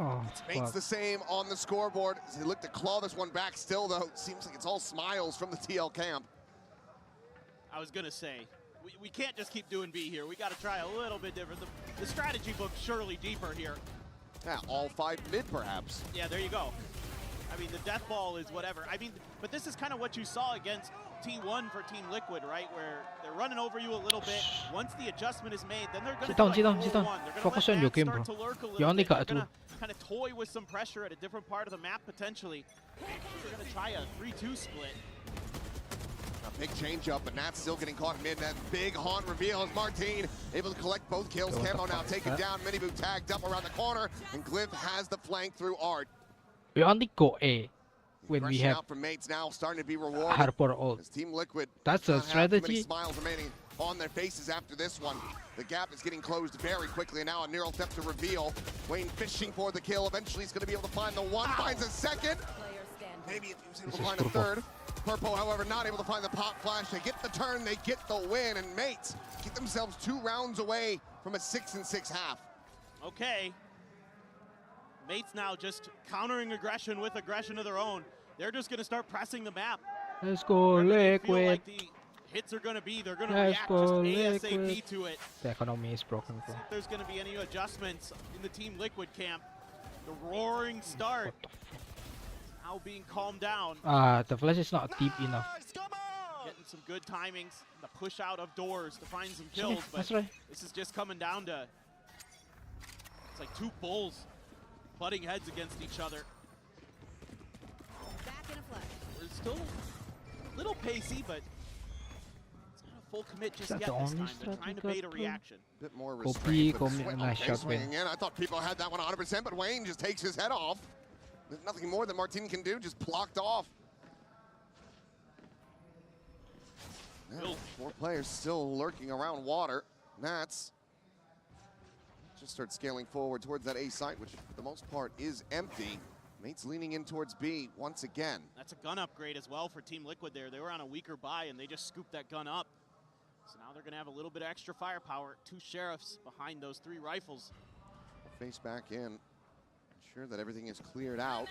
Oh, Mates fuck. the same on the scoreboard as they look to claw this one back still, though. It seems like it's all smiles from the TL camp. I was gonna say, we can't just keep doing B here. We gotta try a little bit different. The strategy book's surely deeper here. Yeah, all 5 mid perhaps. Yeah, there you go. I mean, the death ball is whatever. I mean, but this is kind of what you saw against T1 for Team Liquid, right? Where they're running over you a little bit. Once the adjustment is made, then they're going to Sit down. Focus on your game, bro. You only got 2. Kind of toy with some pressure at a different part of the map potentially. They're going to try a 3-2 split. A big change up, but Nat's still getting caught in mid. That big haunt reveal as Martine able to collect both kills. Camo now taken down. Miniboo tagged up around the corner, and Glyph has the flank through Art. We only go A when we Rushing have out from mates now, starting to be rewarded. Harbor ult. As Team Liquid That's not a have too many strategy. smiles remaining on their faces after this one. The gap is getting closed very quickly, and now a neural theft to reveal. Wayne fishing for the kill. Eventually he's going to be able to find the one, finds a second. Maybe if he was able to find a third. Purple, however, not able to find the pop flash. They get the turn, they get the win, and mates get themselves 2 rounds away from a 6-6 half. Okay. Mates now just countering aggression with aggression of their own. They're just going to start pressing the map. Let's go Feel liquid. like the hits are going to be, they're going to react just ASAP to it. The economy is broken. See if there's going to be any adjustments in the Team Liquid camp. The roaring start now being calmed down. The flash is not deep enough. Getting some good timings, the push out of doors to find some kills, but that's right. this is just coming down to, it's like two bulls butting heads against each other. Back in a flash. We're still a little pacey, but it's not a full commit just yet the this only time. They're strat trying to you bait a got, reaction. Bit more Copy, restraint. But the nice shot, swinging Wayne. in. I thought people had that one 100%, but Wayne just takes his head off. There's nothing more that Martin can do, just blocked off. Now, 4 players still lurking around water. Nats just start scaling forward towards that A site, which for the most part is empty. Mates leaning in towards B once again. That's a gun upgrade as well for Team Liquid there. They were on a weaker buy and they just scooped that gun up. So now they're going to have a little bit of extra firepower. 2 sheriffs behind those 3 rifles. Face back in. Ensure that everything is cleared out.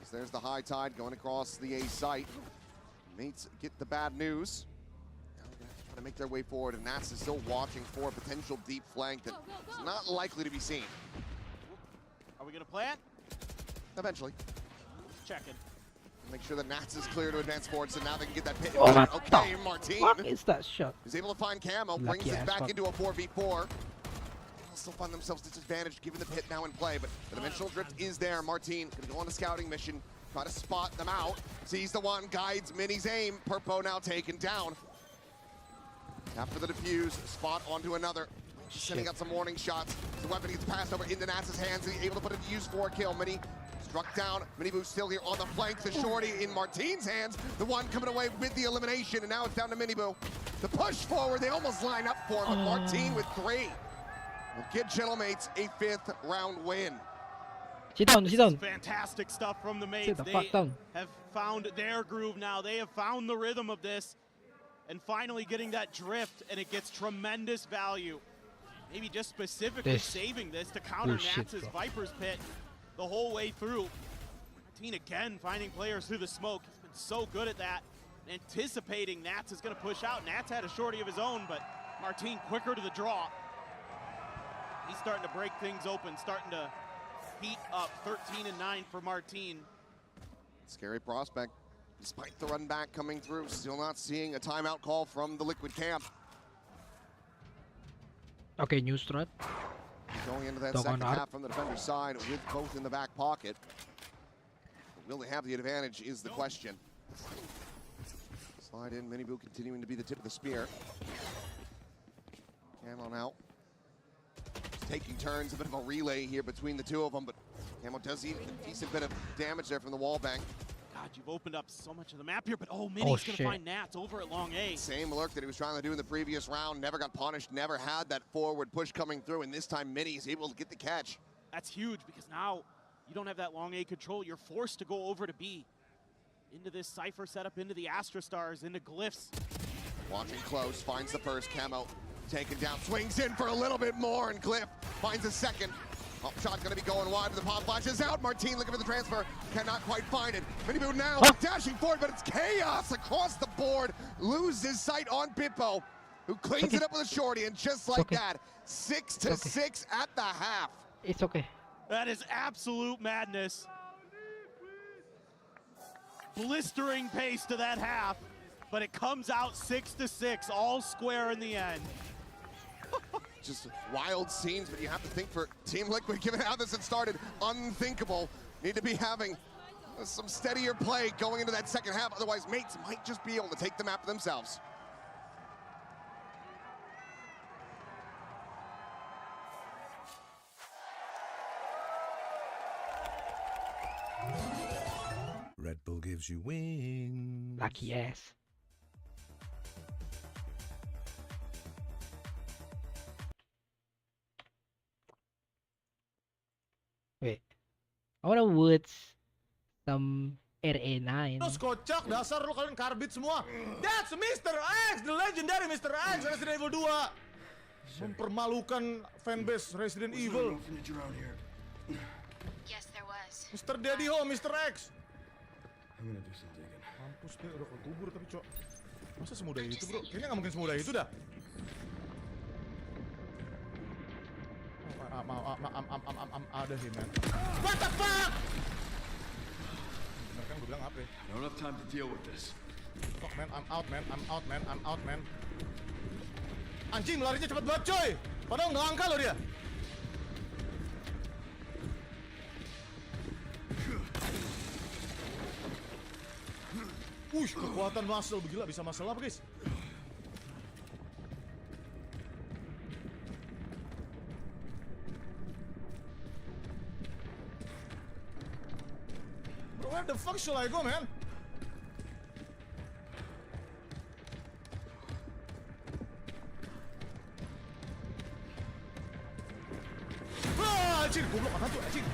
As there's the high tide going across the A site. Mates get the bad news. Now they're going to try to make their way forward, and Nats is still watching for a potential deep flank that is not likely to be seen. Are we going to plant? Eventually. Checking. Make sure that Nats is clear to advance forward, so now they can get that pit. Oh my Okay, Martin What is that shot? is able to find Camo, brings Lucky it ass back fuck. into a 4v4. They'll still find themselves disadvantaged given the pit now in play, but the dimensional drift is there. Martin gonna go on a scouting mission, try to spot them out. Sees the one, guides Mini's aim. Purpo now taken down. After the defuse, spot onto another. Just sending out some warning shots. The weapon gets passed over into Nats' hands. He's able to put it to use for a kill. Mini struck down. Minibu still here on the flank. The shorty in Martin's hands. The one coming away with the elimination, and now it's down to Minibu. The push forward, they almost line up for him, but Martin with 3 will get Gentlemates a 5th round win. Sit down, sit down. Fantastic stuff from the mates. Sit the They fuck down. have found their groove now. They have found the rhythm of this and finally getting that drift, and it gets tremendous value. Maybe just specifically saving this to counter bullshit, Nats' bro. Viper's pit the whole way through. Martin again finding players through the smoke. He's been so good at that. Anticipating Nats is going to push out. Nats had a shorty of his own, but Martin quicker to the draw. He's starting to break things open, starting to heat up. 13-9 for Martin. Scary prospect. Despite the run back coming through, still not seeing a timeout call from the Liquid camp. Okay, new strat. Going into that Don't second want half from the defender's side with both in the back pocket. Will they have the advantage is the question. Slide in, Minibu continuing to be the tip of the spear. Camo now. Just taking turns, a bit of a relay here between the two of them, but Camo does eat a decent bit of damage there from the wall bank. God, you've opened up so much of the map here, but Mini's going to find Nats over at long A. Same lurk that he was trying to do in the previous round, never got punished, never had that forward push coming through, and this time Mini is able to get the catch. That's huge because now you don't have that long A control. You're forced to go over to B. Into this Cypher setup, into the Astra Stars, into Glyphs. Watching close, finds the first. Camo taken down, swings in for a little bit more, and Glyph finds a second. Up shot gonna be going wide, but the pop flashes out. Martin looking for the transfer, cannot quite find it. Minibu now dashing forward, but it's chaos across the board. Loses sight on Bippo, who cleans it up with a shorty, and just like that, 6-6 at the half. It's okay. That is absolute madness. Blistering pace to that half, but it comes out 6-6, all square in the end. Just wild scenes, but you have to think for Team Liquid, given how this had started, unthinkable. Need to be having some steadier play going into that second half, otherwise Mates might just be able to take the map themselves. Red Bull gives you wings. Lucky ass. Wait, I wanna woods some RA9. Terus kocak, dasar lu kalian karbit semua. That's Mr. X, the legendary Mr. X, Resident Evil 2. Mempermalukan fanbase Resident Evil. Yes, Mr. Daddy Ho, Mr. X. I'm gonna do some digging. Mampus deh, udah kekubur tapi cok. Masa semudah itu bro? Kayaknya nggak mungkin semudah itu dah. Ada sih man. What the fuck? Bener kan gue bilang apa ya? I don't have time to deal with this. Fuck man, I'm out man, I'm out man, I'm out man. Anjing larinya cepet banget coy. Padahal nggak angka loh dia. Kekuatan muscle, gila bisa muscle apa guys? Bro, where the fuck should I go, man? Wah, anjir, goblok, apa tuh, anjing?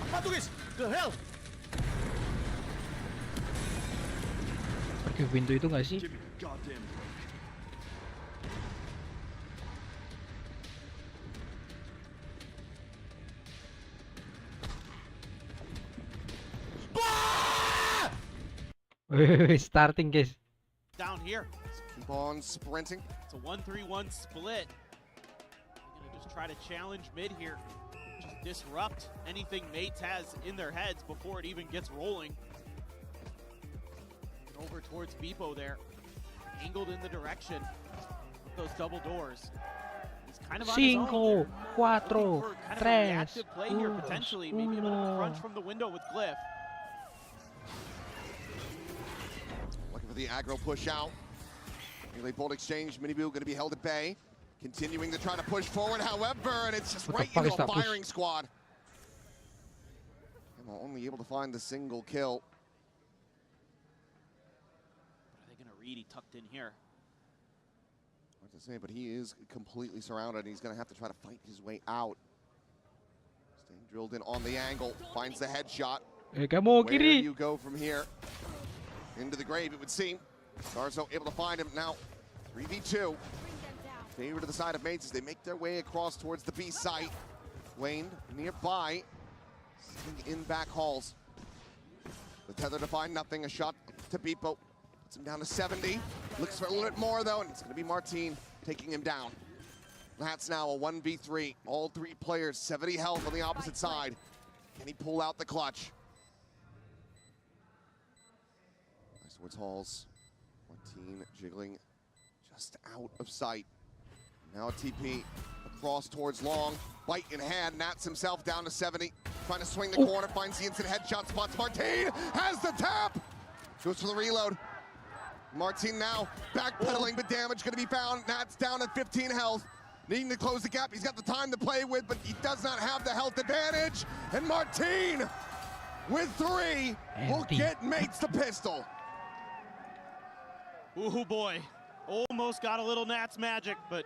Apa tuh guys? The hell? Pakai pintu itu nggak sih? Starting guys. Down here. Keep on sprinting. It's a 1-3-1 split. They're gonna just try to challenge mid here. Just disrupt anything mates has in their heads before it even gets rolling. Over towards Beepo there. Angled in the direction of those double doors. He's kind of on his own. 5, 4, 3, active play here potentially. Maybe a bit of a crunch from the window with Glyph. Looking for the aggro push out. Melee bolt exchange. Miniboo going to be held at bay. Continuing to try to push forward, however, and it's just right into a firing squad. And only able to find the single kill. He tucked in here. Hard to say, but he is completely surrounded. He's going to have to try to fight his way out. Staying drilled in on the angle. Finds the headshot. Where do you go from here? Into the grave, it would seem. Sarzo able to find him now. 3v2. Favor to the side of mates as they make their way across towards the B site. Wayne nearby. Sitting in back halls. The tether to find nothing. A shot to Beepo. Him down to 70. Looks for a little bit more though, and it's going to be Martin taking him down. That's now a 1v3. All three players, 70 health on the opposite side. Can he pull out the clutch? Nice towards Halls. Martin jiggling just out of sight. Now a TP across towards Long. Bite in hand. Nats himself down to 70. Trying to swing the corner. Finds the instant headshot spots. Martin has the tap. Goes for the reload. Martin now backpedaling, but damage going to be found. Nat's down at 15 health. Needing to close the gap. He's got the time to play with, but he does not have the health advantage. And Martin, with 3, will get mates the pistol. Ooh boy, almost got a little Nats magic, but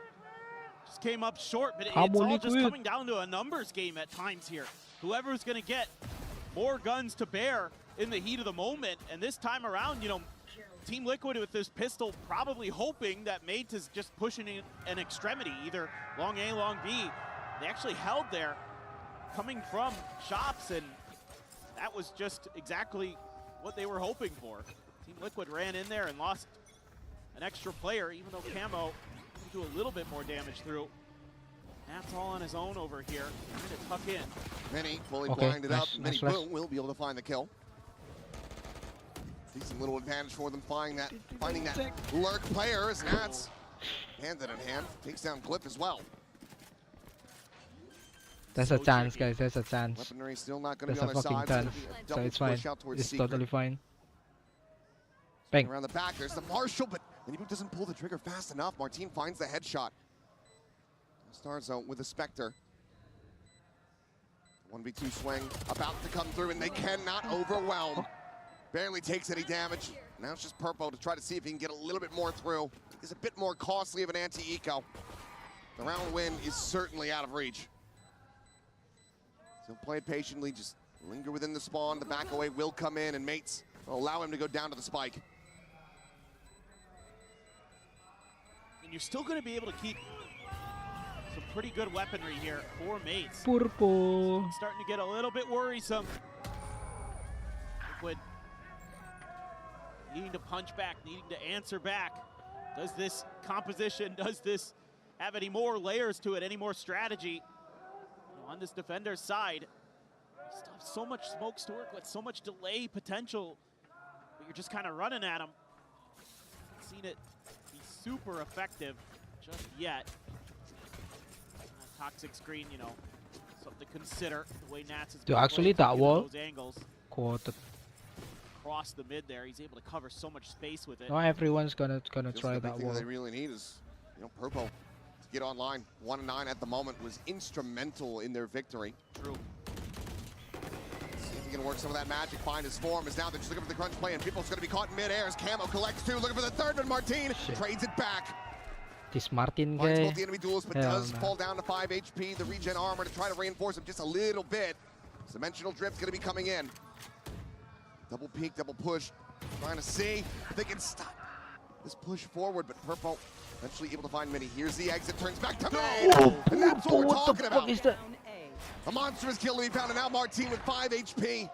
just came up short. But it's all just coming down to a numbers game at times here. Whoever's going to get more guns to bear in the heat of the moment, and this time around, you know, Team Liquid with this pistol probably hoping that Mate is just pushing in an extremity, either long A, long B. They actually held there, coming from shops, and that was just exactly what they were hoping for. Team Liquid ran in there and lost an extra player, even though Camo can do a little bit more damage through. That's all on his own over here. Trying to tuck in. Mini fully blinded up. Mini boom will be able to find the kill. Decent little advantage for them finding that lurk player as Nats hand in hand takes down Glyph as well. There's a chance, guys. There's a chance. Weaponry still not going to There's be on a their fucking side. chance. So it's fine. It's totally fine. Bang. Around the back, there's the Marshall, but Miniboot doesn't pull the trigger fast enough. Martin finds the headshot. Starzo with a Spectre. 1v2 swing about to come through, and they cannot overwhelm. Barely takes any damage. Now it's just Purpo to try to see if he can get a little bit more through. It's a bit more costly of an anti-eco. The round win is certainly out of reach. So play it patiently, just linger within the spawn. The back away will come in, and mates will allow him to go down to the spike. And you're still going to be able to keep some pretty good weaponry here for mates. Purple. Starting to get a little bit worrisome. needing to punch back, needing to answer back. Does this composition, does this have any more layers to it, any more strategy? On this defender's side, still have so much smokes to work with, so much delay potential, but you're just kind of running at them. Haven't seen it be super effective just yet. Toxic screen, you know, something to consider. The way Nats has been actually that wall those angles quoted. Across the mid there, he's able to cover so much space with it. Not everyone's gonna Just try the that big thing wall. they really need is, you know, Purple to get online. 1-9 at the moment was instrumental in their victory. True. See if he can work some of that magic, find his form. Is now they're just looking for the crunch play, and People's going to be caught in mid-air as Camo collects two, looking for the third, but Martin trades it back. This Martin Finds guy. both the enemy duelists, but does fall down to 5 HP. The regen armor to try to reinforce him just a little bit. Dimensional drift's going to be coming in. Double peek, double push. Trying to see if they can stop this push forward, but Purple eventually able to find Mini. Here's the exit, turns back to main, and that's what we're talking about. Is that? A monstrous kill to be found, and now Martin with 5 HP.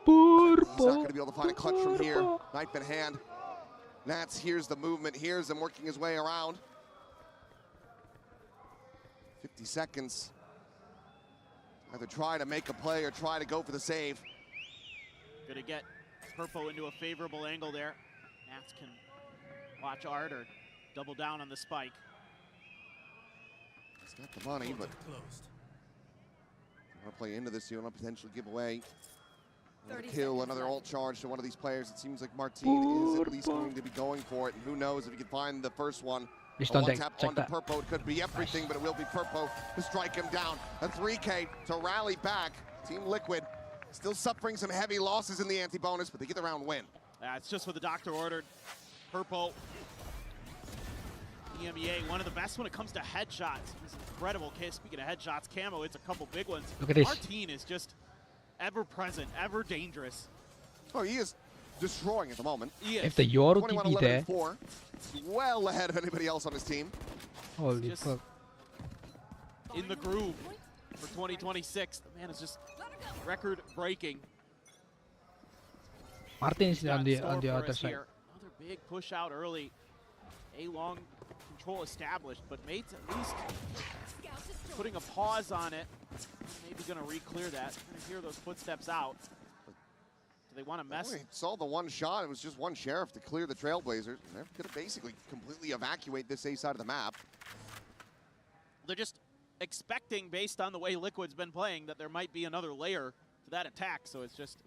Purple. He's not going to be able to find a clutch from here. Knife in hand. Nats hears the movement, hears him working his way around. 50 seconds. Either try to make a play or try to go for the save. Gonna get Purple into a favorable angle there. Nats can watch Art or double down on the spike. He's got the money, but you want to play into this, you want to potentially give away another kill, another ult charge to one of these players. It seems like Martin is at least going to be going for it, and who knows if he can find the first one. Please A don't one tap check onto that. Purple. It could be everything, but it will be Purple to strike him down. A 3K to rally back. Team Liquid still suffering some heavy losses in the anti-bonus, but they get the round win. It's just what the doctor ordered. Purple, EMEA, one of the best when it comes to headshots. He's an incredible case. Speaking of headshots, Camo, it's a couple big ones. Look at this. Martin is just ever present, ever dangerous. Oh, he is destroying at the moment. He is. If the Yoru 21, TV 11, there. and 4. Well ahead of anybody else on his team. Holy Just fuck. in the groove for 2026. The man is just record-breaking. Martin is on the Store for other us side. here. Another big push out early. A long control established, but Mates at least putting a pause on it. Maybe going to re-clear that. Going to hear those footsteps out. Do they want to mess? We saw the one shot. It was just one sheriff to clear the Trailblazers. And they're going to basically completely evacuate this A side of the map. They're just expecting, based on the way Liquid's been playing, that there might be another layer to that attack. So it's just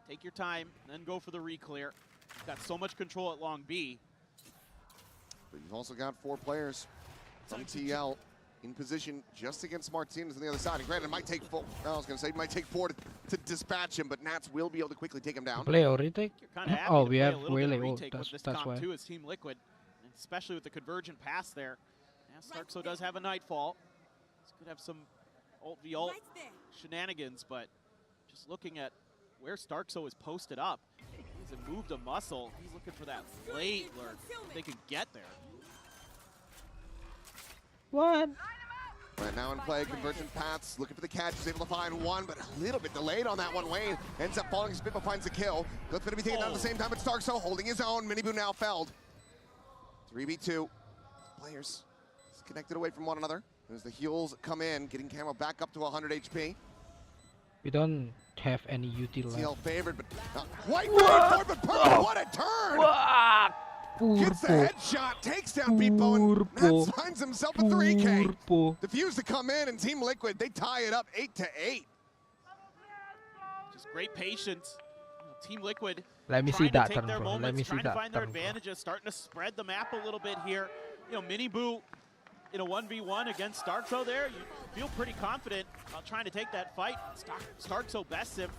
take your time, then go for the re-clear. You've got so much control at long B. But you've also got 4 players from TL in position just against Martinez on the other side. And granted, it might take 4. I was going to say it might take 4 to dispatch him, but Nats will be able to quickly take him down. Play or retake? Kinda happy Oh, to we play a have little bit of really. Oh, retake with this that's comp why. too as Team Liquid, and especially with the convergent pass there. Yeah, Starkso does have a Nightfall. This could have some ult v ult shenanigans, but just looking at where Starkso is posted up, he hasn't moved a muscle. He's looking for that late lurk. If they could get there. What? Right now in play, Convergent Paths, looking for the catch, is able to find one, but a little bit delayed on that one. Wayne ends up falling, Spitball finds the kill. Clip's gonna be taken down at the same time, but Starkso holding his own. Miniboo now felled. 3v2. Players disconnected away from one another. As the heals come in, getting Camo back up to 100 HP. We don't have any UT left. TL favored, but not quite ready for it, but Purple, what a turn! Gets the headshot, takes down Beepo, and Nats finds himself a 3K. Defuse to come in, and Team Liquid, they tie it up 8-8. Just great patience. Team Liquid Let me trying see that to take turn, their bro. moments, Let me see trying to that find their turn, bro. advantages, starting to spread the map a little bit here. You know, Miniboo in a 1v1 against Starkso there, you feel pretty confident about trying to take that fight. Starkso bests him.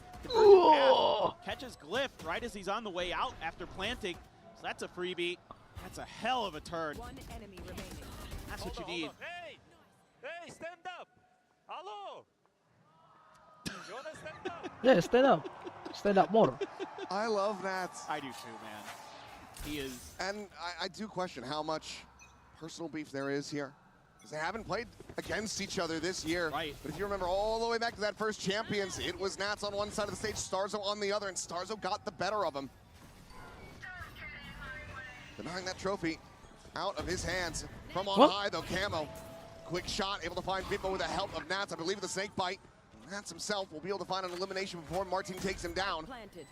Catches Glyph right as he's on the way out after planting. So that's a freebie. That's a hell of a turn. One enemy remaining. That's what you need. Hey! Hey, stand up! Hello! You wanna stand up? Yeah, stand up. Stand up more. I love Nats. I do too, man. He is. And I do question how much personal beef there is here. They haven't played against each other this year. Right. But if you remember all the way back to that first Champions, it was Nats on one side of the stage, Starzo on the other, and Starzo got the better of him. Denying that trophy out of his hands. From on high, though, Camo. Quick shot, able to find Bimbo with the help of Nats. I believe the snake bite. Nats himself will be able to find an elimination before Martin takes him down. Planted.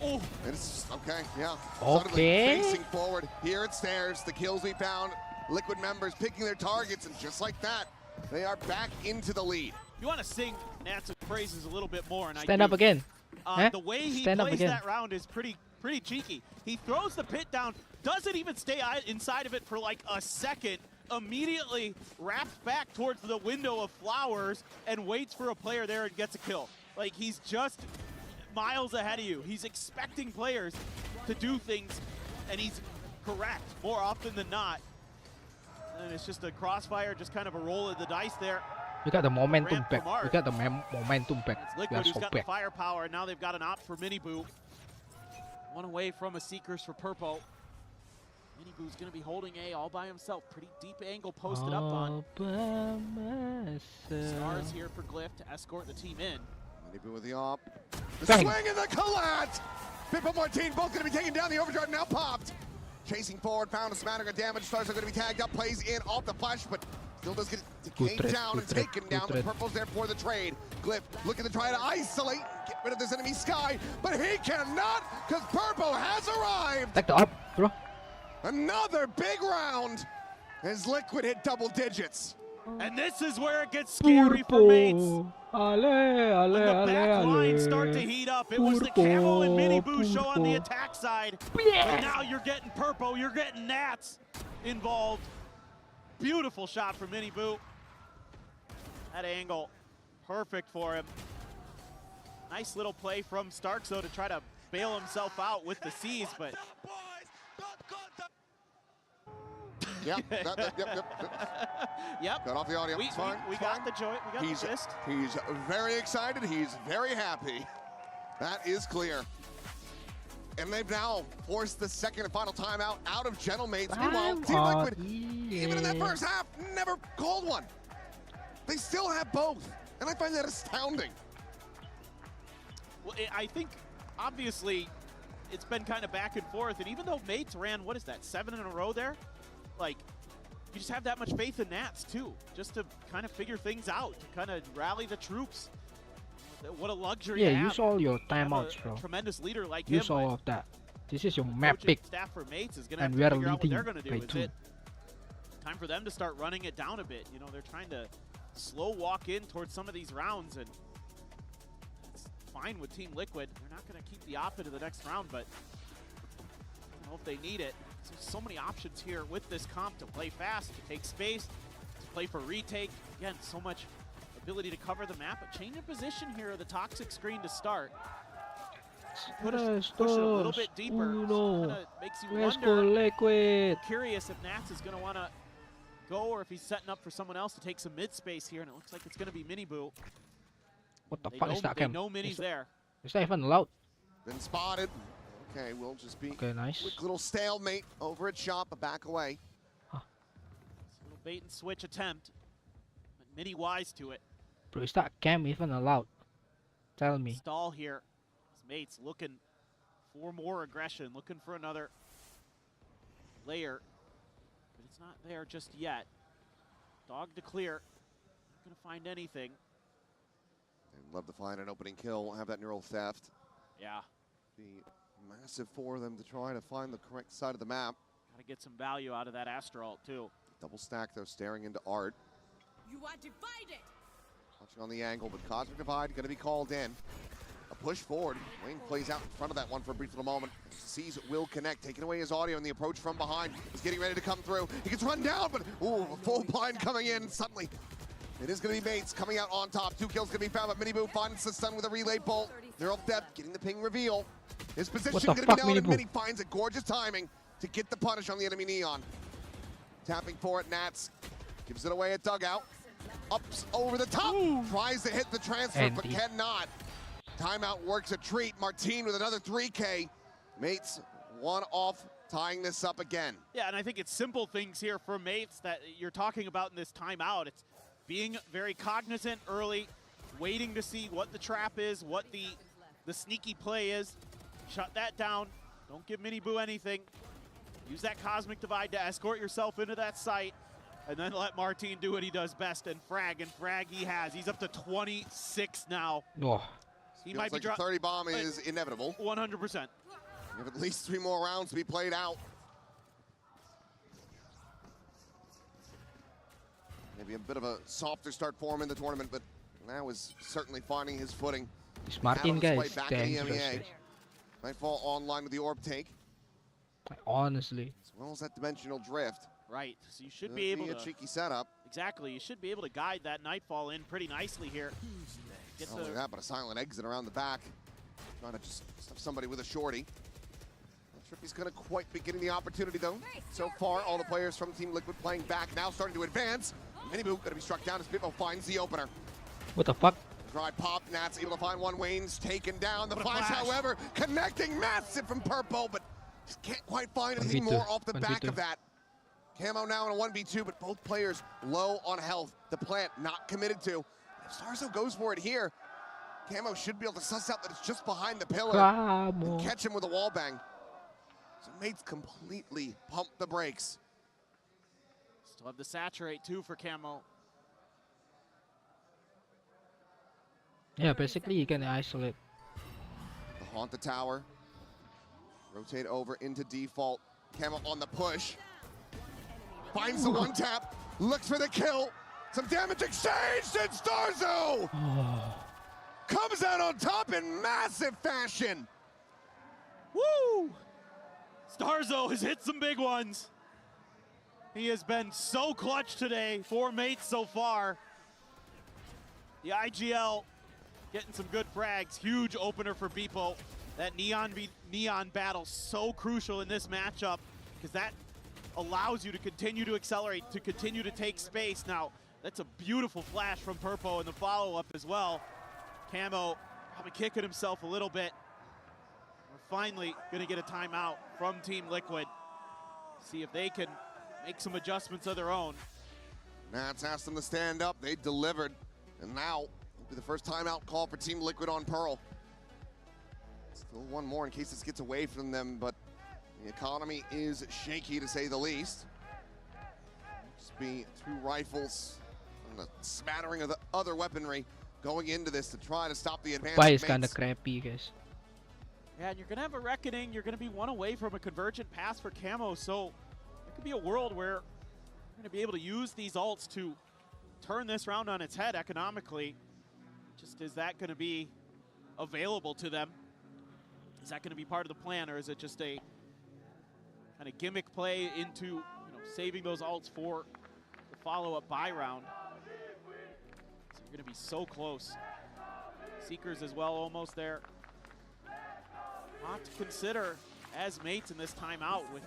Oh, it's okay, yeah. Okay. Suddenly facing forward. Here it stares. The kills we found. Liquid members picking their targets, and just like that, they are back into the lead. You want to sing Nats' praises a little bit more, and Stand up again. The way he plays that round is pretty cheeky. He throws the pit down, doesn't even stay inside of it for like a second, immediately wraps back towards the window of flowers and waits for a player there and gets a kill. Like, he's just miles ahead of you. He's expecting players to do things, and he's correct more often than not. And it's just a crossfire, just kind of a roll of the dice there. We got the momentum back. We got the momentum back. It's We Liquid are who's so got the back. firepower, and now they've got an op for Miniboo. One away from a Seekers for Purpo. Miniboo's going to be holding A all by himself. Pretty deep angle posted up on. Stars here for Glyph to escort the team in. Miniboo with the op. The Bang. swing and the collat! Bimbo Martin both going to be taken down. The overdrive now popped. Chasing forward, found a smattering of damage. Stars are going to be tagged up, plays in off the flash, but still does get decayed down and taken down. The Purple's there for the trade. Glyph looking to try to isolate, get rid of this enemy Sky, but he cannot, because Purple has arrived. Take the up, bro. Another big round as Liquid hit double digits. And this is where it gets scary for mates. Ale, ale, When the ale, back line ale. start to heat up, it was the Camel and Miniboo show on the attack side. But now you're getting Purpo, you're getting Nats involved. Beautiful shot from Miniboo. That angle, perfect for him. Nice little play from Starks, though, to try to bail himself out with the C's, but... Yep. Yep. Got off the audio. We got the joint. We got the gist. He's very excited. He's very happy. That is clear. And they've now forced the second and final timeout out of Gentlemates. Meanwhile, Team Liquid, even in that first half, never called one. They still have both. And I find that astounding. Well, I think, obviously, it's been kind of back and forth. And even though Mates ran, what is that, 7 in a row there? Like, you just have that much faith in Nats, too, just to kind of figure things out, to kind of rally the troops. What a luxury to have. Use all your timeouts, bro. Tremendous leader like Use him. all of that. This is your map pick. Staff for Mates is going to And have we to are figure out what they're leading going to by do. Is 2. it time for them to start running it down a bit? You know, they're trying to slow walk in towards some of these rounds, and it's fine with Team Liquid. They're not going to keep the op into the next round, but I don't know if they need it. There's so many options here with this comp to play fast, to take space, to play for retake. Again, so much ability to cover the map. A change of position here, the toxic screen to start. Push it a little bit deeper. Kind of makes you Let's go wonder. Liquid. Curious if Nats is going to want to go or if he's setting up for someone else to take some mid space here, and it looks like it's going to be Miniboo. What the fuck is that, They Cam? know Mini's there. Is that even allowed? Been spotted. Okay, we'll just be nice. Quick little stalemate over at shop, but back away. Little bait and switch attempt, but Mini wise to it. Bro, is that Cam even allowed? Tell me. Stall here. His mates looking for more aggression, looking for another layer, but it's not there just yet. Dog to clear. Not going to find anything. They'd love to find an opening kill, have that neural theft. Yeah. Be massive for them to try to find the correct side of the map. Got to get some value out of that Astral too. Double stack though, staring into Art. You are divided. Watching on the angle, but Cosmic Divide going to be called in. A push forward. Wayne plays out in front of that one for a brief little moment. Sees will connect, taking away his audio, and the approach from behind is getting ready to come through. He gets run down, but ooh, full blind coming in suddenly. It is going to be Mates coming out on top. 2 kills going to be found, but Miniboo finds the stun with a relay bolt. Neural depth, getting the ping reveal. His position going to be known, and Mini finds it. Gorgeous timing to get the punish on the enemy Neon. Tapping for it, Nats gives it away at dugout. Ups over the top, tries to hit the transfer, but cannot. Timeout works a treat. Martin with another 3K. Mates one off tying this up again. Yeah, and I think it's simple things here for mates that you're talking about in this timeout. It's being very cognizant early, waiting to see what the trap is, what the sneaky play is. Shut that down. Don't give Miniboo anything. Use that Cosmic Divide to escort yourself into that site, and then let Martin do what he does best and frag he has. He's up to 26 now. Oh. He might be like the 30 bomb is inevitable. 100%. We have at least 3 more rounds to be played out. Maybe a bit of a softer start for him in the tournament, but now is certainly finding his footing. This Martin guy is back in the dangerous. MEA. Nightfall online with the orb take. Honestly. As well as that dimensional drift. Right, so you should be able to... a cheeky setup. Exactly, you should be able to guide that Nightfall in pretty nicely here. Not only that, but a silent exit around the back. Trying to just stuff somebody with a shorty. Not sure if he's going to quite be getting the opportunity, though. So far, all the players from Team Liquid playing back, now starting to advance. Miniboo going to be struck down as Bippo finds the opener. What the fuck? Dry pop, Nats able to find one. Wayne's taken down. The flash, however, connecting massive from Purple, but just can't quite find anything more off the back of that. Camo now in a 1v2, but both players low on health. The plant not committed to. If Starzo goes for it here, Camo should be able to suss out that it's just behind the pillar and catch him with a wall bang. So mates completely pump the brakes. Still have the saturate too for Camo. Yeah, basically you can isolate. The haunt the tower. Rotate over into default. Camo on the push. Finds the one tap. Looks for the kill. Some damage exchanged, and Starzo comes out on top in massive fashion. Woo! Starzo has hit some big ones. He has been so clutch today for mates so far. The IGL getting some good frags. Huge opener for Bippo. That Neon battle so crucial in this matchup because that allows you to continue to accelerate, to continue to take space. Now, that's a beautiful flash from Purpo in the follow-up as well. Camo probably kicking himself a little bit. We're finally going to get a timeout from Team Liquid. See if they can make some adjustments of their own. Nats asked them to stand up. They delivered. And now, will be the first timeout call for Team Liquid on Pearl. Still one more in case this gets away from them, but the economy is shaky to say the least. Just be 2 rifles and a smattering of the other weaponry going into this to try to stop the advance. Buy is kind of crappy, guys. Yeah, and you're going to have a reckoning. You're going to be 1 away from a convergent pass for Camo, so there could be a world where you're going to be able to use these ults to turn this round on its head economically. Just is that going to be available to them? Is that going to be part of the plan, or is it just a kind of gimmick play into saving those ults for the follow-up buy round? So you're going to be so close. Seekers as well, almost there. Not to consider as mates in this timeout with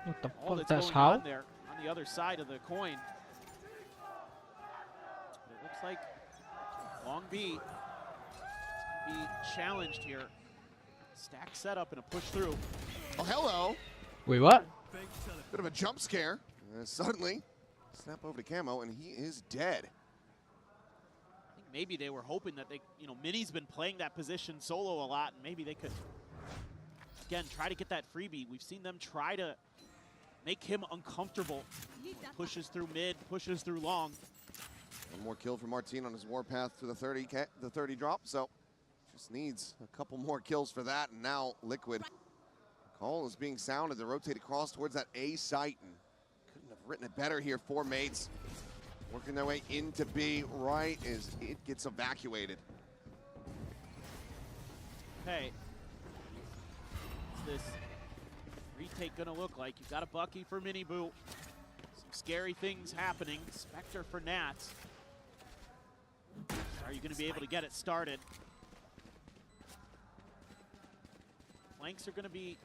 what the all fuck, that's that's going how? on there on the other side of the coin. But it looks like Long B be challenged here. Stack setup and a push through. Oh, hello. Wait, what? Bit of a jump scare. Suddenly, snap over to Camo, and he is dead. I think maybe they were hoping that they, Mini's been playing that position solo a lot, and maybe they could, again, try to get that freebie. We've seen them try to make him uncomfortable. Pushes through mid, pushes through long. One more kill for Martin on his warpath to the 30 drop, so just needs a couple more kills for that, and now Liquid. Call is being sounded to rotate across towards that A site, and couldn't have written it better here for mates. Working their way into B right as it gets evacuated. Okay. What's this retake gonna look like? You've got a Bucky for Miniboo. Some scary things happening. Spectre for Nats. Are you gonna be able to get it started? Flanks are gonna be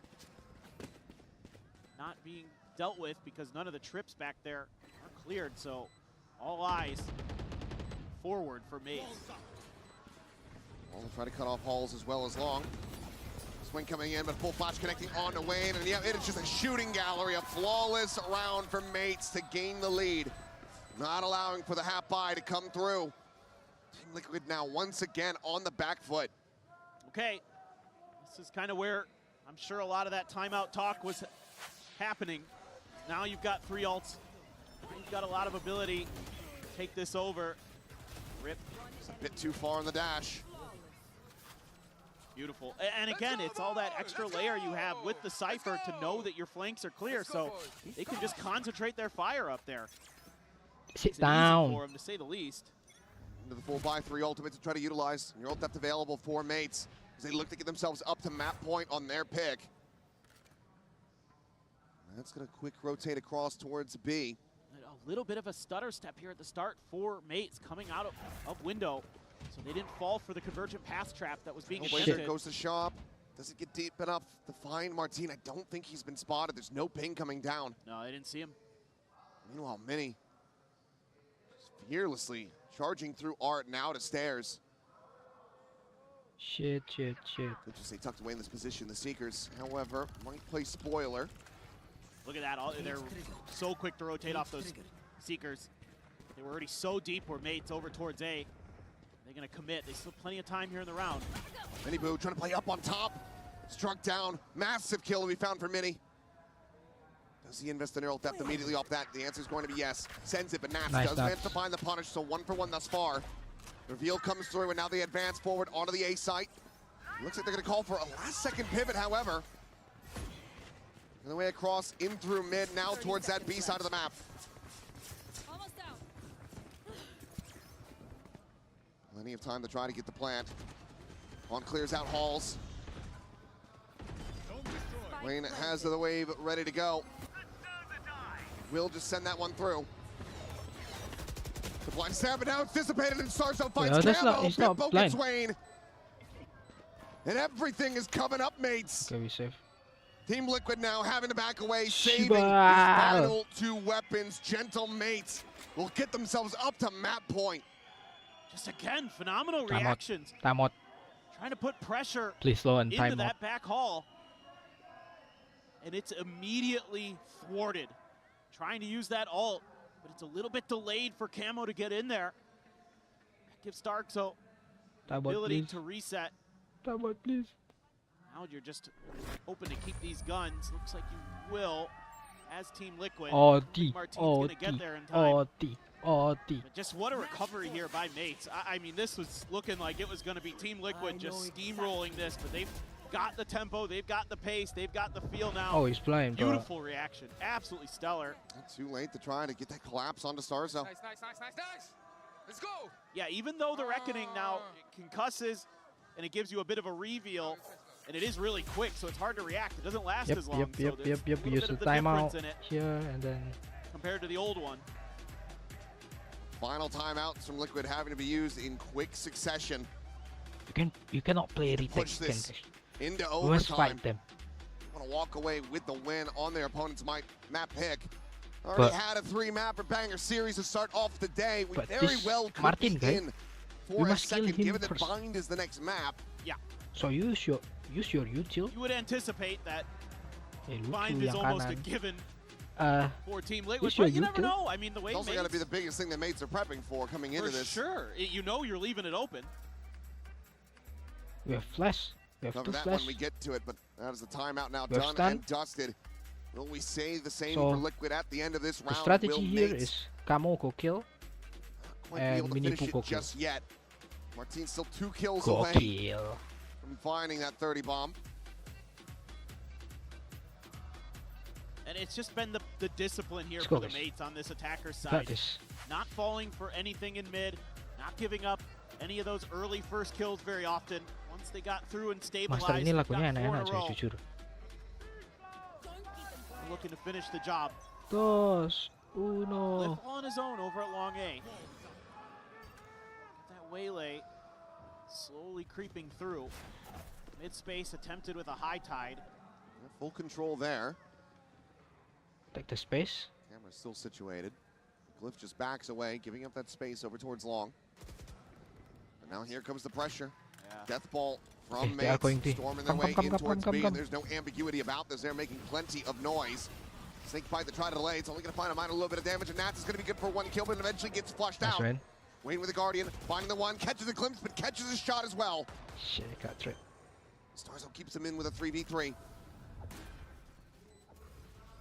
not being dealt with because none of the trips back there are cleared, so all eyes forward for mates. Well, they'll try to cut off Halls as well as Long. Swing coming in, but full flash connecting on to Wayne, and yeah, it is just a shooting gallery, a flawless round for Mates to gain the lead. Not allowing for the half buy to come through. Team Liquid now once again on the back foot. Okay, this is kind of where I'm sure a lot of that timeout talk was happening. Now you've got 3 ults. You've got a lot of ability to take this over. Rip. It's a bit too far on the dash. Beautiful. And again, it's all that extra layer you have with the Cypher to know that your flanks are clear, so they can just concentrate their fire up there. Sit Makes it easy down. for them, to say the least. Into the full buy, 3 ultimates to try to utilize. Your ult depth available for Mates as they look to get themselves up to map point on their pick. That's going to quick rotate across towards B. A little bit of a stutter step here at the start for Mates coming out of window. So they didn't fall for the convergent pass trap that was being attempted. There goes the shop. Does it get deep enough to find Martin? I don't think he's been spotted. There's no ping coming down. No, they didn't see him. Meanwhile, Mini fearlessly charging through Art and out of stairs. Shit. They tucked away in this position, the Seekers, however, might play spoiler. Look at that. They're so quick to rotate off those Seekers. They were already so deep where Mates over towards A. They're going to commit. They still have plenty of time here in the round. Mini Boo trying to play up on top. Struck down. Massive kill to be found for Mini. Does he invest in neural depth immediately off that? The answer is going to be yes. Sends it, but Nats does manage to find the punish, so 1 for 1 thus far. Reveal comes through, and now they advance forward onto the A site. Looks like they're going to call for a last-second pivot, however. And the way across, in through mid, now towards that B side of the map. Plenty of time to try to get the plant. On clears out Halls. Wayne has the wave ready to go. Will just send that one through. The blind stab, but now it's dissipated and Sarzo fights Camo. Bimbo gets Wayne. And everything is coming up, Mates. Okay, we safe. Team Liquid now having to back away, saving his final 2 weapons. Gentle Mates will get themselves up to map point. Just again, phenomenal reactions. Time out. Trying to put pressure Please slow and into time that out. back hall. And it's immediately thwarted. Trying to use that ult, but it's a little bit delayed for Camo to get in there. That gives Starkzo the ability to reset. Time out, please. Now you're just hoping to keep these guns. Looks like you will, as Team Liquid. OD. Martin's gonna get there in time. OD. But just what a recovery here by Mates. I mean, this was looking like it was going to be Team Liquid just steamrolling this, but they've got the tempo, they've got the pace, they've got the feel now. Oh, he's flying, bro. Beautiful reaction. Absolutely stellar. Not too late to try to get that collapse onto Starzo. Nice. Let's go. Yeah, even though the Reckoning now concusses and it gives you a bit of a reveal, and it is really quick, so it's hard to react. It doesn't last as long. Yep. We use the timeout here and then compared to the old one. Final timeouts from Liquid having to be used in quick succession. You cannot play retake. Push this into We must overtime. fight them. Want to walk away with the win on their opponent's map pick. Already had a 3-map or banger series to start off the day. We very well could Martin, be in for a must kill second, him given that first. Bind is the next map. Yeah. So use your util. You would anticipate that Lucu Bind is yang almost a kanan. given for Team Liquid, use your but you never util. know. I mean, the way It's also Mates, got to be the biggest thing that Mates are prepping for coming into this. sure. You know you're leaving it open. We have flash. We have Cover 2 that flash. when we get to it, but that is the timeout now We have done stun. and dusted. Will we say the same So, for Liquid at the end of this The round? strategy Will here Mates is Camo go kill quite be able and to Mini finish Poo it go kill. just yet. Martin's still 2 kills Go away kill. from finding that 30 bomb. And it's just been the discipline here Let's for go, the guys. Mates on this attacker's Got side. this. Not falling for anything in mid, not giving up any of those early first kills very often. Once they got through and stabilized, Master ini got lagunya 4 in enak-enak a coy, row, jujur. looking to finish the job. 2, Lift 1. on his own over at Long A. That waylay slowly creeping through. Mid space attempted with a high tide. Full control there. Take the space. Camera's still situated. Glyph just backs away, giving up that space over towards Long. And now here comes the pressure. Yeah. Death Ball from they are going Mates, to storming their way in towards B, and there's no ambiguity about this. They're making plenty of noise. Snake bite to try to delay. It's only going to find a minor little bit of damage, and Nats is going to be good for one kill, but eventually gets flushed out. Right. Waiting with the Guardian, finding the one, catches a glimpse, but catches a shot as well. Shit, got tricked. Starzo keeps him in with a 3v3.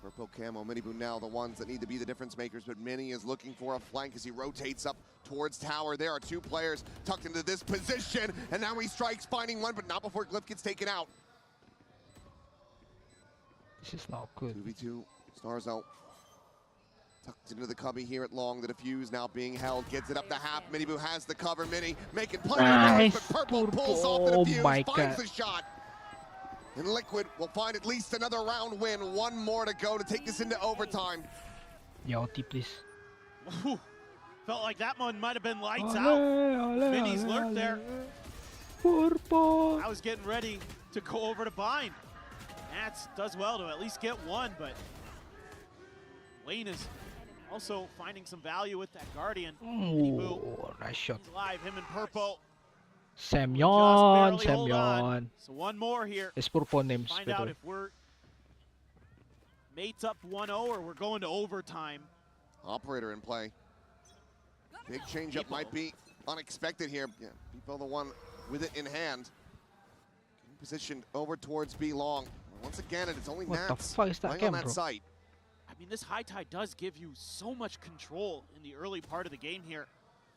Purple Camo, Minibu now the ones that need to be the difference makers, but Mini is looking for a flank as he rotates up towards tower. There are two players tucked into this position, and now he strikes, finding one, but not before Glyph gets taken out. This is not good. 2v2, Starzo tucked into the cubby here at long. The defuse now being held, gets it up to half. Minibu has the cover. Mini making plenty of noise, but Purple pulls off the defuse, finds the shot. And Liquid will find at least another round win. One more to go to take us into overtime. Yo, please. Ooh, felt like that one might have been lights out. Mini's lurked there. Purple. I was getting ready to go over to bind. Nats does well to at least get one, but Wayne is also finding some value with that Guardian. Oh, nice shot. He's alive, him and Purple. Semyon. So one more here. It's Purple names. Find out if we're mates up 1-0 or we're going to overtime. Operator in play. Big changeup might be unexpected here. Yeah, People the one with it in hand. Getting positioned over towards B long. Once again, it's only What Nats the fuck is that playing game, on that bro? site. I mean, this high tide does give you so much control in the early part of the game here.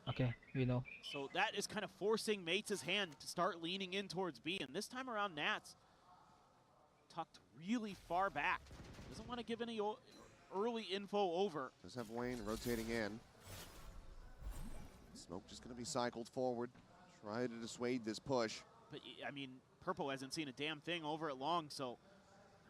Okay, we know. So that is kind of forcing Mates' hand to start leaning in towards B. And this time around, Nats tucked really far back. Doesn't want to give any early info over. Does have Wayne rotating in. Smoke just going to be cycled forward. Try to dissuade this push. But, I mean, Purple hasn't seen a damn thing over at long, so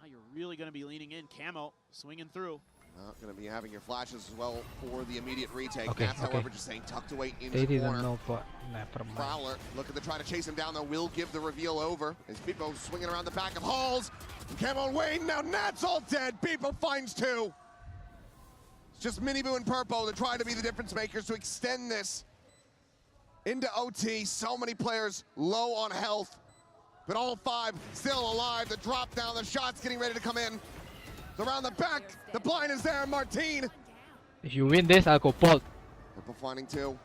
now you're really going to be leaning in. Camo swinging through. Not going to be having your flashes as well for the immediate retake. Okay, Nats, however, just saying tucked away into They the didn't corner. know, but never mind. Prowler looking to try to chase him down, though, will give the reveal over. As Pipo swinging around the back of Halls. Camo and Wayne, now Nats all dead. Pipo finds two. It's just Minibu and Purple to try to be the difference makers to extend this into OT. So many players low on health, but all five still alive. The drop down, the shots getting ready to come in. Around the back, the blind is there, Martine. If you win this, I'll go bold. Purple finding two.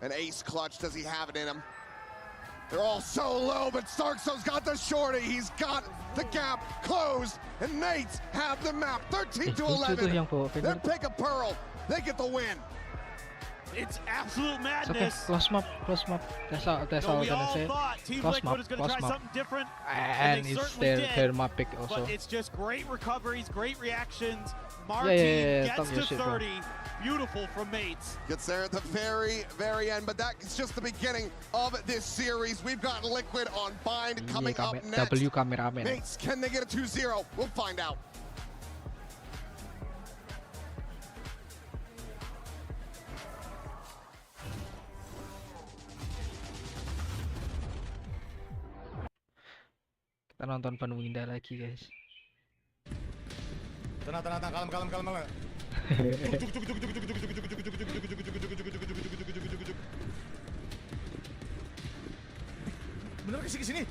An ace clutch, does he have it in him? They're all so low, but Starkso's got the shorty. He's got the gap closed, and Nates have the map. 13 to 11. Their pick a pearl. They get the win. It's absolute It's okay, madness. close map. That's all No, I'm we gonna all say. thought Team Close Liquid map, was going to close try map. something different, And they it's certainly did. their map pick also. But it's just great recoveries, great reactions. Yeah, Martin yeah, gets talk your to shit, bro. 30. Beautiful from Mates. Gets there at the very, very end, but that's just the beginning of this series. We've got Liquid on bind coming up next. W cameraman. Mates, can they get a 2-0? We'll find out. Kita nonton penuh indah lagi, guys. Tenang, kalem. Bener ke sini?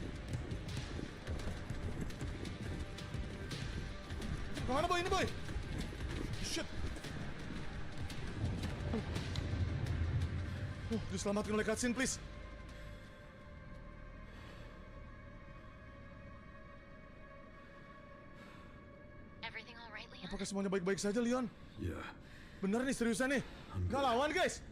Kemana boy ini boy? Shit. Diselamatkan oleh cutscene please. Apakah semuanya baik-baik saja, Leon? Yeah. Bener nih, seriusan nih. Nggak lawan, guys.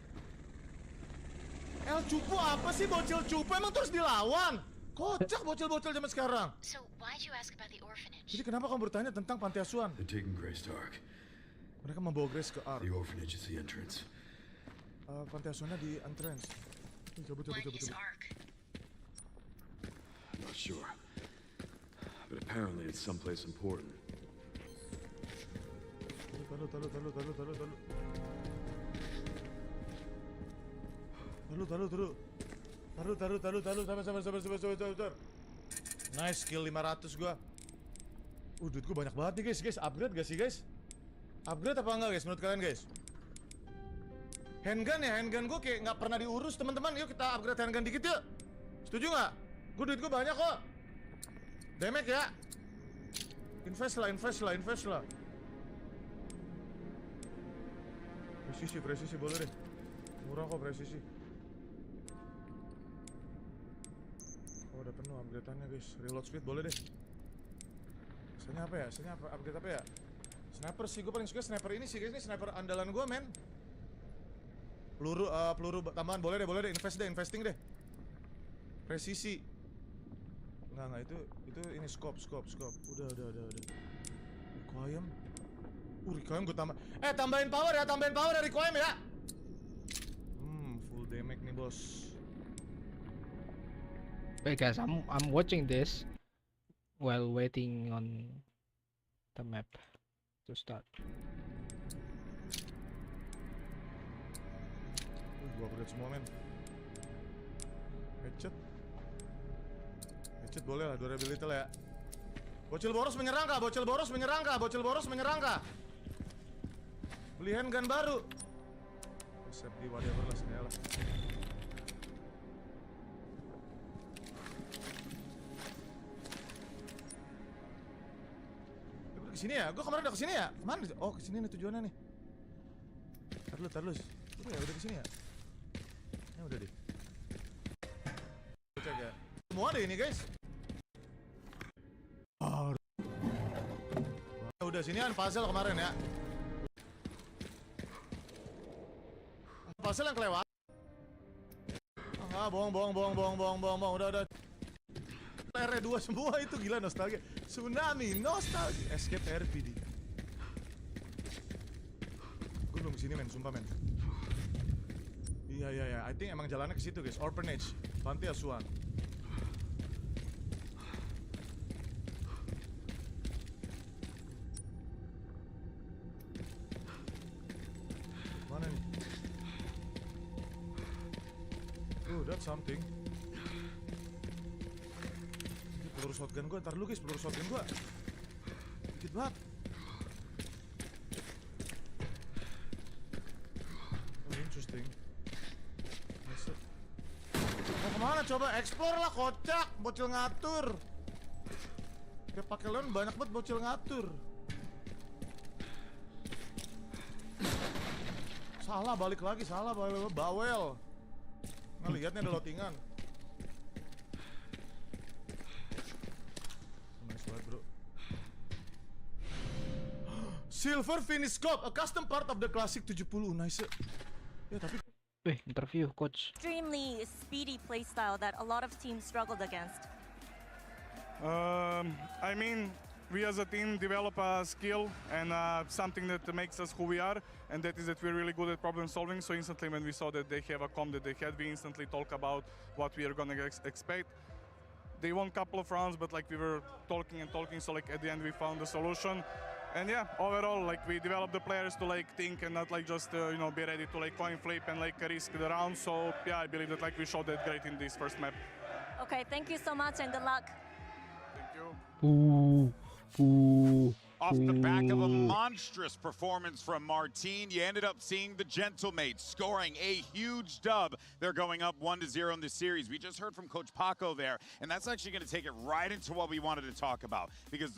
El Cupu apa sih, bocil Cupu? Emang terus dilawan? Kocak bocil-bocil zaman sekarang. So, why'd you ask about the orphanage? Jadi kenapa kamu bertanya tentang panti asuhan? They're taking Grace to Ark. Mereka membawa Grace ke Ark. The orphanage is the entrance. Panti asuhannya di entrance. Coba. I'm not sure. But apparently it's someplace important. Taruh. Sabar. Nice, skill 500 gua. Duit gua banyak banget nih guys. Upgrade gak sih guys? Upgrade apa enggak guys menurut kalian guys? Handgun ya, handgun gua kayak nggak pernah diurus teman-teman. Yuk kita upgrade handgun dikit yuk. Setuju nggak? Duit gue banyak kok. Damage ya. Invest lah. Presisi boleh deh. Murah kok presisi. Oh, udah penuh upgrade-annya guys. Reload speed boleh deh. Senya apa? Upgrade apa ya? Sniper sih, gue paling suka sniper ini sih guys. Ini sniper andalan gue, men. Peluru tambahan boleh deh. Investing deh. Presisi. Enggak, itu ini scope. Udah. Requiem. Requiem gue tambah. Tambahin power ya Requiem ya. Full damage nih, bos. Wait guys, I'm watching this while waiting on the map to start. Gua upgrade semua, men. Headshot boleh lah, durability lah ya. Bocil boros menyerang kah? Beli handgun baru. Resep di whatever lah, sini lah. Kesini ya? Gua kemarin udah kesini ya? Kemana? Oh, kesini nih tujuannya nih. Tar lu. Udah kesini ya? Ya udah deh. Cek ya. Semua deh ini guys. Udah sini kan puzzle kemarin ya. Puzzle yang kelewat. Bohong. Udah. R2 semua itu gila nostalgia. Tsunami, nostalgia. Escape RPD. Gue belum kesini men, sumpah men. Iya. I think emang jalannya ke situ guys. Orphanage, panti asuhan. Mana nih? That's something. Peluru shotgun gue, ntar dulu guys, peluru shotgun gue dikit banget. Oh, interesting. Mau kemana coba? Explore lah, kocak, bocil ngatur. Kayak pakai leon banyak banget bocil ngatur. Salah, balik lagi, bawel. Nah, lihatnya ada loadingan. Silver finish scope, a custom part of the classic 70. Nice. Ya tapi interview coach. Extremely speedy playstyle that a lot of teams struggled against. I mean, we as a team develop a skill and something that makes us who we are, and that is that we're really good at problem solving. So instantly when we saw that they have a comp that they had, we instantly talk about what we are gonna expect. They won a couple of rounds, but like we were talking, so like at the end we found the solution. And yeah, overall, like we developed the players to like think and not like just be ready to like coin flip and like risk the round. So yeah, I believe that like we showed that great in this first map. Okay, thank you so much and good luck. Thank you. Off the back of a monstrous performance from Martin, you ended up seeing the Gentlemates scoring a huge dub. They're going up 1-0 in the series. We just heard from Coach Paco there, and that's actually going to take it right into what we wanted to talk about, because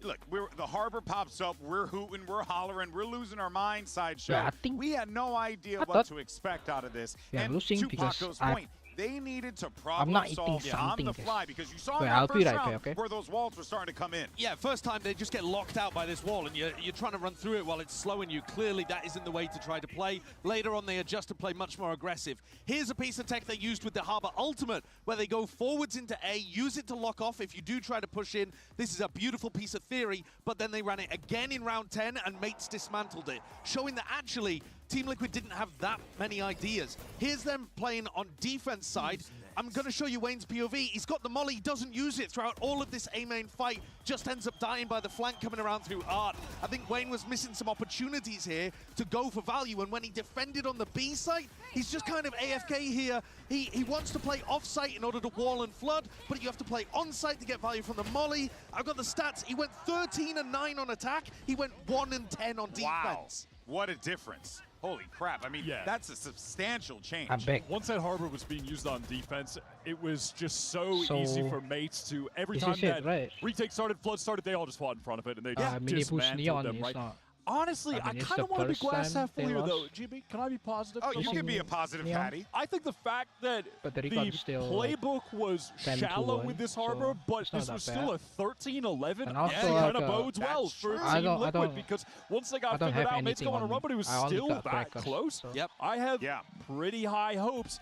look, the harbor pops up, we're hooting, we're hollering, we're losing our mind, Sideshow. Yeah, I think we had no idea what to expect out of this. Yeah, and losing to because Paco's point, they needed to I'm problem not solve eating on something, the guys. fly, because you saw in Wait, that I'll be first right round back, okay? where those walls were starting to come in. Yeah, first time they just get locked out by this wall and you're trying to run through it while it's slowing you. Clearly that isn't the way to try to play. Later on they adjust to play much more aggressive. Here's a piece of tech they used with the Harbor Ultimate, where they go forwards into A, use it to lock off if you do try to push in. This is a beautiful piece of theory, but then they ran it again in round 10 and Mates dismantled it, showing that actually Team Liquid didn't have that many ideas. Here's them playing on defense side. I'm going to show you Wayne's POV. He's got the molly, he doesn't use it throughout all of this A-main fight, just ends up dying by the flank coming around through Art. I think Wayne was missing some opportunities here to go for value, and when he defended on the B site, he's just kind of AFK here. He wants to play off-site in order to wall and flood, but you have to play on-site to get value from the molly. I've got the stats. He went 13 and 9 on attack. He went 1 and 10 on defense. Wow. What a difference. Holy crap. I mean, that's a substantial change. I'm back. Once that harbor was being used on defense, it was just so easy for mates to, every this time is it, that right? retake started, flood started, they all just fought in front of it and they just mini boost dismantled neon them, is right? not. Honestly, I mean, it's kind the of want to be first glass time half they full here, though. lost. GB, can I be positive? Oh, you can be a positive, Neon? Patty. I think the fact that But the the record's still, playbook was 10 to shallow 1, with this so harbor, but it's not this that was still bad. a 13-11. And also, kind of like, bodes well for I Team don't- I Liquid don't- because once they I got don't figured have out, mates anything going on a on run, but it was me. I only still got that crackers, close. so- Yep, I have pretty high hopes.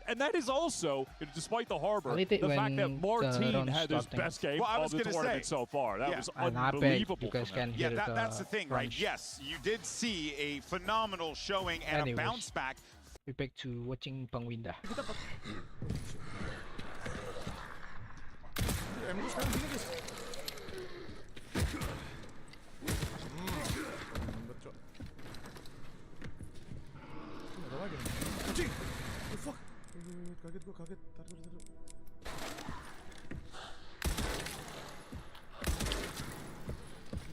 And that is also, despite the harbor, I the think fact that when Martin the had his starting. best game Well, I of was the gonna tournament say, so far. That was And I bet unbelievable. you guys from them. can Yeah, hear that's the thing, right? crunch. Yes, you did see a phenomenal showing and Anyways. a bounce back. We back to watching Bang Winda. Emang sekarang gini guys. Bercok. Ada lagi nih. Kucing. Oh fuck. Kaget gua, kaget. Taruh.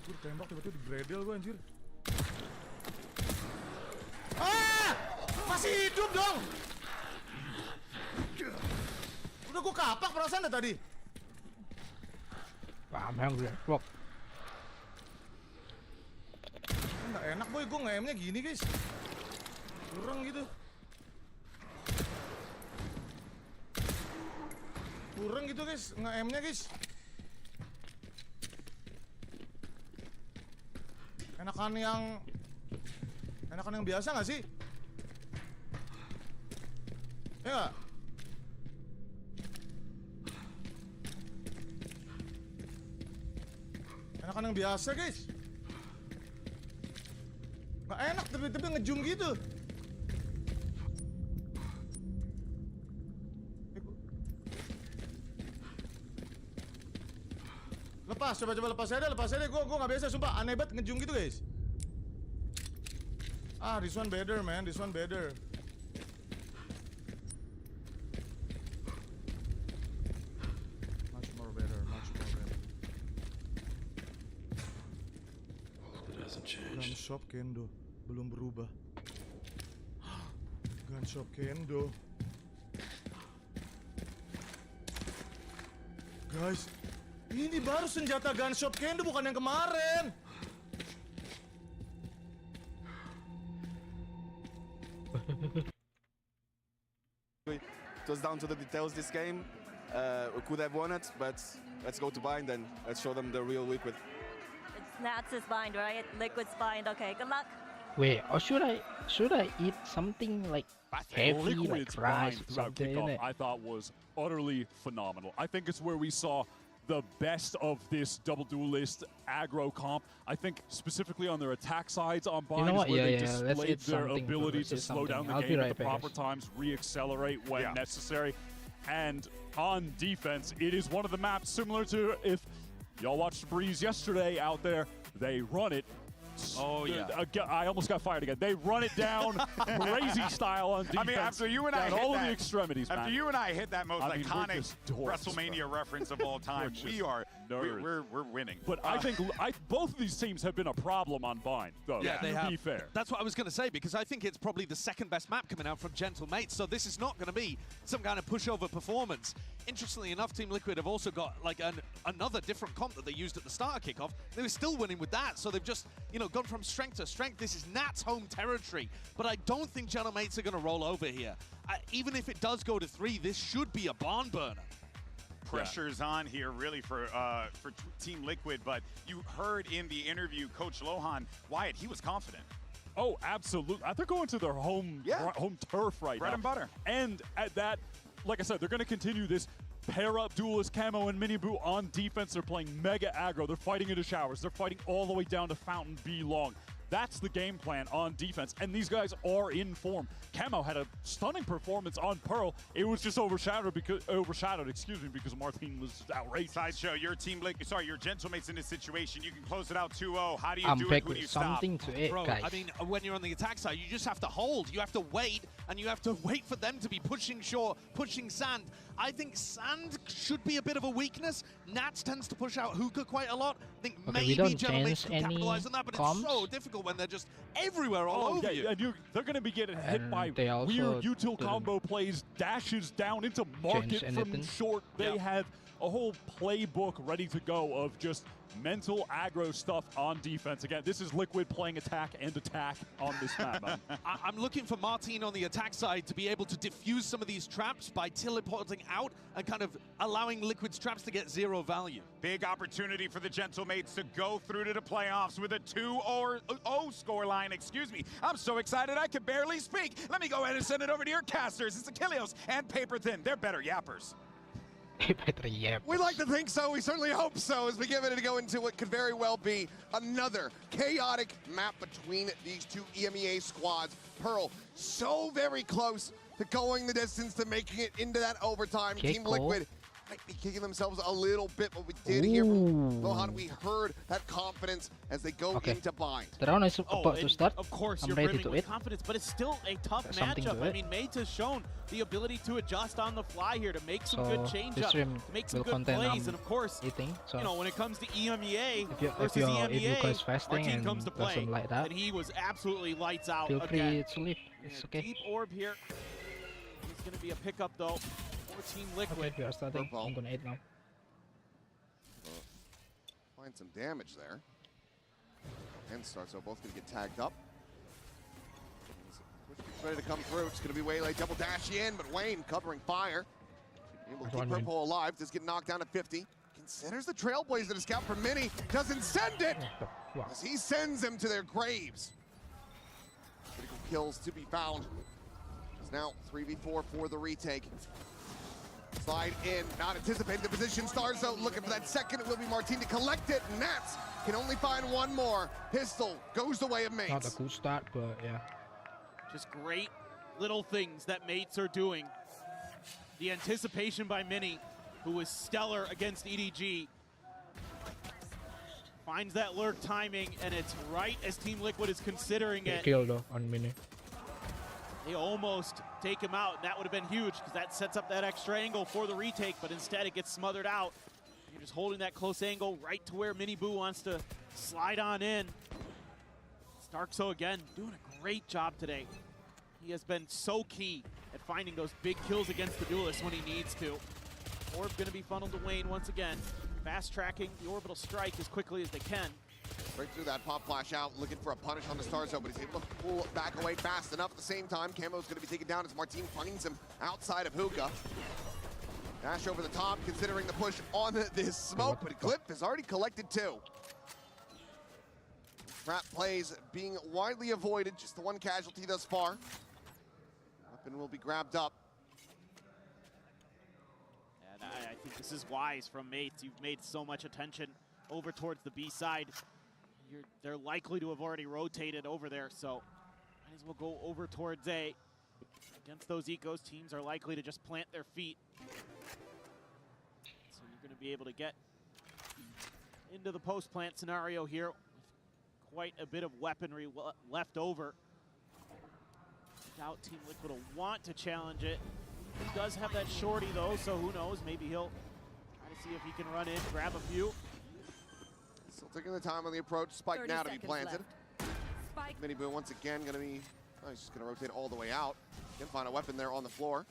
Gua tembak tiba-tiba digredel gua anjir. Ah! Masih hidup dong. Udah gua kapak perasaan dah tadi. I'm hungry. Walk. Nggak enak boy, gue nge-aimnya gini guys. Kurang gitu. Kurang gitu guys, nge-aimnya guys. Enakan yang biasa nggak sih? Ya nggak? Enakan yang biasa guys. Nggak enak tapi ngejum gitu. Coba lepas aja deh. Gue nggak biasa sumpah, aneh banget ngejum gitu guys. Ah, this one better man, this one better. Much more better. It hasn't changed. Gun shop Kendo belum berubah. Gun shop Kendo. Guys, ini baru senjata gun shop Kendo, bukan yang kemarin. It was down to the details this game. We could have won it, but let's go to bind and let's show them the real Liquid. It's Nats' bind, right? Liquid's bind. Okay, good luck. Wait, or should I eat something like heavy, Liquid's like rice bind or throughout something in kickoff, it? I thought was utterly phenomenal. I think it's where we saw the best of this double duelist aggro comp. I think specifically on their attack sides on Bind know is what? where they Yeah, let's displayed eat their something, ability let's to eat slow down the something. I'll be game right at the back, proper guys. times, re-accelerate when necessary. And on defense, it is one of the maps similar to if y'all watched Breeze yesterday out there, they run it. Oh, yeah. I almost got fired again. They run it down crazy style on defense. I mean, after you and I down hit all of that, the extremities, after man. you and I hit that most I mean, we're iconic just dorks, WrestleMania bro. reference of all time, we're winning. But I think both of these teams have been a problem on Bind, though. Yeah, they to have. be fair. That's what I was going to say, because I think it's probably the second best map coming out from Gentle Mates, so this is not going to be some kind of pushover performance. Interestingly enough, Team Liquid have also got like another different comp that they used at the start of kickoff. They were still winning with that, so they've just, gone from strength to strength. This is Nat's home territory, but I don't think Gentle Mates are going to roll over here. Even if it does go to 3, this should be a barn burner. Pressure's on here really for Team Liquid, but you heard in the interview Coach Lohan, Wyatt, he was confident. Oh, absolutely. They're going to their home turf right now. Bread and butter. And at that, like I said, they're going to continue this pair-up duelist camo and mini boot on defense. They're playing mega aggro. They're fighting into showers. They're fighting all the way down to Fountain B long. That's the game plan on defense, and these guys are in form. Camo had a stunning performance on Pearl. It was just overshadowed because Martin was outrageous. Sideshow, your Gentle Mates in this situation. You can close it out 2-0. How do you I'm do it back when with you stop? something to eat, Bro, guys. I mean, when you're on the attack side, you just have to hold. You have to wait, and you have to wait for them to be pushing short, pushing sand. I think sand should be a bit of a weakness. Nats tends to push out hookah quite a lot. I think Okay, we maybe don't General Mates change can any capitalize on that, but comms. it's so difficult when they're just everywhere all over you. And they're going to be getting hit And by they also weird util didn't combo plays, dashes down into market from anything. short. They have a whole playbook ready to go of just mental aggro stuff on defense. Again, this is Liquid playing attack and attack on this map, man. I'm looking for Martin on the attack side to be able to diffuse some of these traps by teleporting out and kind of allowing Liquid's traps to get zero value. Big opportunity for the Gentlemates to go through to the playoffs with a 2-0 scoreline. Excuse me. I'm so excited I can barely speak. Let me go ahead and send it over to your casters. It's Achilles and Paper Thin. They're better yappers. We like to think so. We certainly hope so as we give it to go into what could very well be another chaotic map between these two EMEA squads. Pearl so very close to going the distance to making it into that overtime. Team Liquid might be kicking themselves a little bit, but we did hear from Lohan. We heard that confidence as they go into bind. The round is about to start. Of course, I'm you're ready brimming to with it. confidence, but it's still a tough There's something matchup. to I it. mean, Mates has shown the ability to adjust on the fly here, to make some So good this change-ups, stream to make some will good contain plays, and of course, eating. So you know, when it comes to EMEA if versus you EMEA, guys fasting our team and comes to play, doesn't like that, and he was absolutely lights out feel free again. to leave. It's okay. Deep orb here. It's going to be a pickup, though, for Team Liquid. Okay, we are starting. I'm gonna eat now. Find some damage there. And starts, so both gonna get tagged up. Push gets ready to come through. It's gonna be Waylay double dash in, but Wayne covering fire. Able to keep Purple alive. Does get knocked down to 50. Considers the Trailblazer to scout for Mini. Doesn't send it! As he sends them to their graves. Critical kills to be found. It's now 3v4 for the retake. Slide in, not anticipating the position. Stars though looking for that second. It will be Martin to collect it. Nats can only find one more. Pistol goes the way of Mates. Not a good start, but yeah. Just great little things that Mates are doing. The anticipation by Mini, who was stellar against EDG, finds that lurk timing, and it's right as Team Liquid is considering it. Kill though on Mini. They almost take him out, and that would have been huge because that sets up that extra angle for the retake, but instead it gets smothered out. You're just holding that close angle right to where Mini Boo wants to slide on in. Starkso again doing a great job today. He has been so key at finding those big kills against the duelists when he needs to. Orb going to be funneled to Wayne once again. Fast tracking the orbital strike as quickly as they can. Right through that pop flash out, looking for a punish on the Stars though, but he's able to pull back away fast enough. At the same time, Camo's going to be taken down as Martin finds him outside of Hookah. Dash over the top, considering the push on this smoke, but Cliff has already collected two. Trap plays being widely avoided, just the one casualty thus far. Weapon will be grabbed up. And I think this is wise from Mates. You've made so much attention over towards the B side. They're likely to have already rotated over there, so might as well go over towards A. Against those ecos, teams are likely to just plant their feet. So you're going to be able to get into the post-plant scenario here with quite a bit of weaponry left over. I doubt Team Liquid will want to challenge it. He does have that shorty though, so who knows, maybe he'll try to see if he can run in, grab a few. Still taking the time on the approach. Spike now to be planted. Mini Boo once again going to be, oh, he's just going to rotate all the way out. Can find a weapon there on the floor.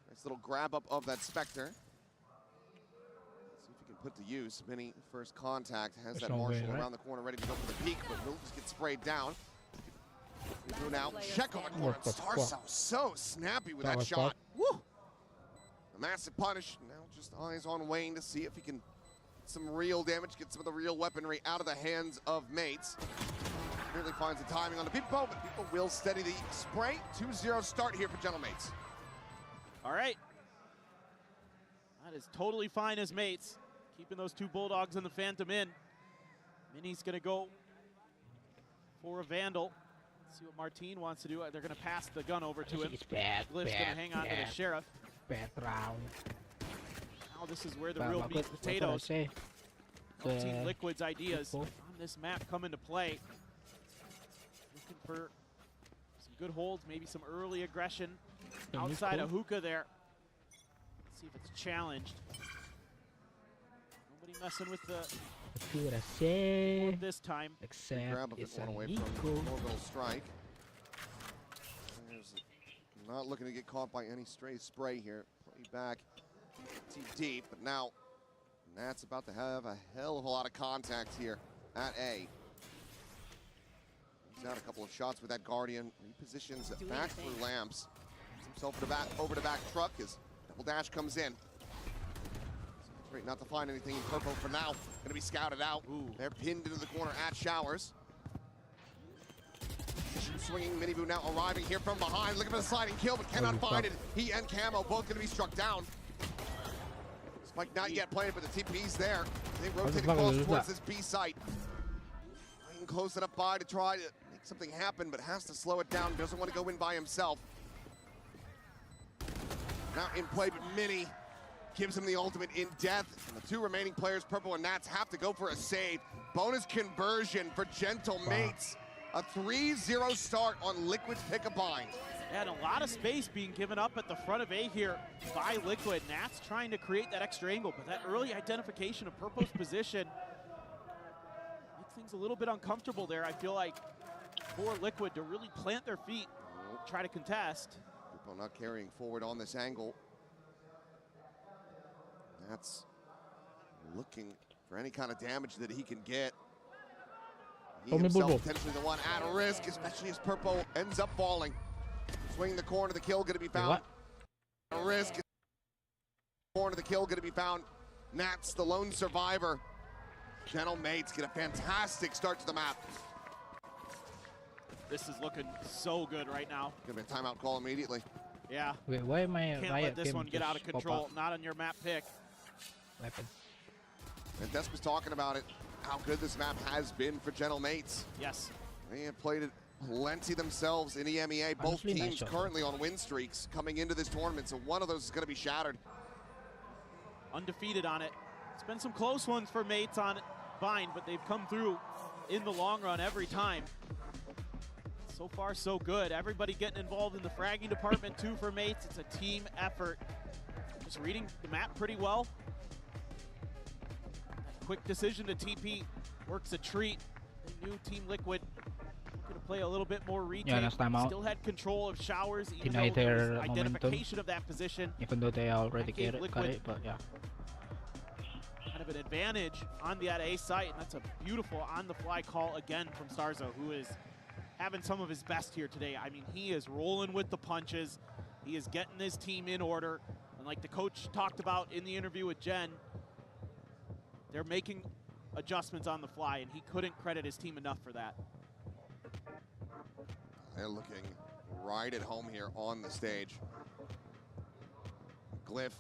Nice little grab up of that Spectre. See if he can put to use. Mini first contact has that Marshall around the corner ready to go for the peak, but will just get sprayed down. Mini Boo now check on the corner. Starcell so snappy with that shot. Woo! A massive punish. Now just eyes on Wayne to see if he can some real damage, get some of the real weaponry out of the hands of Mates. Really finds the timing on the People, but People will steady the spray. 2-0 start here for Gentlemates. All right. That is totally fine as Mates. Keeping those two Bulldogs and the Phantom in. Mini's going to go for a Vandal. Let's see what Martin wants to do. They're going to pass the gun over to him. It's bad. Glyph's going to hang on to the Sheriff. Bad round. Now this is where the real meat and potatoes of Team Liquid's ideas on this map come into play. Looking for some good holds, maybe some early aggression outside of Hookah there. Let's see if it's challenged. Nobody Really messing with the Accuracy. board this time. Except Grab a bit it's one a away Nico. from Orbital Strike. There's not looking to get caught by any stray spray here. Play back too deep, but now Nat's about to have a hell of a lot of contact here at A. He's out a couple of shots with that Guardian. Repositions back through lamps. Gets himself over to back truck as double dash comes in. Great not to find anything in purple for now. Gonna be scouted out. Ooh. They're pinned into the corner at Showers. Swinging Miniboo now arriving here from behind, looking for the sliding kill, but cannot find it. He and Camo both gonna be struck down. Spike not yet playing, but the TP's there. They rotate close towards this B site. Playing close enough by to try to make something happen, but has to slow it down. Doesn't want to go in by himself. Now in play, but Mini gives him the ultimate in death. And the two remaining players, Purple and Nats, have to go for a save. Bonus conversion for Gentle Mates. A 3-0 start on Liquid's pick-a-bind. And a lot of space being given up at the front of A here by Liquid. Nats trying to create that extra angle, but that early identification of Purple's position makes things a little bit uncomfortable there. I feel like for Liquid to really plant their feet, try to contest. Purple not carrying forward on this angle. Nats looking for any kind of damage that he can get. He himself potentially the one at risk, especially as Purple ends up falling. Swinging the corner, the kill going to be found. At risk. Corner, the kill going to be found. Nats, the lone survivor. Gentle Mates get a fantastic start to the map. This is looking so good right now. Gonna be a timeout call immediately. Yeah. Wait, why am I Can't let this one get out of control. Not on your map pick. Weapon. And Des was talking about it, how good this map has been for Gentle Mates. Yes. They have played it plenty themselves in EMEA. Both teams currently on win streaks coming into this tournament, so one of those is going to be shattered. Undefeated on it. It's been some close ones for Mates on Bind, but they've come through in the long run every time. So far, so good. Everybody getting involved in the fragging department too for Mates. It's a team effort. Just reading the map pretty well. Quick decision to TP works a treat. They knew Team Liquid going to play a little bit more retake. Still had control of Showers, even though there was identification of that position. Even though they already got it, but yeah. Kind of an advantage on that A site, and that's a beautiful on-the-fly call again from Starzo, who is having some of his best here today. I mean, he is rolling with the punches. He is getting his team in order. And like the coach talked about in the interview with Jen, they're making adjustments on the fly, and he couldn't credit his team enough for that. They're looking right at home here on the stage. Glyph,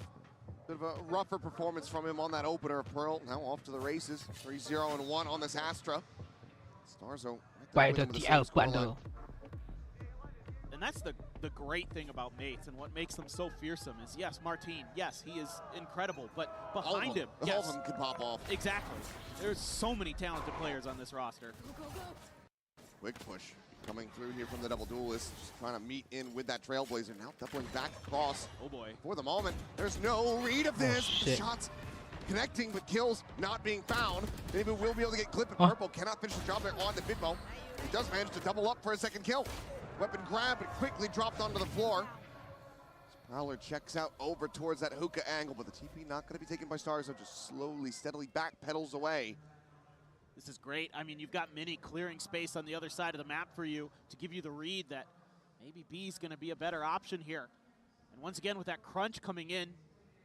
bit of a rougher performance from him on that opener. Pearl now off to the races. 3-0-1 on this Astra. Starzo right the TL bundle. And that's the great thing about Mates, and what makes them so fearsome is, yes, Martine, yes, he is incredible, but behind him, all of them could pop off. Exactly. There's so many talented players on this roster. Quick push coming through here from the double duelist, just trying to meet in with that Trailblazer. Now doubling back across. Oh boy. For the moment, there's no read of this. Shots connecting, but kills not being found. Maybe we'll be able to get Clip and Purple. Cannot finish the job there on the Bitmo. He does manage to double up for a second kill. Weapon grab, but quickly dropped onto the floor. Prowler checks out over towards that hookah angle, but the TP not going to be taken by Stars, so just slowly, steadily back pedals away. This is great. I mean, you've got Mini clearing space on the other side of the map for you to give you the read that maybe B's going to be a better option here. And once again, with that crunch coming in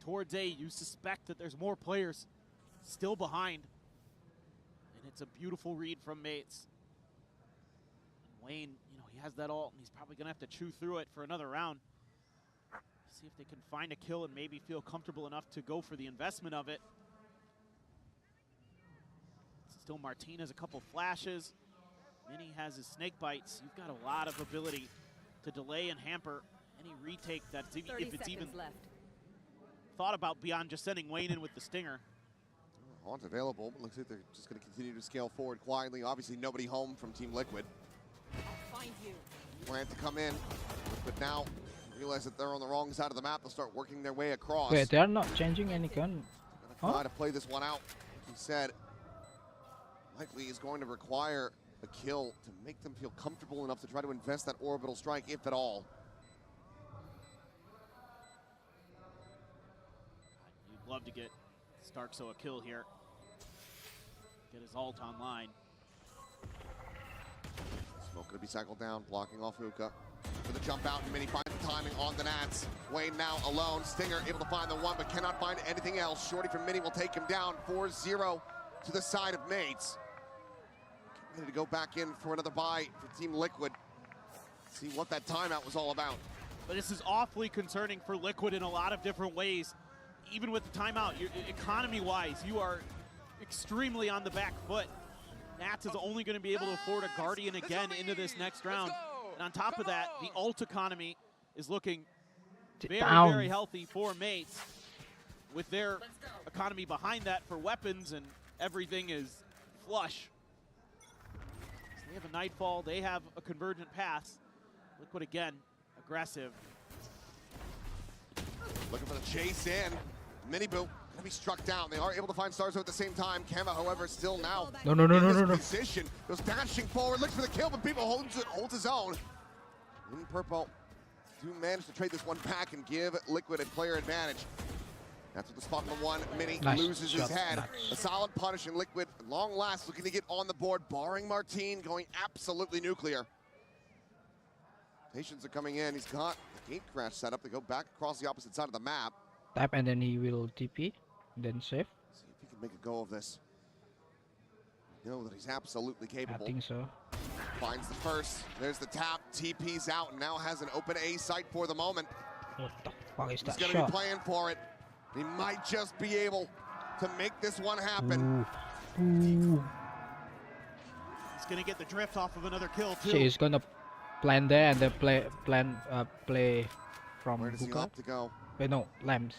towards A, you suspect that there's more players still behind. And it's a beautiful read from Mates. And Wayne, he has that ult, and he's probably going to have to chew through it for another round. See if they can find a kill and maybe feel comfortable enough to go for the investment of it. Still, Martine has a couple flashes. Mini has his snake bites. You've got a lot of ability to delay and hamper any retake that's if it's even thought about beyond just sending Wayne in with the stinger. Haunt available, but looks like they're just going to continue to scale forward quietly. Obviously, nobody home from Team Liquid. Find you. Plan to come in, but now realize that they're on the wrong side of the map. They'll start working their way across. Wait, they're not changing any gun? Try to play this one out. he said, likely is going to require a kill to make them feel comfortable enough to try to invest that orbital strike, if at all. You'd love to get Starkso a kill here. Get his ult online. Smoke going to be cycled down, blocking off Hookah. For the jump out, and Mini finds the timing on the Nats. Wayne now alone. Stinger able to find the one, but cannot find anything else. Shorty from Mini will take him down. 4-0 to the side of Mates. Get ready to go back in for another buy for Team Liquid. See what that timeout was all about. But this is awfully concerning for Liquid in a lot of different ways. Even with the timeout, economy-wise, you are extremely on the back foot. Nats is only going to be able to afford a Guardian again into this next round. And on top of that, the ult economy is looking very, very healthy for Mates. With their economy behind that for weapons, and everything is flush. So they have a Nightfall, they have a convergent pass. Liquid again, aggressive. Looking for the chase in. Mini Boot gonna be struck down. They are able to find Starzo at the same time. Kema, however, still now No. position. Goes dashing forward, looks for the kill, but people holds his own. In purple, do manage to trade this one back and give Liquid a player advantage. That's what the spot on the one. Mini loses his head. Nice. A solid punish in Liquid. Long last, looking to get on the board, barring Martine going absolutely nuclear. Patients are coming in. He's got the gate crash set up to go back across the opposite side of the map. Tap and then he will TP, then save. See if he can make a go of this. You know that he's absolutely capable. I think so. Finds the first. There's the tap. TP's out and now has an open A site for the moment. What the fuck is that He's going to be playing for it. He might just be able to make this one happen. Ooh. He's going to get the drift off of another kill too. He's gonna plan there and then play from Where does he have to go? Wait, no, Lambs.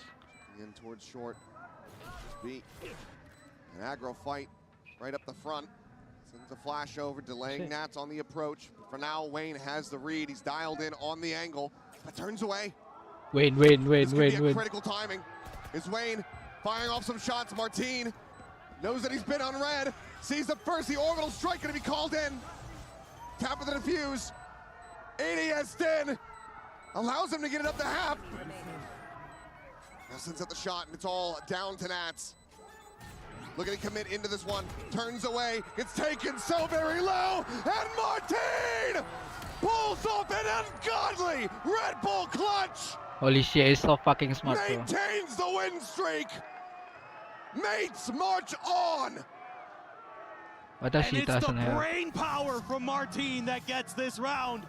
In towards short. Beat. An aggro fight right up the front. Sends a flash over, delaying Nats on the approach. But for now, Wayne has the read. He's dialed in on the angle, but turns away. Wayne. Critical timing. Is Wayne firing off some shots? Martine knows that he's been on red. Sees the first. The orbital strike going to be called in. Tap of the defuse. ADS in. Allows him to get it up to half. Now sends out the shot, and it's all down to Nats. Looking to commit into this one. Turns away. Gets taken so very low. And Martine pulls off an ungodly Red Bull clutch. Holy shit, he's so fucking smart, bro. Maintains the win streak. Mates march on. What does he doesn't have? It's the brain power from Martine that gets this round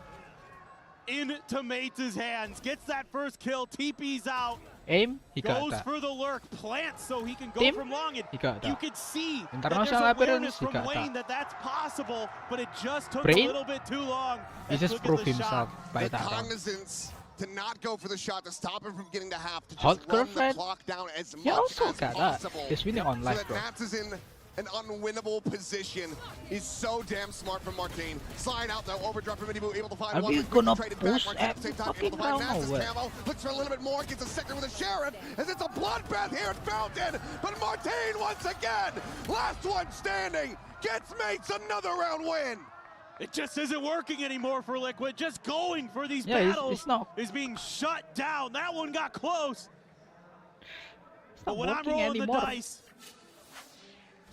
into Mates' hands. Gets that first kill, TP's out. Aim, he got goes that. for the lurk, plants so he can go Team, from long. And he got you that. could see International that there's awareness appearance, he from got Wayne that. that's possible, but it just took Brain? a little bit too long. He just proved himself by the that round. cognizance to not go for the shot, to stop him from getting to half, to Hot just run the girlfriend? clock down as He much also as got that. possible. He's winning on life, so that bro. Nats is in an unwinnable position. He's so damn smart from Martine. Slide out though, overdrive from Minibu, able to find Are one. we quickly gonna traded back. push Martine at the same time, every able to find fucking Nats' round or camo. Looks for a little bit more, gets a second with a Sheriff, as it's a bloodbath here at Fountain. But Martine once again, last one standing, gets Mates another round win. It just isn't working anymore for Liquid. Just going for these Yeah, battles it's not. is being shut down. That one got close. But when I'm working rolling anymore. the dice,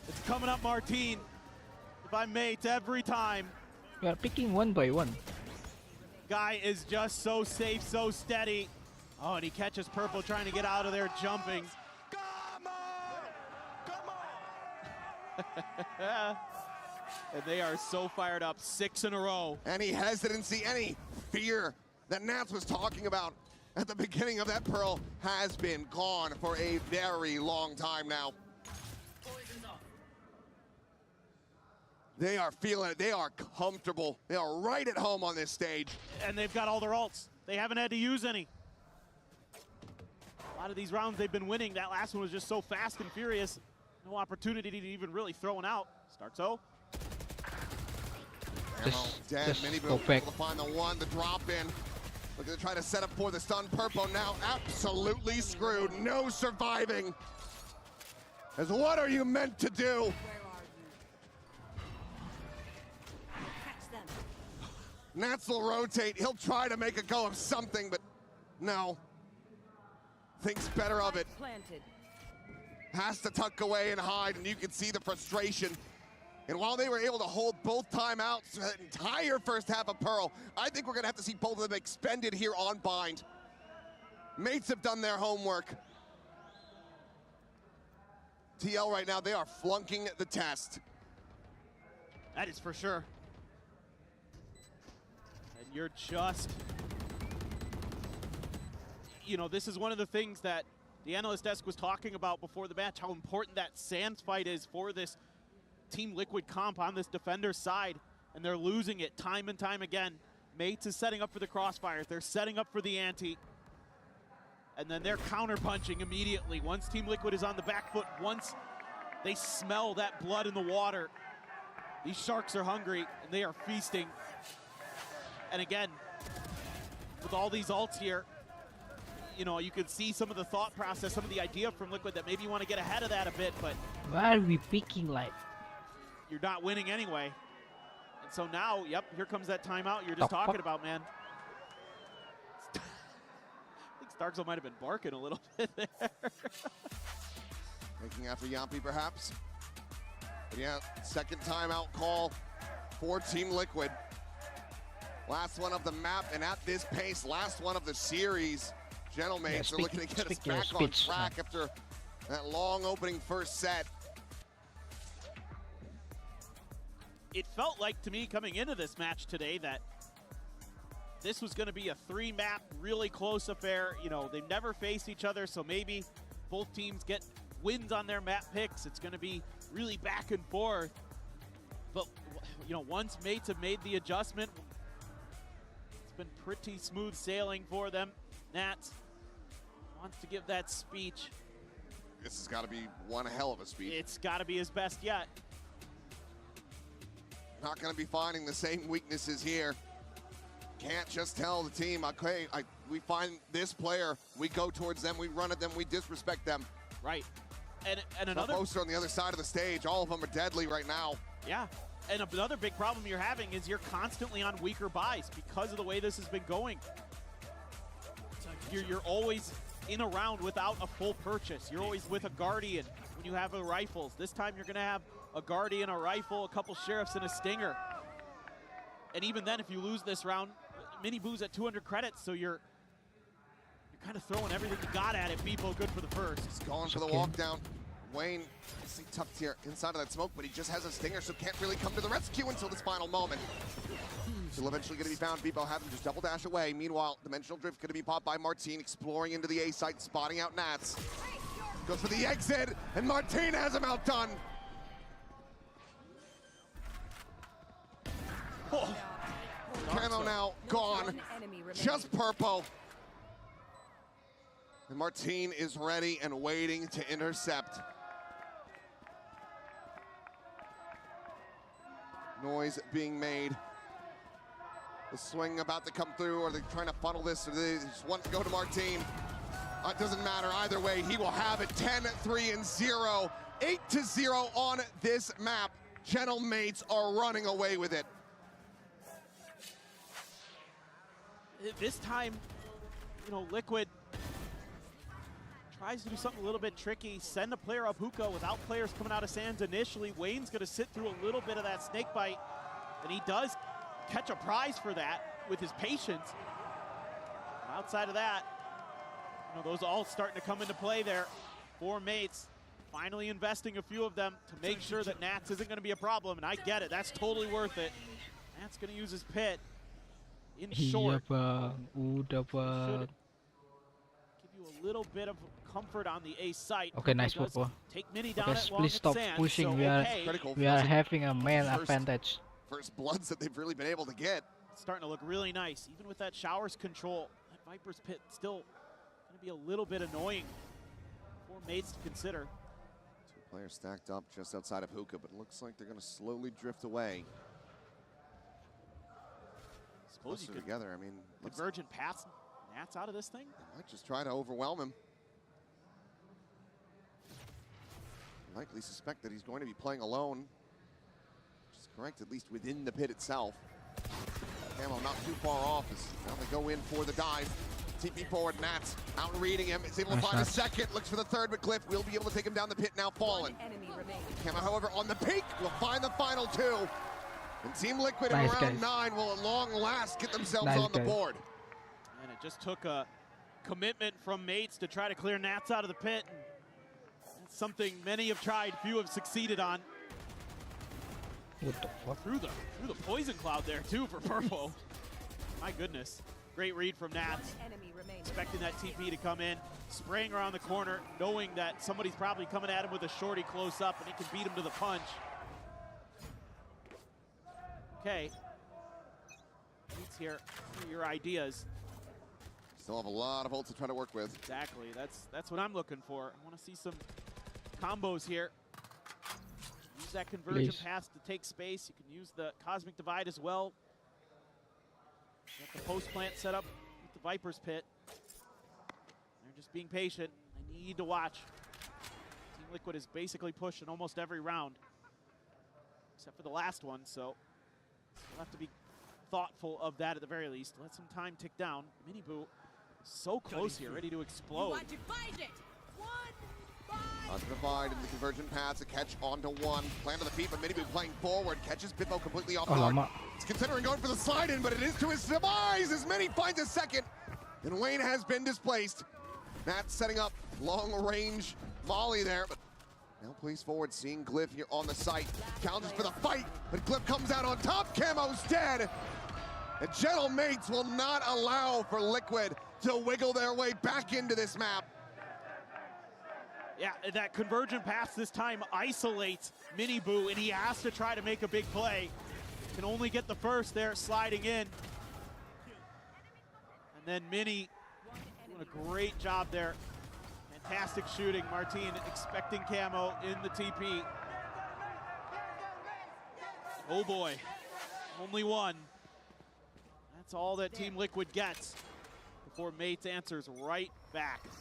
it's coming up Martine. If I'm Mates every time. We are picking one by one. Guy is just so safe, so steady. Oh, and he catches Purple trying to get out of there, jumping. And they are so fired up, 6 in a row. Any hesitancy, any fear that Nats was talking about at the beginning of that Pearl has been gone for a very long time now. They are feeling it. They are comfortable. They are right at home on this stage. And they've got all their ults. They haven't had to use any. A lot of these rounds they've been winning. That last one was just so fast and furious. No opportunity to even really throw one out. Starkso. Dead. Mini Boom able to find the one, the drop in. Looking to try to set up for the stun. Purple now absolutely screwed. No surviving. As what are you meant to do? Nats will rotate. He'll try to make a go of something, but no. Thinks better of it. Planted. Has to tuck away and hide, and you can see the frustration. And while they were able to hold both timeouts for the entire first half of Pearl, I think we're gonna have to see both of them expended here on Bind. Mates have done their homework. TL right now, they are flunking the test. That is for sure. And you're just, you know, this is one of the things that the analyst desk was talking about before the match, how important that Sands fight is for this Team Liquid comp on this defender side, and they're losing it time and time again. Mates is setting up for the crossfires. They're setting up for the ante. And then they're counter-punching immediately. Once Team Liquid is on the back foot, once they smell that blood in the water, these sharks are hungry and they are feasting. And again, with all these ults here, you know, you can see some of the thought process, some of the idea from Liquid that maybe you want to get ahead of that a bit, but why are we picking like? You're not winning anyway. And so now, yep, here comes that timeout you're just talking about, man. Starkzone might have been barking a little bit there. Making after Yampi, perhaps. But yeah, second timeout call for Team Liquid. Last one of the map, and at this pace, last one of the series. Gentlemates are looking to get us back on track after that long opening first set. It felt like to me coming into this match today that this was going to be a 3-map, really close affair. You know, they've never faced each other, so maybe both teams get wins on their map picks. It's going to be really back and forth. But, you know, once Mates have made the adjustment, it's been pretty smooth sailing for them. Nats wants to give that speech. This has got to be one hell of a speech. It's got to be his best yet. Not going to be finding the same weaknesses here. Can't just tell the team, okay, we find this player, we go towards them, we run at them, we disrespect them. Right. And another poster on the other side of the stage, all of them are deadly right now. Yeah. And another big problem you're having is you're constantly on weaker buys because of the way this has been going. You're always in a round without a full purchase. You're always with a Guardian when you have the rifles. This time you're going to have a Guardian, a rifle, a couple Sheriffs, and a Stinger. And even then, if you lose this round, Mini Boo's at 200 credits, so you're kind of throwing everything you got at it. Beepo good for the first. He's going for the walk down. Wayne, see tucked here inside of that smoke, but he just has a Stinger, so can't really come to the rescue until this final moment. Still eventually going to be found. Beepo having just double dash away. Meanwhile, Dimensional Drift going to be popped by Martine, exploring into the A site, spotting out Nats. Goes for the exit, and Martine has him outdone. Oh. Camo now gone, just purple. And Martine is ready and waiting to intercept. Noise being made. The swing about to come through, or they're trying to funnel this, or they just want to go to Martine. It doesn't matter either way, he will have it 10-3 and 0. 8-0 on this map. Gentlemates are running away with it. This time, you know, Liquid tries to do something a little bit tricky, send a player up hookah without players coming out of Sands initially. Wayne's going to sit through a little bit of that snake bite, and he does catch a prize for that with his patience. Outside of that, you know, those all starting to come into play there for Mates. Finally investing a few of them to make sure that Nats isn't going to be a problem, and I get it. That's totally worth it. Nats going to use his pit. In short, Iya bang, udah bang. Give you a little bit of comfort on the A site. Okay, nice Purple. Take Mini down Okay, at long please stop Sands, pushing. so We are having a man advantage. First bloods that they've really been able to get. It's starting to look really nice, even with that Showers control. That Viper's pit still going to be a little bit annoying for Mates to consider. Two players stacked up just outside of hookah, but it looks like they're going to slowly drift away. Suppose you could together. I mean, Convergent pass Nats out of this thing. They might just try to overwhelm him. likely suspect that he's going to be playing alone. Which is correct, at least within the pit itself. Camo not too far off as now they go in for the dive. TP forward, Nats out reading him. Is able to find a second, looks for the third, but Cliff will be able to take him down the pit now, fallen. Camo, however, on the peak will find the final two. And Team Liquid in round 9 will at long last get themselves on the board. And it just took a commitment from mates to try to clear Nats out of the pit. That's something many have tried, few have succeeded on. What the fuck? Through the poison cloud there too for Purple. My goodness. Great read from Nats. Expecting that TP to come in, spraying around the corner, knowing that somebody's probably coming at him with a shorty close up and he can beat him to the punch. Okay. Needs here your ideas. Still have a lot of ults to try to work with. Exactly. That's what I'm looking for. I want to see some combos here. Use that conversion pass to take space. You can use the Cosmic Divide as well. Got the post plant set up with the Viper's Pit. They're just being patient. I need to watch. Team Liquid is basically pushed in almost every round, except for the last one, so we'll have to be thoughtful of that at the very least. Let some time tick down. Miniboo so close here, ready to explode. On the divide in the conversion pass, a catch onto one. Plan to the feet, but Miniboo playing forward. Catches Bitbo completely off guard. He's considering going for the slide in, but it is to his demise as Mini finds a second. And Wayne has been displaced. Matt setting up long range Molly there, but now plays forward, seeing Glyph here on the site. Counters for the fight, but Glyph comes out on top. Camo's dead. And Gentle Mates will not allow for Liquid to wiggle their way back into this map. Yeah, that conversion pass this time isolates Miniboo, and he has to try to make a big play. Can only get the first there, sliding in. And then Mini doing a great job there. Fantastic shooting. Martin expecting Camo in the TP. Oh boy, only one. That's all that Team Liquid gets before Mates answers right back. This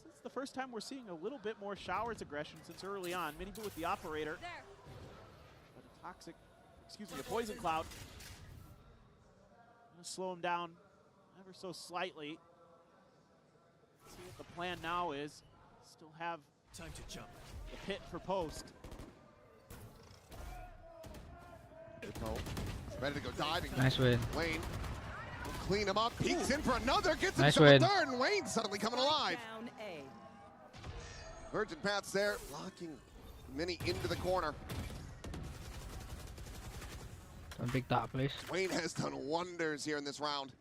is the first time we're seeing a little bit more Showers aggression since early on. Miniboo with the operator. But a toxic, a poison cloud. Gonna slow him down ever so slightly. See what the plan now is. Still have time to jump. The pit for post. Ready to go diving. Nice win. Wayne will clean him up. Peeks in for another. Gets Nice himself win. a third. And Wayne suddenly coming alive. Virgin Paths there, locking Mini into the corner. Don't pick that, please. Wayne has done wonders here in this round.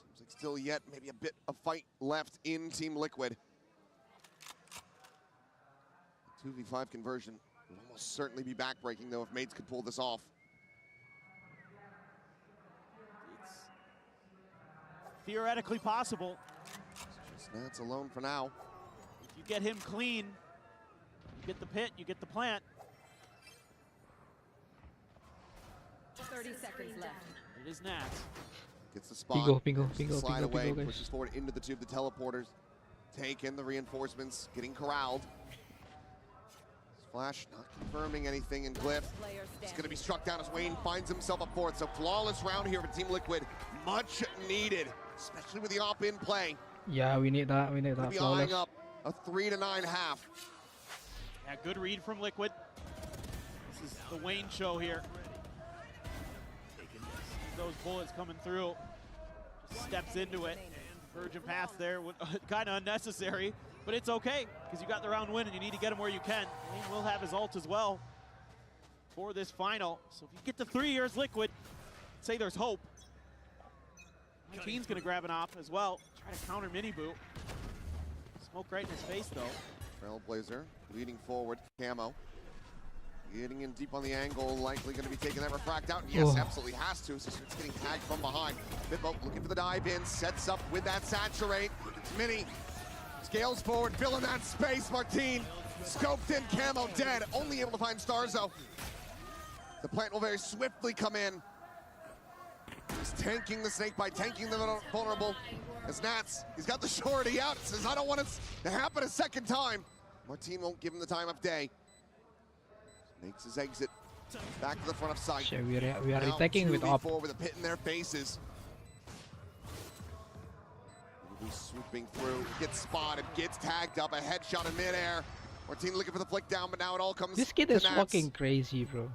Seems like still yet maybe a bit of fight left in Team Liquid. 2v5 conversion will almost certainly be backbreaking though if Mates could pull this off. It's theoretically possible. Just Nats alone for now. If you get him clean, you get the pit, you get the plant. 30 seconds left. It is Nats. Gets the spot. Slide away, pushes forward into the tube. The teleporters take in the reinforcements, getting corralled. Flash not confirming anything in Glyph. It's going to be struck down as Wayne finds himself a fourth. So flawless round here for Team Liquid. Much needed, especially with the op-in play. Yeah, we need that. We need that. Be eyeing up a 3-9 half. Yeah, good read from Liquid. This is the Wayne show here. Those bullets coming through. Just steps into it. Virgin Path there, kind of unnecessary, but it's okay because you got the round win and you need to get him where you can. Wayne will have his ult as well for this final. So if you get to 3 years Liquid, say there's hope. My team's gonna grab an op as well. Try to counter Miniboo. Smoke right in his face though. Trailblazer leading forward, Camo. Getting in deep on the angle, likely going to be taking that refract out. Yes, absolutely has to, so it's getting tagged from behind. Bitbo looking for the dive in, sets up with that saturate. It's Mini, scales forward, filling that space. Martin, scoped in, Camo dead, only able to find Starzo. The plant will very swiftly come in. He's tanking the snake by tanking the vulnerable. As Nats, he's got the shorty out, says I don't want it to happen a second time. Martin won't give him the time of day. Makes his exit back to the front of sight. So we are Now attacking with 2v4 op. with a pit in their faces. He'll be swooping through, gets spotted, gets tagged up, a headshot in midair. Martin looking for the flick down, but now it all comes This kid to is Nats. fucking crazy, bro.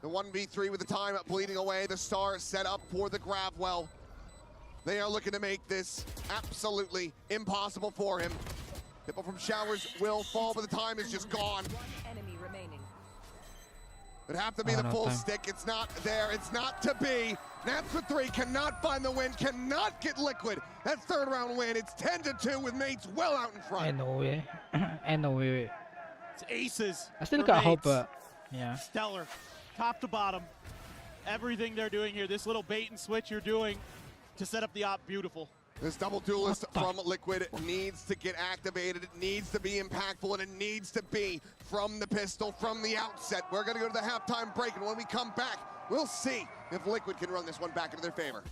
The 1v3 with the time bleeding away. The Star set up for the grab well. They are looking to make this absolutely impossible for him. People from Showers will fall, but the time is just gone. Enemy remaining. It'd have to be the full stick. It's not there. It's not to be. Nats for 3 cannot find the win, cannot get Liquid. That third round win. It's 10-2 with mates well out in front. And no way. And no way. It's aces. I still for got hope, mates. but yeah. Stellar, top to bottom. Everything they're doing here, this little bait and switch you're doing to set up the op, beautiful. This double duelist from Liquid needs to get activated. It needs to be impactful, and it needs to be from the pistol, from the outset. We're going to go to the halftime break, and when we come back, we'll see if Liquid can run this one back into their favor.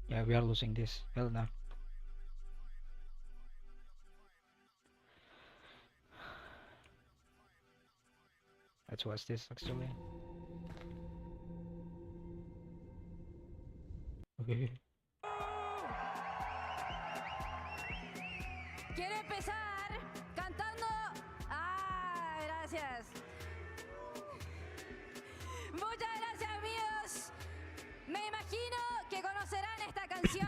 Yeah, we are losing this. Hell no. Let's watch this actually. Okay. Quiero empezar cantando. Ah, gracias. Muchas gracias, amigos. Me imagino que conocerán esta canción.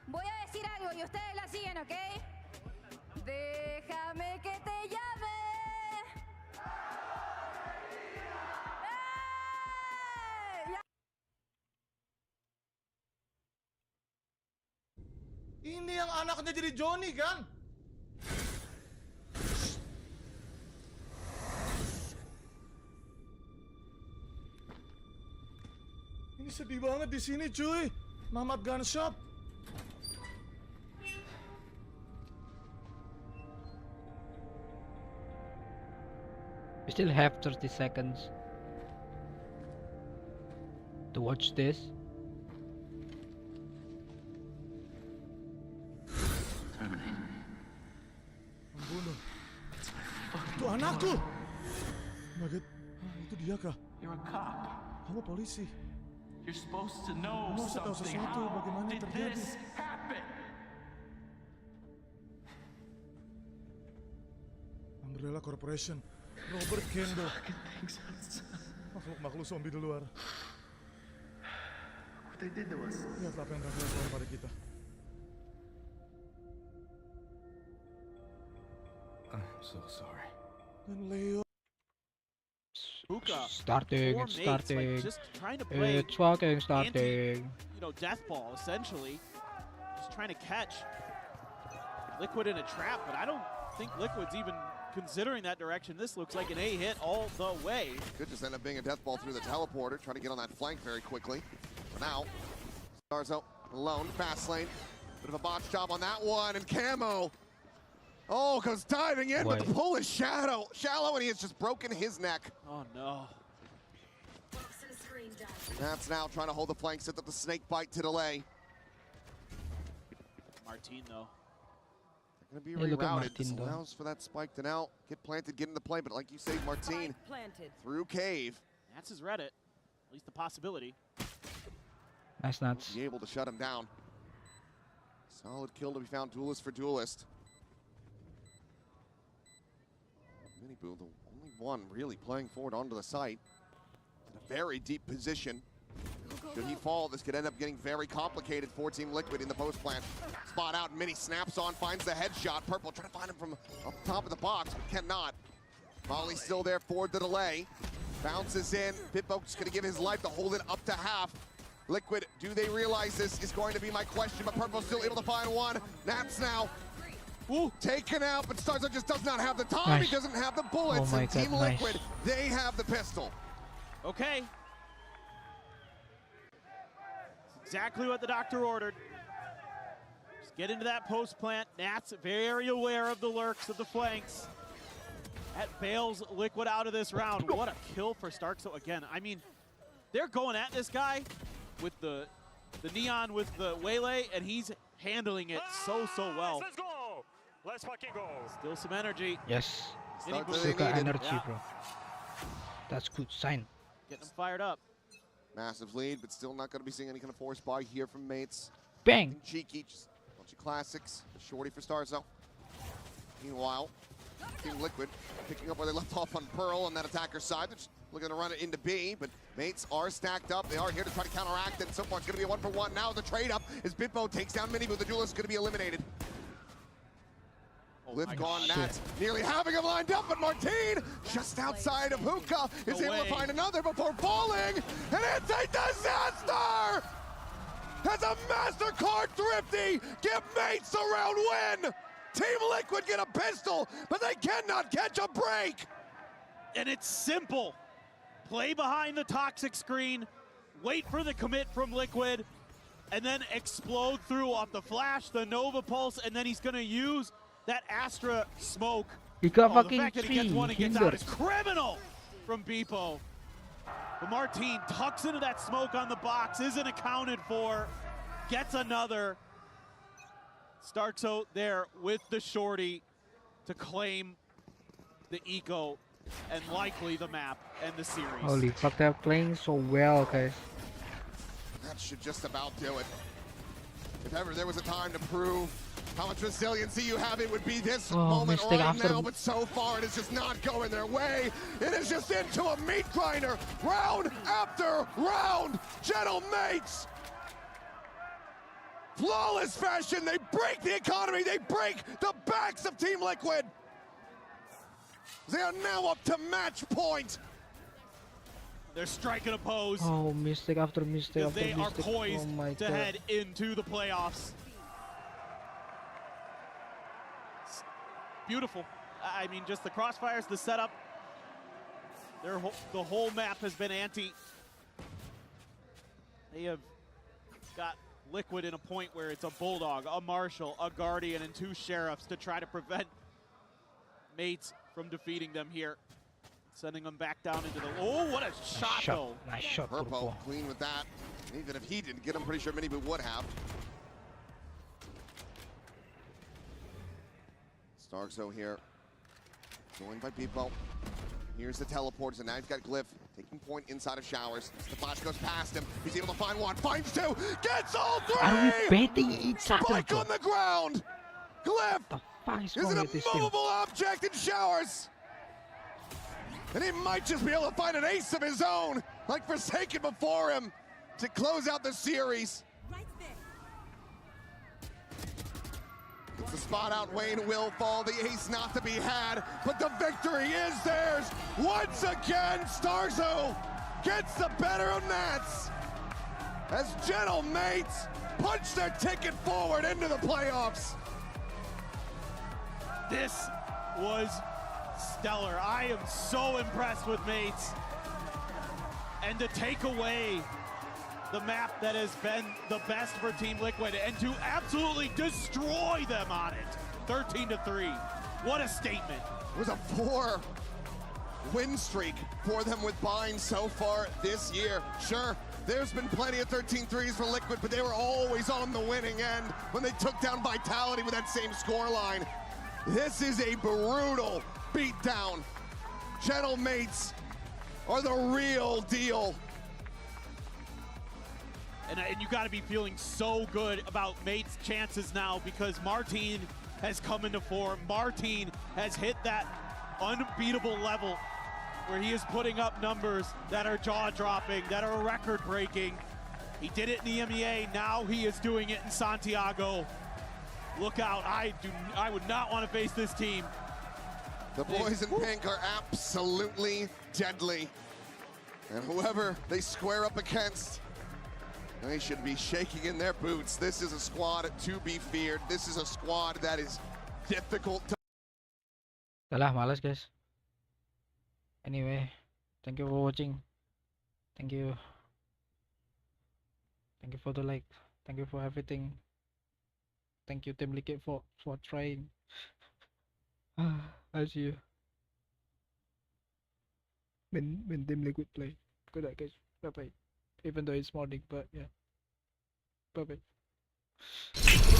Voy a decir algo y ustedes la siguen, ¿ok? Déjame que te llame. Ini yang anaknya jadi Johnny kan? Ini sedih banget di sini, cuy. Mamat Gun Shop. We still have 30 seconds to watch this. Membunuh. Itu anakku. Oh my God. Itu dia kah? You're a cop. Kamu polisi. You're supposed to know Kamu harus tahu something. sesuatu. How Bagaimana did terjadi? this happen? Umbrella Corporation. Robert Kendo. Makhluk-makhluk zombie di luar. What they did to us. Lihat apa yang mereka lakukan pada kita. I'm so sorry. Dan Leo. Buka, Starting, four it's mates, starting. like, just trying to play It's fucking anti, starting. you know, death ball essentially, just trying to catch Liquid in a trap. But I don't think Liquid's even considering that direction. This looks like an A hit all the way. Could just end up being a death ball through the teleporter, trying to get on that flank very quickly. But now, Starzo alone, fast lane. Bit of a botch job on that one, and Camo. Oh, goes diving in, but the pull is shallow, and he has just broken his neck. Oh no. That's now trying to hold the flank, set up the snake bite to delay. Martin though. They're going to be Hey, look at rerouted. This Martin, though. allows for that spike to now get planted, get into play, but like you say, Martin through cave. That's his Reddit. At least the possibility. Nice nuts. Be able to shut him down. Solid kill to be found, duelist for duelist. Miniboo, the only one really playing forward onto the site. In a very deep position. Should he fall, this could end up getting very complicated for Team Liquid in the post plant. Spot out, Mini snaps on, finds the headshot. Purple trying to find him from up top of the box, but cannot. Molly's still there for the delay. Bounces in, Pitbo's gonna give his life to hold it up to half. Liquid, do they realize this is going to be my question, but Purple's still able to find one. Nats now. Ooh, taken out, but Starzo just does not have the time. Nice. He doesn't have the bullets, Oh my and Team God, nice. Liquid, they have the pistol. Okay. Exactly what the doctor ordered. Just get into that post plant. Nats very aware of the lurks of the flanks. That bails Liquid out of this round. What a kill for Stark. So again, I mean, they're going at this guy with the Neon with the Waylay, and he's handling it so well. Let's go! Let's fucking go! Still some energy. Yes. Any Still got energy, Yeah. bro. That's good sign. Getting them fired up. Massive lead, but still not going to be seeing any kind of force buy here from mates. Bang! Nothing cheeky, just a bunch of classics. A shorty for Starzo. Meanwhile, Team Liquid picking up where they left off on Pearl on that attacker side. They're just looking to run it into B, but mates are stacked up. They are here to try to counteract, and so far it's going to be a 1-for-1. Now the trade-up as Bitbo takes down Mini, but the duelist is going to be eliminated. Live gone, Nats nearly having him lined up, but Martine, just outside of Hookah, is able to find another before falling, and it's a disaster! As a MasterCard Thrifty, give mates the round win! Team Liquid get a pistol, but they cannot catch a break! And it's simple. Play behind the toxic screen, wait for the commit from Liquid, and then explode through off the flash, the Nova Pulse, and then he's going to use that Astra smoke. He got The fucking fact that he gets three one and gets out hinders. is criminal from Beepo. But Martine tucks into that smoke on the box, isn't accounted for, gets another. Starkso there with the shorty to claim the eco and likely the map and the series. Holy fuck, they're playing so well, guys. That should just about do it. If ever there was a time to prove how much resiliency you have, it would be this moment mistake right after- now, but so far it is just not going their way. It is just into a meat grinder, round after round. Gentle mates, flawless fashion, they break the economy, they break the backs of Team Liquid. They are now up to match point. They're striking a pose Oh, mistake after mistake because after they are mistake. poised Oh my to god. head into the playoffs. Beautiful. I mean, just the crossfires, the setup. The whole map has been anti. They have got Liquid in a point where it's a Bulldog, a Marshal, a Guardian, and 2 Sheriffs to try to prevent mates from defeating them here. Sending them back down into the... Oh, what a shot, though. Nice shot, Purple Purple. clean with that. Even if he didn't get him, pretty sure Minibu would have. Starkso here, joined by Beepo. Here's the teleporters, and now he's got Glyph taking point inside of Showers. The flash goes past him. He's able to find one, finds 2, gets all 3! Are we betting each other? Spike on the ground! Glyph The fuck is is wrong an with this team? immovable object in Showers! And he might just be able to find an ace of his own, like Forsaken before him, to close out the series. It's the spot out, Wayne will fall, the ace not to be had, but the victory is theirs. Once again, Starzo gets the better of Nats as Gentle Mates punch their ticket forward into the playoffs. This was stellar. I am so impressed with mates. And to take away the map that has been the best for Team Liquid and to absolutely destroy them on it. 13-3. What a statement. It was a 4 win streak for them with Bind so far this year. Sure, there's been plenty of 13-3s for Liquid, but they were always on the winning end when they took down Vitality with that same scoreline. This is a brutal beatdown. Gentle Mates are the real deal. And you got to be feeling so good about mates' chances now because Martine has come into form. Martine has hit that unbeatable level where he is putting up numbers that are jaw-dropping, that are record-breaking. He did it in the EMEA, now he is doing it in Santiago. Look out, I would not want to face this team. The boys in pink are absolutely deadly. And whoever they square up against, they should be shaking in their boots. This is a squad to be feared. This is a squad that is difficult to... Udah lah, males guys. Anyway, thank you for watching. Thank you. Thank you for the like. Thank you for everything. Thank you Team Liquid for trying. I'll see you. when Team Liquid play. Good night, guys. Bye bye. Even though it's morning, but yeah. Bye bye.